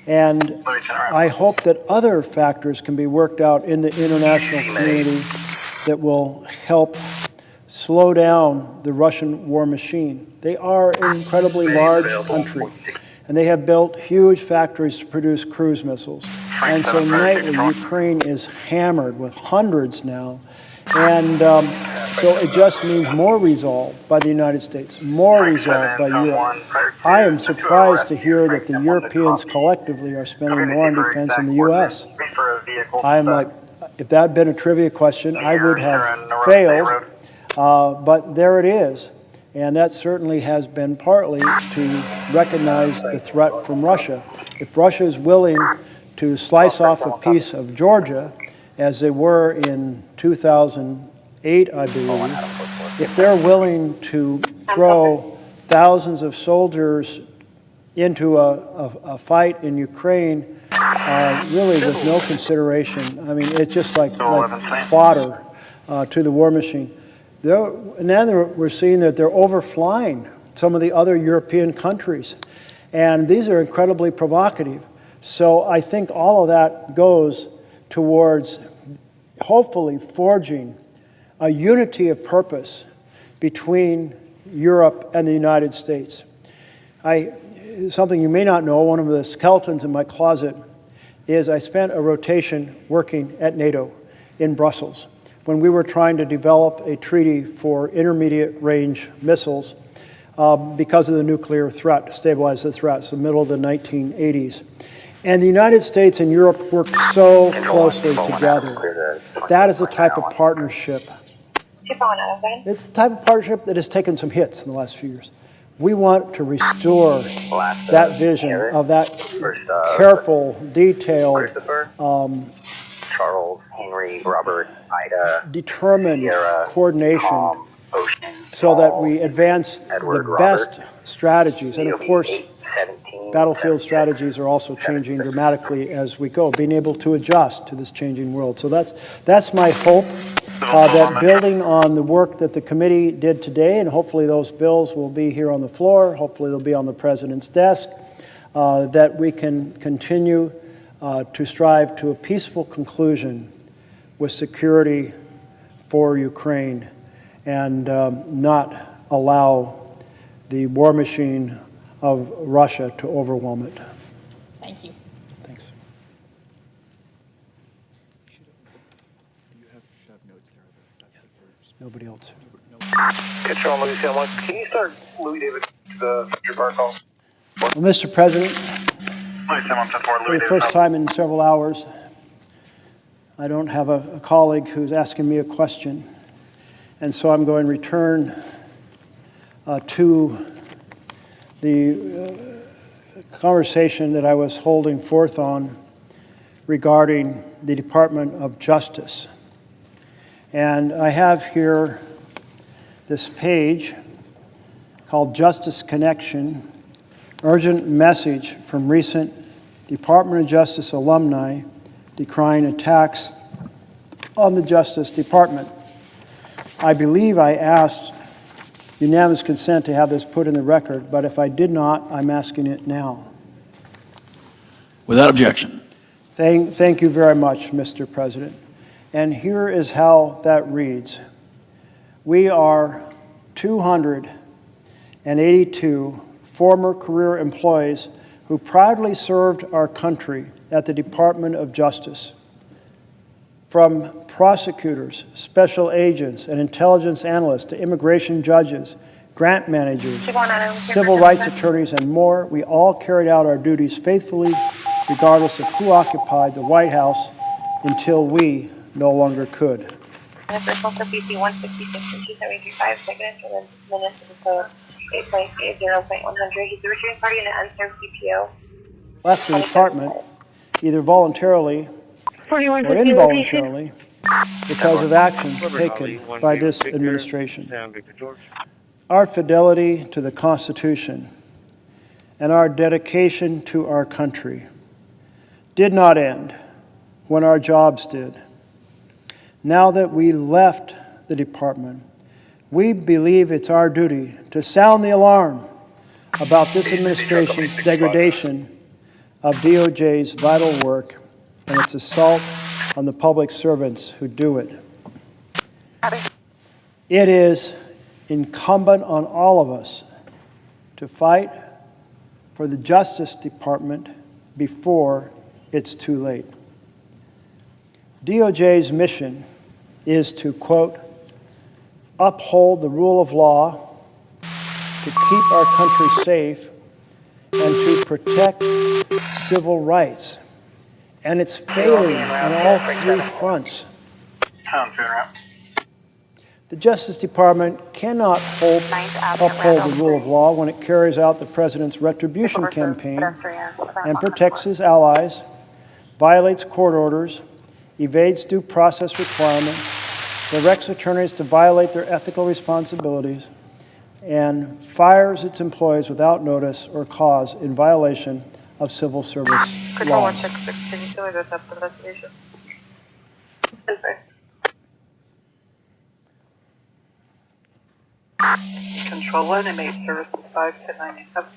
And I hope that other factors can be worked out in the international community that will help slow down the Russian war machine. They are an incredibly large country. And they have built huge factories to produce cruise missiles. And so nightly, Ukraine is hammered with hundreds now. And so it just means more resolve by the United States, more resolve by Europe. I am surprised to hear that the Europeans collectively are spending more on defense than the U.S. I'm like, if that had been a trivia question, I would have failed. But there it is. And that certainly has been partly to recognize the threat from Russia. If Russia is willing to slice off a piece of Georgia, as they were in 2008, I believe, if they're willing to throw thousands of soldiers into a fight in Ukraine, really with no consideration, I mean, it's just like fodder to the war machine. And then we're seeing that they're overflying some of the other European countries. And these are incredibly provocative. So I think all of that goes towards hopefully forging a unity of purpose between Europe and the United States. Something you may not know, one of the skeletons in my closet is I spent a rotation working at NATO in Brussels when we were trying to develop a treaty for intermediate range missiles because of the nuclear threat, to stabilize the threat. It's the middle of the 1980s. And the United States and Europe worked so closely together. That is the type of partnership. It's the type of partnership that has taken some hits in the last few years. We want to restore that vision of that careful, detailed, Charles, Henry, Robert, Ida, determined Sierra, coordination Tom, Ocean, so that we advance Edward, the best strategies. And of course, battlefield strategies are also changing dramatically as we go, being able to adjust to this changing world. So that's my hope, that building on the work that the committee did today, and hopefully those bills will be here on the floor, hopefully they'll be on the president's desk, that we can continue to strive to a peaceful conclusion with security for Ukraine and not allow the war machine of Russia to overwhelm it. Thank you. Thanks. Nobody else. Control Louis Dillon. Can you start Louis David the future bar call? Well, Mr. President, for the first time in several hours, I don't have a colleague who's asking me a question. And so I'm going to return to the conversation that I was holding forth on regarding the Department of Justice. And I have here this page called Justice Connection, urgent message from recent Department of Justice alumni decrying attacks on the Justice Department. I believe I asked unanimous consent to have this put in the record, but if I did not, I'm asking it now. Without objection. Thank you very much, Mr. President. And here is how that reads. We are 282 former career employees who proudly served our country at the Department of Justice. From prosecutors, special agents, and intelligence analysts to immigration judges, grant managers, civil rights attorneys, and more, we all carried out our duties faithfully, regardless of who occupied the White House, until we no longer could. And the first one for PC 166 and 2735, second instrument, minutes of the code 8.80.100. He's the returning party in an unserved CPO. Left the department, either voluntarily or involuntarily, because of actions taken by this administration. Our fidelity to the Constitution and our dedication to our country did not end when our jobs did. Now that we left the department, we believe it's our duty to sound the alarm about this administration's degradation of DOJ's vital work and its assault on the public servants who do it. It is incumbent on all of us to fight for the Justice Department before it's too late. DOJ's mission is to, quote, uphold the rule of law, to keep our country safe, and to protect civil rights. And it's failing on all three fronts. The Justice Department cannot uphold the rule of law when it carries out the President's retribution campaign and protects his allies, violates court orders, evades due process requirements, directs attorneys to violate their ethical responsibilities, and fires its employees without notice or cause in violation of civil service laws. Control 1, inmate services 51097.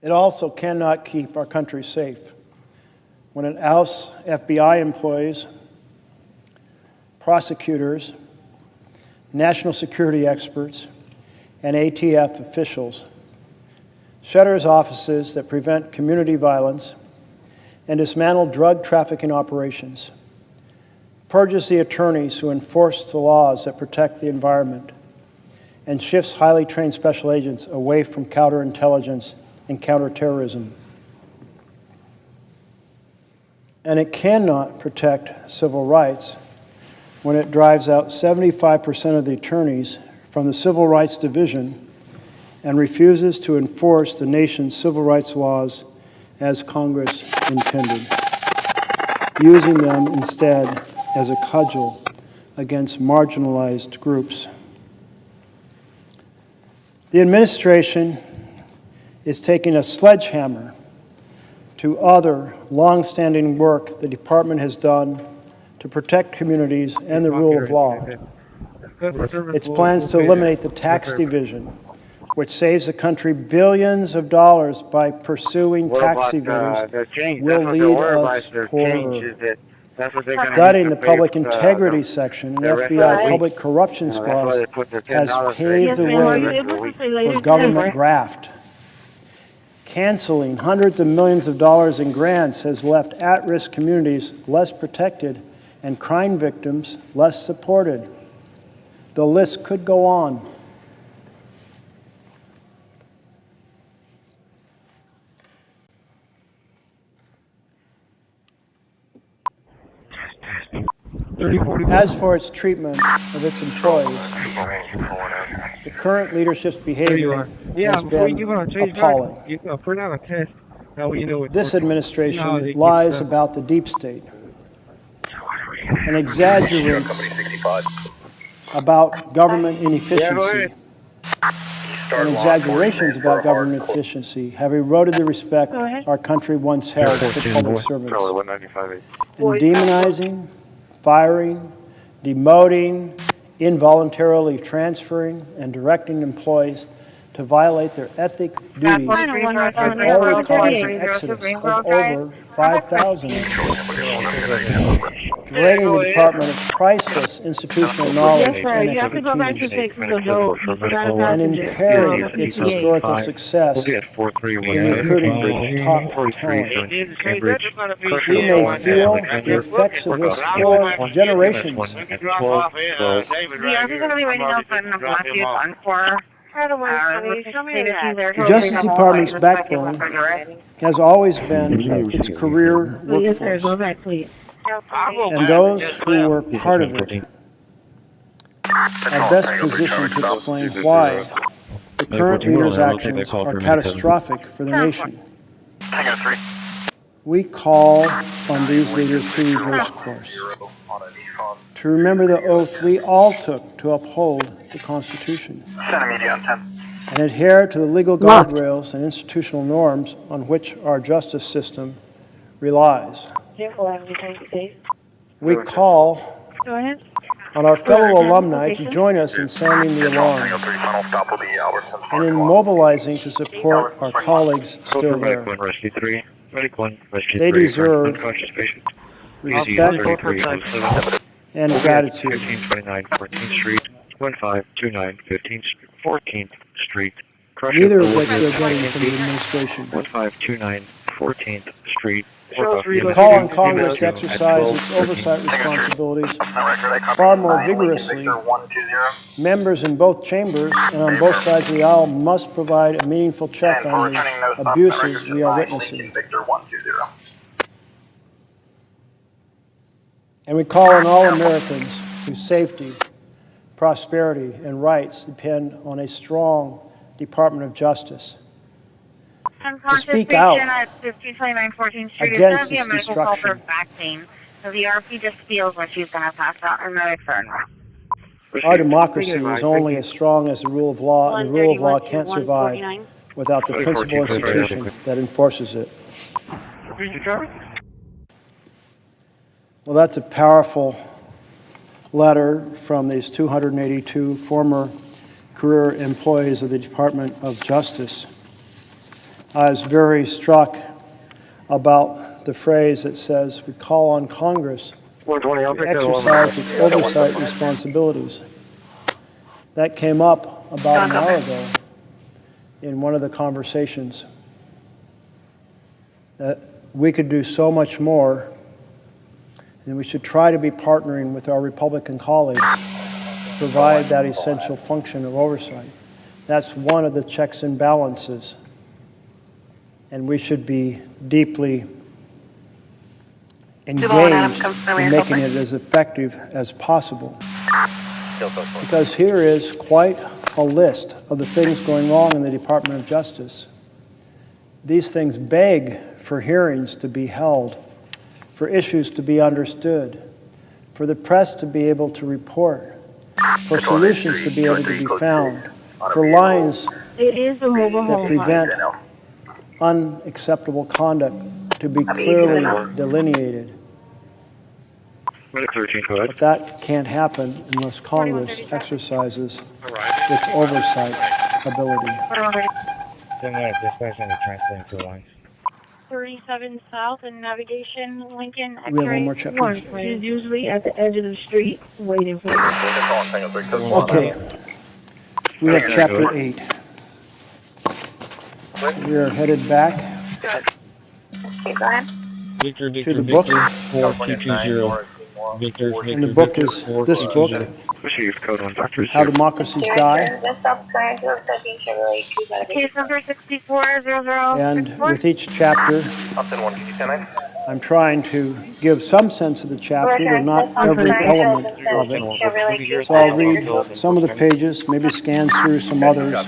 It also cannot keep our country safe when it ousts FBI employees, prosecutors, national security experts, and ATF officials, shutters offices that prevent community violence, and dismantle drug trafficking operations, purges the attorneys who enforce the laws that protect the environment, and shifts highly trained special agents away from counterintelligence and counterterrorism. And it cannot protect civil rights when it drives out 75% of the attorneys from the Civil Rights Division and refuses to enforce the nation's civil rights laws as Congress intended, using them instead as a cudgel against marginalized groups. The administration is taking a sledgehammer to other long-standing work the department has done to protect communities and the rule of law. Its plans to eliminate the tax division, which saves the country billions of dollars by pursuing tax evaders, will lead us poorer. Gutting the public integrity section and FBI public corruption squads has paved the way for government graft. Canceling hundreds of millions of dollars in grants has left at-risk communities less protected and crime victims less supported. The list could go on. As for its treatment of its employees, the current leadership's behavior has been appalling. This administration lies about the deep state and exaggerates about government inefficiency. And exaggerations about government efficiency have eroded the respect our country once held for public servants. And demonizing, firing, demoting, involuntarily transferring, and directing employees to violate their ethics duties have already caused an exodus of over 5,000. Draining the department of priceless institutional knowledge and expertise, and impairing its historical success in recruiting top talent. We may feel the effects of this for generations. The Justice Department's backbone has always been its career workforce, and those who were part of it are best positioned to explain why the current leader's actions are catastrophic for the nation. We call on these leaders to reverse course, to remember the oath we all took to uphold the Constitution, and adhere to the legal guardrails and institutional norms on which our justice system relies. We call on our fellow alumni to join us in sounding the alarm and in mobilizing to support our colleagues still there. They deserve respect and gratitude. 1529 14th Street. Neither of which they're getting from the administration. 1529 14th Street. We call on Congress to exercise its oversight responsibilities far more vigorously. Members in both chambers and on both sides of the aisle must provide a meaningful check on the abuses we are witnessing. And we call on all Americans whose safety, prosperity, and rights depend on a strong Department of Justice to speak out against this destruction. So the RP just feels like she's going to pass out in the return. Our democracy is only as strong as the rule of law, and the rule of law can't survive without the principal institution that enforces it. Well, that's a powerful letter from these 282 former career employees of the Department of Justice. I was very struck about the phrase that says, we call on Congress to exercise its oversight responsibilities. That came up about an hour ago in one of the conversations. That we could do so much more, and we should try to be partnering with our Republican colleagues to provide that essential function of oversight. That's one of the checks and balances. And we should be deeply engaged in making it as effective as possible. Because here is quite a list of the things going wrong in the Department of Justice. These things beg for hearings to be held, for issues to be understood, for the press to be able to report, for solutions to be able to be found, for lines that prevent unacceptable conduct to be clearly delineated. But that can't happen unless Congress exercises its oversight ability. 37 South and Navigation, Lincoln, We have one more chapter. She's usually at the edge of the street waiting for you. Okay. We have chapter 8. We are headed back to the book. And the book is this book, How Democracies Die. Case number 6400. And with each chapter, I'm trying to give some sense of the chapter, but not every element of it. So I'll read some of the pages, maybe scan through some others,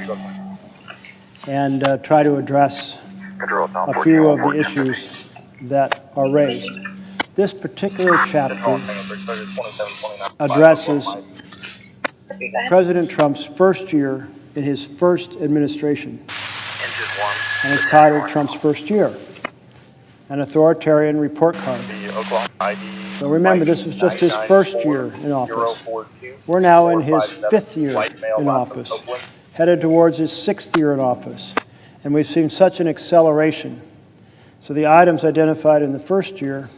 and try to address a few of the issues that are raised. This particular chapter addresses President Trump's first year in his first administration, and it's titled Trump's First Year, an Authoritarian Report Card. So remember, this was just his first year in office. We're now in his 5th year in office, headed towards his 6th year in office, and we've seen such an acceleration. So the items identified in the first year,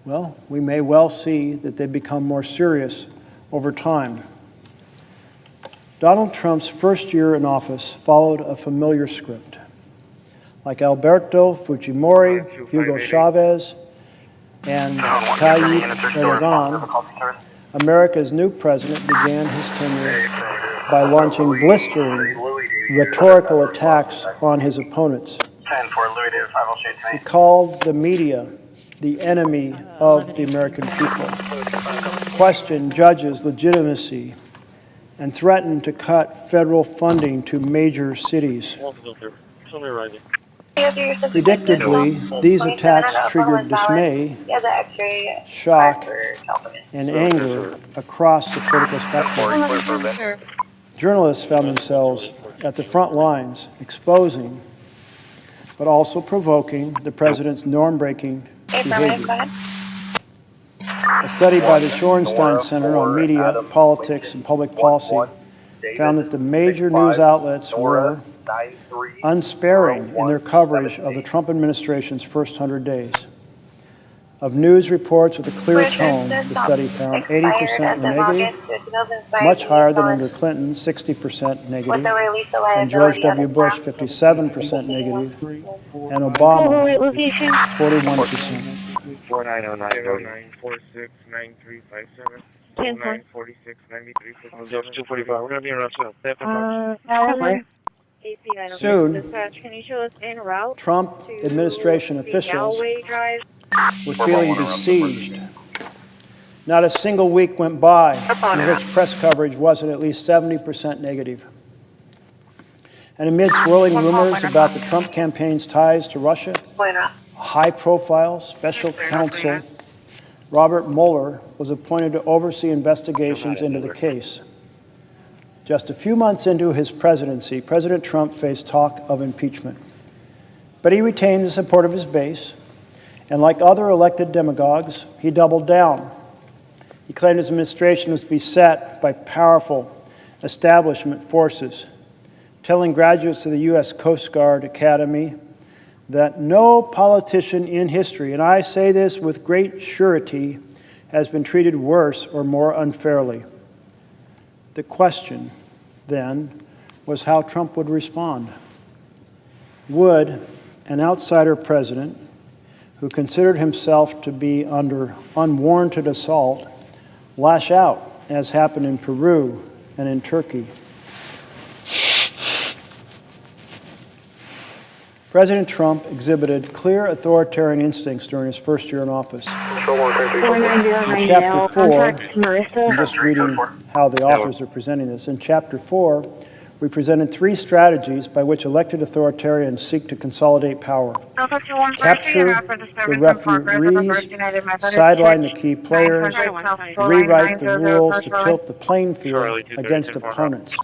well, we may well see that they become more serious over time. Donald Trump's first year in office followed a familiar script. Like Alberto Fujimori, Hugo Chavez, and Tayyip Erdogan, America's new president began his tenure by launching blistering rhetorical attacks on his opponents. He called the media the enemy of the American people, questioned judges' legitimacy, and threatened to cut federal funding to major cities. Predictably, these attacks triggered dismay, shock, and anger across the political spectrum. Journalists found themselves at the front lines, exposing, but also provoking the president's norm-breaking behavior. A study by the Shorenstein Center on Media, Politics, and Public Policy found that the major news outlets were unsparing in their coverage of the Trump administration's first 100 days. Of news reports with a clear tone, the study found 80% were negative, much higher than under Clinton, 60% negative, and George W. Bush, 57% negative, and Obama, 41%. 4909-469357. 094693. Just 245. We're going to be around 7. Soon, Trump administration officials were feeling besieged. Not a single week went by in which press coverage wasn't at least 70% negative. And amid swirling rumors about the Trump campaign's ties to Russia, a high-profile special counsel, Robert Mueller, was appointed to oversee investigations into the case. Just a few months into his presidency, President Trump faced talk of impeachment. But he retained the support of his base, and like other elected demagogues, he doubled down. He claimed his administration was beset by powerful establishment forces, telling graduates of the U.S. Coast Guard Academy that no politician in history, and I say this with great surety, has been treated worse or more unfairly. The question, then, was how Trump would respond. Would an outsider president who considered himself to be under unwarranted assault lash out, as happened in Peru and in Turkey? President Trump exhibited clear authoritarian instincts during his first year in office. In Chapter 4, I'm just reading how the authors are presenting this. In Chapter 4, we presented 3 strategies by which elected authoritarians seek to consolidate power. Capture the referees, sideline the key players, rewrite the rules to tilt the playing field against opponents.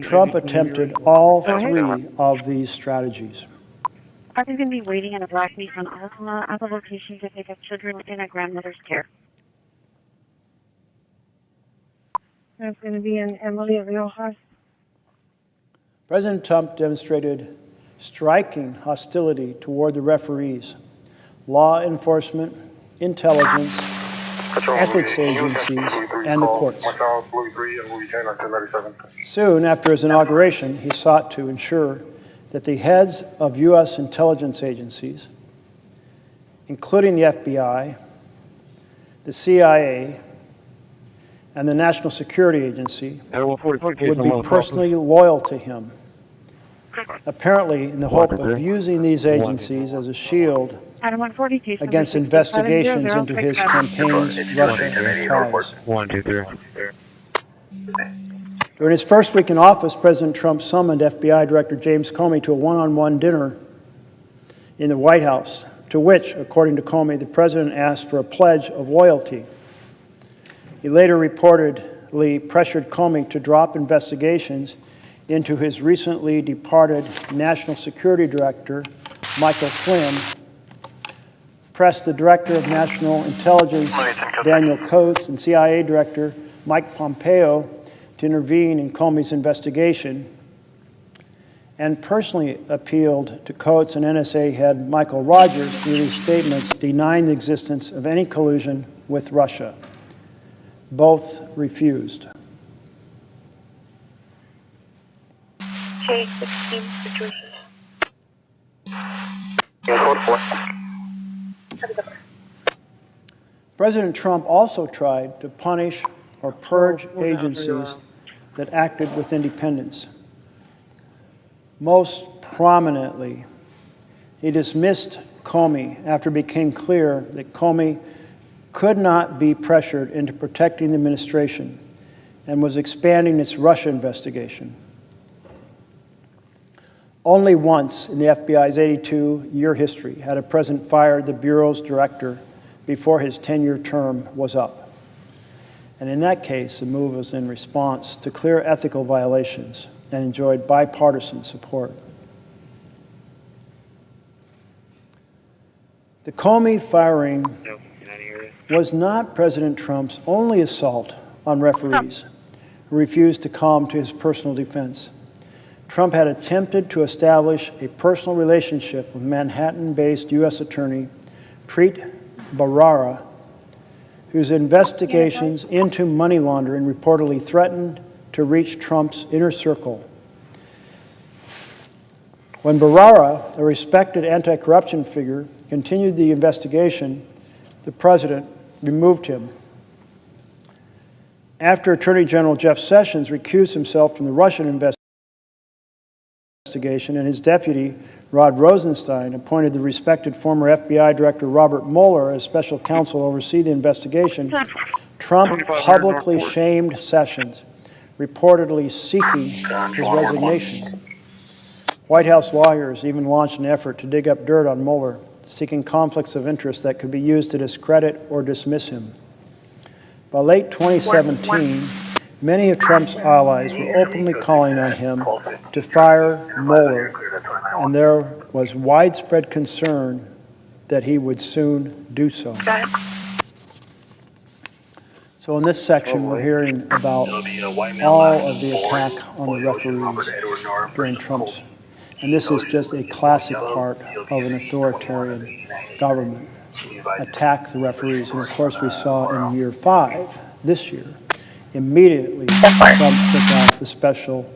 Trump attempted all 3 of these strategies. I'm going to be waiting at a black Nissan Altima at the location to pick up children in a grandmother's care. That's going to be in Emily Riojas. President Trump demonstrated striking hostility toward the referees, law enforcement, intelligence, ethics agencies, and the courts. Soon after his inauguration, he sought to ensure that the heads of U.S. intelligence agencies, including the FBI, the CIA, and the National Security Agency, would be personally loyal to him, apparently in the hope of using these agencies as a shield against investigations into his campaign's Russian ties. During his first week in office, President Trump summoned FBI Director James Comey to a one-on-one dinner in the White House, to which, according to Comey, the president asked for a pledge of loyalty. He later reportedly pressured Comey to drop investigations into his recently departed National Security Director, Michael Flynn, pressed the Director of National Intelligence, Daniel Coates, and CIA Director Mike Pompeo to intervene in Comey's investigation, and personally appealed to Coates and NSA head Michael Rogers to release statements denying the existence of any collusion with Russia. Both refused. J16 situation. President Trump also tried to punish or purge agencies that acted with independence. Most prominently, he dismissed Comey after it became clear that Comey could not be pressured into protecting the administration and was expanding its Russia investigation. Only once in the FBI's 82-year history had a president fired the Bureau's director before his 10-year term was up. And in that case, the move was in response to clear ethical violations and enjoyed bipartisan support. The Comey firing was not President Trump's only assault on referees who refused to come to his personal defense. Trump had attempted to establish a personal relationship with Manhattan-based U.S. Attorney Preet Barrara, whose investigations into money laundering reportedly threatened to reach Trump's inner circle. When Barrara, a respected anti-corruption figure, continued the investigation, the president removed him. After Attorney General Jeff Sessions recused himself from the Russian investigation and his deputy, Rod Rosenstein, appointed the respected former FBI Director Robert Mueller as special counsel to oversee the investigation, Trump publicly shamed Sessions, reportedly seeking his resignation. White House lawyers even launched an effort to dig up dirt on Mueller, seeking conflicts of interest that could be used to discredit or dismiss him. By late 2017, many of Trump's allies were openly calling on him to fire Mueller, and there was widespread concern that he would soon do so. So in this section, we're hearing about all of the attack on the referees during Trump's, and this is just a classic part of an authoritarian government. Attack the referees, and of course we saw in year 5, this year, immediately Trump took out the special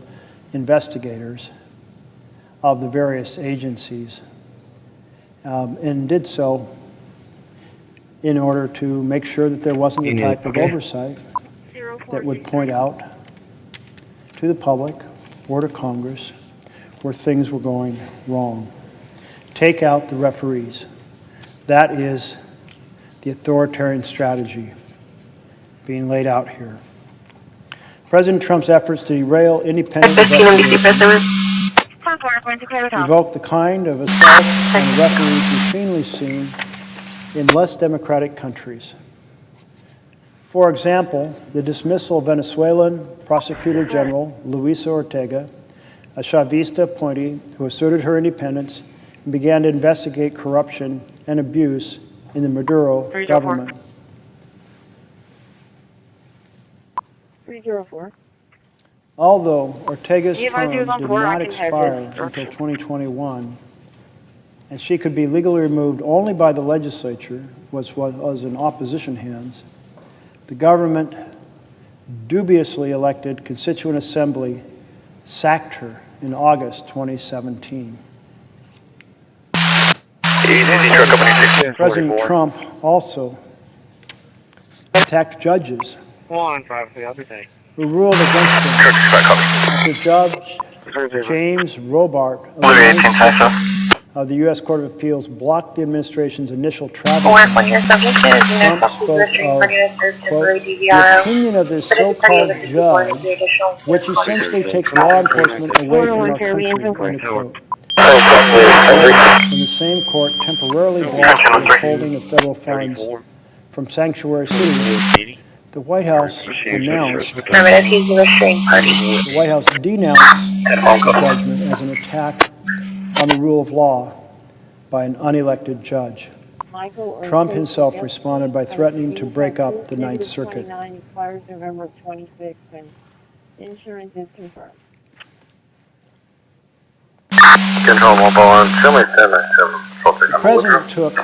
investigators of the various agencies and did so in order to make sure that there wasn't the type of oversight that would point out to the public or to Congress where things were going wrong. Take out the referees. That is the authoritarian strategy being laid out here. President Trump's efforts to derail independent investigations evoke the kind of assaults on referees routinely seen in less democratic countries. For example, the dismissal of Venezuelan Prosecutor General Luisa Ortega, a Chavista appointee who asserted her independence and began to investigate corruption and abuse in the Maduro government. 304. Although Ortega's term did not expire until 2021, and she could be legally removed only by the legislature, which was in opposition hands, the government dubiously elected Constituent Assembly sacked her in August 2017. President Trump also attacked judges who ruled against him. The judge, James Robart of the U.S. Court of Appeals, blocked the administration's initial travel. Trump spoke of, quote, the opinion of this so-called judge, which essentially takes law enforcement away from our country, end quote. In the same court temporarily blocked the withholding of federal funds from sanctuary cities. The White House announced, the White House denounced the judgment as an attack on the rule of law by an unelected judge. Trump himself responded by threatening to break up the Ninth Circuit. November 26th, and insurance is confirmed. The president took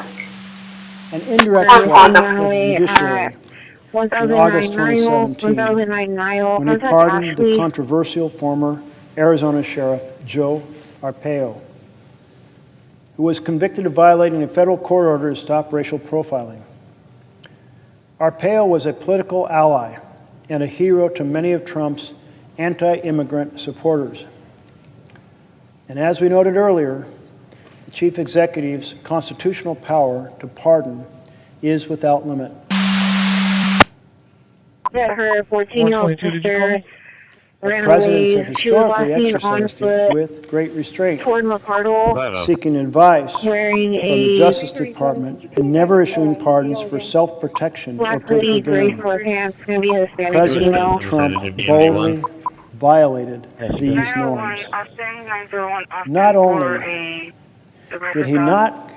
an indirect threat of the judiciary in August 2017 when he pardoned the controversial former Arizona Sheriff Joe Arpaio, who was convicted of violating a federal court order to stop racial profiling. Arpaio was a political ally and a hero to many of Trump's anti-immigrant supporters. And as we noted earlier, the chief executive's constitutional power to pardon is without limit. That her 14-year-old sister ran Presidents away. have historically exercised it with great restraint, seeking advice from the Justice Department and never issuing pardons for self-protection or political gain. President Trump boldly violated these norms. Not only did he not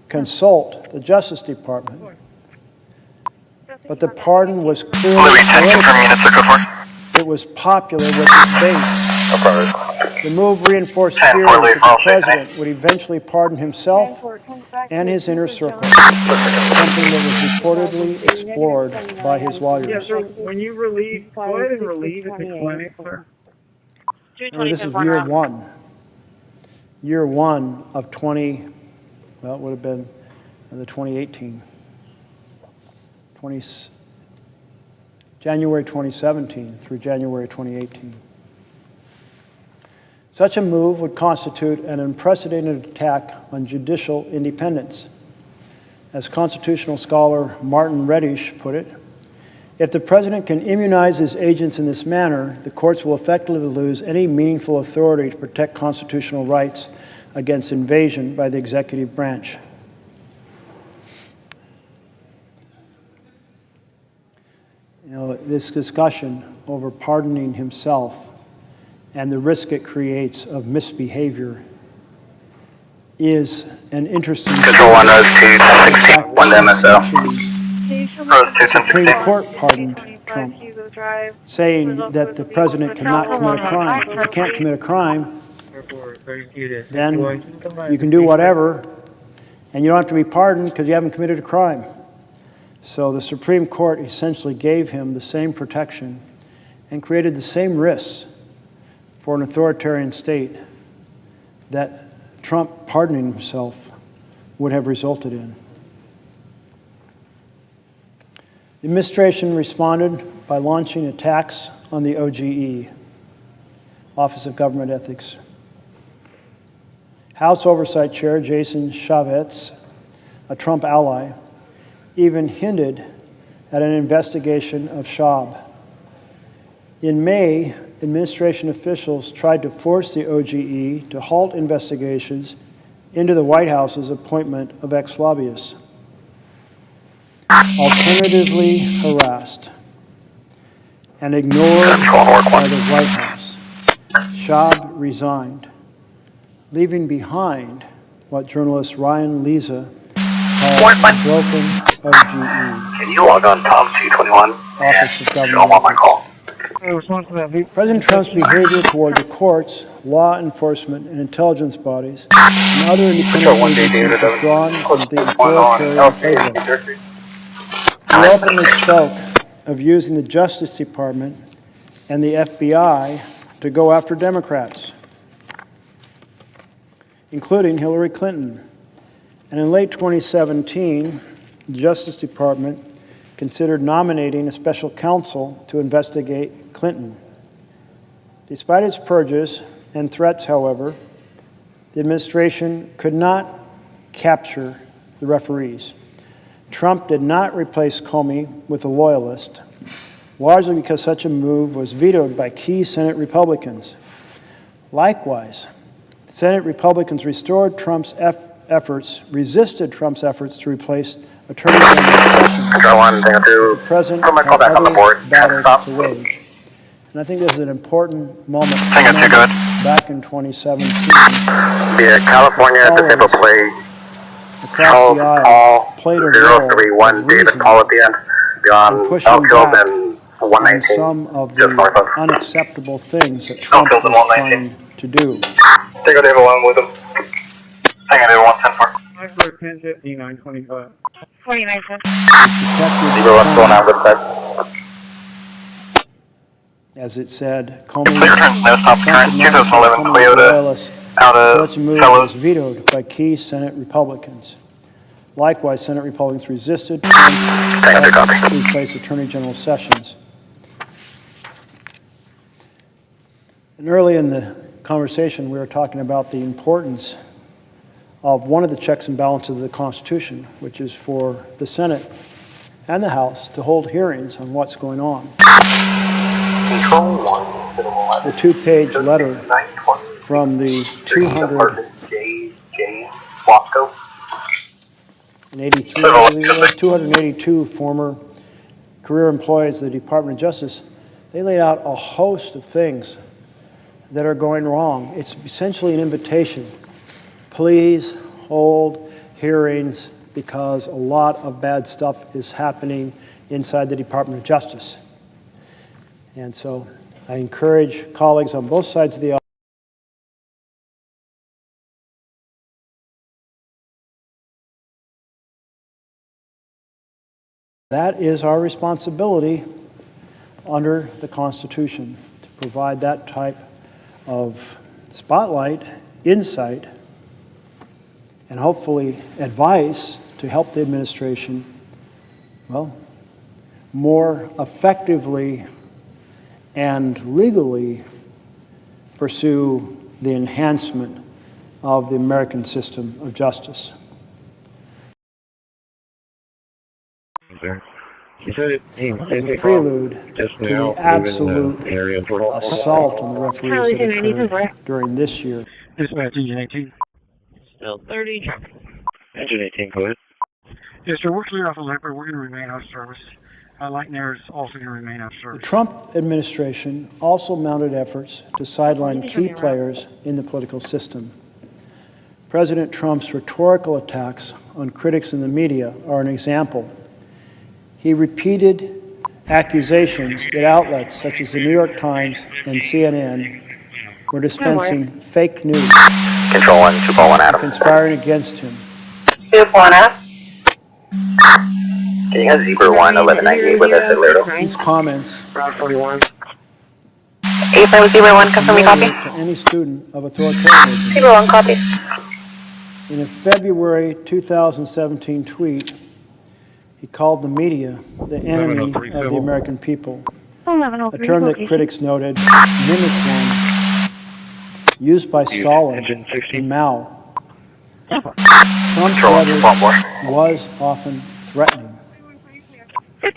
consult the Justice Department, but the pardon was clearly political. It was popular with his base. The move reinforced fears that the president would eventually pardon himself and his inner circle, something that was reportedly explored by his lawyers. Yeah, so when you relieve, go ahead and relieve at the clinic, sir. Remember, this is year one. Year one of 20, well, it would have been the 2018. January 2017 through January 2018. Such a move would constitute an unprecedented attack on judicial independence. As constitutional scholar Martin Reddish put it, if the president can immunize his agents in this manner, the courts will effectively lose any meaningful authority to protect constitutional rights against invasion by the executive branch. You know, this discussion over pardoning himself and the risk it creates of misbehavior is an interesting Control 1, Rose 2, 1016, 1 to MSO. The Supreme Court pardoned Trump, saying that the president cannot commit a crime. If you can't commit a crime, then you can do whatever, and you don't have to be pardoned because you haven't committed a crime. So the Supreme Court essentially gave him the same protection and created the same risks for an authoritarian state that Trump pardoning himself would have resulted in. The administration responded by launching attacks on the OGE, Office of Government Ethics. House Oversight Chair Jason Chaffetz, a Trump ally, even hinted at an investigation of Schaub. In May, administration officials tried to force the OGE to halt investigations into the White House's appointment of ex-lobbyists. Alternatively harassed and ignored by the White House, Schaub resigned, leaving behind what journalist Ryan Leza called a broken OGE. Can you log on Tom 221? Office of Government Show him on my call. President Trump's behavior toward the courts, law enforcement, and intelligence bodies, and other independent agencies was drawn from the authoritarian playbook. He openly spoke of using the Justice Department and the FBI to go after Democrats, including Hillary Clinton. And in late 2017, the Justice Department considered nominating a special counsel to investigate Clinton. Despite its purges and threats, however, the administration could not capture the referees. Trump did not replace Comey with a loyalist, largely because such a move was vetoed by key Senate Republicans. Likewise, Senate Republicans resisted Trump's efforts to replace Attorney General Sessions, the president had other battles to wage. And I think this is an important moment back in 2017. Yeah, California Disabled Play. Across the aisle played a role of reason in pushing back on some of the unacceptable things that Trump was trying to do. Take a David 1 with him. Hang on, David 110 for. 10:59:25. 49 cents. What's going on with that? As it said, Comey was vetoed by key Senate Republicans. Likewise, Senate Republicans resisted Trump's to replace Attorney General Sessions. And early in the conversation, we were talking about the importance of one of the checks and balances of the Constitution, which is for the Senate and the House to hold hearings on what's going on. A two-page letter from the 282 former career employees of the Department of Justice, they laid out a host of things that are going wrong. It's essentially an invitation. Please hold hearings because a lot of bad stuff is happening inside the Department of Justice. And so I encourage colleagues on both sides of the aisle That is our responsibility under the Constitution, to provide that type of spotlight, insight, and hopefully advice to help the administration, well, more effectively and legally pursue the enhancement of the American system of justice. It's a prelude to the absolute assault on the referees that occurred during this year. Dispatch engine 18. Still 30. Engine 18, go ahead. Yes, sir, we're clear off of Leopard. We're going to remain out of service. Lightner is also going to remain out of The service. Trump administration also mounted efforts to sideline key players in the political system. President Trump's rhetorical attacks on critics in the media are an example. He repeated accusations that outlets such as the New York Times and CNN were dispensing fake news, Control 1, 2.1 Adam. conspiring against him. 2.1 Adam. Can you have Zebra 1, 1198 with us at Laredo? These comments Route 41. 85 Zebra 1, confirm your copy. to any student of authoritarianism. Zebra 1, copy. In a February 2017 tweet, he called the media the enemy of the American people, a term that critics noted mimicked one used by Stalin and Mao. Trump's rhetoric was often threatening. A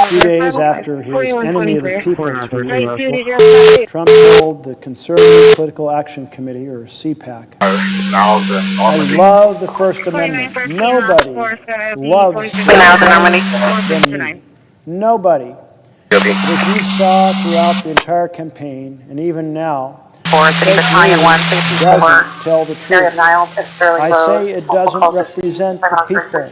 few days after his enemy of the people tweet, Trump told the Conservative Political Action Committee, or CPAC, I love the First Amendment. Nobody loves than me. Nobody. But as you saw throughout the entire campaign, and even now, doesn't tell the truth. I say it doesn't represent the people.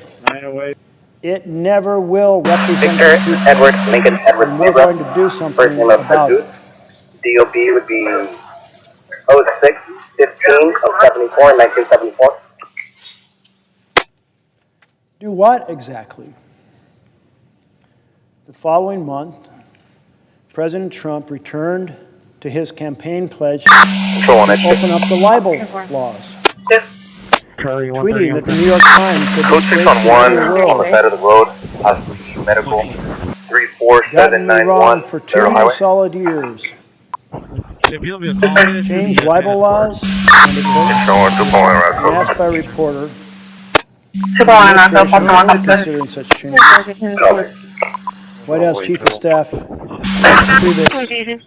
It never will represent the people. Edward, Lincoln, Edward, And we're going to do something about it. DOB would be 06-15 of 74 in 1974. Do what exactly? The following month, President Trump returned to his campaign pledge to open up the libel laws, tweeting that the New York Times had Code 6 on 1 on the side of the road, medical, 34791, for 2 solid years. Change libel laws, and asked by a reporter, considering such changes. White House Chief of Staff Christi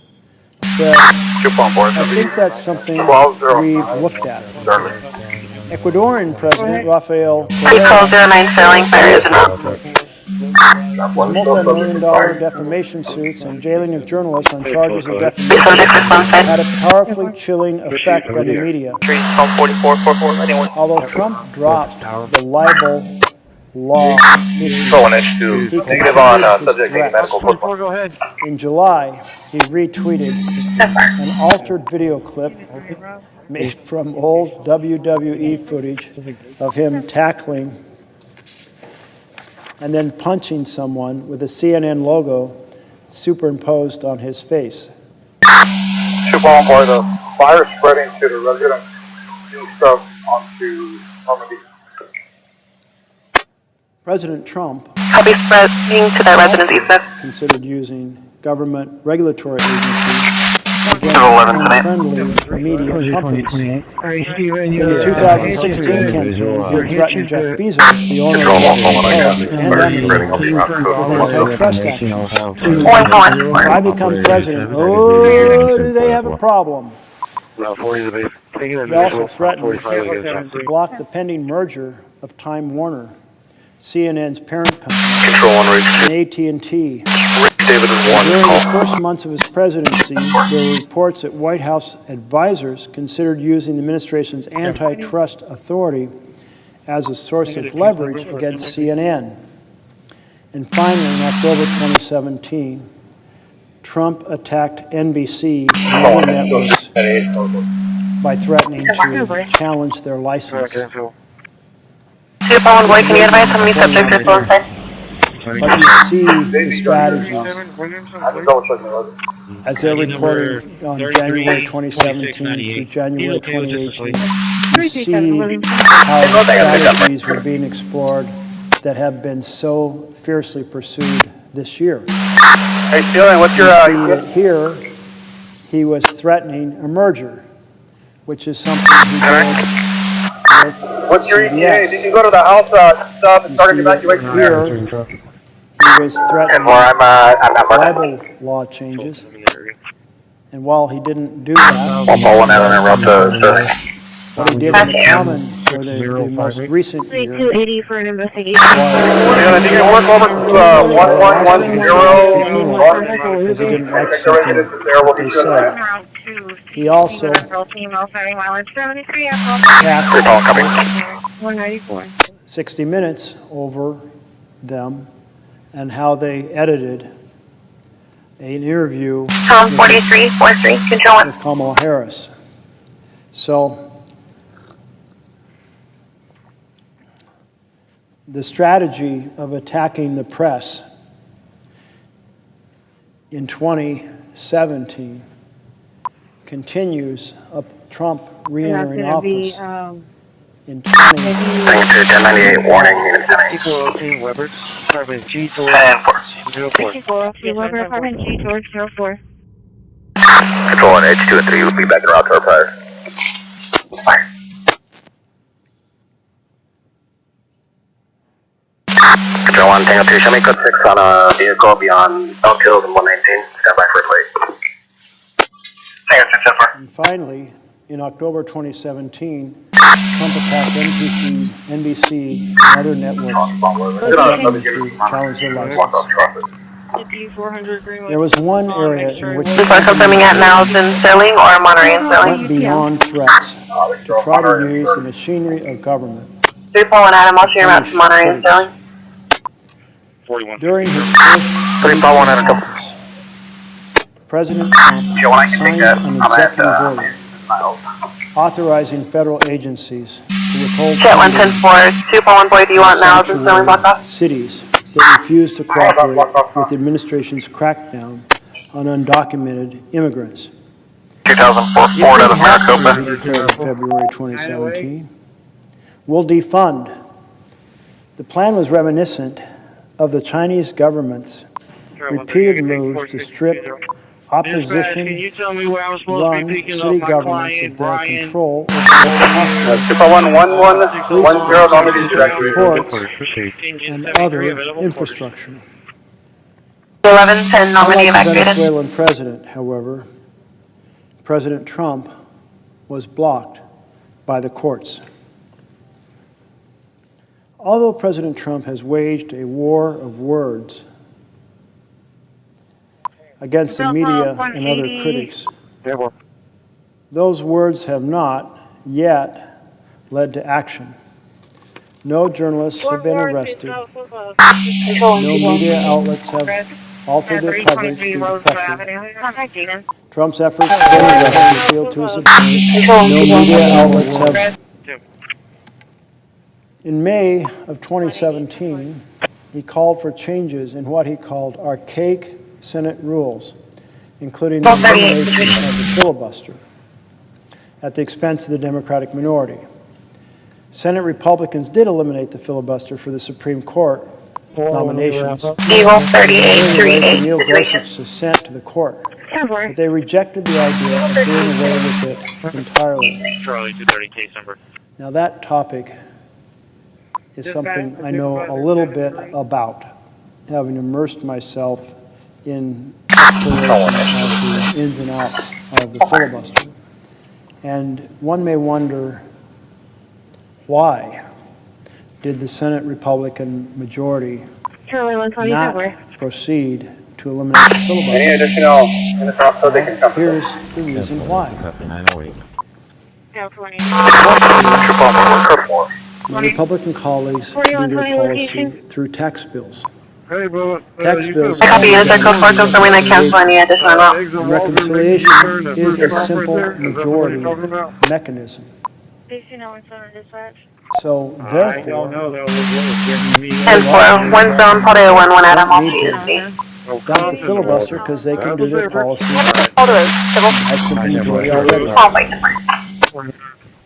said, I think that's something we've looked at. Ecuadorian President Rafael multi-million-dollar defamation suits and jailing of journalists on charges of defamation had a powerfully chilling effect on the media. Although Trump dropped the libel law issue, he continued. In July, he retweeted an altered video clip made from old WWE footage of him tackling and then punching someone with a CNN logo superimposed on his face. The fire spreading to the residents, do stuff onto Normandy. President Trump considered using government regulatory agencies against unfriendly media companies. In the 2016 campaign, he threatened Jeff Bezos, the owner of Washington Post, and Amazon, with antitrust action. If I become president, oh, do they have a problem? He also threatened to block the pending merger of Time Warner, CNN's parent company, and AT&T. During the first months of his presidency, there were reports that White House advisors considered using the administration's antitrust authority as a source of leverage against CNN. And finally, in October 2017, Trump attacked NBC and other networks by threatening to challenge their license. Can you advise how many subjects are still inside? But you see the strategies as they're reporting on January 2017 through January 2018. You see how the strategies were being explored that have been so fiercely pursued this year. Hey, Steven, what's your, Here, he was threatening a merger, which is something he did with what's your ETA? CBS. Did you go to the house stuff and start an evacuation? Here, he was threatening libel law changes. And while he didn't do that, what he did in the common, or the most recent year, was Did you work over to 1110? because he didn't like something that they said. He also attacked 60 Minutes over them and how they edited an interview with Kamala Harris. So the strategy of attacking the press in 2017 continues up Trump re-entering office in 1098 warning, unit 10. Weber, apartment G4. Weber, apartment G404. Control on H2 and 3, we'll be back in route to our prior. Fire. Control 1, Tango 2, show me code 6 on a vehicle beyond Elk Hills and 119. Stand by for a plate. Tango 6, so far. And finally, in October 2017, Trump attacked NBC, and other networks to challenge their license. There was one area in which This one confirming at Malden Sterling or Monterey and Sterling? went beyond threats to try to use the machinery of government. 341 Adam, I'll share out to Monterey and Sterling. During his first office, President Trump signed an executive order authorizing federal agencies to withhold Jet 110-4, 241 boy, do you want Malden Sterling block off? cities that refuse to cooperate with the administration's crackdown on undocumented immigrants. 2004 Ford out of Maricopa. Declared in February 2017, will defund. The plan was reminiscent of the Chinese government's repeated moves to strip opposition-run city governments of their control over local hospitals, ports, and other infrastructure. 1110, nominee Unlike the evacuated. Venezuelan president, however, President Trump was blocked by the courts. Although President Trump has waged a war of words against the media and other critics, those words have not yet led to action. No journalists have been arrested. No media outlets have altered their coverage due to pressure. Trump's efforts to get arrested failed to his advantage. No media outlets have. In May of 2017, he called for changes in what he called archaic Senate rules, including the elimination of the filibuster at the expense of the Democratic minority. Senate Republicans did eliminate the filibuster for the Supreme Court nominations. Eagle 3838. Neil Gorsuch's sent to the court, but they rejected the idea of doing away with it entirely. Charlie 230 case number. Now that topic is something I know a little bit about, having immersed myself in exploration of the ins and outs of the filibuster. And one may wonder, why did the Senate Republican majority not proceed to eliminate the filibuster? Any additional in the cross code they can come. Here's the reason why. My Republican colleagues do their policy through tax bills. Tax bills I copy unit code 4 confirming I cancel any additional amount. and reconciliation is a simple majority mechanism. DC 917 dispatch. So I therefore, don't know, that was giving me. 10-4, 1 zone, Polio 1 Adam, all dump the filibuster because they can do their policy by simple majority already.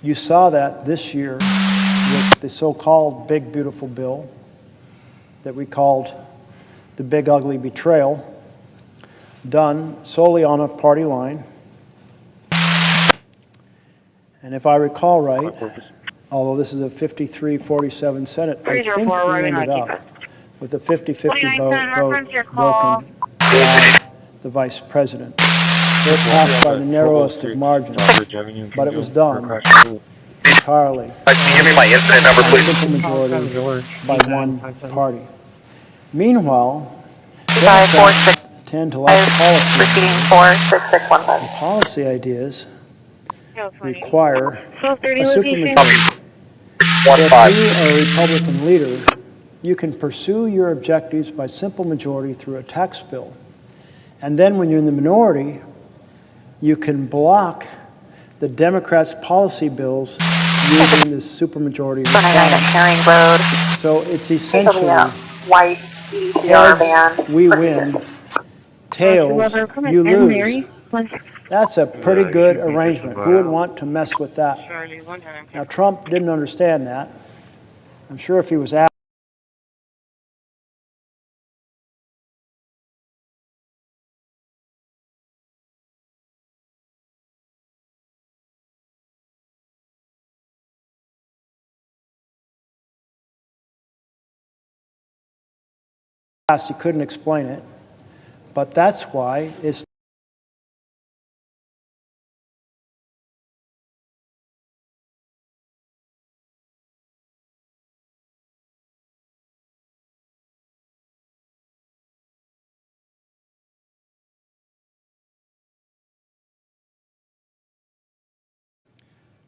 You saw that this year with the so-called big beautiful bill that we called the big ugly betrayal, done solely on a party line. And if I recall right, although this is a 53-47 Senate, I think we ended up with a 50-50 vote broken by the Vice President. So it passed by the narrowest of margins, but it was done entirely by simple majority by one party. Meanwhile, Democrats tend to like policy ideas require a supermajority. So if you are a Republican leader, you can pursue your objectives by simple majority through a tax bill. And then when you're in the minority, you can block the Democrats' policy bills using this supermajority requirement. So it's essentially heads, we win, tails, you lose. That's a pretty good arrangement. Who would want to mess with that? Now, Trump didn't understand that. I'm sure if he was asked, he couldn't explain it. But that's why it's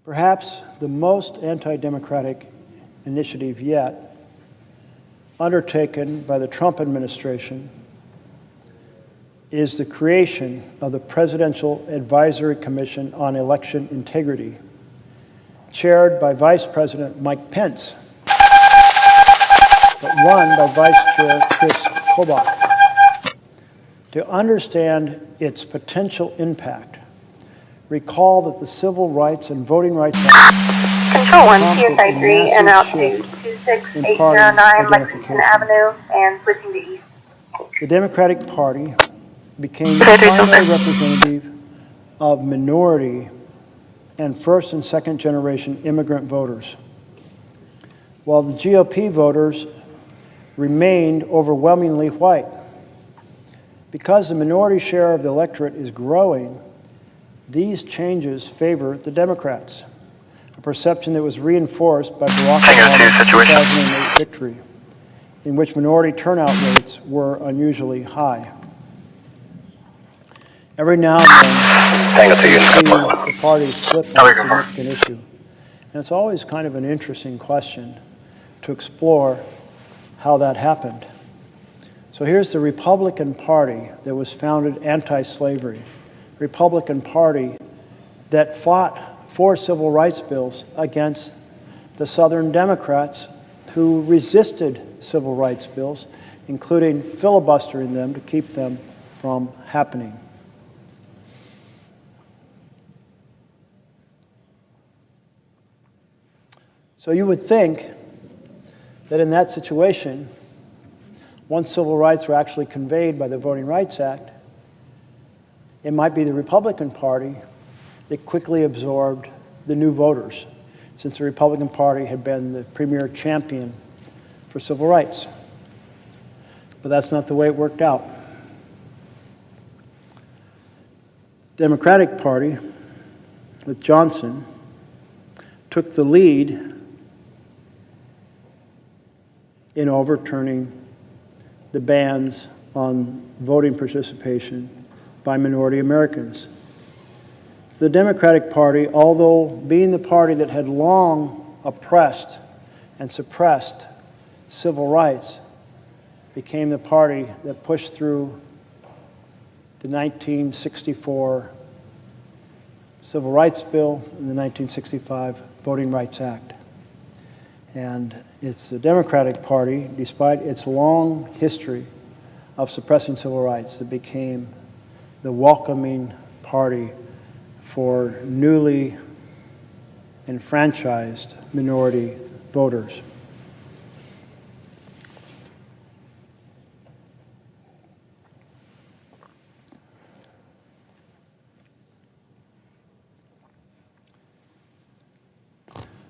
perhaps the most anti-democratic initiative yet undertaken by the Trump administration is the creation of the Presidential Advisory Commission on Election Integrity, chaired by Vice President Mike Pence, but run by Vice Chair Chris Kobach. To understand its potential impact, recall that the Civil Rights and Voting Rights Act Control 1, CSI 3, and out to 26809 Lexington Avenue and switching to east. The Democratic Party became the primary representative of minority and first and second generation immigrant voters, while the GOP voters remained overwhelmingly white. Because the minority share of the electorate is growing, these changes favor the Democrats, a perception that was reinforced by Barack Obama's 2008 victory, in which minority turnout rates were unusually high. Every now and then, you see the parties flip on a significant issue. And it's always kind of an interesting question to explore how that happened. So here's the Republican Party that was founded anti-slavery. Republican Party that fought for civil rights bills against the Southern Democrats who resisted civil rights bills, including filibustering them to keep them from happening. So you would think that in that situation, once civil rights were actually conveyed by the Voting Rights Act, it might be the Republican Party that quickly absorbed the new voters, since the Republican Party had been the premier champion for civil rights. But that's not the way it worked out. Democratic Party, with Johnson, took the lead in overturning the bans on voting participation by minority Americans. The Democratic Party, although being the party that had long oppressed and suppressed civil rights, became the party that pushed through the 1964 Civil Rights Bill and the 1965 Voting Rights Act. And it's the Democratic Party, despite its long history of suppressing civil rights, that became the welcoming party for newly enfranchised minority voters.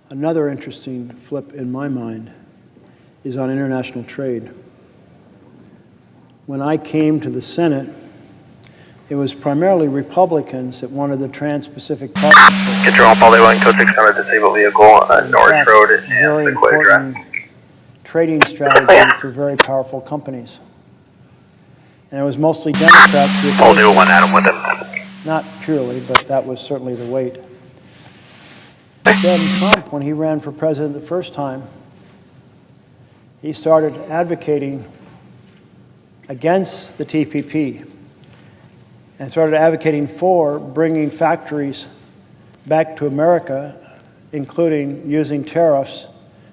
Another interesting flip in my mind is on international trade. When I came to the Senate, it was primarily Republicans that wanted the Trans-Pacific Partnership. Get your own Polly 1, code 600, disabled vehicle on Norwich Road and very Sequoia Drive. important trading strategy for very powerful companies. And it was mostly Democrats who Paul knew one had him with him. not purely, but that was certainly the weight. But then Trump, when he ran for president the first time, he started advocating against the TPP and started advocating for bringing factories back to America, including using tariffs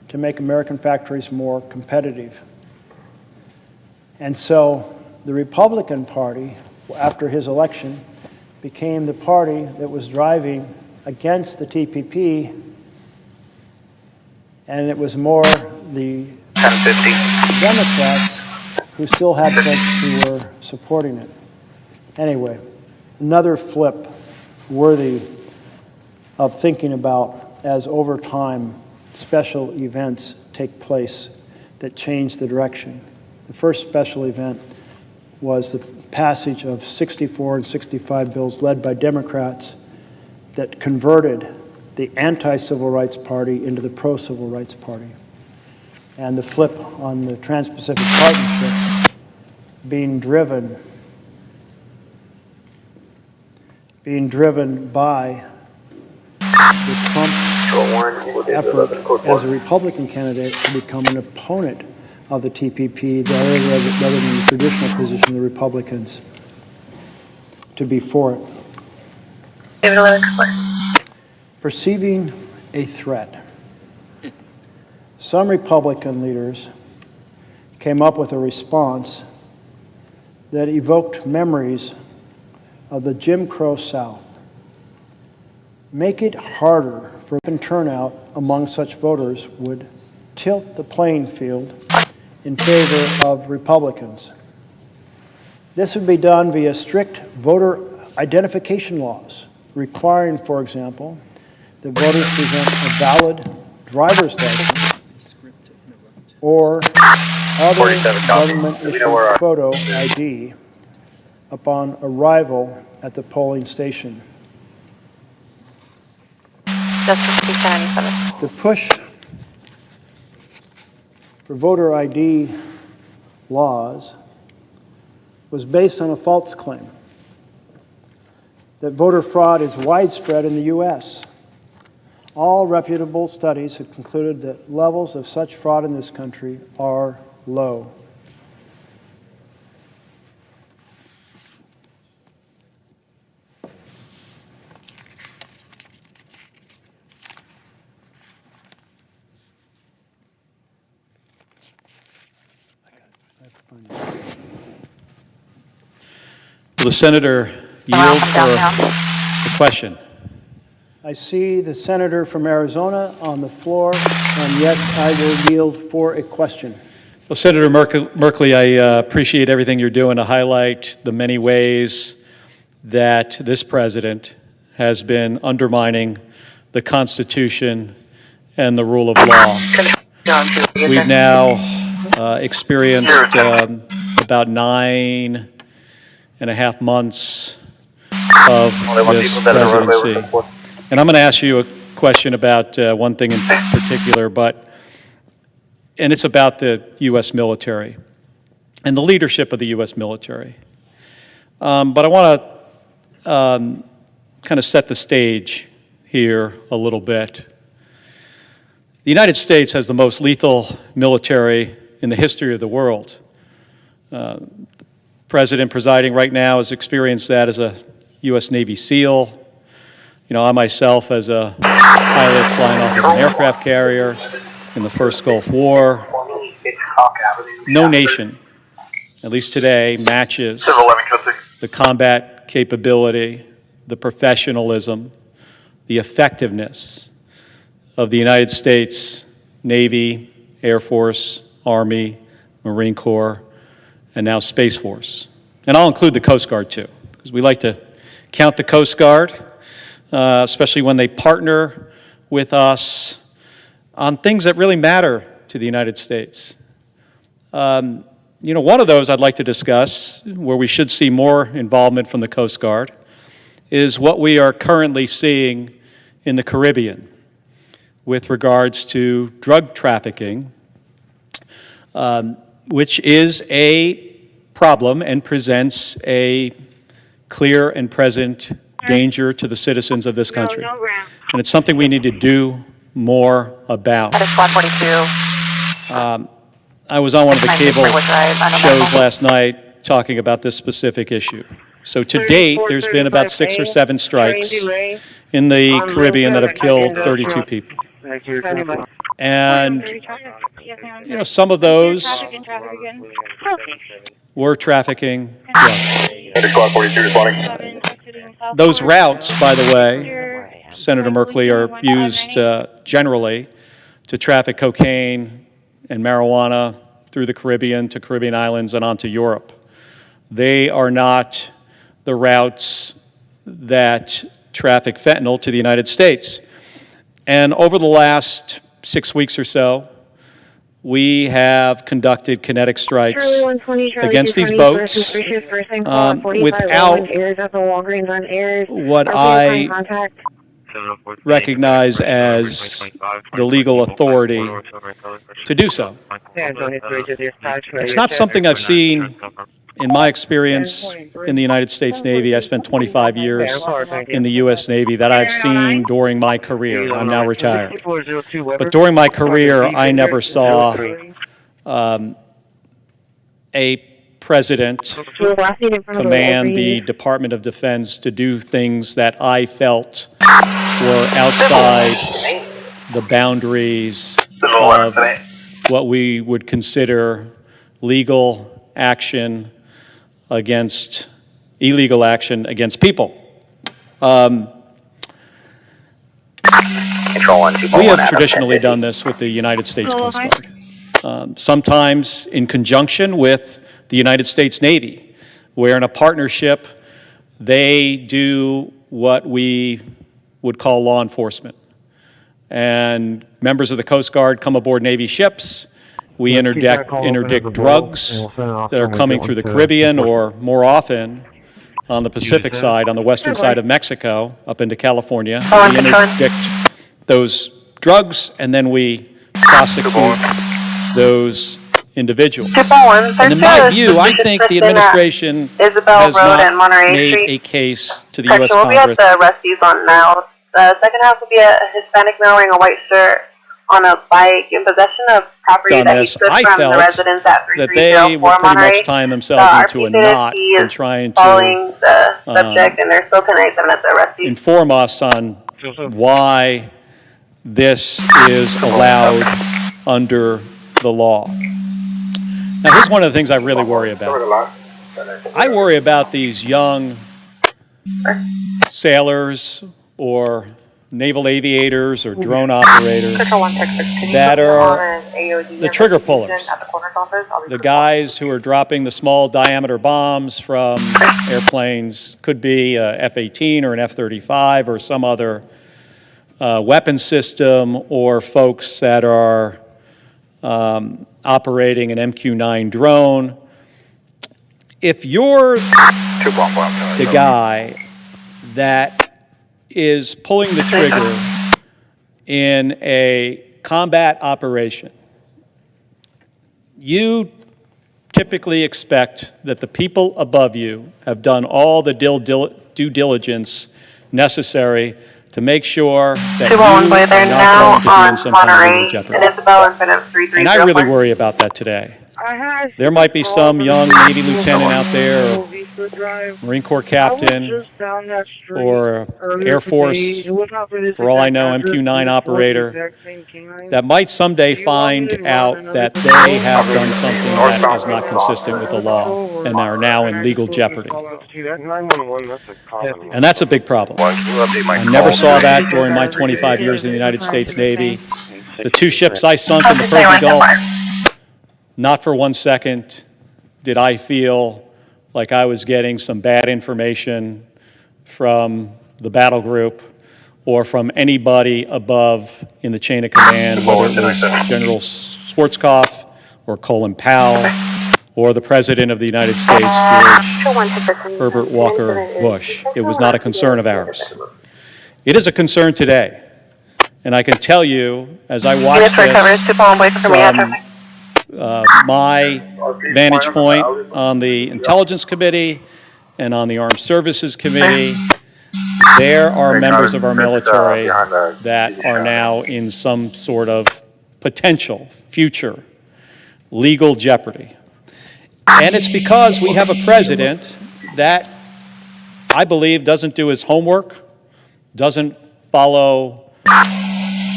to make American factories more competitive. And so the Republican Party, after his election, became the party that was driving against the TPP, and it was more the Democrats who still had folks who were supporting it. Anyway, another flip worthy of thinking about as over time special events take place that change the direction. The first special event was the passage of 64 and 65 bills led by Democrats that converted the anti-civil rights party into the pro-civil rights party. And the flip on the Trans-Pacific Partnership being driven by the Trump effort as a Republican candidate to become an opponent of the TPP rather than the traditional position of the Republicans to be for it. Perceiving a threat. Some Republican leaders came up with a response that evoked memories of the Jim Crow South. Make it harder for open turnout among such voters would tilt the playing field in favor of Republicans. This would be done via strict voter identification laws, requiring, for example, that voters present a valid driver's license or other government-issued photo ID upon arrival at the polling station. The push for voter ID laws was based on a false claim that voter fraud is widespread in the U.S. All reputable studies have concluded that levels of such fraud in this country are low. Will the senator yield for the question? I see the senator from Arizona on the floor, and yes, I will yield for a question. Well, Senator Merkley, I appreciate everything you're doing to highlight the many ways that this president has been undermining the Constitution and the rule of law. We've now experienced about 9.5 months of this presidency. And I'm going to ask you a question about one thing in particular, and it's about the U.S. military and the leadership of the U.S. military. But I want to kind of set the stage here a little bit. The United States has the most lethal military in the history of the world. The president presiding right now has experienced that as a U.S. Navy SEAL. You know, I myself, as a pilot flying off of an aircraft carrier, in the first Gulf War. No nation, at least today, matches the combat capability, the professionalism, the effectiveness of the United States Navy, Air Force, Army, Marine Corps, and now Space Force. And I'll include the Coast Guard too, because we like to count the Coast Guard, especially when they partner with us on things that really matter to the United States. You know, one of those I'd like to discuss, where we should see more involvement from the Coast Guard, is what we are currently seeing in the Caribbean with regards to drug trafficking, which is a problem and presents a clear and present danger to the citizens of this country. And it's something we need to do more about. I was on one of the cable shows last night talking about this specific issue. So to date, there's been about 6 or 7 strikes in the Caribbean that have killed 32 people. And, you know, some of those were trafficking drugs. Those routes, by the way, Senator Merkley, are used generally to traffic cocaine and marijuana through the Caribbean to Caribbean islands and onto Europe. They are not the routes that traffic fentanyl to the United States. And over the last 6 weeks or so, we have conducted kinetic strikes against these boats without what I recognize as the legal authority to do so. It's not something I've seen in my experience in the United States Navy. I spent 25 years in the U.S. Navy that I've seen during my career. I'm now retired. But during my career, I never saw a president command the Department of Defense to do things that I felt were outside the boundaries of what we would consider legal action against, illegal action against people. We have traditionally done this with the United States Coast Guard, sometimes in conjunction with the United States Navy, where in a partnership they do what we would call law enforcement. And members of the Coast Guard come aboard Navy ships. We interdict drugs that are coming through the Caribbean, or more often on the Pacific side, on the western side of Mexico, up into California. We interdict those drugs, and then we prosecute those individuals. And in my view, I think the administration has not made a case to the U.S. We'll be at Congress. the Rusty's on now. The second half will be a Hispanic male wearing a white shirt on a bike in possession of property that he took from the residents at that they were 3304 pretty Monterey. much tying themselves into a knot and trying Following to the subject, and they're still 1097 at the Rusty's. inform us on why this is allowed under the law. Now, here's one of the things I really worry about. I worry about these young sailors or naval aviators or drone operators that are the trigger pullers, the guys who are dropping the small diameter bombs from airplanes, could be a F-18 or an F-35 or some other weapon system, or folks that are operating an MQ-9 drone. If you're the guy that is pulling the trigger in a combat operation, you typically expect that the people above you have done all the due diligence necessary to make sure that you are not going to be in some kind of legal jeopardy. And I really worry about that today. There might be some young Navy lieutenant out there, or Marine Corps captain, or Air Force, for all I know, MQ-9 operator, that might someday find out that they have done something that is not consistent with the law and are now in legal jeopardy. And that's a big problem. I never saw that during my 25 years in the United States Navy. The 2 ships I sunk in the Persian Gulf, not for 1 second did I feel like I was getting some bad information from the battle group or from anybody above in the chain of command, whether it was General Schwarzkopf or Colin Powell or the President of the United States, George Herbert Walker Bush. It was not a concern of ours. It is a concern today. And I can tell you, as I watch this from my vantage point on the Intelligence Committee and on the Armed Services Committee, there are members of our military that are now in some sort of potential future legal jeopardy. And it's because we have a president that I believe doesn't do his homework, doesn't follow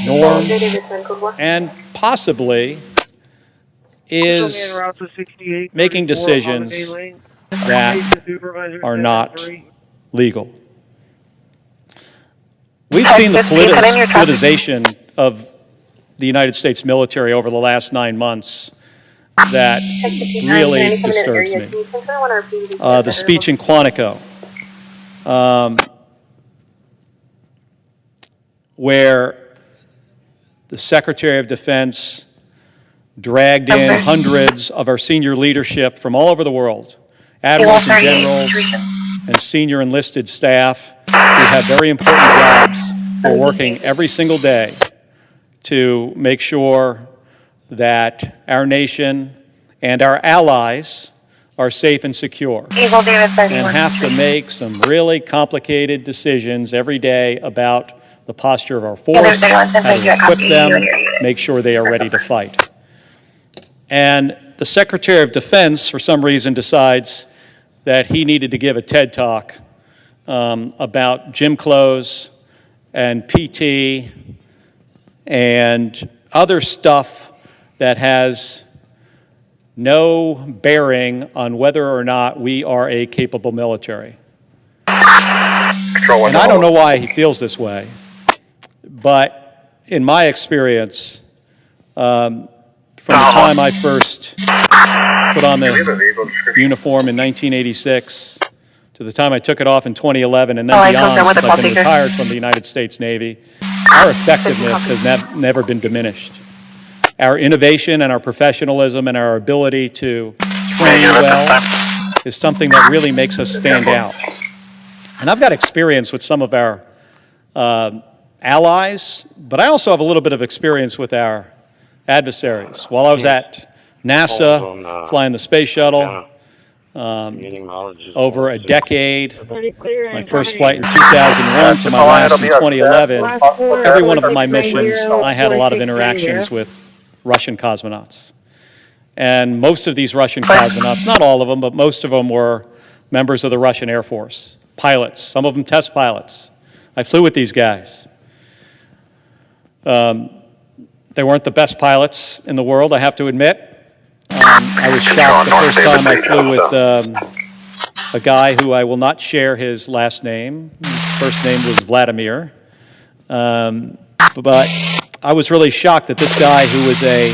norms, and possibly is making decisions that are not legal. We've seen the politicization of the United States military over the last 9 months that really disturbs me. The speech in Quantico, where the Secretary of Defense dragged in hundreds of our senior leadership from all over the world, admirals and generals and senior enlisted staff who have very important jobs, who are working every single day to make sure that our nation and our allies are safe and secure, and have to make some really complicated decisions every day about the posture of our force, how to equip them, make sure they are ready to fight. And the Secretary of Defense, for some reason, decides that he needed to give a TED Talk about gym clothes and PT and other stuff that has no bearing on whether or not we are a capable military. And I don't know why he feels this way, but in my experience, from the time I first put on the uniform in 1986 to the time I took it off in 2011 and then beyond, since I've been retired from the United States Navy, our effectiveness has never been diminished. Our innovation and our professionalism and our ability to train well is something that really makes us stand out. And I've got experience with some of our allies, but I also have a little bit of experience with our adversaries. While I was at NASA, flying the space shuttle, over a decade, my first flight in 2001 to my last in 2011, every one of my missions, I had a lot of interactions with Russian cosmonauts. And most of these Russian cosmonauts, not all of them, but most of them were members of the Russian Air Force, pilots, some of them test pilots. I flew with these guys. They weren't the best pilots in the world, I have to admit. I was shocked the first time I flew with a guy who I will not share his last name. His first name was Vladimir. But I was really shocked that this guy, who was a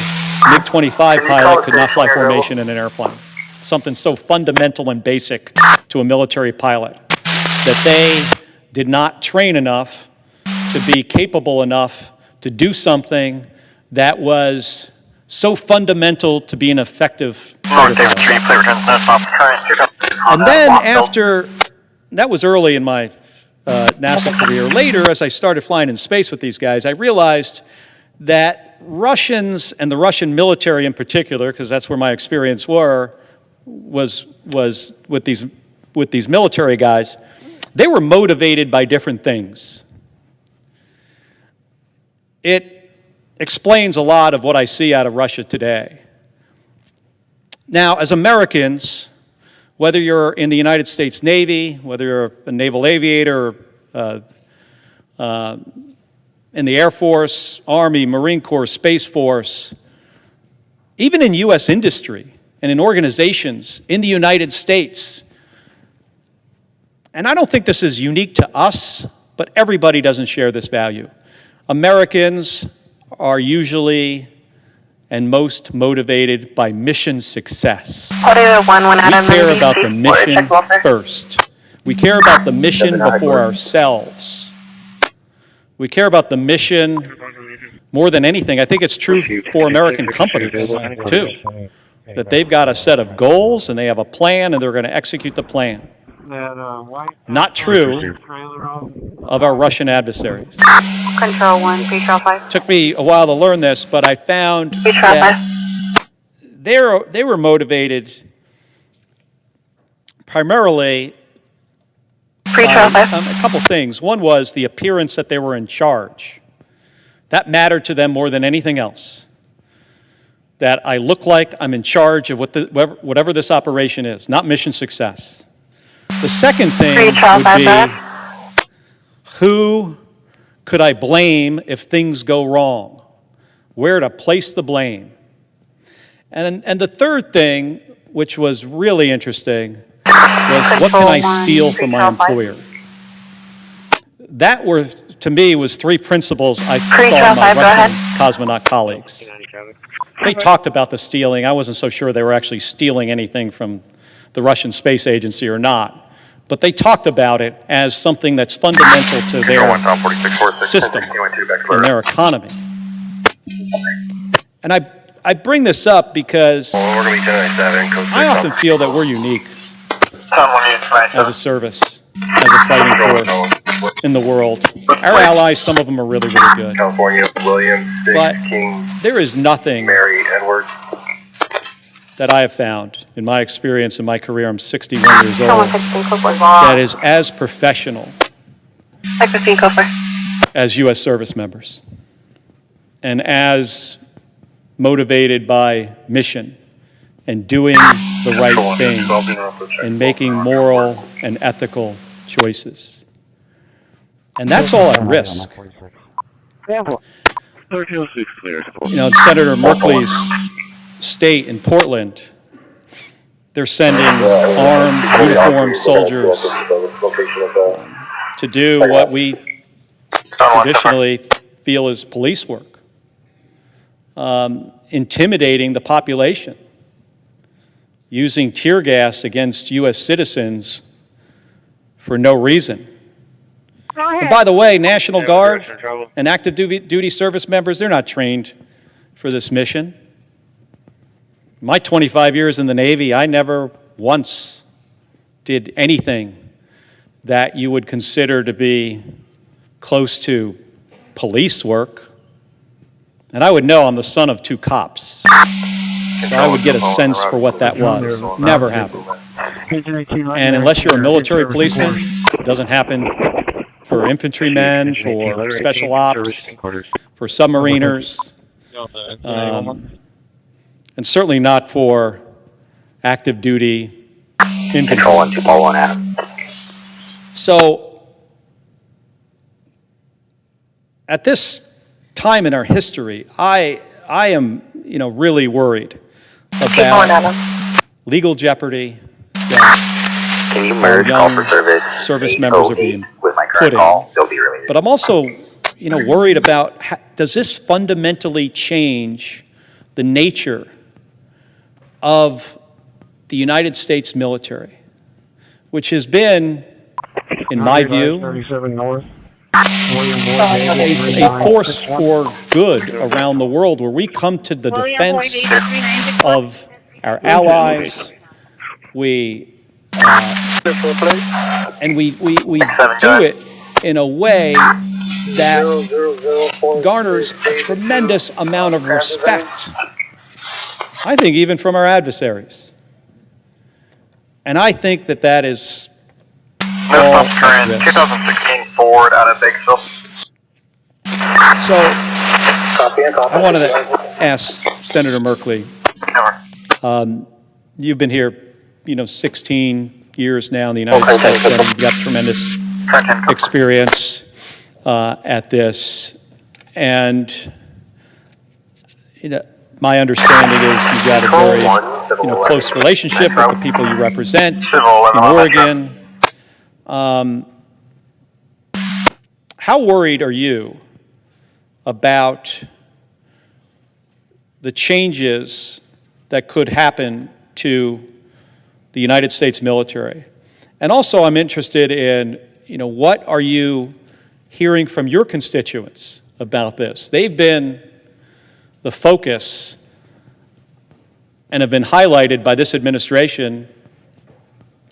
MiG-25 pilot, could not fly formation in an airplane. Something so fundamental and basic to a military pilot, that they did not train enough to be capable enough to do something that was so fundamental to be an effective fighter pilot. And then after, that was early in my NASA career. Later, as I started flying in space with these guys, I realized that Russians, and the Russian military in particular, because that's where my experience was with these military guys, they were motivated by different things. It explains a lot of what I see out of Russia today. Now, as Americans, whether you're in the United States Navy, whether you're a naval aviator, in the Air Force, Army, Marine Corps, Space Force, even in U.S. industry and in organizations in the United States, and I don't think this is unique to us, but everybody doesn't share this value. Americans are usually and most motivated by mission success. We care about the mission first. We care about the mission before ourselves. We care about the mission more than anything. I think it's true for American companies, too, that they've got a set of goals and they have a plan and they're going to execute the plan. Not true of our Russian adversaries. Control 1, pre-trial 5. Took me a while to learn this, but I found that they were motivated primarily by a couple things. One was the appearance that they were in charge. That mattered to them more than anything else. That I look like I'm in charge of whatever this operation is, not mission success. The second thing would be, who could I blame if things go wrong? Where to place the blame? And the third thing, which was really interesting, was what can I steal from my employer? That to me, was three principles I saw in my Russian cosmonaut colleagues. They talked about the stealing. I wasn't so sure they were actually stealing anything from the Russian Space Agency or not. But they talked about it as something that's fundamental to their system and their economy. And I bring this up because I often feel that we're unique as a service, as a fighting force in the world. Our allies, some of them are really, really good. But there is nothing that I have found in my experience in my career, I'm 61 years old, that is as professional as U.S. service members and as motivated by mission and doing the right thing and making moral and ethical choices. And that's all at risk. You know, Senator Merkley's state in Portland, they're sending armed, uniformed soldiers to do what we traditionally feel is police work, intimidating the population, using tear gas against U.S. citizens for no reason. And by the way, National Guard and active duty service members, they're not trained for this mission. My 25 years in the Navy, I never once did anything that you would consider to be close to police work. And I would know I'm the son of two cops. So I would get a sense for what that was. Never happened. And unless you're a military policeman, it doesn't happen for infantrymen, for special ops, for submariners. And certainly not for active duty infantry. So, at this time in our history, I am, really worried about legal jeopardy that our young service members are being put in. But I'm also, worried about does this fundamentally change the nature of the United States military, which has been, in my view, a force for good around the world, where we come to the defense of our allies. We do it in a way that garners a tremendous amount of respect, I think, even from our adversaries. And I think that is all at risk. 2016 Ford out of Batesville. So, I wanted to ask Senator Merkley, you've been here, 16 years now in the United States Senate. You've got tremendous experience at this. And, my understanding is you've got a very, close relationship with the people you represent in Oregon. How worried are you about the changes that could happen to the United States military? And also, I'm interested in, what are you hearing from your constituents about this? They've been the focus and have been highlighted by this administration,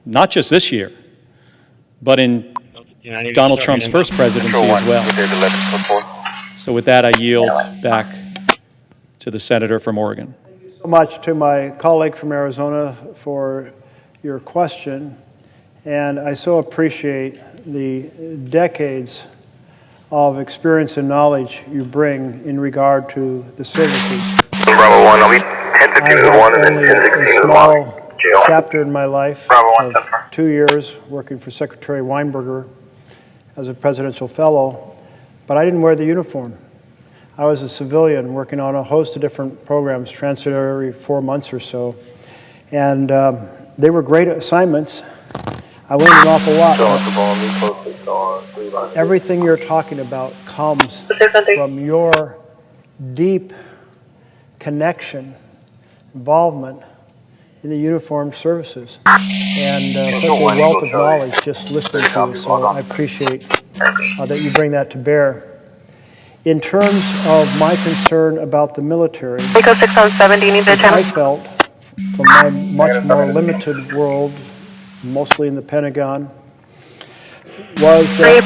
not just this year, but in Donald Trump's first presidency as well. So with that, I yield back to the senator from Oregon. Thank you so much to my colleague from Arizona for your question. And I so appreciate the decades of experience and knowledge you bring in regard to the services. Bravo 1, I'll be 10:51 and then 10:16 a small chapter in my life of 2 years working for Secretary Weinberger as a presidential fellow, but I didn't wear the uniform. I was a civilian working on a host of different programs, transferred every 4 months or so, and they were great assignments. I learned an awful lot. Everything you're talking about comes from your deep connection, involvement in the uniformed services, and such a wealth of knowledge just listening to you. So I appreciate that you bring that to bear. In terms of my concern about the military, I felt from my much more limited world, mostly in the Pentagon, was that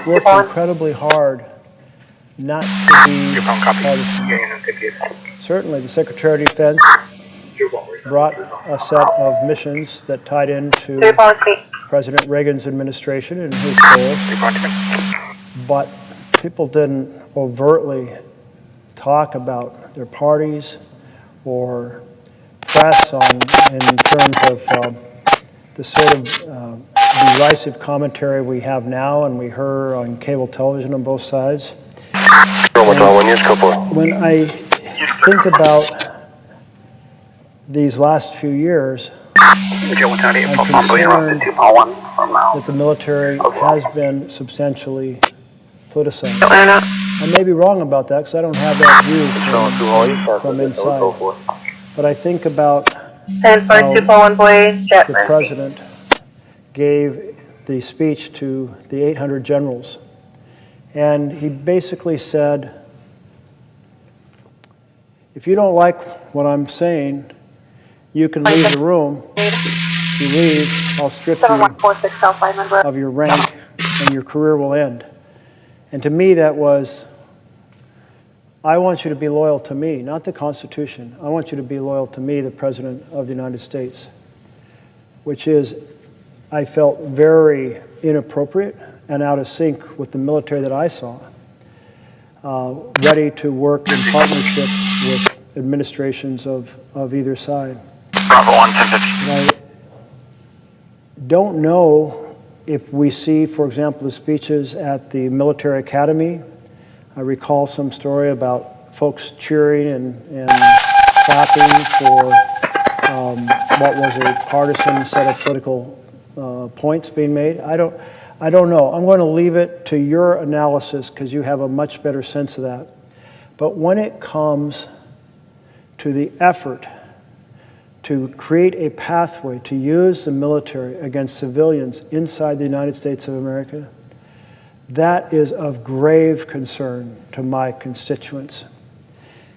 folks worked incredibly hard not to be partisan. Certainly, the Secretary of Defense brought a set of missions that tied into President Reagan's administration and his goals, but people didn't overtly talk about their parties or press in terms of the sort of derisive commentary we have now and we heard on cable television on both sides. When I think about these last few years, I'm concerned that the military has been substantially politicized. I may be wrong about that because I don't have that view from inside. But I think about how the president gave the speech to the 800 generals. And he basically said, if you don't like what I'm saying, you can leave the room. If you leave, I'll strip you of your rank and your career will end. And to me, that was, I want you to be loyal to me, not the Constitution. I want you to be loyal to me, the President of the United States, which is, I felt very inappropriate and out of sync with the military that I saw, ready to work in partnership with administrations of either side. I don't know if we see, for example, the speeches at the military academy. I recall some story about folks cheering and clapping for what was a partisan set of political points being made. I don't know. I'm going to leave it to your analysis because you have a much better sense of that. But when it comes to the effort to create a pathway to use the military against civilians inside the United States of America, that is of grave concern to my constituents.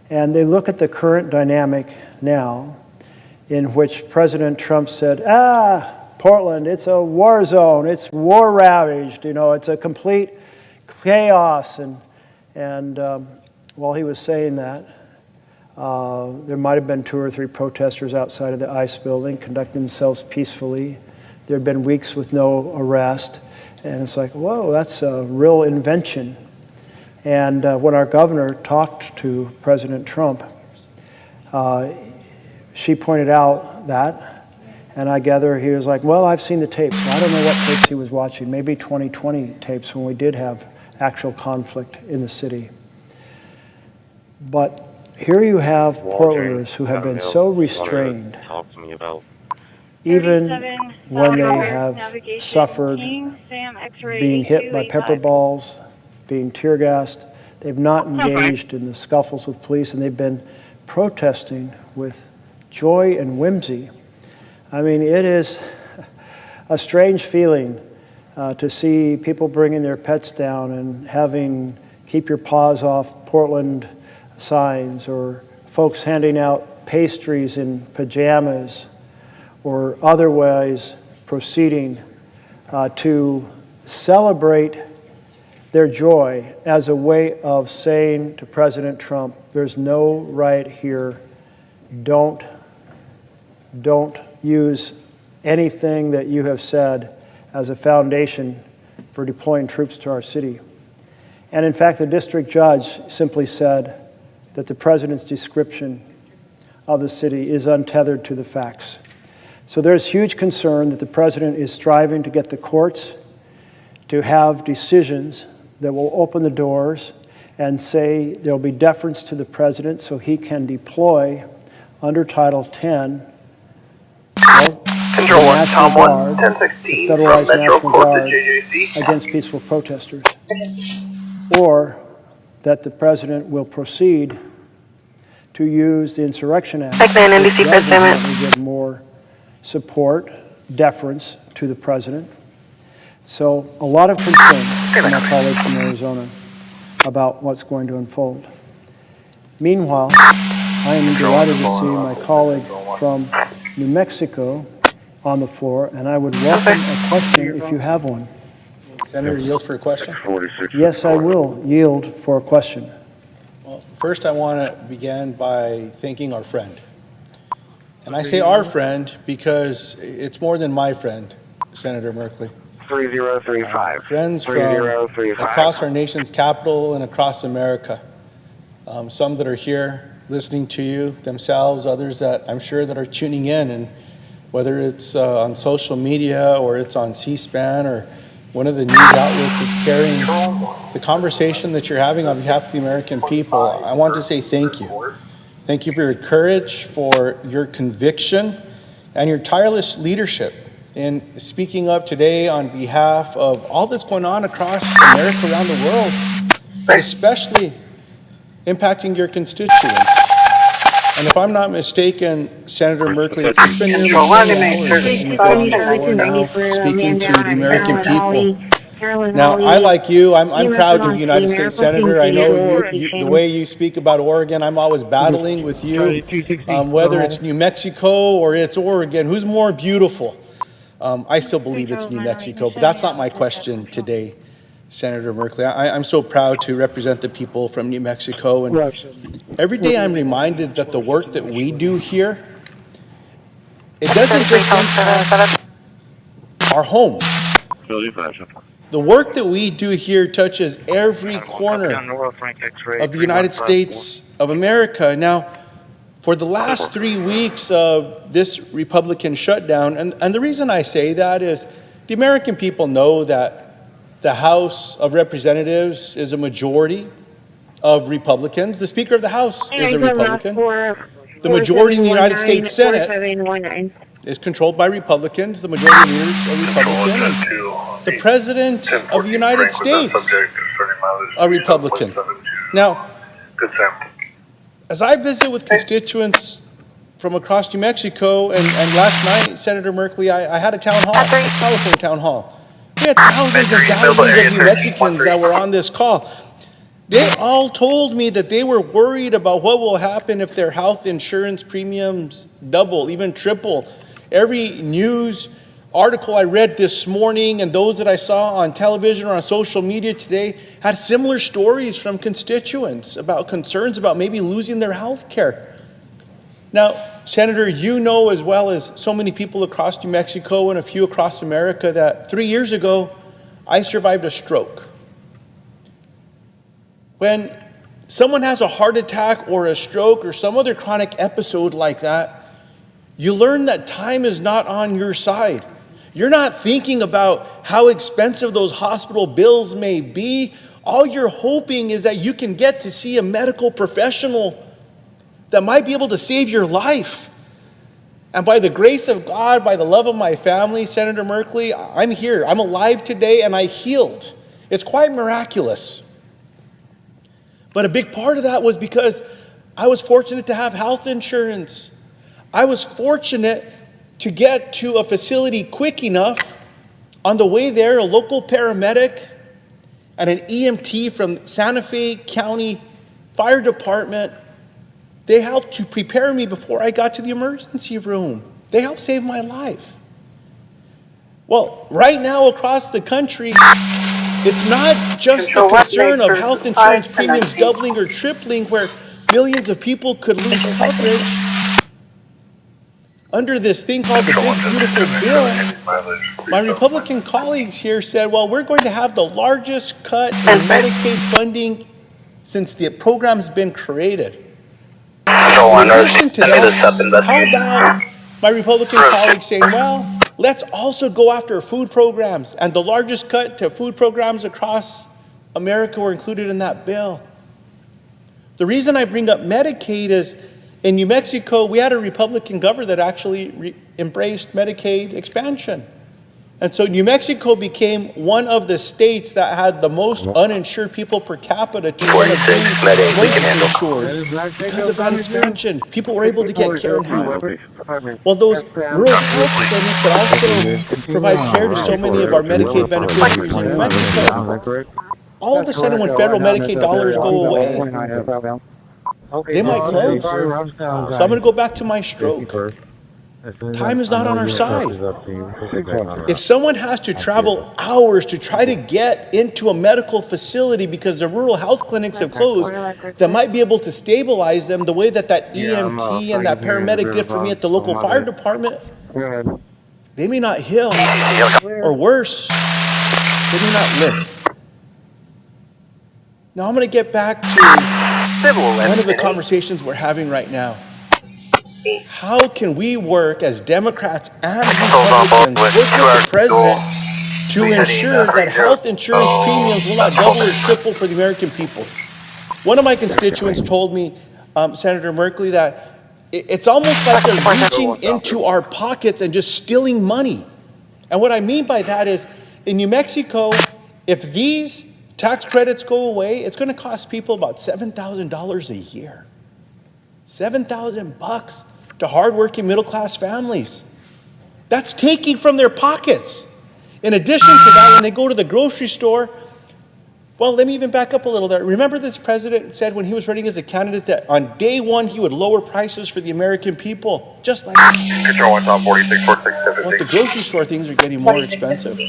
And they look at the current dynamic now in which President Trump said, Portland, it's a war zone, it's war ravaged, it's a complete chaos. And while he was saying that, there might have been 2 or 3 protesters outside of the ICE building conducting themselves peacefully. There had been weeks with no arrest. And it's like, whoa, that's a real invention. And when our governor talked to President Trump, she pointed out that, and I gather he was like, well, I've seen the tapes. I don't know what tapes he was watching, maybe 2020 tapes when we did have actual conflict in the city. But here you have Portlanders who have been so restrained, even when they have suffered being hit by pepper balls, being tear gassed. They've not engaged in the scuffles with police, and they've been protesting with joy and whimsy. I mean, it is a strange feeling to see people bringing their pets down and having keep your paws off Portland signs, or folks handing out pastries in pajamas, or otherwise proceeding to celebrate their joy as a way of saying to President Trump, there's no riot here. Don't use anything that you have said as a foundation for deploying troops to our city. And in fact, the district judge simply said that the president's description of the city is untethered to the facts. So there's huge concern that the president is striving to get the courts to have decisions that will open the doors and say there will be deference to the president so he can deploy under Title 10 Control 1, Tom 1, the 1016 from federalized Metro National Court to Guard JJC. against peaceful protesters, or that the president will proceed to use the Insurrection Act, which does inherently give more support, deference to the president. So a lot of concern from my colleagues from Arizona about what's going to unfold. Meanwhile, I am delighted to see my colleague from New Mexico on the floor, and I would welcome a question if you have one. Senator, yield for a question? Yes, I will yield for a question. Well, first I want to begin by thanking our friend. And I say our friend because it's more than my friend, Senator Merkley. 3035. Friends from 3035. across our nation's capital and across America. Some that are here listening to you themselves, others that I'm sure that are tuning in, and whether it's on social media or it's on C-SPAN or one of the news outlets that's carrying the conversation that you're having on behalf of the American people, I want to say thank you. Thank you for your courage, for your conviction, and your tireless leadership in speaking up today on behalf of all that's going on across America, around the world, but especially impacting your constituents. And if I'm not mistaken, Senator Merkley, it's been nearly 20 hours that you've been on the floor now speaking to the American people. Now, I, like you, I'm proud to be a United States Senator. I know the way you speak about Oregon, I'm always battling with you, whether it's New Mexico or it's Oregon, who's more beautiful? I still believe it's New Mexico, but that's not my question today, Senator Merkley. I'm so proud to represent the people from New Mexico, and every day I'm reminded that the work that we do here, it doesn't just impact our homes. The work that we do here touches every corner of the United States of America. Now, for the last 3 weeks of this Republican shutdown, and the reason I say that is the American people know that the House of Representatives is a majority of Republicans. The Speaker of the House is a Republican. The majority in the United States Senate is controlled by Republicans. The majority leaders are Republican. And the President of the United States, a Republican. Now, as I visit with constituents from across New Mexico, and last night, Senator Merkley, I had a town hall, a telephone town hall. We had thousands and thousands of New Mexicans that were on this call. They all told me that they were worried about what will happen if their health insurance premiums double, even triple. Every news article I read this morning and those that I saw on television or on social media today had similar stories from constituents about concerns about maybe losing their health care. Now, Senator, you know as well as so many people across New Mexico and a few across America that 3 years ago, I survived a stroke. When someone has a heart attack or a stroke or some other chronic episode like that, You learn that time is not on your side. You're not thinking about how expensive those hospital bills may be. All you're hoping is that you can get to see a medical professional that might be able to save your life. And by the grace of God, by the love of my family, Senator Merkley, I'm here. I'm alive today and I healed. It's quite miraculous. But a big part of that was because I was fortunate to have health insurance. I was fortunate to get to a facility quick enough. On the way there, a local paramedic and an EMT from Santa Fe County Fire Department, they helped to prepare me before I got to the emergency room. They helped save my life. Well, right now across the country, it's not just the concern of health insurance premiums doubling or tripling where millions of people could lose coverage. Under this thing called the Big Beautiful Bill, my Republican colleagues here said, well, we're going to have the largest cut in Medicaid funding since the program's been created. In addition to that, how about my Republican colleagues saying, well, let's also go after food programs, and the largest cut to food programs across America were included in that bill. The reason I bring up Medicaid is in New Mexico, we had a Republican governor that actually embraced Medicaid expansion. And so New Mexico became one of the states that had the most uninsured people per capita to one of the most insured. Because of that expansion, people were able to get care and help. Well, those rural health clinics that also provide care to so many of our Medicaid beneficiaries in New Mexico, all of a sudden when federal Medicaid dollars go away, they might close. So I'm going to go back to my stroke. Time is not on our side. If someone has to travel hours to try to get into a medical facility because the rural health clinics have closed, that might be able to stabilize them the way that EMT and that paramedic did for me at the local fire department, they may not heal, or worse, they may not live. Now I'm going to get back to one of the conversations we're having right now. How can we work as Democrats and Republicans work with the president to ensure that health insurance premiums will not double or triple for the American people? One of my constituents told me, Senator Merkley, that it's almost like they're reaching into our pockets and just stealing money. And what I mean by that is, in New Mexico, if these tax credits go away, it's going to cost people about $7,000 a year. $7,000 to hardworking middle-class families. That's taking from their pockets. In addition to that, when they go to the grocery store, well, let me even back up a little there. Remember this president said when he was running as a candidate that on day one he would lower prices for the American people, just like that. Control 1 on 464676. Well, at the grocery store, things are getting more expensive.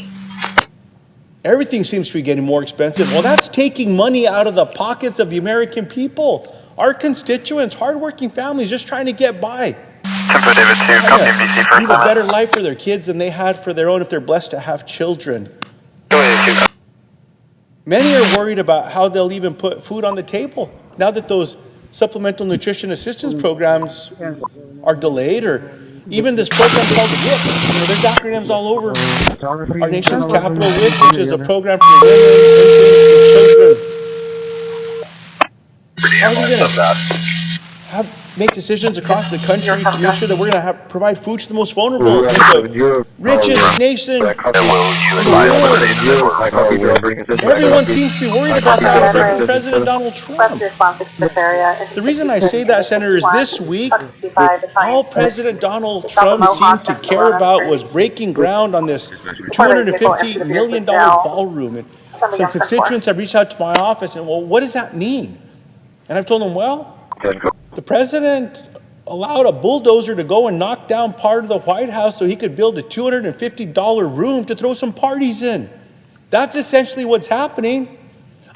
Everything seems to be getting more expensive. Well, that's taking money out of the pockets of the American people. Our constituents, hardworking families, just trying to get by. Tempo David 2, copy MDC first. Leave a better life for their kids than they had for their own if they're blessed to have children. Many are worried about how they'll even put food on the table now that those supplemental nutrition assistance programs are delayed, or even this program called WIC. You know, there's acronyms all over our nation's capital, WIC, which is a program for women, infants, and children. How are we going to make decisions across the country to make sure that we're going to provide food to the most vulnerable, the richest nation in the world? Everyone seems to be worried about that except for President Donald Trump. The reason I say that, Senator, is this week, all President Donald Trump seemed to care about was breaking ground on this $250 million ballroom. And some constituents have reached out to my office and, well, what does that mean? And I've told them, well, the president allowed a bulldozer to go and knock down part of the White House so he could build a $250 room to throw some parties in. That's essentially what's happening.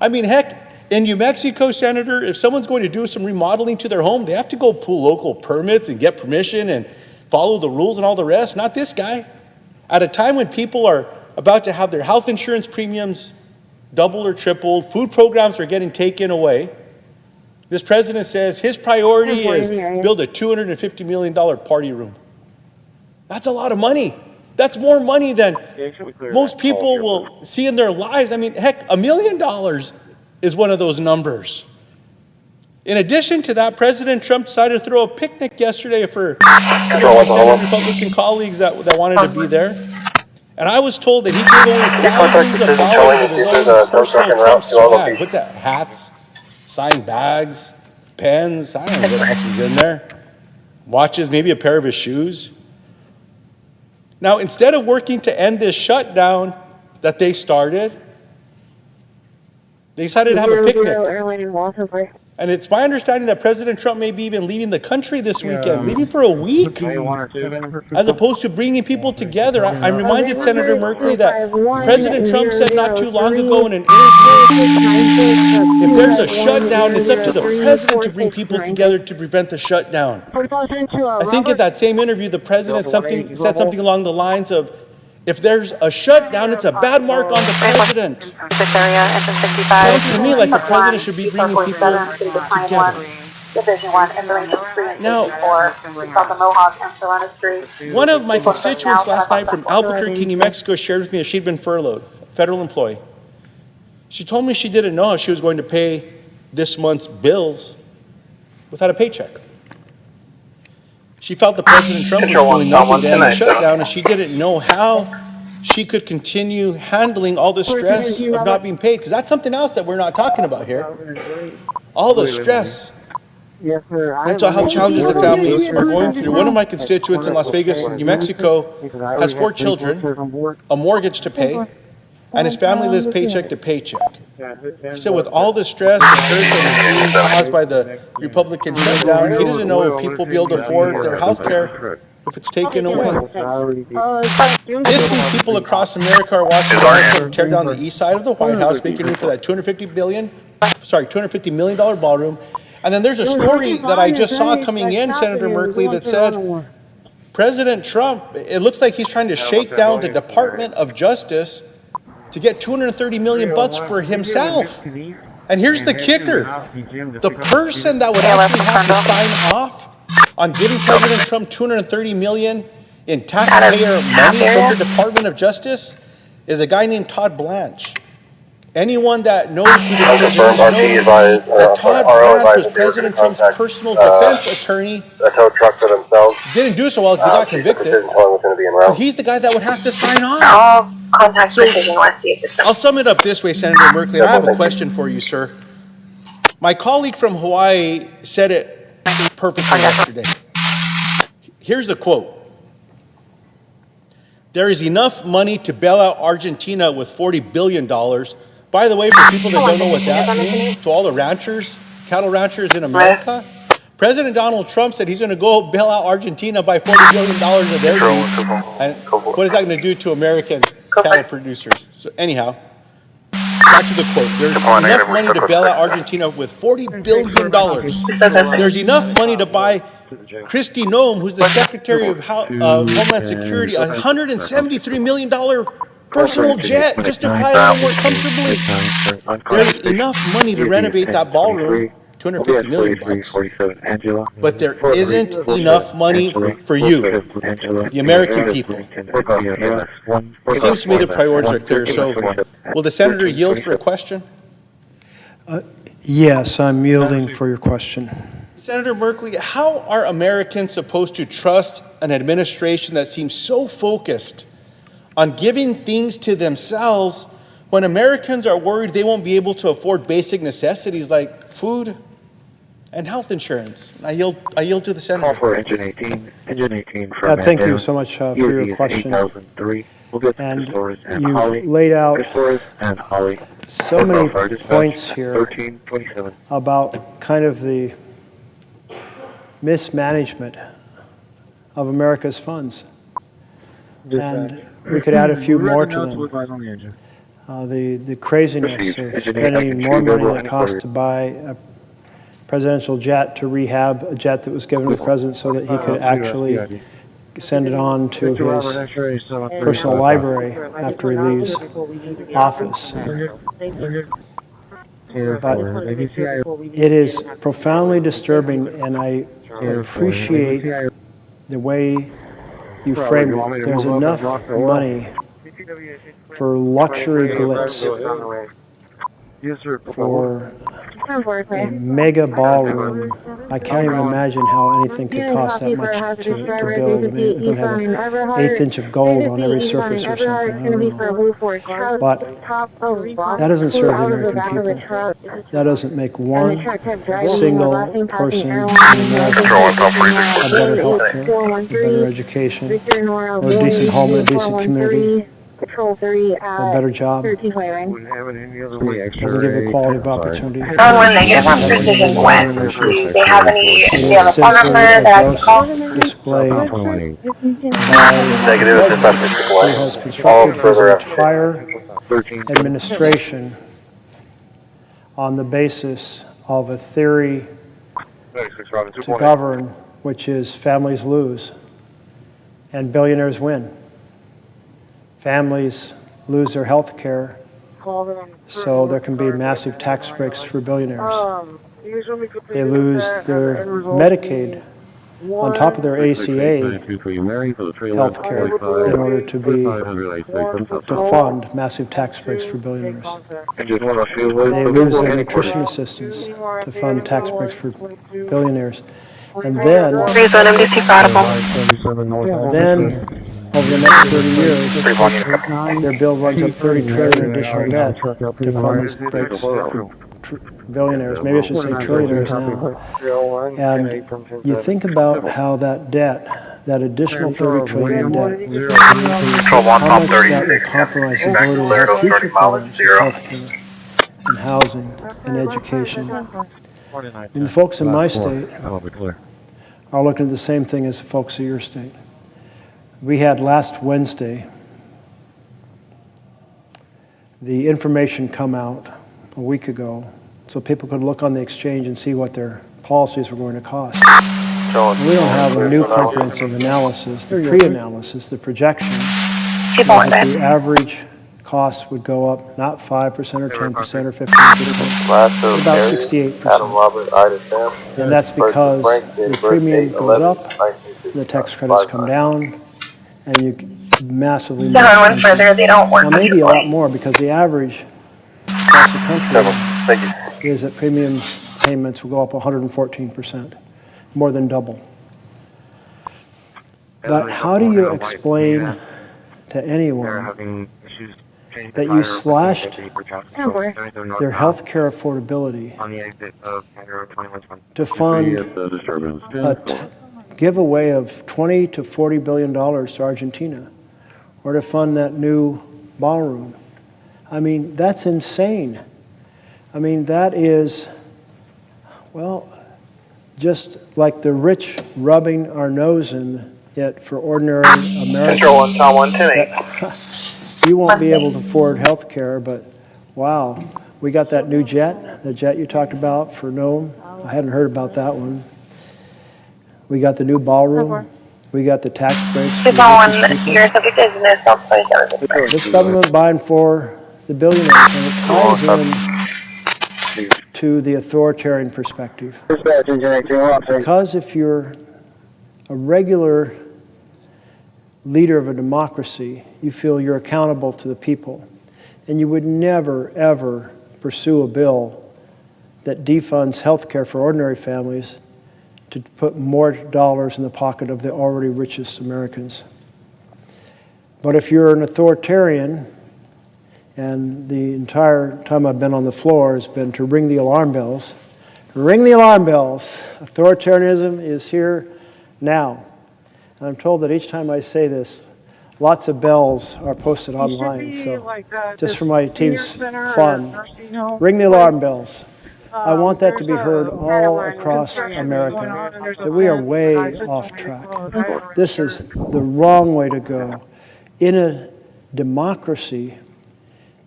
I mean, heck, in New Mexico, Senator, if someone's going to do some remodeling to their home, they have to go pull local permits and get permission and follow the rules and all the rest. Not this guy. At a time when people are about to have their health insurance premiums doubled or tripled, food programs are getting taken away, this president says his priority is build a $250 million party room. That's a lot of money. That's more money than most people will see in their lives. I mean, heck, $1 million is one of those numbers. In addition to that, President Trump decided to throw a picnic yesterday for Senate Republican colleagues that wanted to be there. And I was told that he gave away thousands of dollars of his own personal Trump swag. What's that? Hats, signed bags, pens, I don't know what else was in there. Watches, maybe a pair of his shoes. Now, instead of working to end this shutdown that they started, they decided to have a picnic. And it's my understanding that President Trump may be even leaving the country this weekend, leaving for a week, as opposed to bringing people together. I'm reminded, Senator Merkley, that President Trump said not too long ago in an interview, if there's a shutdown, it's up to the president to bring people together to prevent the shutdown. I think in that same interview, the president said something along the lines of, if there's a shutdown, it's a bad mark on the president. Sounds to me like the president should be bringing people together. Now, one of my constituents last night from Albuquerque, New Mexico, shared with me that she'd been furloughed, a federal employee. She told me she didn't know how she was going to pay this month's bills without a paycheck. She felt that President Trump was doing nothing to end the shutdown, and she didn't know how she could continue handling all the stress of not being paid, because that's something else that we're not talking about here. All the stress. That's how challenges the families are going through. One of my constituents in Las Vegas, New Mexico, has 4 children, a mortgage to pay, and his family lives paycheck to paycheck. He said with all the stress and hurt that is being caused by the Republican shutdown, he doesn't know if people will be able to afford their health care if it's taken away. This week, people across America are watching Donald tear down the east side of the White House, making room for that $250 million ballroom. And then there's a story that I just saw coming in, Senator Merkley, that said President Trump, it looks like he's trying to shake down the Department of Justice to get $230 million for himself. And here's the kicker. The person that would actually have to sign off on giving President Trump $230 million in taxpayer money from the Department of Justice is a guy named Todd Blanche. Anyone that knows who the president is knows that Todd Blanche was President Trump's personal defense attorney. Didn't do so well because he got convicted. But he's the guy that would have to sign off. So I'll sum it up this way, Senator Merkley. I have a question for you, sir. My colleague from Hawaii said it perfectly yesterday. Here's the quote. There is enough money to bail out Argentina with $40 billion. By the way, for people that don't know what that means, to all the ranchers, cattle ranchers in America, President Donald Trump said he's going to go bail out Argentina by $40 billion of their dues. And what is that going to do to American cattle producers? So anyhow, back to the quote. There's enough money to bail out Argentina with $40 billion. There's enough money to buy Christi, who's the Secretary of Homeland Security, a $173 million personal jet just to fly around more comfortably. There's enough money to renovate that ballroom, $250 million. But there isn't enough money for you, the American people. It seems to me the priorities are clear. So will the senator yield for a question? Yes, I'm yielding for your question. Senator Merkley, how are Americans supposed to trust an administration that seems so focused on giving things to themselves when Americans are worried they won't be able to afford basic necessities like food and health insurance? I yield to the senator. Call for engine 18. Engine 18 from thank you so much for your question. And you've laid out so many points here about kind of the mismanagement of America's funds. And we could add a few more to them. The craziness of spending more money than it costs to buy a presidential jet to rehab a jet that was given to the president so that he could actually send it on to his personal library after he leaves office. But it is profoundly disturbing, and I appreciate the way you framed it. There's enough money for luxury glitz, for a mega ballroom. I can't even imagine how anything could cost that much to build. I mean, it's going to have an 1/8 inch of gold on every surface or something. I don't know. But that doesn't serve the American people. That doesn't make one single person in America a better health care, a better education, or a decent home, a decent community, a better job. Doesn't give equality of opportunity. When they give them precision when, do they have a phone number that I can call? Display Negative, who has constructed his entire administration on the basis of a theory to govern, which is families lose and billionaires win. Families lose their health care, so there can be massive tax breaks for billionaires. They lose their Medicaid on top of their ACA health care in order to fund massive tax breaks for billionaires. They lose their nutrition assistance to fund tax breaks for billionaires. And then over the next 30 years, their bill runs up 30 trillion in additional debt to fund these breaks for billionaires. Maybe I should say trillionaires now. And you think about how that debt, that additional 30 trillion in debt, how much that will compromise the ability to have future programs in healthcare and housing and education. And the folks in my state are looking at the same thing as the folks of your state. We had last Wednesday the information come out a week ago so people could look on the exchange and see what their policies were going to cost. And we don't have a new comprehensive analysis, the pre-analysis, the projection, that the average cost would go up not 5% or 10% or 15%, about 68%. And that's because the premium goes up, the tax credits come down, and you massively Went further, they don't work. Now maybe a lot more because the average across the country is that premiums payments will go up 114%, more than double. But how do you explain to anyone that you slashed their health care affordability to fund a giveaway of $20 to $40 billion to Argentina, or to fund that new ballroom? I mean, that's insane. I mean, that is, well, just like the rich rubbing our nose in it for ordinary Americans. You won't be able to afford health care, but wow, we got that new jet, the jet you talked about for Nome. I hadn't heard about that one. We got the new ballroom. We got the tax breaks. This government buying for the billionaires, and it ties in to the authoritarian perspective. Because if you're a regular leader of a democracy, you feel you're accountable to the people, and you would never, ever pursue a bill that defunds health care for ordinary families to put more dollars in the pocket of the already richest Americans. But if you're an authoritarian, and the entire time I've been on the floor has been to ring the alarm bells. Ring the alarm bells. Authoritarianism is here now. And I'm told that each time I say this, lots of bells are posted online. So just for my team's fun, ring the alarm bells. I want that to be heard all across America, that we are way off track. This is the wrong way to go. In a democracy,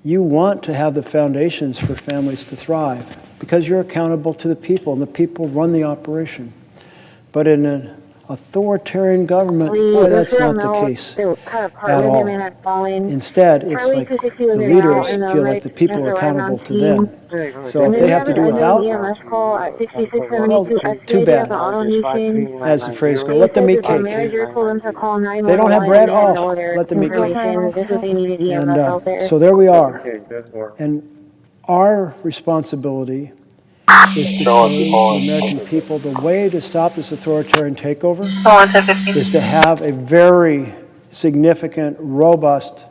you want to have the foundations for families to thrive because you're accountable to the people, and the people run the operation. But in an authoritarian government, boy, that's not the case at all. Instead, it's like the leaders feel like the people are accountable to them. So if they have to do without, well, too bad. As the phrase goes, let them eat cake. If they don't have bread, oh, let them eat cake. And so there we are. And our responsibility is to show the American people the way to stop this authoritarian takeover is to have a very significant, robust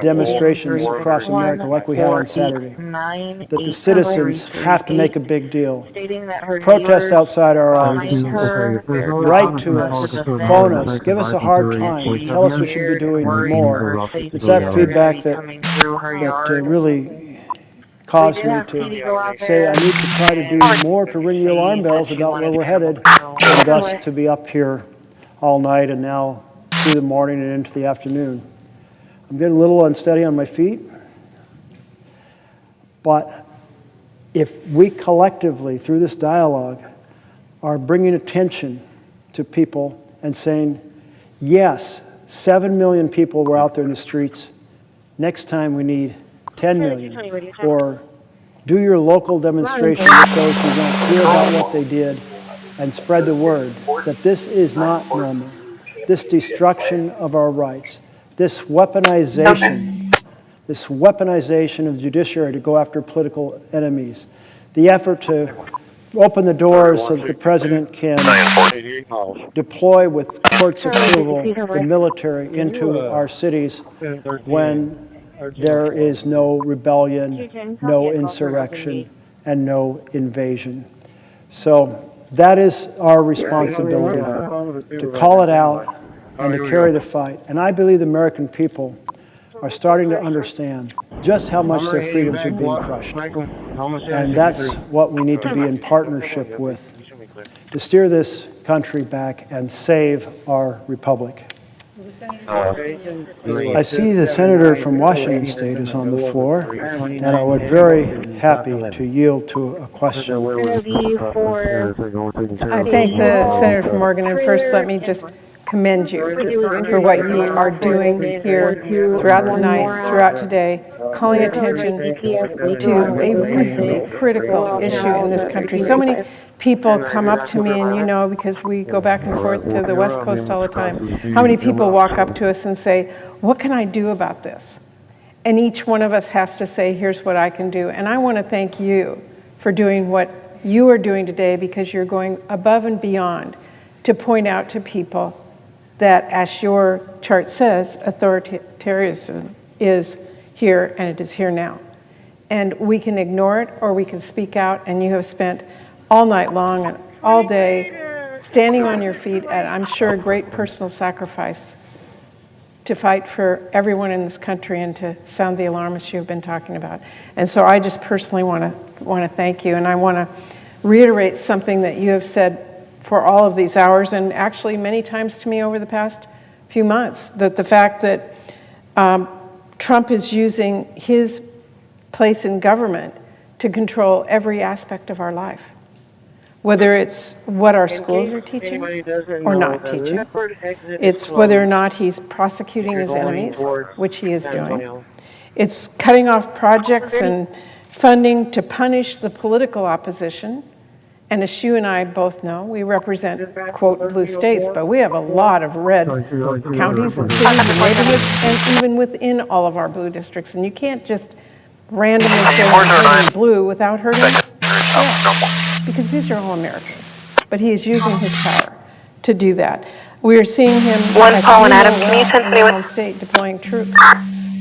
demonstrations across America like we had on Saturday, that the citizens have to make a big deal. Protest outside our offices, write to us, phone us, give us a hard time, tell us we should be doing more. It's that feedback that really caused me to say I need to try to do more to ring the alarm bells about where we're headed, and thus to be up here all night and now through the morning and into the afternoon. I'm getting a little unsteady on my feet, but if we collectively, through this dialogue, are bringing attention to people and saying, yes, 7 million people were out there in the streets, next time we need 10 million, or do your local demonstration with those who don't hear about what they did and spread the word that this is not normal, this destruction of our rights, this weaponization of the judiciary to go after political enemies, the effort to open the doors so that the president can deploy with court's approval the military into our cities when there is no rebellion, no insurrection, and no invasion. So that is our responsibility, to call it out and to carry the fight. And I believe the American people are starting to understand just how much their freedoms are being crushed. And that's what we need to be in partnership with, to steer this country back and save our republic. I see the senator from Washington State is on the floor, and I would be very happy to yield to a question. I thank the senator from Oregon, and first let me just commend you for what you are doing here throughout the night, throughout today, calling attention to a really critical issue in this country. So many people come up to me, and you know, because we go back and forth to the West Coast all the time, how many people walk up to us and say, what can I do about this? And each one of us has to say, here's what I can do. And I want to thank you for doing what you are doing today, because you're going above and beyond to point out to people that, as your chart says, authoritarianism is here, and it is here now. And we can ignore it, or we can speak out, and you have spent all night long and all day standing on your feet at, I'm sure, a great personal sacrifice to fight for everyone in this country and to sound the alarm as you've been talking about. And so I just personally want to thank you, and I want to reiterate something that you have said for all of these hours, and actually many times to me over the past few months, that the fact that Trump is using his place in government to control every aspect of our life, whether it's what our schools are teaching or not teaching. It's whether or not he's prosecuting his enemies, which he is doing. It's cutting off projects and funding to punish the political opposition. And as you and I both know, we represent, quote, blue states, but we have a lot of red counties and cities and neighborhoods, and even within all of our blue districts. And you can't just randomly say hurting blue without hurting red, because these are all Americans. But he is using his power to do that. We are seeing him, as you know, in your home state, deploying troops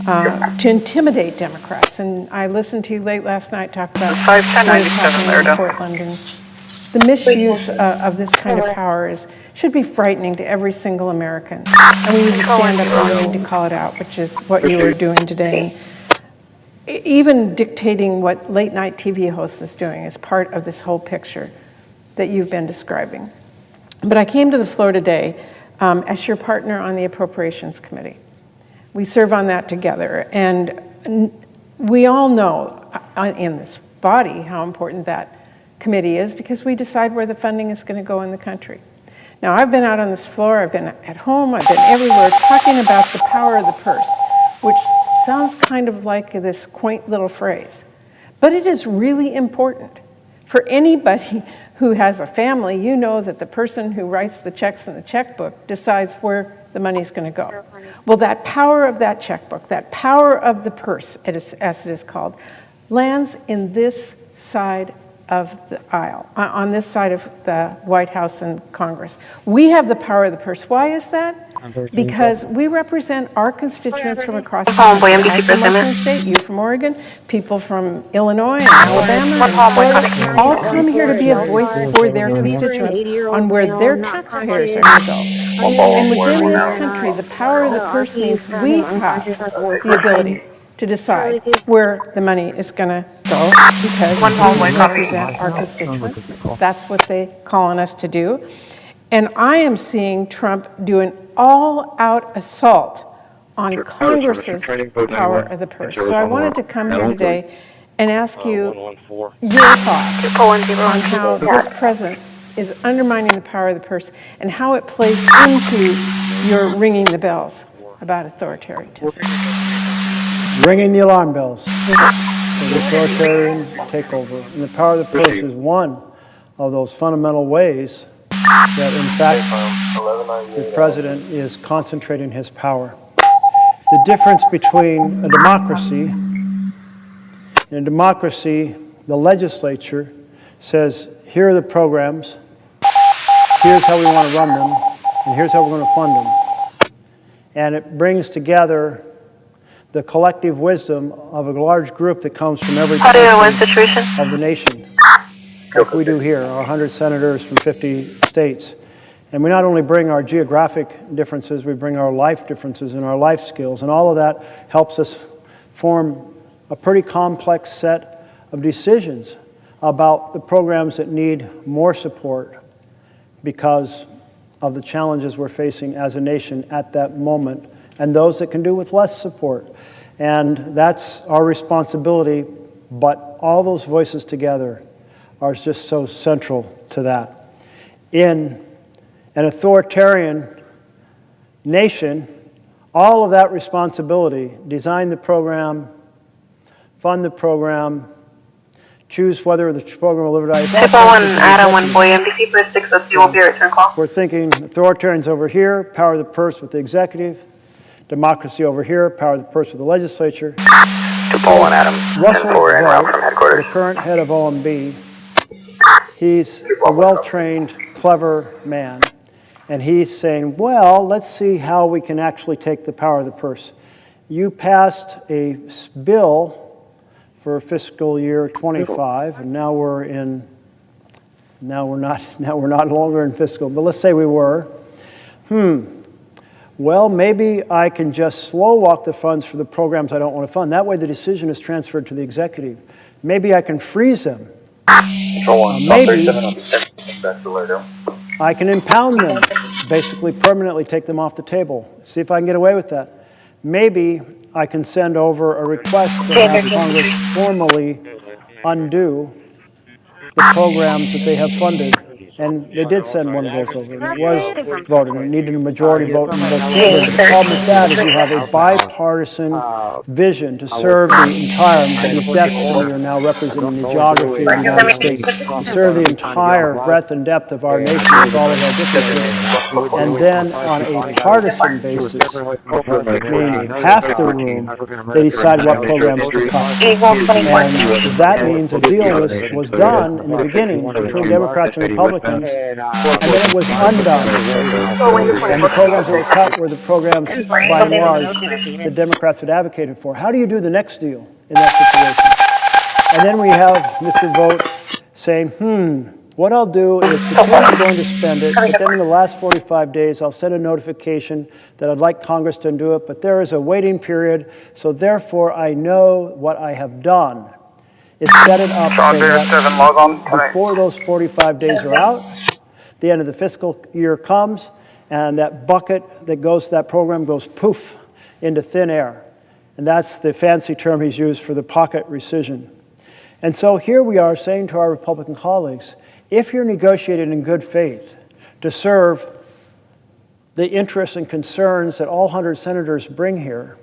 to intimidate Democrats. And I listened to you late last night talk about what is happening in Portland, and the misuse of this kind of power should be frightening to every single American. And we need to stand up and we need to call it out, which is what you are doing today. And even dictating what late night TV host is doing is part of this whole picture that you've been describing. But I came to the floor today as your partner on the Appropriations Committee. We serve on that together. And we all know in this body how important that committee is, because we decide where the funding is going to go in the country. Now, I've been out on this floor, I've been at home, I've been everywhere talking about the power of the purse, which sounds kind of like this quaint little phrase. But it is really important. For anybody who has a family, you know that the person who writes the checks in the checkbook decides where the money's going to go. Well, that power of that checkbook, that power of the purse, as it is called, lands in this side of the aisle, on this side of the White House and Congress. We have the power of the purse. Why is that? Because we represent our constituents from across the country. I'm from Washington State, you from Oregon, people from Illinois and Alabama and Florida, all come here to be a voice for their constituents on where their taxpayers are going to go. And within this country, the power of the purse means we have the ability to decide where the money is going to go because we represent our constituents. That's what they call on us to do. And I am seeing Trump do an all-out assault on Congress's power of the purse. So I wanted to come here today and ask you your thoughts on how this president is undermining the power of the purse and how it plays into your ringing the bells about authoritarianism. Ringing the alarm bells for the authoritarian takeover. And the power of the purse is one of those fundamental ways that, in fact, the president is concentrating his power. The difference between a democracy, in a democracy, the legislature says, here are the programs, here's how we want to run them, and here's how we're going to fund them. And it brings together the collective wisdom of a large group that comes from every country of the nation, like we do here, our 100 senators from 50 states. And we not only bring our geographic differences, we bring our life differences and our life skills, and all of that helps us form a pretty complex set of decisions about the programs that need more support because of the challenges we're facing as a nation at that moment, and those that can do with less support. And that's our responsibility, but all those voices together are just so central to that. In an authoritarian nation, all of that responsibility, design the program, fund the program, choose whether the program will live or die. We're thinking authoritarians over here, power of the purse with the executive, democracy over here, power of the purse with the legislature. Russell Vogt, the current head of OMB, he's a well-trained, clever man, and he's saying, well, let's see how we can actually take the power of the purse. You passed a bill for fiscal year 25, and now we're not longer in fiscal, but let's say we were. Well, maybe I can just slow walk the funds for the programs I don't want to fund. That way the decision is transferred to the executive. Maybe I can freeze them. Maybe I can impound them, basically permanently take them off the table. See if I can get away with that. Maybe I can send over a request to have Congress formally undo the programs that they have funded. And they did send one of those over, and it was voted. It needed a majority vote in both chambers. The problem with that is you have a bipartisan vision to serve the entire, these destiny are now representing the geography of the United States, to serve the entire breadth and depth of our nation with all of our differences. And then on a partisan basis, meaning half the room, they decide what programs to cut. And that means a deal was done in the beginning between Democrats and Republicans, and then it was undone. And the programs that were cut were the programs, by and large, the Democrats had advocated for. How do you do the next deal in that situation? And then we have Mr. Vogt saying, what I'll do is pretend I'm going to spend it, but then in the last 45 days, I'll send a notification that I'd like Congress to undo it, but there is a waiting period, so therefore I know what I have done is set it up so that before those 45 days are out, the end of the fiscal year comes, and that bucket that goes to that program goes poof into thin air. And that's the fancy term he's used for the pocket rescission. And so here we are saying to our Republican colleagues, if you're negotiating in good faith to serve the interests and concerns that all 100 senators bring here,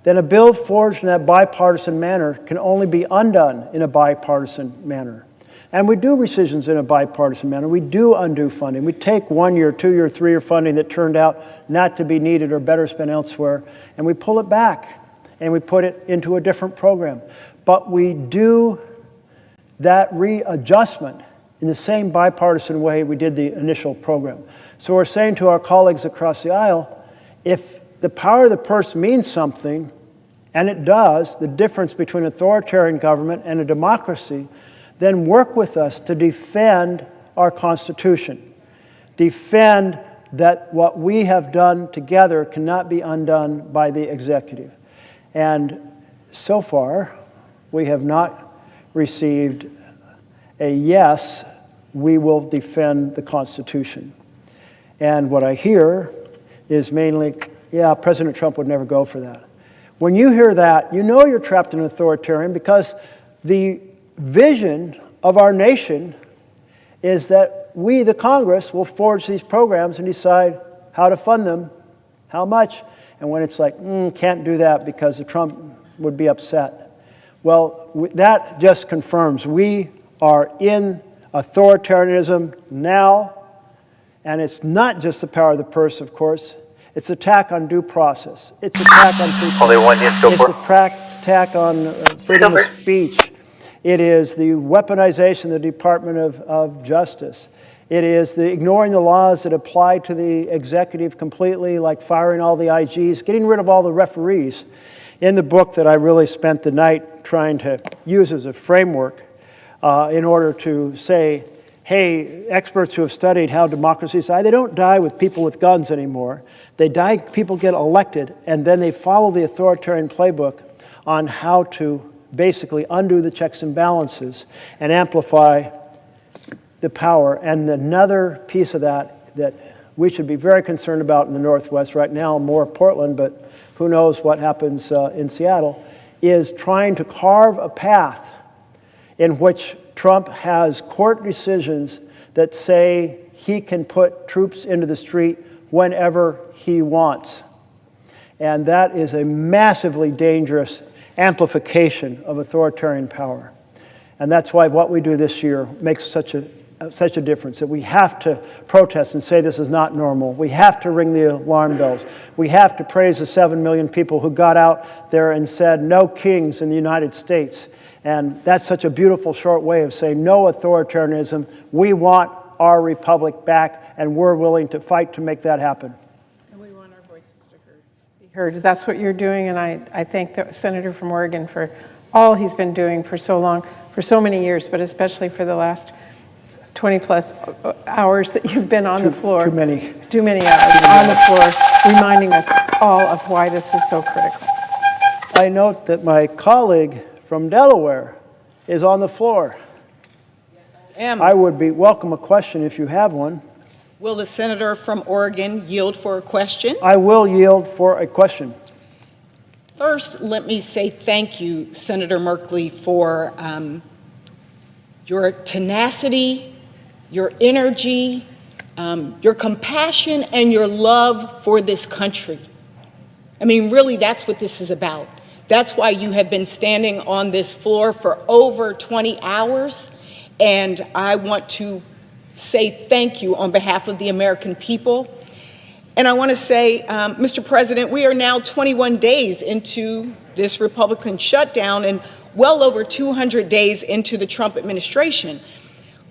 then a bill forged in that bipartisan manner can only be undone in a bipartisan manner. And we do rescissions in a bipartisan manner. We do undo funding. We take 1 year, 2 year, 3 year funding that turned out not to be needed or better spent elsewhere, and we pull it back and we put it into a different program. But we do that readjustment in the same bipartisan way we did the initial program. So we're saying to our colleagues across the aisle, if the power of the purse means something, and it does, the difference between authoritarian government and a democracy, then work with us to defend our Constitution. Defend that what we have done together cannot be undone by the executive. And so far, we have not received a yes, we will defend the Constitution. And what I hear is mainly, yeah, President Trump would never go for that. When you hear that, you know you're trapped in an authoritarian, because the vision of our nation is that we, the Congress, will forge these programs and decide how to fund them, how much. And when it's like, can't do that because Trump would be upset. Well, that just confirms we are in authoritarianism now, and it's not just the power of the purse, of course. It's attack on due process. It's attack on free speech. It's attack on freedom of speech. It is the weaponization of the Department of Justice. It is the ignoring the laws that apply to the executive completely, like firing all the IGs, getting rid of all the referees. In the book that I really spent the night trying to use as a framework in order to say, hey, experts who have studied how democracies die, they don't die with people with guns anymore. They die, people get elected, and then they follow the authoritarian playbook on how to basically undo the checks and balances and amplify the power. And another piece of that we should be very concerned about in the Northwest right now, more Portland, but who knows what happens in Seattle, is trying to carve a path in which Trump has court decisions that say he can put troops into the street whenever he wants. And that is a massively dangerous amplification of authoritarian power. And that's why what we do this year makes such a difference, that we have to protest and say this is not normal. We have to ring the alarm bells. We have to praise the 7 million people who got out there and said no kings in the United States. And that's such a beautiful short way of saying no authoritarianism. We want our republic back, and we're willing to fight to make that happen. And we want our voices to be heard. That's what you're doing, and I thank the senator from Oregon for all he's been doing for so long, for so many years, but especially for the last 20-plus hours that you've been on the floor. Too many hours on the floor, reminding us all of why this is so critical. I note that my colleague from Delaware is on the floor. I would welcome a question if you have one. Will the senator from Oregon yield for a question? I will yield for a question. First, let me say thank you, Senator Merkley, for your tenacity, your energy, your compassion, and your love for this country. I mean, really, that's what this is about. That's why you have been standing on this floor for over 20 hours. And I want to say thank you on behalf of the American people. And I want to say, Mr. President, we are now 21 days into this Republican shutdown and well over 200 days into the Trump administration.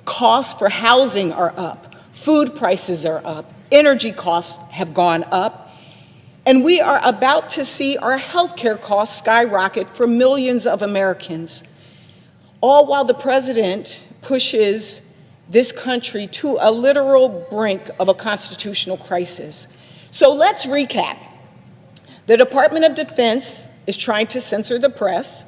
Costs for housing are up, food prices are up, energy costs have gone up, and we are about to see our healthcare costs skyrocket for millions of Americans, all while the president pushes this country to a literal brink of a constitutional crisis. So let's recap. The Department of Defense is trying to censor the press.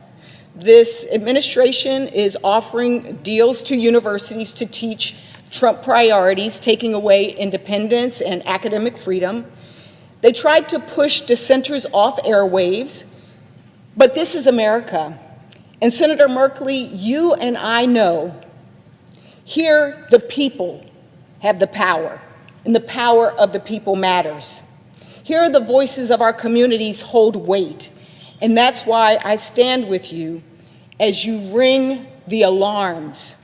This administration is offering deals to universities to teach Trump priorities, taking away independence and academic freedom. They tried to push dissenters off airwaves, but this is America. And Senator Merkley, you and I know here the people have the power. and the power of the people matters. Here, the voices of our communities hold weight, and that's why I stand with you as you ring the alarms.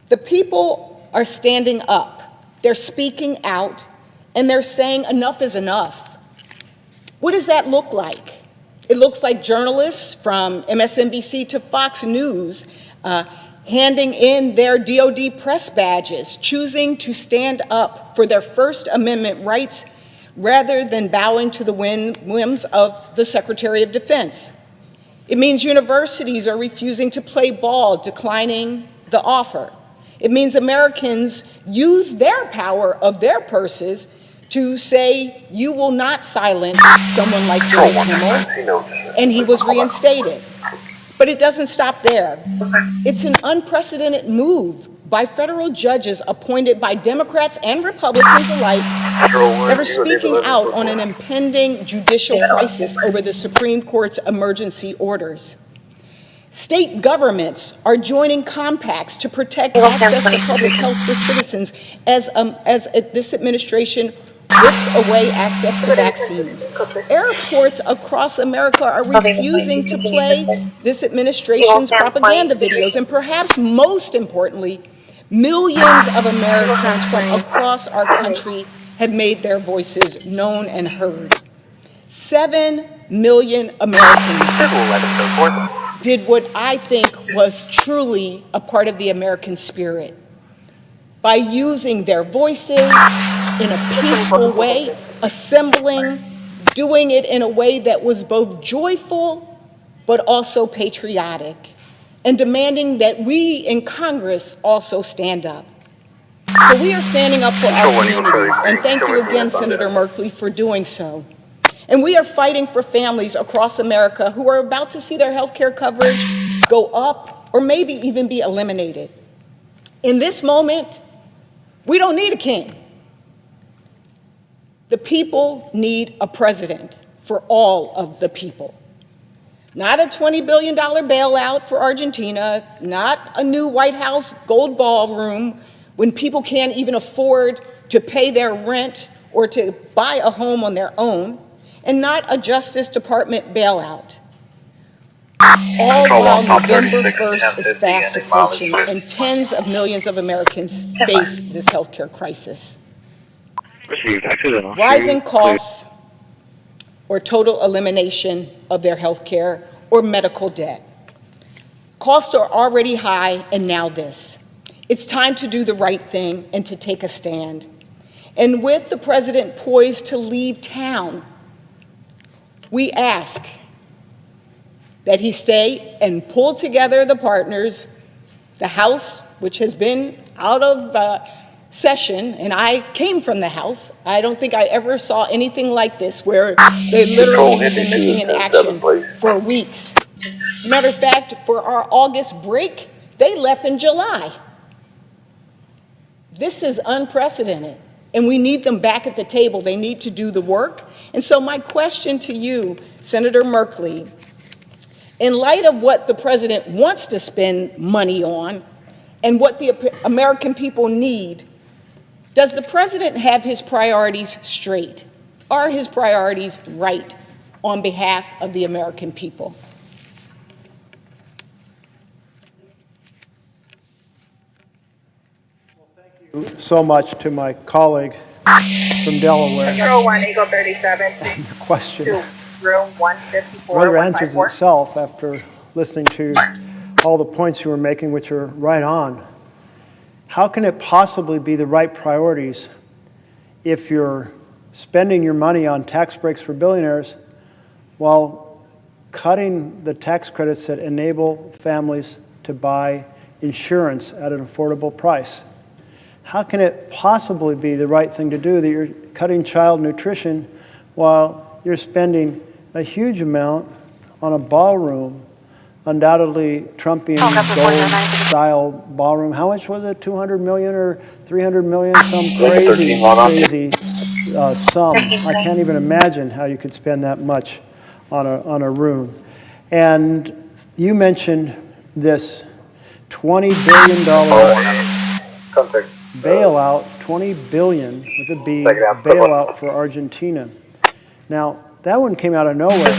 The people are standing up, they're speaking out, and they're saying enough is enough. What does that look like? It looks like journalists from MSNBC to Fox News handing in their DOD press badges, choosing to stand up for their First Amendment rights rather than bowing to the whims of the Secretary of Defense. It means universities are refusing to play ball, declining the offer. It means Americans use their power of their purses to say, you will not silence someone like Jimmy Kimmel, and he was reinstated. But it doesn't stop there. It's an unprecedented move by federal judges appointed by Democrats and Republicans alike that are speaking out on an impending judicial crisis over the Supreme Court's emergency orders. State governments are joining compacts to protect access to public health for citizens as this administration rips away access to vaccines. Airports across America are refusing to play this administration's propaganda videos, and perhaps most importantly, millions of Americans from across our country have made their voices known and heard. 7 million Americans did what I think was truly a part of the American spirit by using their voices in a peaceful way, assembling, doing it in a way that was both joyful but also patriotic, and demanding that we in Congress also stand up. So we are standing up for our communities, and thank you again, Senator Merkley, for doing so. And we are fighting for families across America who are about to see their health care coverage go up or maybe even be eliminated. In this moment, we don't need a king. The people need a president for all of the people. Not a $20 billion bailout for Argentina, not a new White House gold ballroom when people can't even afford to pay their rent or to buy a home on their own, and not a Justice Department bailout. All while November 1st is fast approaching and tens of millions of Americans face this healthcare crisis. Rising costs or total elimination of their health care or medical debt. Costs are already high, and now this. It's time to do the right thing and to take a stand. And with the president poised to leave town, we ask that he stay and pull together the partners, the House, which has been out of session, and I came from the House. I don't think I ever saw anything like this, where they literally have been missing in action for weeks. As a matter of fact, for our August break, they left in July. This is unprecedented, and we need them back at the table. They need to do the work. And so my question to you, Senator Merkley, in light of what the president wants to spend money on and what the American people need, does the president have his priorities straight? Are his priorities right on behalf of the American people? So much to my colleague from Delaware. Control 1, Eagle 37. The question Room 154. rather answers itself after listening to all the points you were making, which are right on. How can it possibly be the right priorities if you're spending your money on tax breaks for billionaires while cutting the tax credits that enable families to buy insurance at an affordable price? How can it possibly be the right thing to do that you're cutting child nutrition while you're spending a huge amount on a ballroom, undoubtedly Trumpian gold-style ballroom? How much was it, 200 million or 300 million? Some crazy sum. I can't even imagine how you could spend that much on a room. And you mentioned this $20 billion bailout, $20 billion with a B bailout for Argentina. Now, that one came out of nowhere.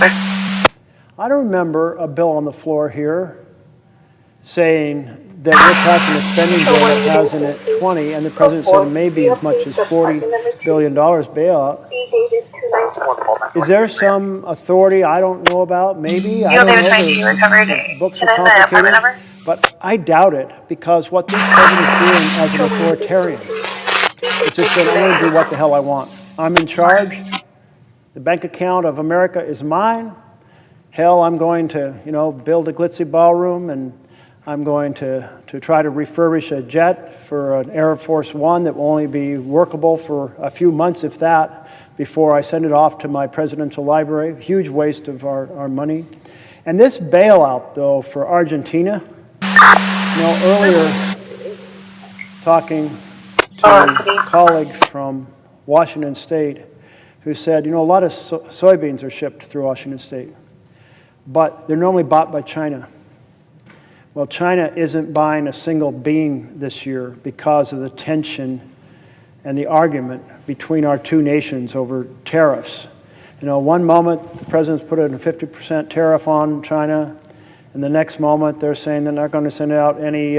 I don't remember a bill on the floor here saying that we're passing a spending bill that has in it 20, and the president said it may be as much as $40 billion bailout. Is there some authority I don't know about? Maybe. I don't know. The books are complicated. But I doubt it, because what this president is doing as an authoritarian, it's just saying, I'm going to do what the hell I want. I'm in charge. The bank account of America is mine. Hell, I'm going to, build a glitzy ballroom, and I'm going to try to refurbish a jet for an Air Force One that will only be workable for a few months, if that, before I send it off to my presidential library. Huge waste of our money. And this bailout, though, for Argentina, earlier talking to a colleague from Washington State who said, a lot of soybeans are shipped through Washington State, but they're normally bought by China. Well, China isn't buying a single bean this year because of the tension and the argument between our two nations over tariffs. One moment the president's put in a 50% tariff on China, and the next moment they're saying they're not going to send out any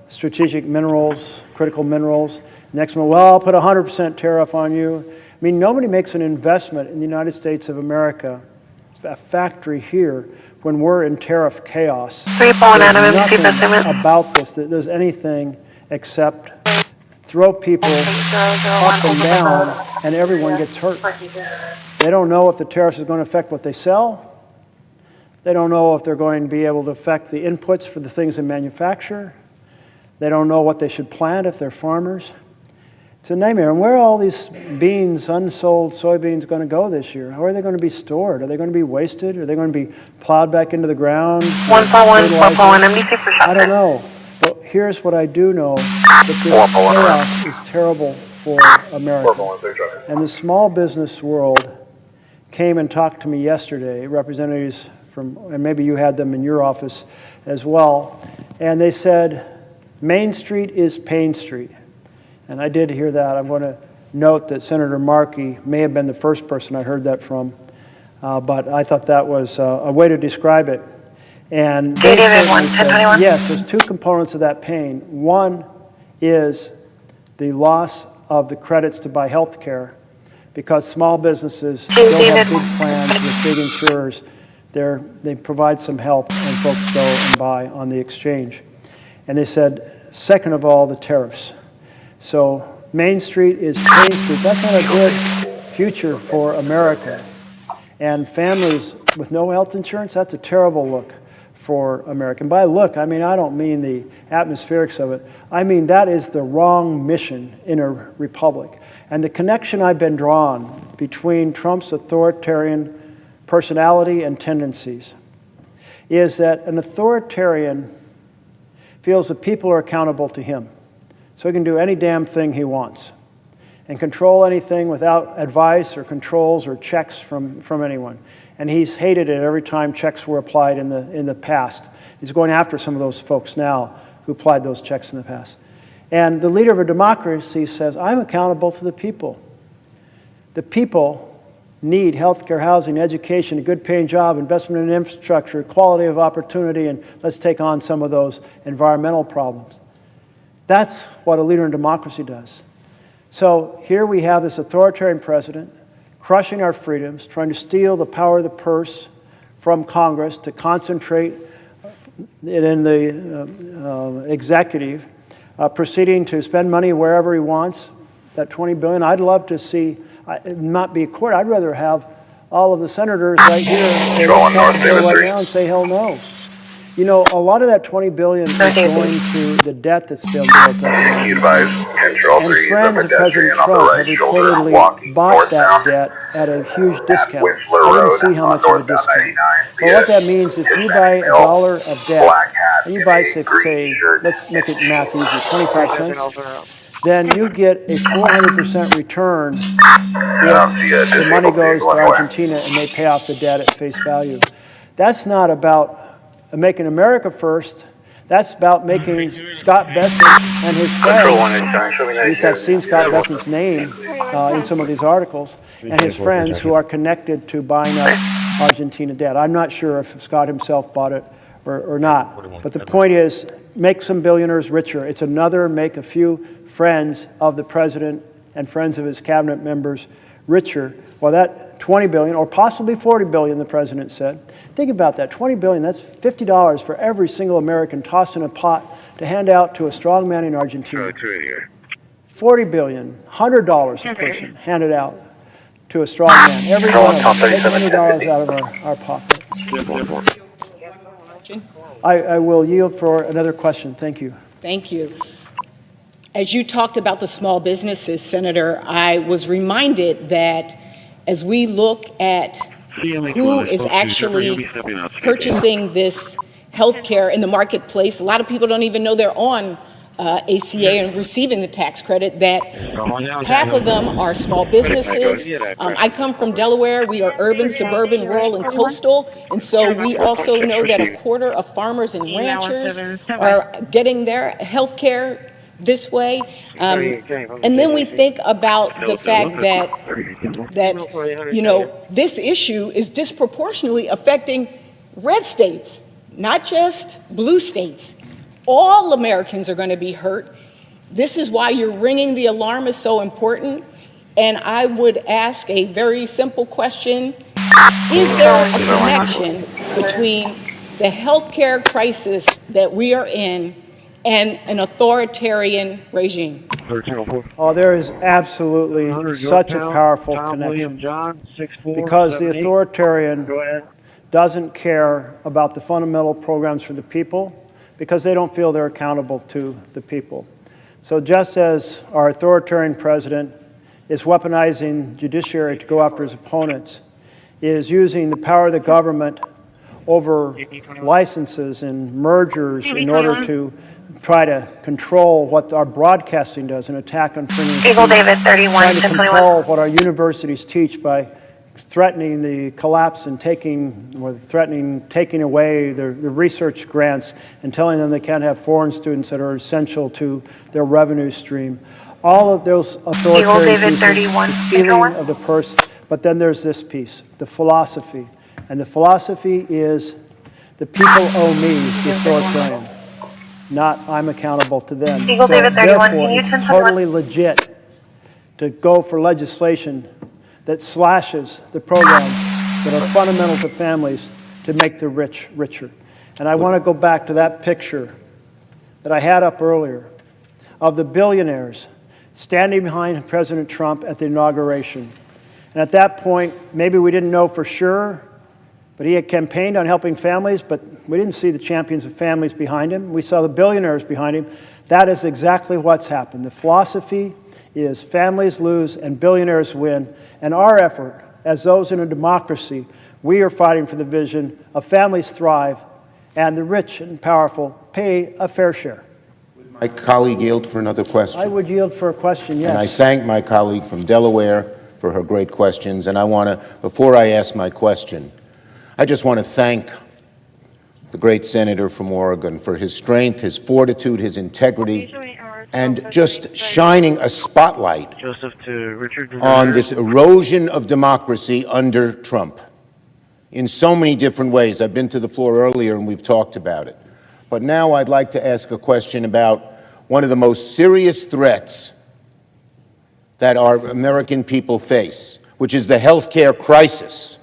strategic minerals, critical minerals. Next moment, well, I'll put a 100% tariff on you. I mean, nobody makes an investment in the United States of America, a factory here, when we're in tariff chaos. There's nothing about this that does anything except throw people up and down, and everyone gets hurt. They don't know if the tariffs is going to affect what they sell. They don't know if they're going to be able to affect the inputs for the things they manufacture. They don't know what they should plant if they're farmers. It's a nightmare. And where are all these beans, unsold soybeans, going to go this year? How are they going to be stored? Are they going to be wasted? Are they going to be plowed back into the ground? 141, MDC for I don't know. But here's what I do know, that this chaos is terrible for America. And the small business world came and talked to me yesterday, representatives from, and maybe you had them in your office as well, and they said, Main Street is Pain Street. And I did hear that. I'm going to note that Senator Markey may have been the first person I heard that from, but I thought that was a way to describe it. And they certainly said, yes, there's two components of that pain. One is the loss of the credits to buy health care, because small businesses don't have big plans with big insurers. They provide some help, and folks go and buy on the exchange. And they said, second of all, the tariffs. So Main Street is Pain Street. That's not a good future for America. And families with no health insurance, that's a terrible look for America. And by look, I mean, I don't mean the atmospherics of it. I mean, that is the wrong mission in a republic. And the connection I've been drawn between Trump's authoritarian personality and tendencies is that an authoritarian feels that people are accountable to him. So he can do any damn thing he wants and control anything without advice or controls or checks from anyone. And he's hated it every time checks were applied in the past. He's going after some of those folks now who applied those checks in the past. And the leader of a democracy says, I'm accountable to the people. The people need health care, housing, education, a good paying job, investment in infrastructure, equality of opportunity, and let's take on some of those environmental problems. That's what a leader in democracy does. So here we have this authoritarian president crushing our freedoms, trying to steal the power of the purse from Congress to concentrate it in the executive, proceeding to spend money wherever he wants, that $20 billion. I'd love to see, not be a court, I'd rather have all of the senators right here say, let's pass the bill right now and say hell no. You know, a lot of that $20 billion is going to the debt that's been built up. And friends of President Trump have reportedly bought that debt at a huge discount. I didn't see how much of a discount. But what that means, if you buy $1 of debt, and you buy, say, let's make it math easy, 25 cents, then you get a 400% return if the money goes to Argentina and they pay off the debt at face value. That's not about making America first. That's about making Scott Bessent and his friends, at least I've seen Scott Bessent's name in some of these articles, and his friends who are connected to buying up Argentina debt. I'm not sure if Scott himself bought it or not. But the point is, make some billionaires richer. It's another make a few friends of the president and friends of his cabinet members richer. Well, that 20 billion, or possibly 40 billion, the president said. Think about that, 20 billion, that's $50 for every single American tossed in a pot to hand out to a strong man in Argentina. 40 billion, $100 a person handed out to a strong man. Every one of us, take $100 out of our pocket. I will yield for another question. Thank you. Thank you. As you talked about the small businesses, Senator, I was reminded that as we look at who is actually purchasing this health care in the marketplace, a lot of people don't even know they're on ACA and receiving the tax credit, that half of them are small businesses. I come from Delaware. We are urban, suburban, rural, and coastal. And so we also know that a quarter of farmers and ranchers are getting their health care this way. And then we think about the fact that you know, this issue is disproportionately affecting red states, not just blue states. All Americans are going to be hurt. This is why you're ringing the alarm is so important. And I would ask a very simple question. Is there a connection between the healthcare crisis that we are in and an authoritarian regime? Oh, there is absolutely such a powerful connection, because the authoritarian doesn't care about the fundamental programs for the people, because they don't feel they're accountable to the people. So just as our authoritarian president is weaponizing judiciary to go after his opponents, is using the power of the government over licenses and mergers in order to try to control what our broadcasting does, an attack on freedom of speech, trying to control what our universities teach by threatening the collapse and threatening taking away the research grants and telling them they can't have foreign students that are essential to their revenue stream. All of those authoritarian pieces, the stealing of the purse, but then there's this piece, the philosophy. And the philosophy is the people owe me, the authoritarian, not I'm accountable to them. So therefore, it's totally legit to go for legislation that slashes the programs that are fundamental to families to make the rich richer. And I want to go back to that picture that I had up earlier of the billionaires standing behind President Trump at the inauguration. And at that point, maybe we didn't know for sure, but he had campaigned on helping families, but we didn't see the champions of families behind him. We saw the billionaires behind him. That is exactly what's happened. The philosophy is families lose and billionaires win. And our effort, as those in a democracy, we are fighting for the vision of families thrive and the rich and powerful pay a fair share. My colleague yield for another question. I would yield for a question, yes. And I thank my colleague from Delaware for her great questions. And I want to, before I ask my question, I just want to thank the great senator from Oregon for his strength, his fortitude, his integrity, and just shining a spotlight on this erosion of democracy under Trump in so many different ways. I've been to the floor earlier and we've talked about it. But now I'd like to ask a question about one of the most serious threats that our American people face, which is the healthcare crisis,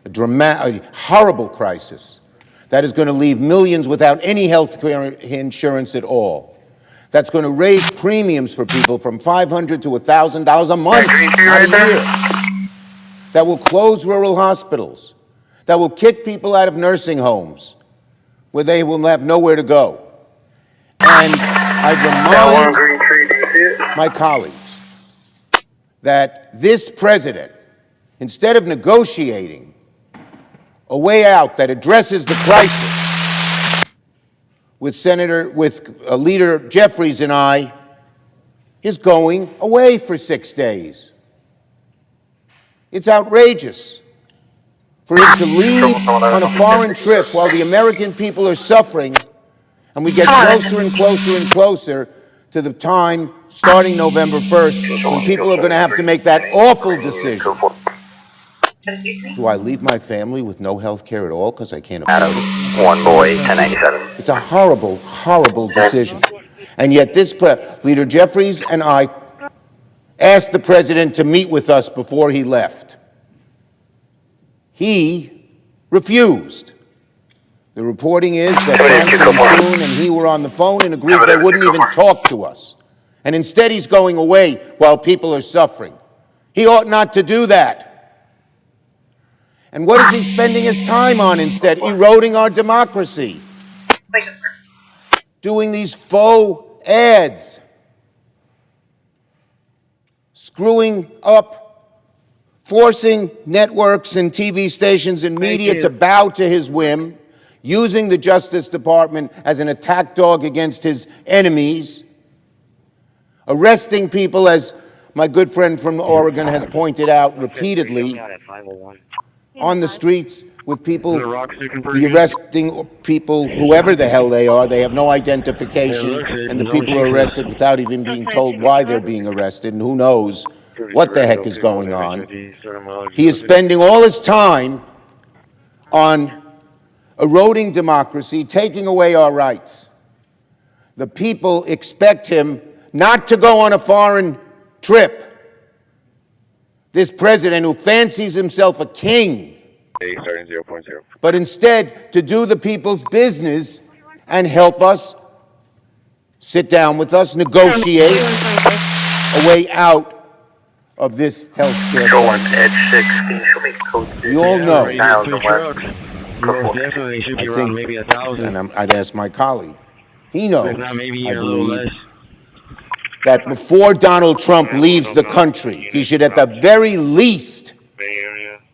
a horrible crisis that is going to leave millions without any health care insurance at all. That's going to raise premiums for people from $500 to $1,000 a month, not a year. That will close rural hospitals. That will kick people out of nursing homes where they will have nowhere to go. And I remind my colleagues that this president, instead of negotiating a way out that addresses the crisis with Leader Jeffries and I, is going away for 6 days. It's outrageous for him to leave on a foreign trip while the American people are suffering And we get closer and closer and closer to the time, starting November 1st, when people are going to have to make that awful decision. Do I leave my family with no health care at all because I can't afford it? 1 boy, 1097. It's a horrible, horrible decision. And yet this Leader Jeffries and I asked the president to meet with us before he left. He refused. The reporting is that Johnson and Thune and he were on the phone and agreed they wouldn't even talk to us. And instead he's going away while people are suffering. He ought not to do that. And what is he spending his time on instead? Eroding our democracy. Doing these faux ads. Screwing up, forcing networks and TV stations and media to bow to his whim, using the Justice Department as an attack dog against his enemies, arresting people, as my good friend from Oregon has pointed out repeatedly, on the streets with people, the arresting people, whoever the hell they are, they have no identification, and the people are arrested without even being told why they're being arrested, and who knows what the heck is going on. He is spending all his time on eroding democracy, taking away our rights. The people expect him not to go on a foreign trip. This president who fancies himself a king, Starting 0.0. but instead to do the people's business and help us, sit down with us, negotiate a way out of this health care crisis. Edge 6, can you show me code? We all know, Definitely should be around maybe 1,000. and I'd ask my colleague, he knows, If not, maybe I a little believe, less. that before Donald Trump leaves the country, he should at the very least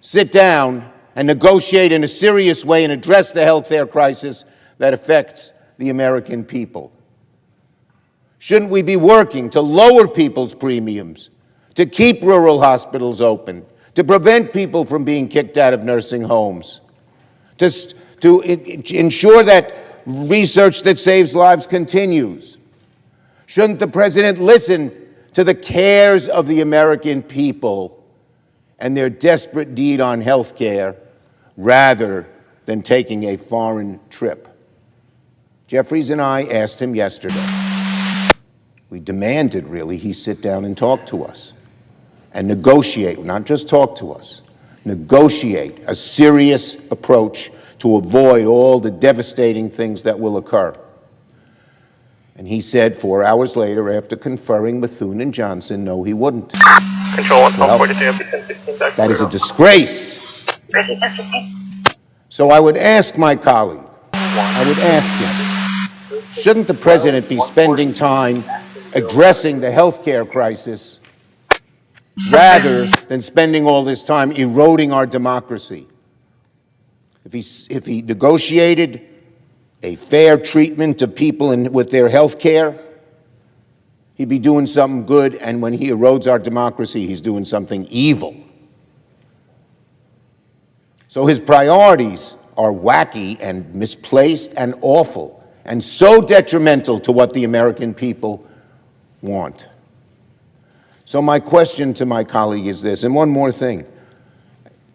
sit down and negotiate in a serious way and address the health care crisis that affects the American people. Shouldn't we be working to lower people's premiums, to keep rural hospitals open, to prevent people from being kicked out of nursing homes, to ensure that research that saves lives continues? Shouldn't the president listen to the cares of the American people and their desperate need on health care rather than taking a foreign trip? Jeffries and I asked him yesterday. We demanded, really, he sit down and talk to us and negotiate, not just talk to us, negotiate a serious approach to avoid all the devastating things that will occur. And he said 4 hours later, after conferring with Thune and Johnson, no, he wouldn't. Control 1, Well, 42, that is a disgrace. So I would ask my colleague, I would ask him, shouldn't the president be spending time addressing the health care crisis rather than spending all this time eroding our democracy? If he negotiated a fair treatment of people with their health care, he'd be doing something good, and when he erodes our democracy, he's doing something evil. So his priorities are wacky and misplaced and awful and so detrimental to what the American people want. So my question to my colleague is this, and one more thing.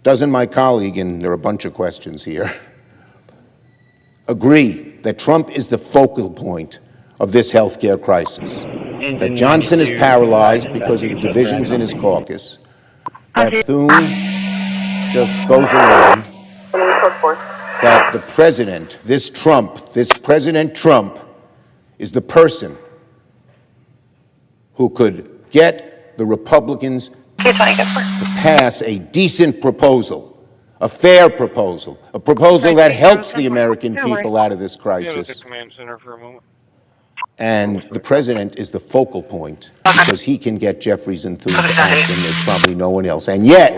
Doesn't my colleague, and there are a bunch of questions here, agree that Trump is the focal point of this health care crisis? That Johnson is paralyzed because of the divisions in his caucus, that Thune just goes along, that the president, this President Trump, is the person who could get the Republicans to pass a decent proposal, a fair proposal, a proposal that helps the American people out of this crisis. And the president is the focal point because he can get Jeffries and Thune to act, and there's probably no one else. And yet,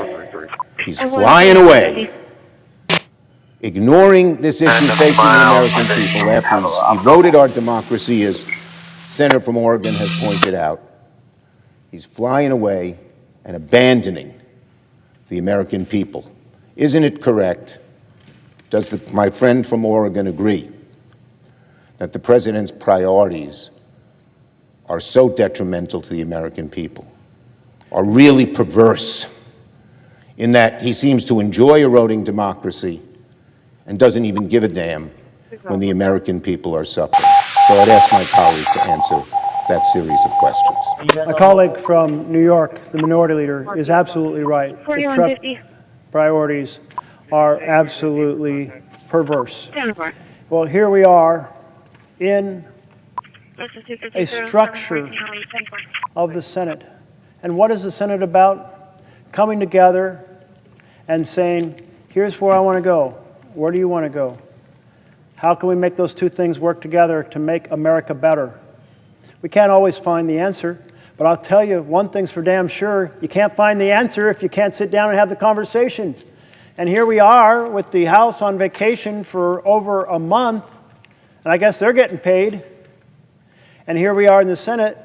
he's flying away, ignoring this issue facing the American people after he's eroded our democracy, as Senator from Oregon has pointed out. He's flying away and abandoning the American people. Isn't it correct? Does my friend from Oregon agree that the president's priorities are so detrimental to the American people, are really perverse, in that he seems to enjoy eroding democracy and doesn't even give a damn when the American people are suffering. So I'd ask my colleague to answer that series of questions. My colleague from New York, the minority leader, is absolutely right. The Trump priorities are absolutely perverse. Well, here we are in a structure of the Senate. And what is the Senate about? Coming together and saying, here's where I want to go. Where do you want to go? How can we make those two things work together to make America better? We can't always find the answer, but I'll tell you, one thing's for damn sure, you can't find the answer if you can't sit down and have the conversation. And here we are with the House on vacation for over a month, and I guess they're getting paid. And here we are in the Senate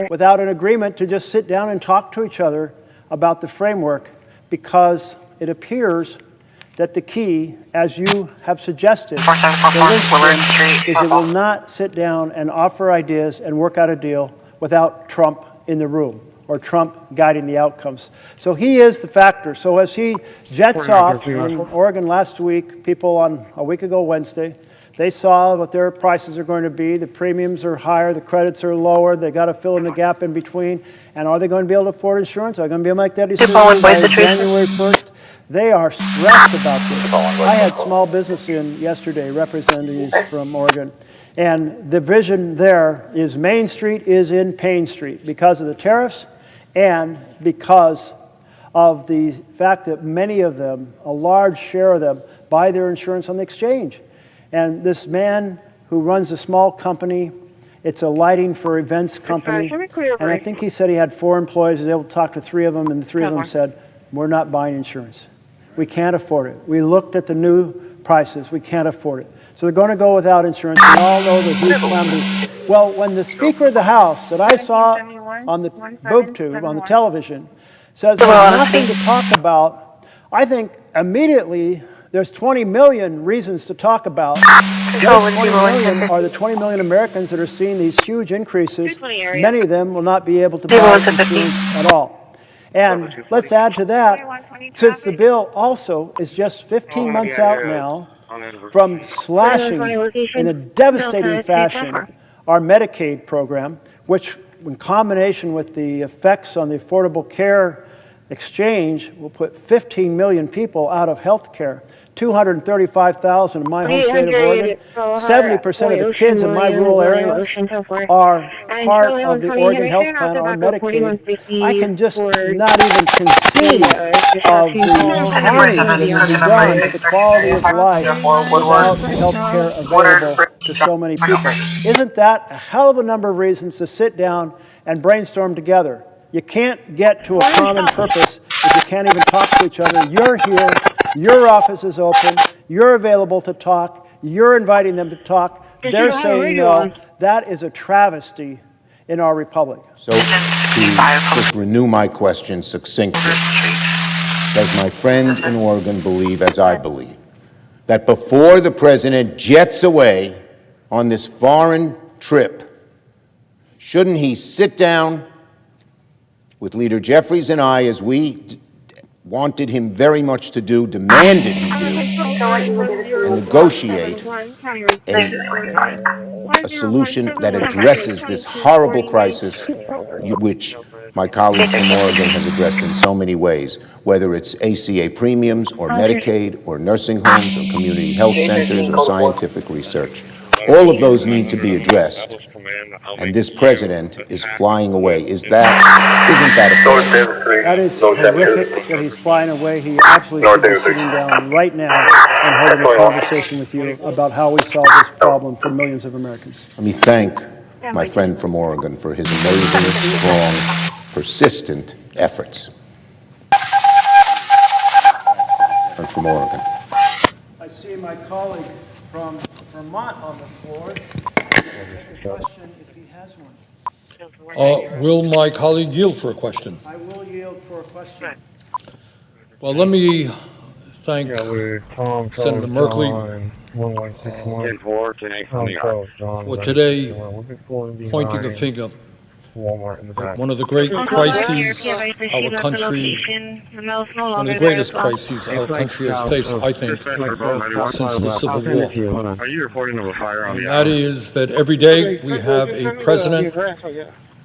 without an agreement to just sit down and talk to each other about the framework, because it appears that the key, as you have suggested, is it will not sit down and offer ideas and work out a deal without Trump in the room, or Trump guiding the outcomes. So he is the factor. So as he jets off in Oregon last week, people on a week ago Wednesday, they saw what their prices are going to be. The premiums are higher, the credits are lower, they got to fill in the gap in between. And are they going to be able to afford insurance? Are they going to be able to make that decision by January 1st? They are stressed about this. I had small business in yesterday, representatives from Oregon, and the vision there is Main Street is in Pain Street because of the tariffs and because of the fact that many of them, a large share of them, buy their insurance on the exchange. And this man who runs a small company, it's a lighting for events company, and I think he said he had 4 employees, he was able to talk to 3 of them, and the 3 of them said, we're not buying insurance. We can't afford it. We looked at the new prices. We can't afford it. So they're going to go without insurance. We all know the huge calamity. Well, when the Speaker of the House that I saw on the boob tube, on the television, says there's nothing to talk about, I think immediately there's 20 million reasons to talk about. Those 20 million are the 20 million Americans that are seeing these huge increases. Many of them will not be able to buy insurance at all. And let's add to that, since the bill also is just 15 months out now from slashing in a devastating fashion our Medicaid program, which in combination with the effects on the Affordable Care Exchange will put 15 million people out of health care. 235,000 in my home state of Oregon. 70% of the kids in my rural areas are part of the Oregon Health Plan or Medicaid. I can just not even conceive of the harming that will be done to the quality of life without health care available to so many people. Isn't that a hell of a number of reasons to sit down and brainstorm together? You can't get to a common purpose if you can't even talk to each other. You're here, your office is open, you're available to talk, you're inviting them to talk, they're saying no. That is a travesty in our republic. So to just renew my question succinctly, does my friend in Oregon believe, as I believe, that before the president jets away on this foreign trip, shouldn't he sit down with Leader Jeffries and I, as we wanted him very much to do, demanded he do, and negotiate a solution that addresses this horrible crisis, which my colleague from Oregon has addressed in so many ways, whether it's ACA premiums or Medicaid or nursing homes or community health centers or scientific research. All of those need to be addressed. And this president is flying away. Isn't that a problem? That is horrific that he's flying away. He absolutely should be sitting down right now and having a conversation with you about how we solve this problem for millions of Americans. Let me thank my friend from Oregon for his amazing, strong, persistent efforts. And from Oregon. I see my colleague from Vermont on the floor. Question if he has one. Will my colleague yield for a question? I will yield for a question. Well, let me thank Senator Merkley for today pointing a finger at one of the great crises our country, one of the greatest crises our country has faced, I think, since the Civil War. And that is that every day we have a president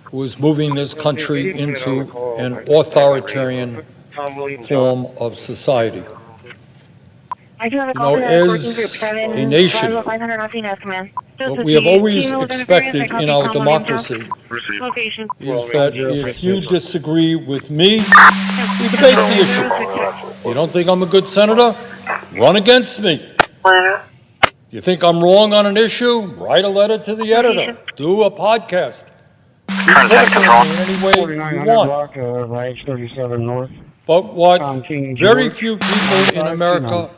who is moving this country into an authoritarian form of society. You know, as a nation, what we have always expected in our democracy is that if you disagree with me, we debate the issue. You don't think I'm a good senator? Run against me. You think I'm wrong on an issue? Write a letter to the editor. Do a podcast. Be political in any way you want. But what very few people in America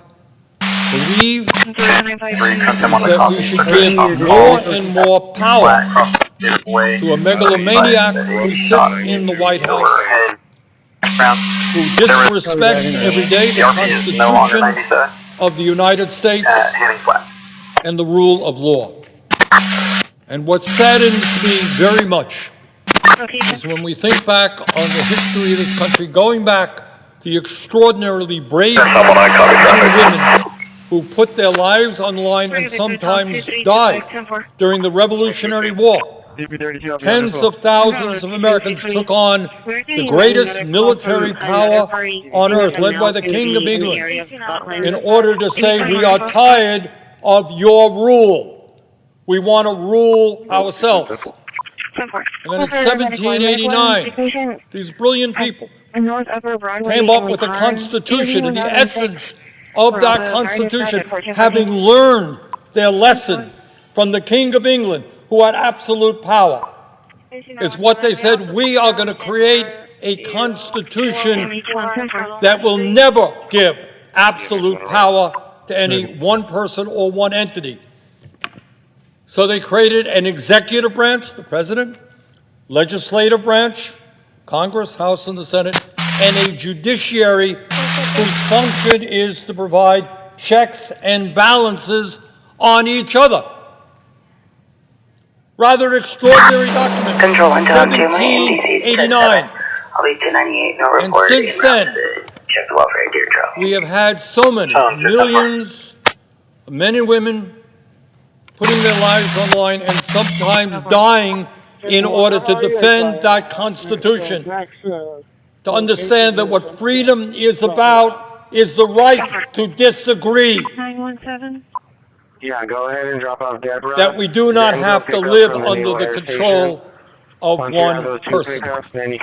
believe is that we should give more and more power to a megalomaniac who sits in the White House, who disrespects every day the Constitution of the United States and the rule of law. And what saddens me very much is when we think back on the history of this country, going back to the extraordinarily brave men and women who put their lives on the line and sometimes died during the Revolutionary War. Tens of thousands of Americans took on the greatest military power on earth, led by the King of England, in order to say, we are tired of your rule. We want to rule ourselves. And then in 1789, these brilliant people came up with a constitution, and the essence of that constitution, having learned their lesson from the King of England, who had absolute power, is what they said: we are going to create a constitution that will never give absolute power to any one person or one entity. So they created an executive branch, the president, legislative branch, Congress, House, and the Senate, and a judiciary whose function is to provide checks and balances on each other. Rather extraordinary document, 1789. And since then, we have had so many millions of men and women putting their lives on the line and sometimes dying in order to defend that Constitution. To understand that what freedom is about is the right to disagree. 917. Yeah, go ahead and drop off Deborah. That we do not have to live under the control of one person. And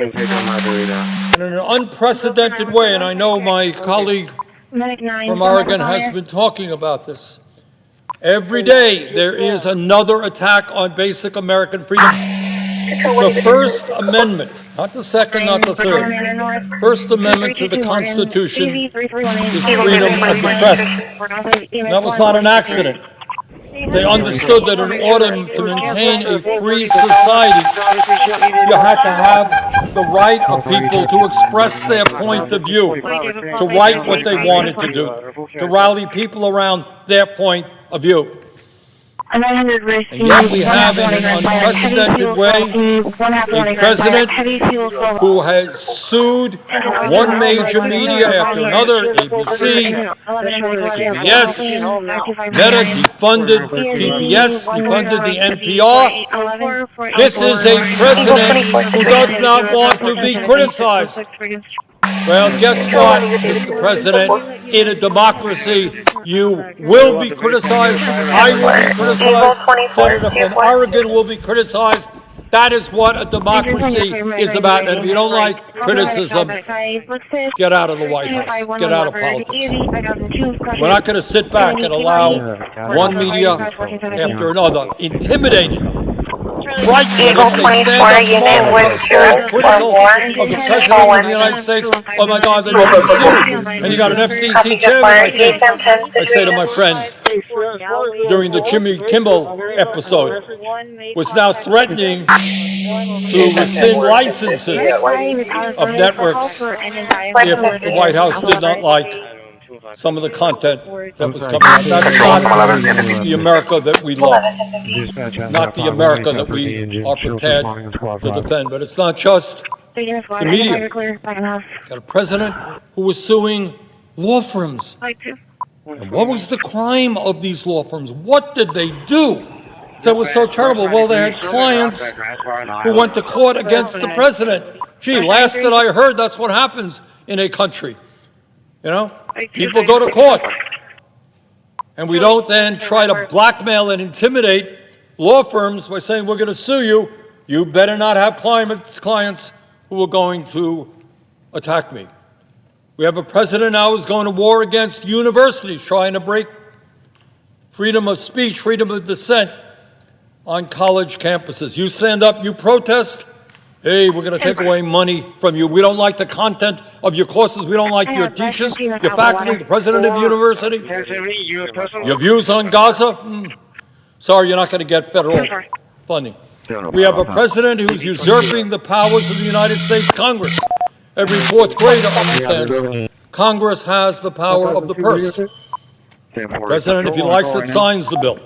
in an unprecedented way, and I know my colleague from Oregon has been talking about this, every day there is another attack on basic American freedoms. The First Amendment, not the second, not the third. First Amendment to the Constitution is freedom of the press. That was not an accident. They understood that in order to maintain a free society, you had to have the right of people to express their point of view, to write what they wanted to do, to rally people around their point of view. And yet we have, in an unprecedented way, a president who has sued one major media after another, ABC, CBS, Meta defunded PBS, defunded the NPR. This is a president who does not want to be criticized. Well, guess what, Mr. President? In a democracy, you will be criticized. I will be criticized. Senator from Oregon will be criticized. That is what a democracy is about. And if you don't like criticism, get out of the White House. Get out of politics. We're not going to sit back and allow one media after another intimidated. Right, if they stand up tomorrow critical of the President of the United States, oh my God, they're going to be sued. And you got an FCC chairman, I think, I say to my friend, during the Jimmy Kimmel episode, was now threatening to rescind licenses of networks if the White House did not like some of the content that was coming out. That's not the America that we love, not the America that we are prepared to defend. But it's not just the media. Got a president who was suing law firms. And what was the crime of these law firms? What did they do that was so terrible? Well, they had clients who went to court against the president. Gee, last that I heard, that's what happens in a country. You know, people go to court. And we don't then try to blackmail and intimidate law firms by saying, we're going to sue you. You better not have clients who are going to attack me. We have a president now who's going to war against universities, trying to break freedom of speech, freedom of dissent on college campuses. You stand up, you protest, hey, we're going to take away money from you. We don't like the content of your courses. We don't like your teachers, your faculty, the president of the university. Your views on Gaza? Sorry, you're not going to get federal funding. We have a president who's usurping the powers of the United States Congress. Every fourth grader understands Congress has the power of the purse. President, if he likes it, signs the bill.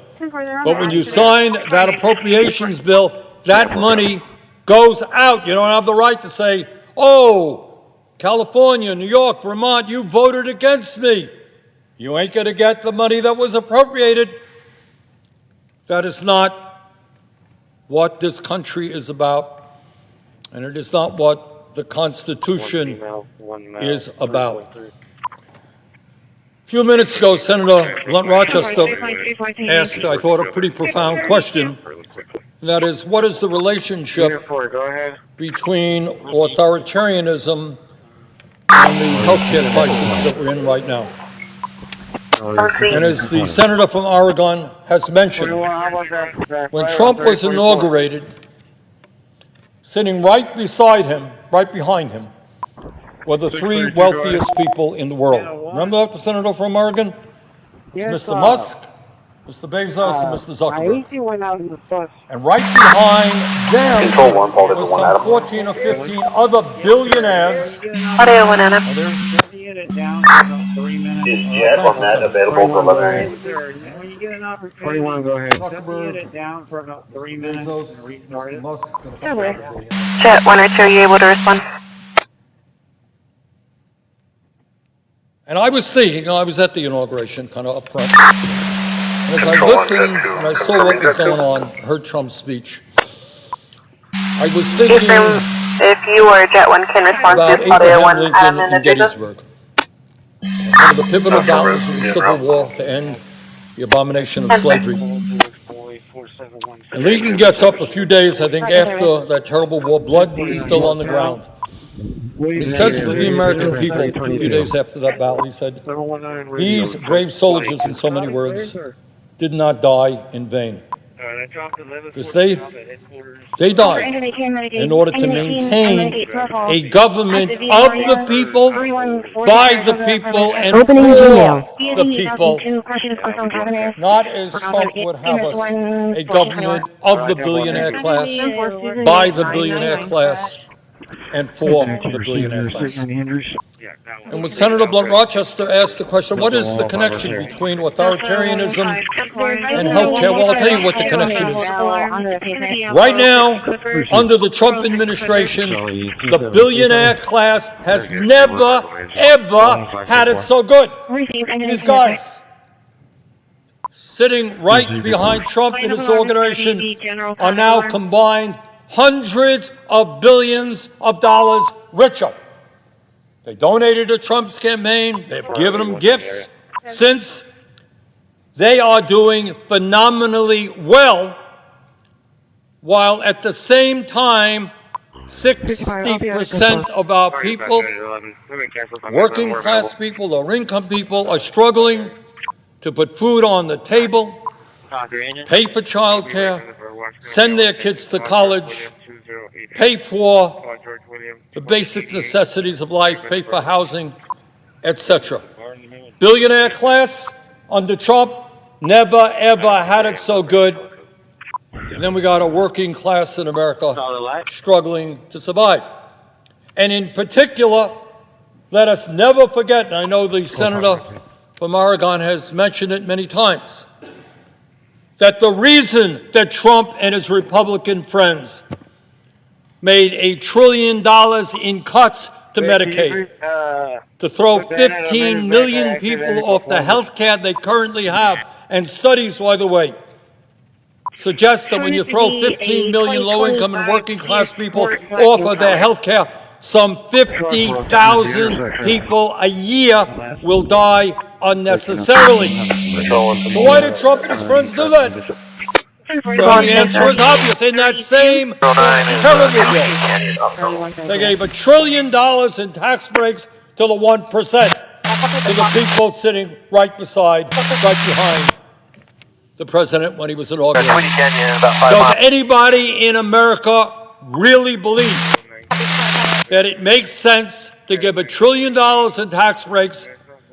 But when you sign that appropriations bill, that money goes out. You don't have the right to say, oh, California, New York, Vermont, you voted against me. You ain't going to get the money that was appropriated. That is not what this country is about, and it is not what the Constitution is about. A few minutes ago, Senator Blunt Rochester asked, I thought, a pretty profound question, and that is, what is the relationship between authoritarianism and the healthcare crisis that we're in right now? And as the senator from Oregon has mentioned, when Trump was inaugurated, sitting right beside him, right behind him, were the three wealthiest people in the world. Remember that, the senator from Oregon? Mr. Musk, Mr. Bezos, and Mr. Zuckerberg. And right behind them were some 14 or 15 other billionaires. Is Jet on that available for 11? 21, go ahead. Zuckerberg, It down for about 3 minutes and restart it. Musk. Jet 1 or 2, are you able to respond? And I was thinking, I was at the inauguration, kind of up front. And as I listened and I saw what was going on, heard Trump's speech, I was thinking if you or Jet 1 can respond about to audio Abraham 1 Lincoln in and Gettysburg. One of the pivotal battles of the Civil War to end the abomination of slavery. And Lincoln gets up a few days, I think, after that terrible war. Blood is still on the ground. He says to the American people a few days after that battle, he said, these brave soldiers, in so many words, did not die in vain. Because they died in order to maintain a government of the people, by the people, and for the people, not as Trump would have us, a government of the billionaire class, by the billionaire class, and for the billionaire class. And when Senator Blunt Rochester asked the question, what is the connection between authoritarianism and healthcare? Well, I'll tell you what the connection is. Right now, under the Trump administration, the billionaire class has never, ever had it so good. These guys, sitting right behind Trump and his organization, are now combined hundreds of billions of dollars richer. They donated to Trump's campaign. They've given him gifts since. They are doing phenomenally well, while at the same time, 60% of our people, working class people, low income people, are struggling to put food on the table, pay for child care, send their kids to college, pay for the basic necessities of life, pay for housing, etc. Billionaire class under Trump never ever had it so good. And then we got a working class in America struggling to survive. And in particular, let us never forget, and I know the senator from Oregon has mentioned it many times, that the reason that Trump and his Republican friends made $1 trillion in cuts to Medicaid, to throw 15 million people off the health care they currently have, and studies, by the way, suggest that when you throw 15 million low-income and working-class people off of their health care, some 50,000 people a year will die unnecessarily. So why did Trump and his friends do that? Well, the answer is obvious. In that same terrible bill, they gave $1 trillion in tax breaks to the 1%, to the people sitting right behind the president when he was inaugural. Does anybody in America really believe that it makes sense to give $1 trillion in tax breaks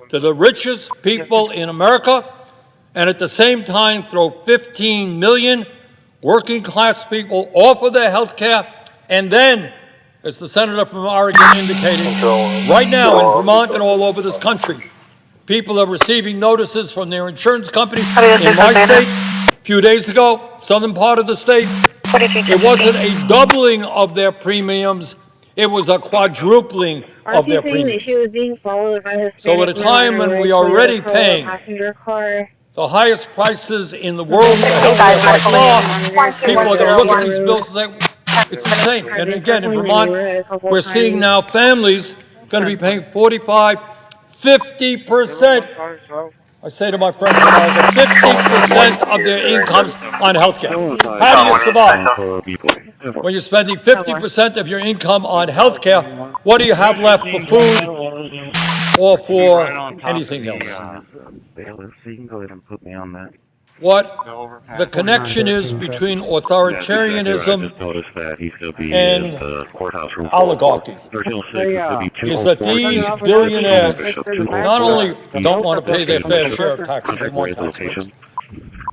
to the richest people in America, and at the same time throw 15 million working class people off of their health care, and then, as the senator from Oregon indicated, right now in Vermont and all over this country, people are receiving notices from their insurance companies. In my state, a few days ago, southern part of the state, it wasn't a doubling of their premiums, it was a quadrupling of their premiums. So at a time when we are already paying the highest prices in the world for healthcare by far, people are going to look at these bills and say, it's insane. And again, in Vermont, we're seeing now families going to be paying 45, 50%. I say to my friends in America, 50% of their incomes on healthcare. How do you survive? When you're spending 50% of your income on healthcare, what do you have left for food or for anything else? Bailiff, so you can go ahead and put me on that. What the connection is between authoritarianism and oligarchy is that these billionaires not only don't want to pay their fair share of taxes, they want taxes.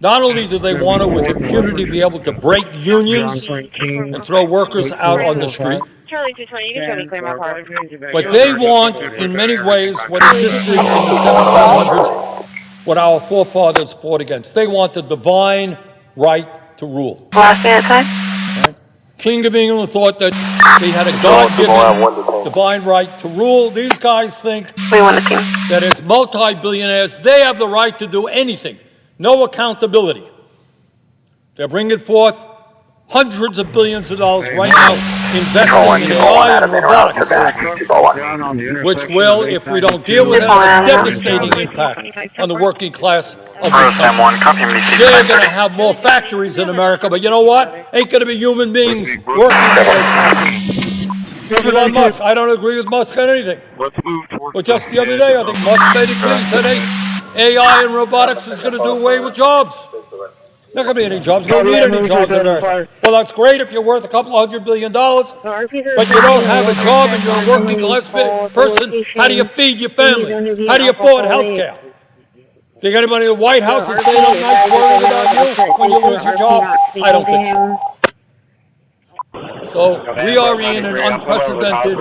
Not only do they want to, with impunity, be able to break unions and throw workers out on the street, but they want, in many ways, what existed in the 1700s, what our forefathers fought against. They want the divine right to rule. Right? King of England thought that he had a God-given divine right to rule. These guys think that as multi-billionaires, they have the right to do anything. No accountability. They're bringing forth hundreds of billions of dollars right now investing in AI and robotics, which will, if we don't deal with it, have a devastating impact on the working class of this country. They're going to have more factories in America, but you know what? Ain't going to be human beings working in those factories. Elon Musk, I don't agree with Musk on anything. But just the other day, I think Musk made it clear, he said, hey, AI and robotics is going to do away with jobs. Not going to be any jobs. You don't need any jobs in America. Well, that's great if you're worth a couple $100 billion, but you don't have a job and you're a working class person. How do you feed your family? How do you afford health care? Think anybody in the White House is staying up nights worrying about you when you lose your job? I don't think so. So we are in an unprecedented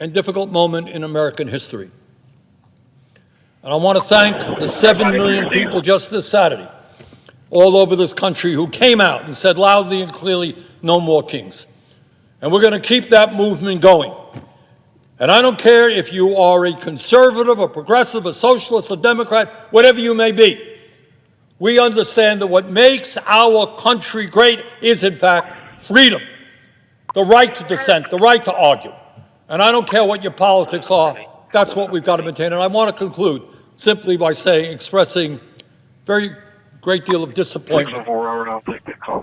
and difficult moment in American history. And I want to thank the 7 million people just this Saturday all over this country who came out and said loudly and clearly, no more kings. And we're going to keep that movement going. And I don't care if you are a conservative, a progressive, a socialist, a Democrat, whatever you may be. We understand that what makes our country great is, in fact, freedom, the right to dissent, the right to argue. And I don't care what your politics are, that's what we've got to maintain. And I want to conclude simply by saying, expressing very great deal of disappointment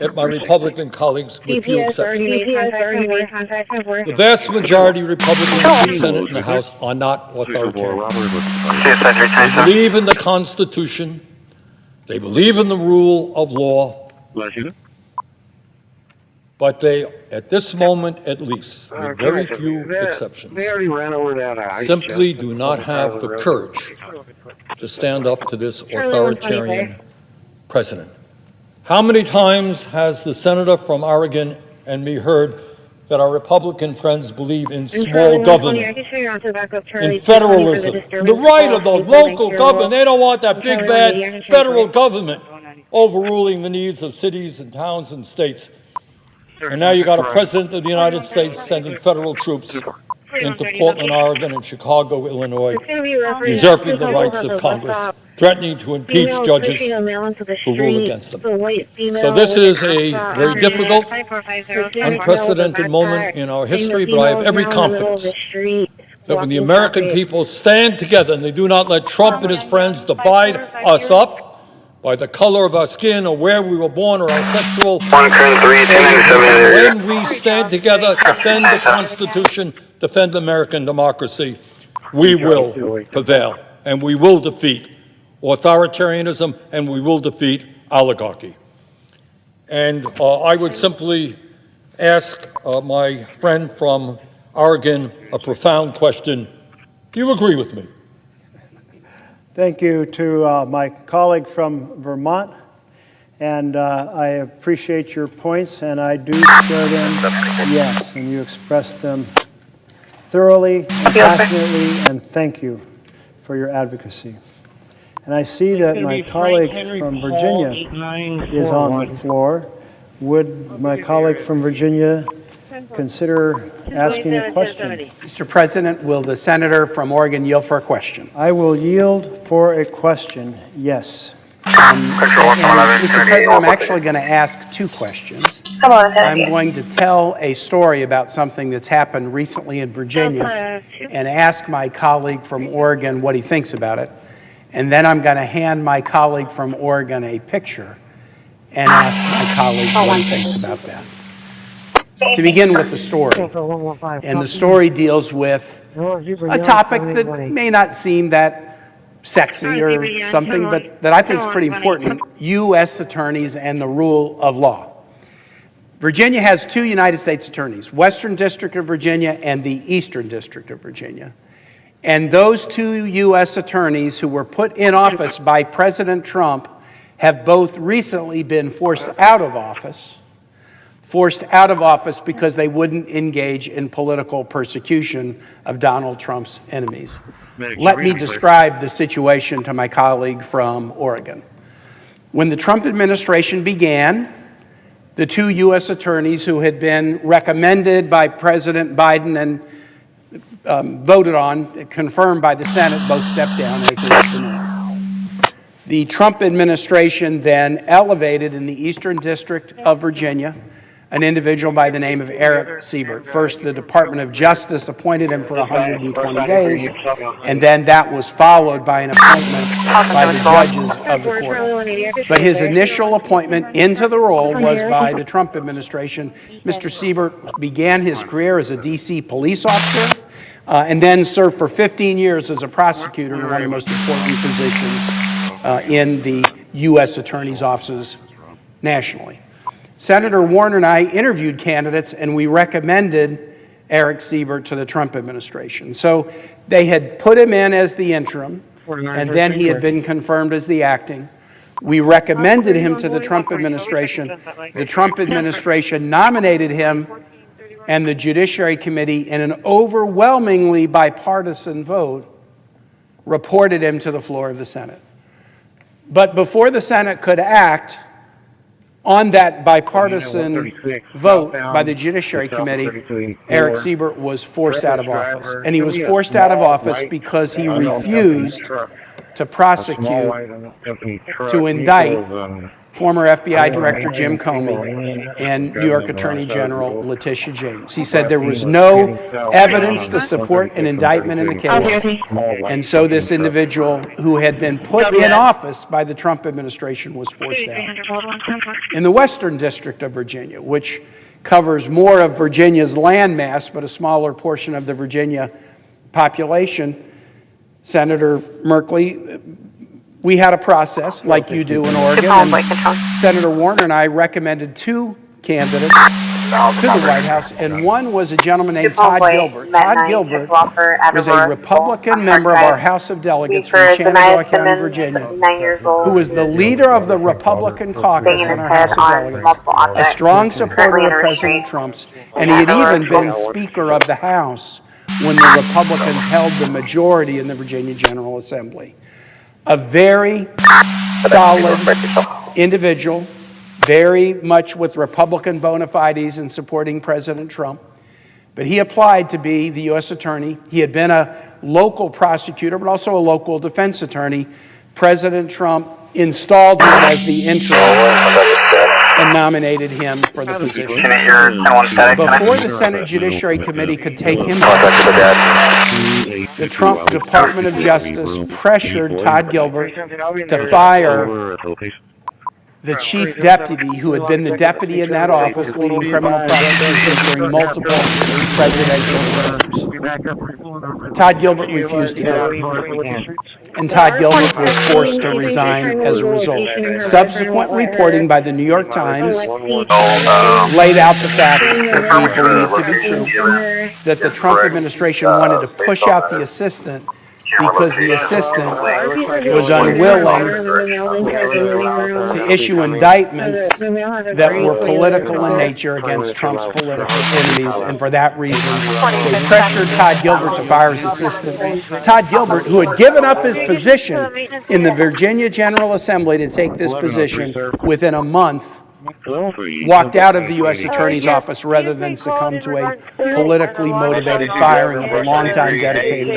at my Republican colleagues, with few exceptions. The vast majority of Republicans in the Senate and the House are not authoritarians. They believe in the Constitution. They believe in the rule of law. But they, at this moment at least, with very few exceptions, simply do not have the courage to stand up to this authoritarian president. How many times has the senator from Oregon and me heard that our Republican friends believe in small government, in federalism, the right of the local government. They don't want that big bad federal government overruling the needs of cities and towns and states. And now you got a president of the United States sending federal troops into Portland, Oregon, and Chicago, Illinois, usurping the rights of Congress, threatening to impeach judges who rule against them. So this is a very difficult, unprecedented moment in our history, but I have every confidence that when the American people stand together and they do not let Trump and his friends divide us up by the color of our skin or where we were born or our sexual, when we stand together, defend the Constitution, defend American democracy, we will prevail and we will defeat authoritarianism and we will defeat oligarchy. And I would simply ask my friend from Oregon a profound question. Do you agree with me? Thank you to my colleague from Vermont, and I appreciate your points, and I do share them, yes, and you expressed them thoroughly and passionately, and thank you for your advocacy. And I see that my colleague from Virginia is on the floor. Would my colleague from Virginia consider asking a question? Mr. President, will the senator from Oregon yield for a question? I will yield for a question, yes. Mr. President, I'm actually going to ask two questions. I'm going to tell a story about something that's happened recently in Virginia and ask my colleague from Oregon what he thinks about it. And then I'm going to hand my colleague from Oregon a picture and ask my colleague what he thinks about that. To begin with the story, and the story deals with a topic that may not seem that sexy or something, but that I think is pretty important, U.S. attorneys and the rule of law. Virginia has two United States attorneys, Western District of Virginia and the Eastern District of Virginia. And those two U.S. attorneys who were put in office by President Trump have both recently been forced out of office because they wouldn't engage in political persecution of Donald Trump's enemies. Let me describe the situation to my colleague from Oregon. When the Trump administration began, the two U.S. attorneys who had been recommended by President Biden and voted on, confirmed by the Senate, both stepped down as is the norm. The Trump administration then elevated in the Eastern District of Virginia an individual by the name of Eric Siebert. First, the Department of Justice appointed him for 120 days, and then that was followed by an appointment by the judges of the court. But his initial appointment into the role was by the Trump administration. Mr. Siebert began his career as a D.C. police officer and then served for 15 years as a prosecutor in one of the most important positions in the U.S. attorney's offices nationally. Senator Warner and I interviewed candidates, and we recommended Eric Siebert to the Trump administration. So they had put him in as the interim, and then he had been confirmed as the acting. We recommended him to the Trump administration. The Trump administration nominated him, and the Judiciary Committee, in an overwhelmingly bipartisan vote, reported him to the floor of the Senate. But before the Senate could act on that bipartisan vote by the Judiciary Committee, Eric Siebert was forced out of office. And he was forced out of office because he refused to prosecute, to indict former FBI Director Jim Comey and New York Attorney General Letitia James. He said there was no evidence to support an indictment in the case, and so this individual who had been put in office by the Trump administration was forced out. In the Western District of Virginia, which covers more of Virginia's landmass but a smaller portion of the Virginia population, Senator Merkley, we had a process like you do in Oregon, and Senator Warner and I recommended two candidates to the White House, and one was a gentleman named Todd Gilbert. Todd Gilbert was a Republican member of our House of Delegates from Shenandoah County, Virginia, who was the leader of the Republican caucus in our House of Delegates, a strong supporter of President Trump's, and he had even been Speaker of the House when the Republicans held the majority in the Virginia General Assembly. A very solid individual, very much with Republican bona fides in supporting President Trump. But he applied to be the U.S. Attorney. He had been a local prosecutor, but also a local defense attorney. President Trump installed him as the interim and nominated him for the position. Before the Senate Judiciary Committee could take him back, the Trump Department of Justice pressured Todd Gilbert to fire the chief deputy who had been the deputy in that office leading criminal prosecutions during multiple presidential terms. Todd Gilbert refused to do it, and Todd Gilbert was forced to resign as a result. Subsequent reporting by the New York Times laid out the facts that we believe to be true, that the Trump administration wanted to push out the assistant because the assistant was unwilling to issue indictments that were political in nature against Trump's political enemies, and for that reason, they pressured Todd Gilbert to fire his assistant. Todd Gilbert, who had given up his position in the Virginia General Assembly to take this position within a month, walked out of the U.S. Attorney's Office rather than succumb to a politically motivated firing of a longtime dedicated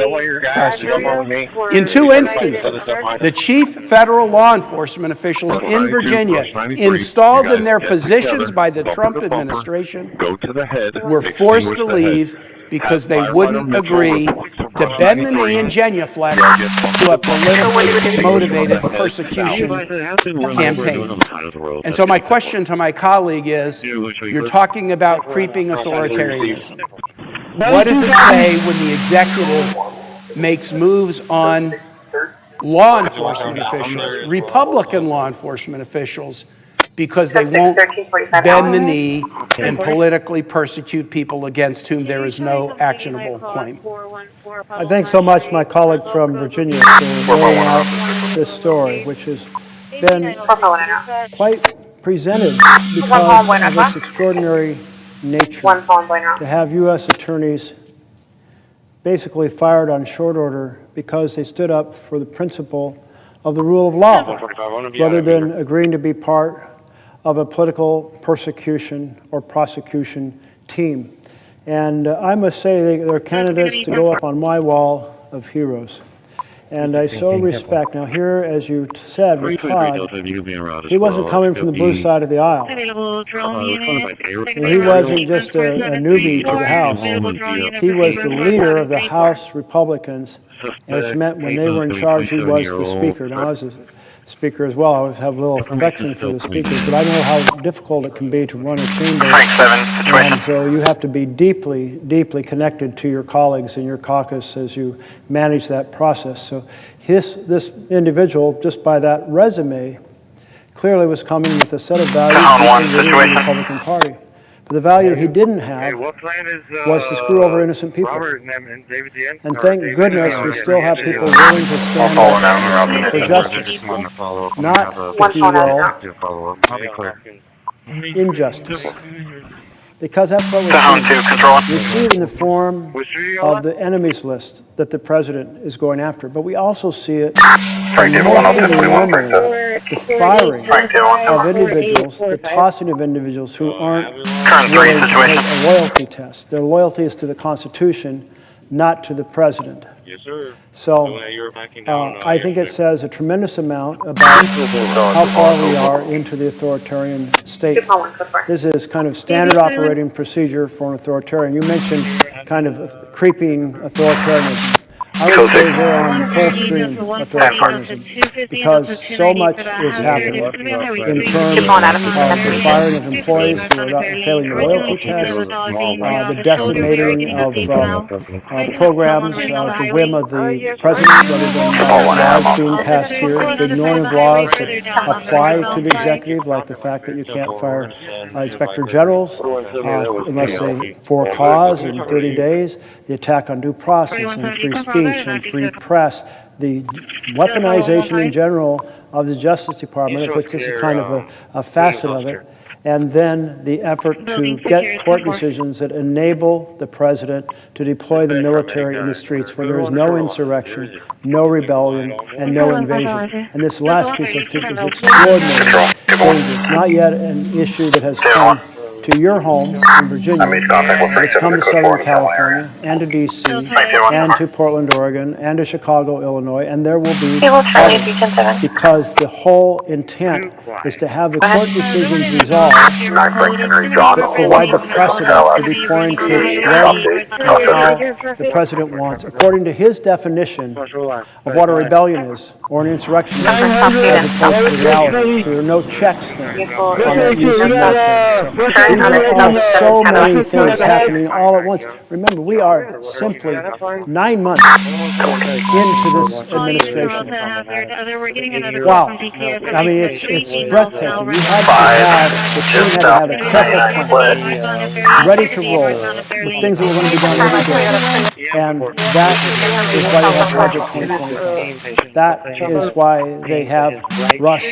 prosecutor. In two instances, the chief federal law enforcement officials in Virginia, installed in their positions by the Trump administration, were forced to leave because they wouldn't agree to bend the knee and genuflect to a politically motivated persecution campaign. And so my question to my colleague is, you're talking about creeping authoritarianism. What does it say when the executive makes moves on law enforcement officials, Republican law enforcement officials, because they won't bend the knee and politically persecute people against whom there is no actionable claim? I thank so much my colleague from Virginia for laying out this story, which has been quite presented because of its extraordinary nature. To have U.S. attorneys basically fired on short order because they stood up for the principle of the rule of law, rather than agreeing to be part of a political persecution or prosecution team. And I must say they're candidates to go up on my wall of heroes. And I so respect. Now here, as you said with Todd, he wasn't coming from the blue side of the aisle. And he wasn't just a newbie to the House. He was the leader of the House Republicans, which meant when they were in charge, he was the Speaker. Now, as a Speaker as well, I always have a little affection for the speakers, but I know how difficult it can be to run a chamber. And so you have to be deeply, deeply connected to your colleagues in your caucus as you manage that process. So this individual, just by that resume, clearly was coming with a set of values in the Republican Party. But the value he didn't have was to screw over innocent people. And thank goodness we still have people willing to stand up for justice, not, if you will, injustice. Because that's what we see it in the form of the enemies list that the president is going after. But we also see it in the firing of individuals, the tossing of individuals who aren't willing to take a loyalty test. Their loyalty is to the Constitution, not to the president. Yes, sir. So I think it says a tremendous amount about how far we are into the authoritarian state. This is kind of standard operating procedure for an authoritarian. You mentioned kind of creeping authoritarianism. I would say they're on full stream authoritarianism because so much is happening in terms of the firing of employees who are not failing the loyalty test, the decimating of programs at the whim of the president rather than laws being passed here, the ignoring of laws that apply to the executive, like the fact that you can't fire inspector generals unless they for cause in 30 days, the attack on due process and free speech and free press, the weaponization in general of the Justice Department, of which this is kind of a facet of it, and then the effort to get court decisions that enable the president to deploy the military in the streets where there is no insurrection, no rebellion, and no invasion. And this last piece I think is extraordinarily dangerous. Not yet an issue that has come to your home in Virginia, it's come to Southern California, and to D.C., and to Portland, Oregon, and to Chicago, Illinois, and there will be others, because the whole intent is to have the court decisions resolved that provide the precedent for deploying troops when and how the president wants, according to his definition of what a rebellion is, or an insurrection is, as opposed to reality. So there are no checks then on that use of military. So these are so many things happening all at once. Remember, we are simply 9 months into this administration. Wow. I mean, it's breathtaking. We had the team had to have a careful plan, ready to roll with things that were going to be done every day. And that is why they have Budget 2025. That is why they have Russ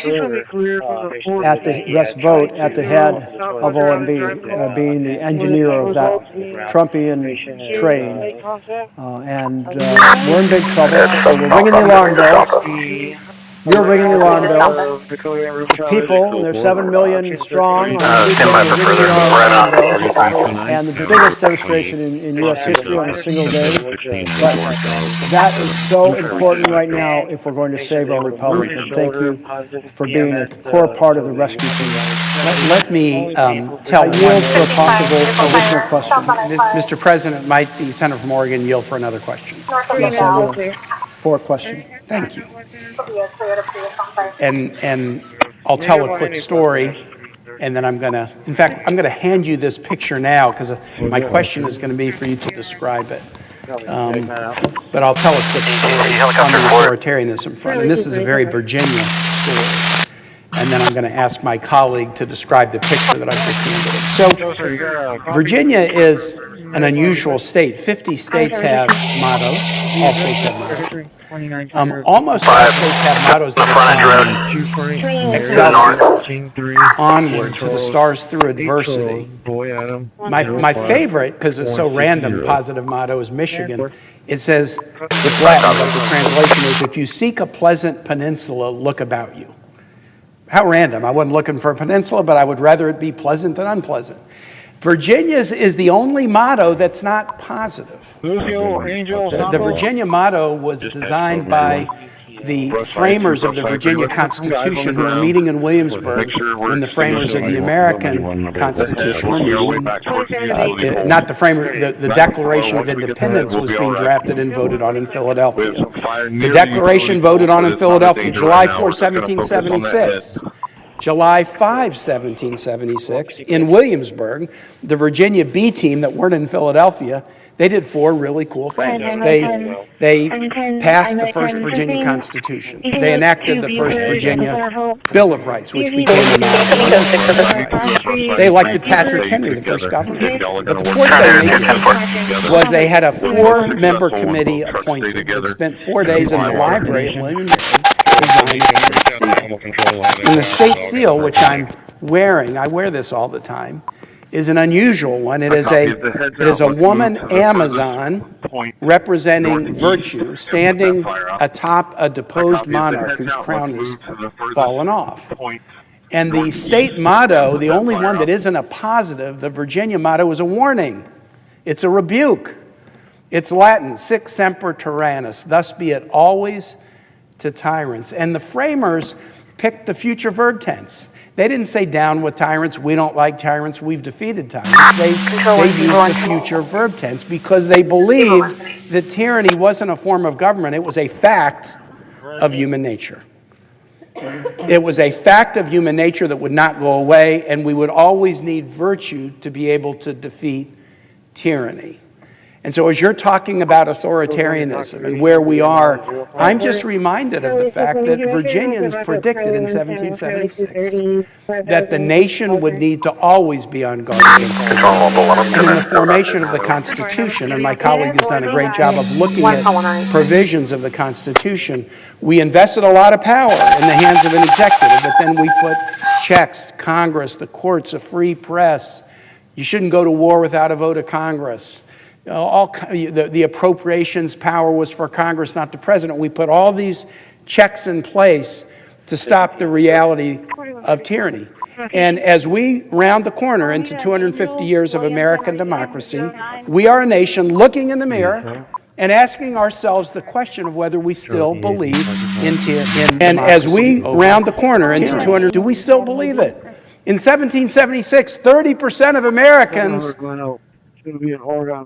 Vogt at the head of OMB, being the engineer of that Trumpian train. And we're in big trouble, so we're ringing the alarm bells. You're ringing the alarm bells. The people, they're 7 million strong, and the biggest demonstration in U.S. history on a single day. But that is so important right now if we're going to save our republic. And thank you for being a core part of the rescue team. Let me tell I yield for a possible additional question. Mr. President, might the senator from Oregon yield for another question? Yes, I will. For a question. Thank you. And I'll tell a quick story, and then I'm going to hand you this picture now, because my question is going to be for you to describe it. But I'll tell a quick story on the authoritarianism front, and this is a very Virginia story. And then I'm going to ask my colleague to describe the picture that I've just handed him. So Virginia is an unusual state. 50 states have mottos. All states have mottos. Almost all states have mottos that are Excelsior, onward to the stars through adversity. My favorite, because it's so random, positive motto is Michigan. It says, it's Latin, but the translation is, if you seek a pleasant peninsula, look about you. How random. I wasn't looking for a peninsula, but I would rather it be pleasant than unpleasant. Virginia's is the only motto that's not positive. The Virginia motto was designed by the framers of the Virginia Constitution, who were meeting in Williamsburg when the framers of the American Constitution were meeting. Not the framer, the Declaration of Independence was being drafted and voted on in Philadelphia. The Declaration voted on in Philadelphia July 4, 1776. July 5, 1776, in Williamsburg, the Virginia B team that weren't in Philadelphia, they did 4 really cool things. They passed the first Virginia Constitution. They enacted the first Virginia Bill of Rights, which became a They elected Patrick Henry, the first governor. But the fourth thing they did was they had a 4-member committee appointed that spent 4 days in the library at William and Mary designing a state seal. And the state seal, which I'm wearing, I wear this all the time, is an unusual one. It is a woman Amazon representing virtue standing atop a deposed monarch whose crown has fallen off. And the state motto, the only one that isn't a positive, the Virginia motto, is a warning. It's a rebuke. It's Latin, sic semper tyrannis, thus be it always to tyrants. And the framers picked the future verb tense. They didn't say down with tyrants, we don't like tyrants, we've defeated tyrants. They used the future verb tense because they believed that tyranny wasn't a form of government, it was a fact of human nature. It was a fact of human nature that would not go away, and we would always need virtue to be able to defeat tyranny. And so as you're talking about authoritarianism and where we are, I'm just reminded of the fact that Virginians predicted in 1776 that the nation would need to always be on guard against tyranny. And in the formation of the Constitution, and my colleague has done a great job of looking at provisions of the Constitution, we invested a lot of power in the hands of an executive, but then we put checks, Congress, the courts, a free press. You shouldn't go to war without a vote of Congress. The appropriations power was for Congress, not the president. We put all these checks in place to stop the reality of tyranny. And as we round the corner into 250 years of American democracy, we are a nation looking in the mirror and asking ourselves the question of whether we still believe in tyranny. And as we round the corner into 200, do we still believe it? In 1776, 30% of Americans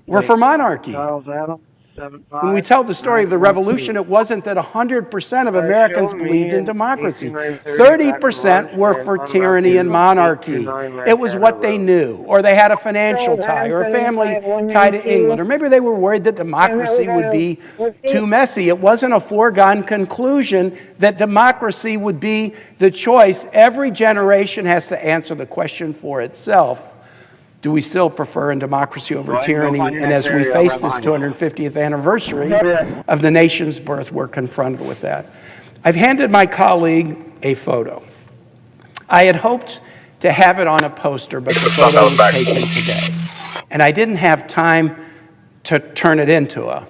were for monarchy. When we tell the story of the revolution, it wasn't that 100% of Americans believed in democracy. 30% were for tyranny and monarchy. It was what they knew, or they had a financial tie, or a family tie to England, or maybe they were worried that democracy would be too messy. It wasn't a foregone conclusion that democracy would be the choice. Every generation has to answer the question for itself. Do we still prefer in democracy over tyranny? And as we face this 250th anniversary of the nation's birth, we're confronted with that. I've handed my colleague a photo. I had hoped to have it on a poster, but the photo was taken today. And I didn't have time to turn it into a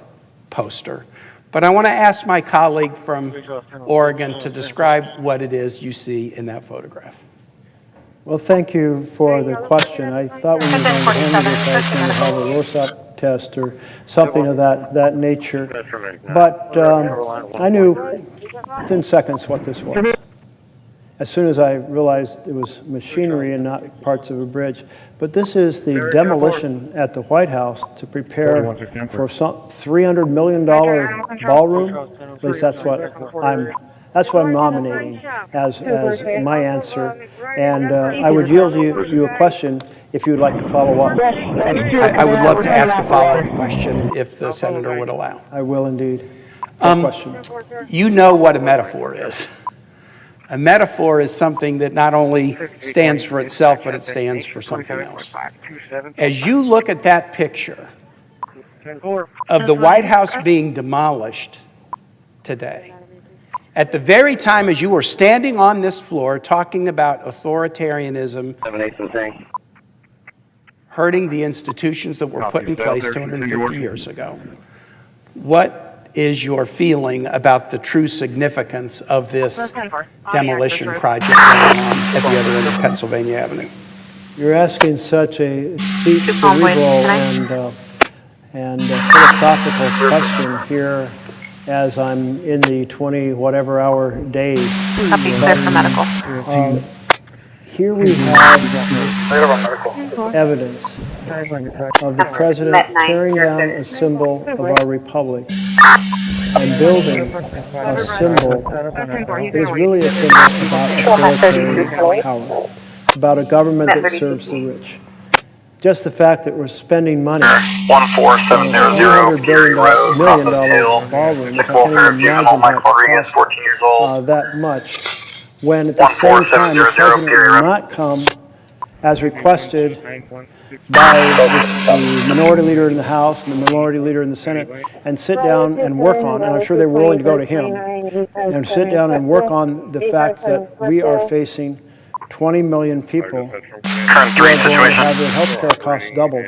poster. But I want to ask my colleague from Oregon to describe what it is you see in that photograph. Well, thank you for the question. I thought when you were going to handle this, I was going to have a Rorschach test or something of that nature. But I knew within seconds what this was. As soon as I realized it was machinery and not parts of a bridge. But this is the demolition at the White House to prepare for some $300 million ballroom. At least that's what I'm nominating as my answer. And I would yield you a question if you would like to follow up. I would love to ask a follow-up question if the senator would allow. I will indeed. Question. You know what a metaphor is. A metaphor is something that not only stands for itself, but it stands for something else. As you look at that picture of the White House being demolished today, at the very time as you were standing on this floor talking about authoritarianism hurting the institutions that were put in place 250 years ago, what is your feeling about the true significance of this demolition project going on at the other end of Pennsylvania Avenue? You're asking such a cerebral and philosophical question here as I'm in the 20-whatever-hour days. Here we have evidence of the president tearing down a symbol of our republic and building a symbol that is really a symbol about authoritarian power, about a government that serves the rich. Just the fact that we're spending money on a $100 million ballroom, which I can't even imagine how it costs that much, when at the same time the president will not come as requested by the minority leader in the House and the minority leader in the Senate and sit down and work on, and I'm sure they're willing to go to him, and sit down and work on the fact that we are facing 20 million people who are going to have their health care costs doubled